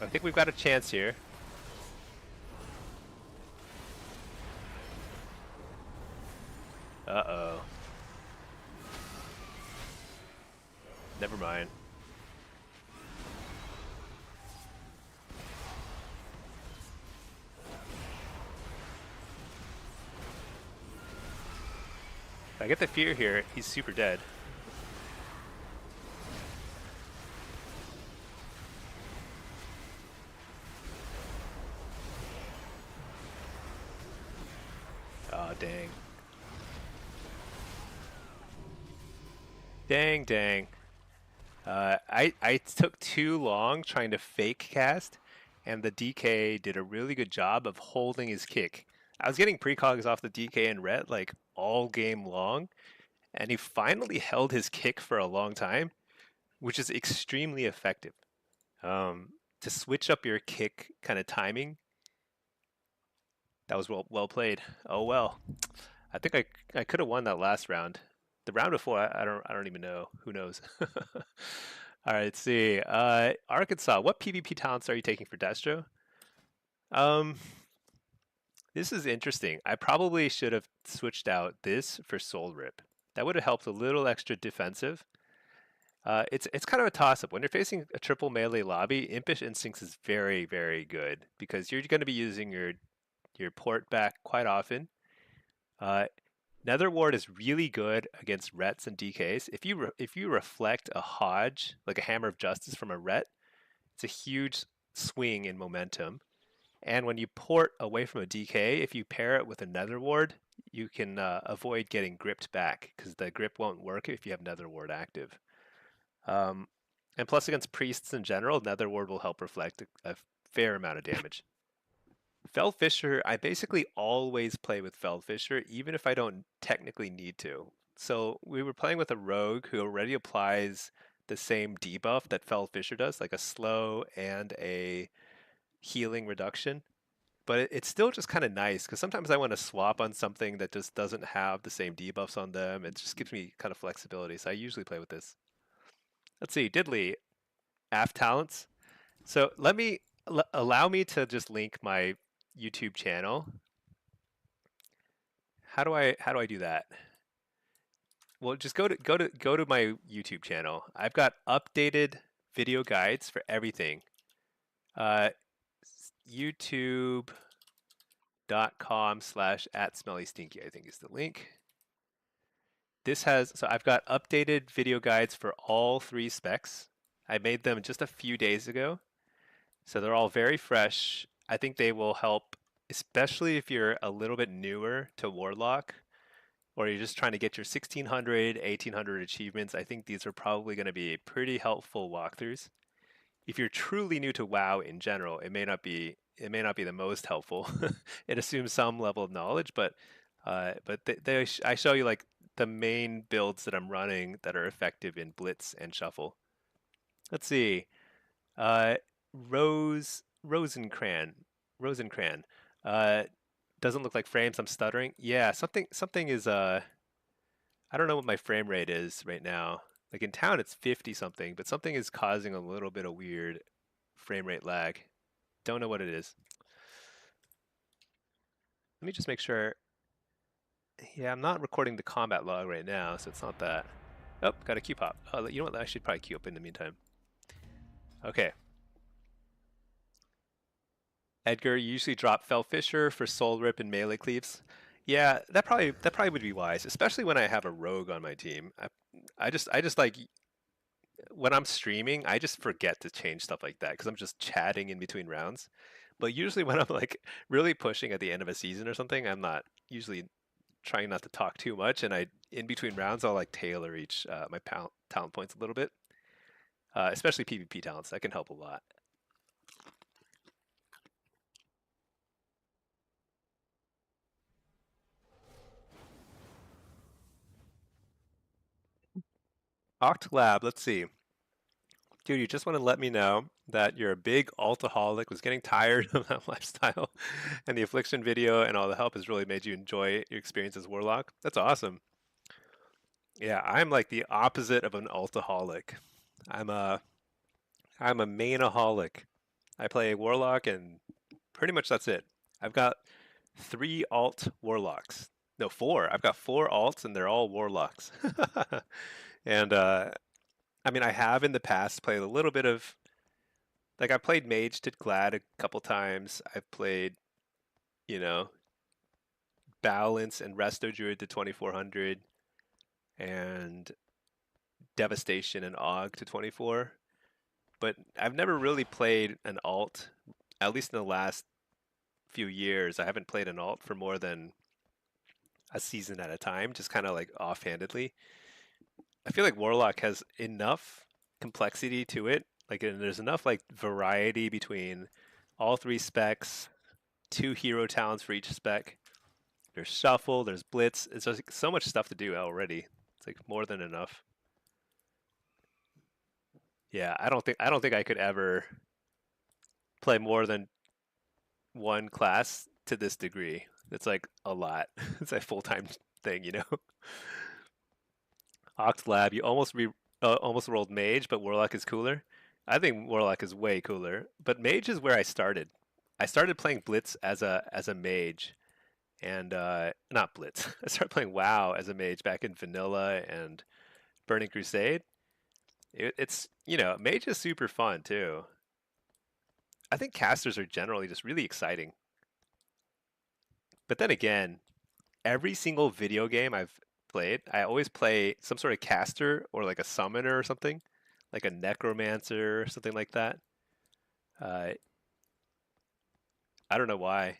I think we've got a chance here. Uh-oh. Never mind. If I get the fear here, he's super dead. Oh, dang. Dang, dang. I took too long trying to fake cast, and the DK did a really good job of holding his kick. I was getting precogs off the DK and red like all game long, and he finally held his kick for a long time, which is extremely effective. To switch up your kick kind of timing, that was well played. Oh well. I think I could have won that last round. The round before, I don't even know. Who knows? All right, let's see. Arkansas, what PvP talents are you taking for Destro? Um, this is interesting. I probably should have switched out this for Soul Rip. That would have helped a little extra defensive. It's kind of a toss-up. When you're facing a triple melee lobby, Impish Instincts is very good because you're going to be using your port back quite often. Uh, Nether Ward is really good against rets and DKs. If you reflect a Hodge, like a Hammer of Justice from a ret, it's a huge swing in momentum. And when you port away from a DK, if you pair it with a Nether Ward, you can avoid getting gripped back because the grip won't work if you have Nether Ward active. Um, and plus, against priests in general, Nether Ward will help reflect a fair amount of damage. Fell Fisher, I basically always play with Fell Fisher, even if I don't technically need to. So we were playing with a rogue who already applies the same debuff that Fell Fisher does, like a slow and a healing reduction. But it's still just kind of nice because sometimes I want to swap on something that just doesn't have the same debuffs on them. It just gives me kind of flexibility. So I usually play with this. Let's see, Diddley, AF talents. So allow me to just link my YouTube channel. How do I do that? Well, just go to my YouTube channel. I've got updated video guides for everything. YouTube.com/@smellystinky, I think is the link. So I've got updated video guides for all 3 specs. I made them just a few days ago. So they're all very fresh. I think they will help, especially if you're a little bit newer to Warlock, or you're just trying to get your 1600, 1800 achievements. I think these are probably going to be pretty helpful walkthroughs. If you're truly new to WoW in general, it may not be the most helpful. It assumes some level of knowledge, but I show you like the main builds that I'm running that are effective in Blitz and Shuffle. Let's see. Uh, Rosencran. Doesn't look like frames. I'm stuttering. Yeah, something is I don't know what my frame rate is right now. Like in town it's 50 something, but something is causing a little bit of weird frame rate lag. Don't know what it is. Let me just make sure. Yeah, I'm not recording the combat log right now, so it's not that. Oh, got a queue pop. Oh, you know what? I should probably queue up in the meantime. Okay. Edgar, you usually drop Fell Fisher for Soul Rip and melee cleaves. Yeah, that probably would be wise, especially when I have a rogue on my team. I just like when I'm streaming, I just forget to change stuff like that because I'm just chatting in between rounds. But usually when I'm like really pushing at the end of a season or something, I'm not usually trying not to talk too much, and I in between rounds I'll like tailor each my talent points a little bit, especially PvP talents. That can help a lot. Octlab, let's see. Dude, you just want to let me know that you're a big altaholic, was getting tired of that lifestyle, and the affliction video and all the help has really made you enjoy your experience as Warlock. That's awesome. Yeah, I'm like the opposite of an altaholic. I'm a I'm a mainaholic. I play Warlock and pretty much that's it. I've got 3 alt Warlocks. No, 4. I've got 4 alts and they're all Warlocks. And I mean, I have in the past played a little bit of like I played Mage to Glad a couple times. I've played, you know, Balance and Resto Druid to 2400 and Devastation and Og to 24. But I've never really played an alt, at least in the last few years. I haven't played an alt for more than a season at a time, just kind of like offhandedly. I feel like Warlock has enough complexity to it. Like, and there's enough like variety between all 3 specs, 2 hero talents for each spec. There's shuffle, there's blitz. It's just like, so much stuff to do already. It's like more than enough. Yeah, I don't think I could ever play more than one class to this degree. It's like a lot. It's a full-time thing, you know. Octlab, you almost rolled Mage, but Warlock is cooler. I think Warlock is way cooler, but Mage is where I started. I started playing Blitz as a mage, and not Blitz. I started playing WoW as a mage back in Vanilla and Burning Crusade. It's Mage is super fun too. I think casters are generally just really exciting. But then again, every single video game I've played, I always play some sort of caster or like a summoner or something, like a necromancer or something like that. Uh, I don't know why.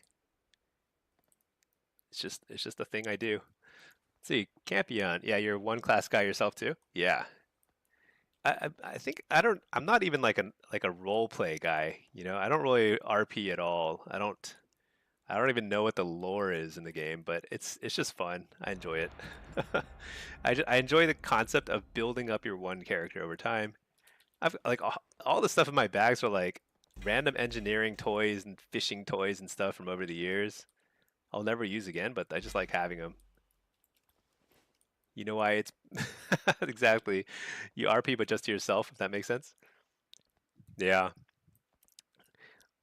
It's just a thing I do. Let's see, Campion. Yeah, you're a one class guy yourself too. Yeah. I think I'm not even like a role play guy, you know. I don't really RP at all. I don't even know what the lore is in the game, but it's just fun. I enjoy it. I enjoy the concept of building up your one character over time. I've like all the stuff in my bags are like random engineering toys and fishing toys and stuff from over the years. I'll never use again, but I just like having them. You know why it's exactly you RP, but just to yourself, if that makes sense. Yeah,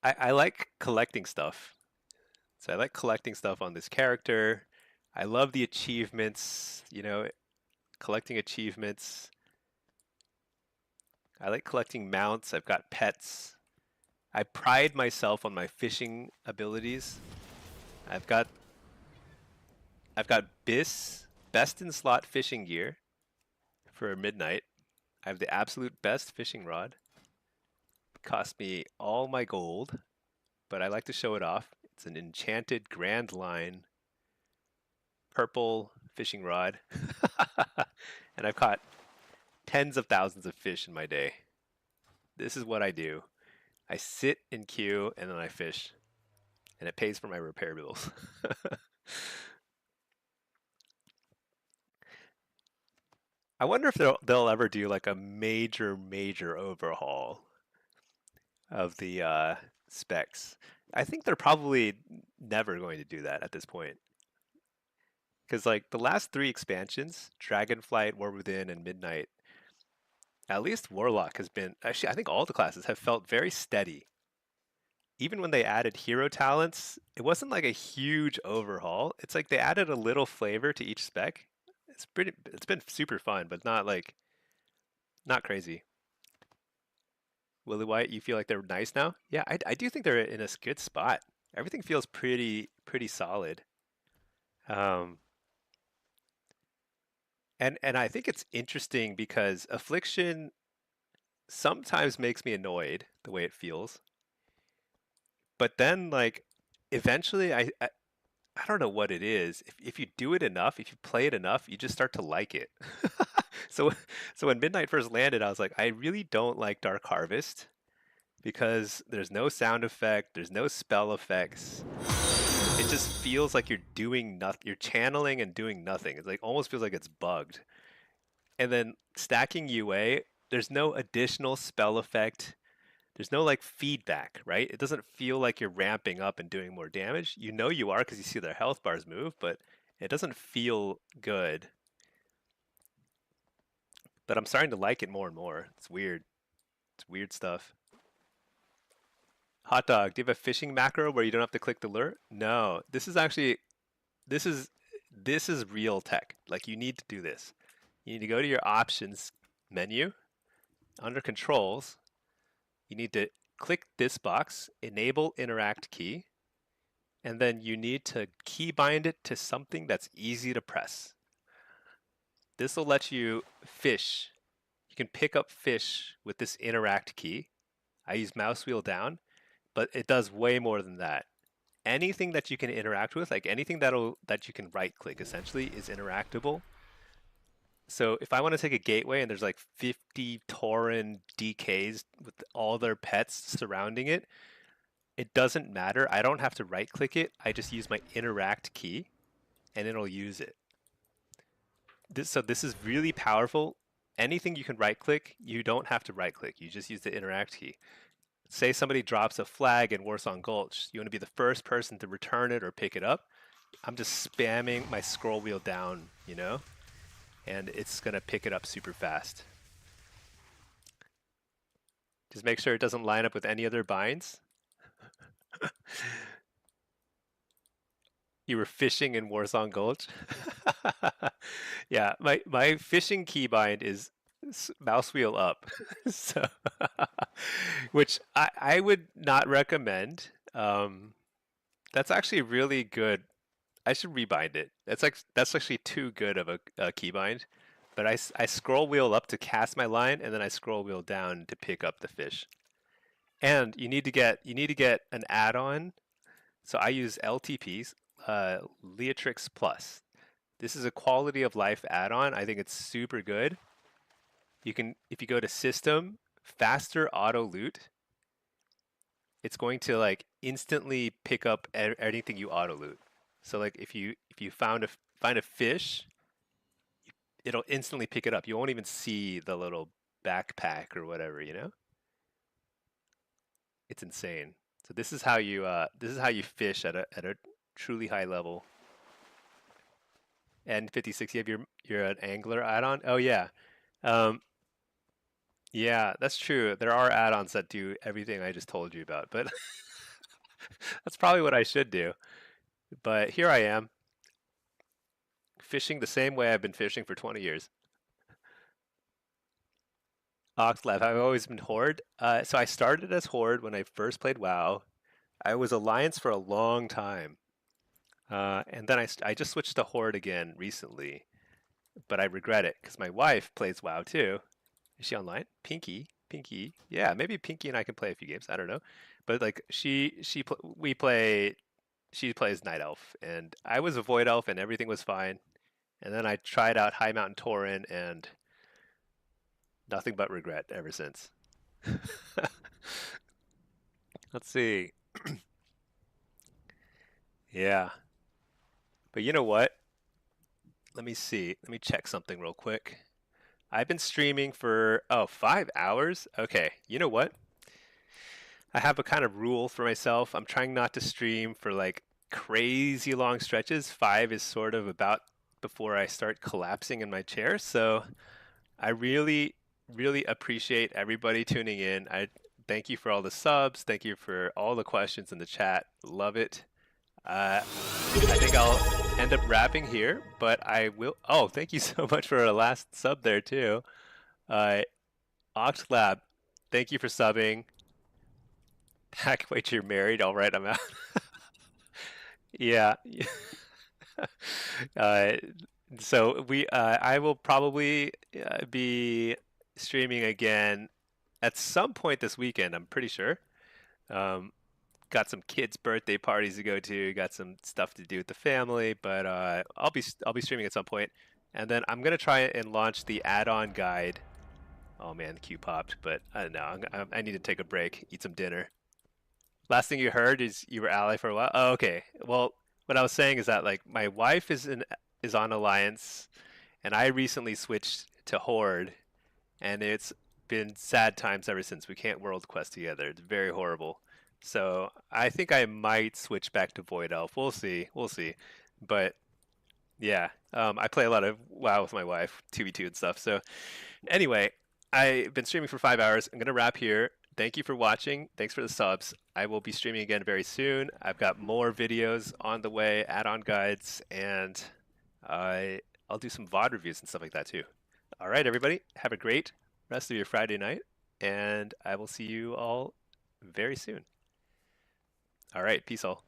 I like collecting stuff. So I like collecting stuff on this character. I love the achievements, you know, collecting achievements. I like collecting mounts. I've got pets. I pride myself on my fishing abilities. I've got I've got best in slot fishing gear for midnight. I have the absolute best fishing rod. It cost me all my gold, but I like to show it off. It's an enchanted Grand Line purple fishing rod. And I've caught tens of thousands of fish in my day. This is what I do. I sit in queue and then I fish, and it pays for my repair bills. I wonder if they'll ever do like a major overhaul of the specs. I think they're probably never going to do that at this point. Because like the last three expansions, Dragonflight, War Within, and Midnight, at least Warlock has been actually I think all the classes have felt very steady. Even when they added hero talents, it wasn't like a huge overhaul. It's like they added a little flavor to each spec. It's been super fun, but not crazy. Willie White, you feel like they're nice now? Yeah, I do think they're in a good spot. Everything feels pretty solid. Um, and I think it's interesting because affliction sometimes makes me annoyed the way it feels. But then like eventually I don't know what it is. If you do it enough, if you play it enough, you just start to like it. So so when Midnight first landed, I was like, I really don't like Dark Harvest because there's no sound effect, there's no spell effects. It just feels like you're doing nothing. You're channeling and doing nothing. It's like almost feels like it's bugged. And then stacking UA, there's no additional spell effect. There's no like feedback, right? It doesn't feel like you're ramping up and doing more damage. You know you are because you see their health bars move, but it doesn't feel good. But I'm starting to like it more and more. It's weird. It's weird stuff. Hot dog, do you have a fishing macro where you don't have to click the lure? No. This is this is real tech. Like you need to do this. You need to go to your options menu under controls. You need to click this box, enable interact key, and then you need to key bind it to something that's easy to press. This will let you fish. You can pick up fish with this interact key. I use mouse wheel down, but it does way more than that. Anything that you can interact with, like anything that you can right click essentially is interactable. So if I want to take a gateway and there's like 50 Tauren DKs with all their pets surrounding it, it doesn't matter. I don't have to right click it. I just use my interact key and it'll use it. So this is really powerful. Anything you can right click, you don't have to right click. You just use the interact key. Say somebody drops a flag in Warsong Gulch. You want to be the first person to return it or pick it up. I'm just spamming my scroll wheel down, you know, and it's going to pick it up super fast. Just make sure it doesn't line up with any other binds. You were fishing in Warsong Gulch? Yeah, my fishing keybind is mouse wheel up. So which I would not recommend. That's actually really good. I should rebind it. That's actually too good of a keybind. But I scroll wheel up to cast my line, and then I scroll wheel down to pick up the fish. And you need to get an add-on. So I use LTPs, Leatrix Plus. This is a quality of life add-on. I think it's super good. You can, if you go to System, Faster Auto Loot, it's going to like instantly pick up anything you auto loot. So like if you find a fish, it'll instantly pick it up. You won't even see the little backpack or whatever, you know? It's insane. So this is how you fish at a truly high level. And 56, you have your an angler add-on. Oh yeah. Um, yeah, that's true. There are add-ons that do everything I just told you about, but that's probably what I should do. But here I am, fishing the same way I've been fishing for 20 years. Oxlab, I've always been Horde. So I started as Horde when I first played WoW. I was Alliance for a long time. And then I just switched to Horde again recently, but I regret it because my wife plays WoW too. Is she online? Pinky. Yeah, maybe Pinky and I can play a few games. I don't know, but like we play. She plays Night Elf, and I was a Void Elf, and everything was fine. And then I tried out High Mountain Tauren, and nothing but regret ever since. Let's see. Yeah, but you know what? Let me see. Let me check something real quick. I've been streaming for 5 hours. Okay, you know what? I have a kind of rule for myself. I'm trying not to stream for like crazy long stretches. Five is sort of about before I start collapsing in my chair. So I really, really appreciate everybody tuning in. I thank you for all the subs. Thank you for all the questions in the chat. Love it. I think I'll end up wrapping here, but I will. Oh, thank you so much for a last sub there too. Uh, Oxlab, thank you for subbing. Hack, wait, you're married? All right, I'm out. Yeah. Uh, so I will probably be streaming again at some point this weekend. I'm pretty sure. Um, got some kids' birthday parties to go to. Got some stuff to do with the family, but I'll be streaming at some point, and then I'm gonna try and launch the add-on guide. Oh man, the queue popped, but I don't know. I need to take a break, eat some dinner. Last thing you heard is you were ally for a while. Oh, okay. Well, what I was saying is that like my wife is on Alliance, and I recently switched to Horde, and it's been sad times ever since. We can't World Quest together. It's very horrible. So I think I might switch back to Void Elf. We'll see. We'll see. But yeah, I play a lot of WoW with my wife, 2v2 and stuff. So anyway, I've been streaming for 5 hours. I'm gonna wrap here. Thank you for watching. Thanks for the subs. I will be streaming again very soon. I've got more videos on the way, add-on guides, and I'll do some VOD reviews and stuff like that too. All right, everybody, have a great rest of your Friday night, and I will see you all very soon. All right, peace all.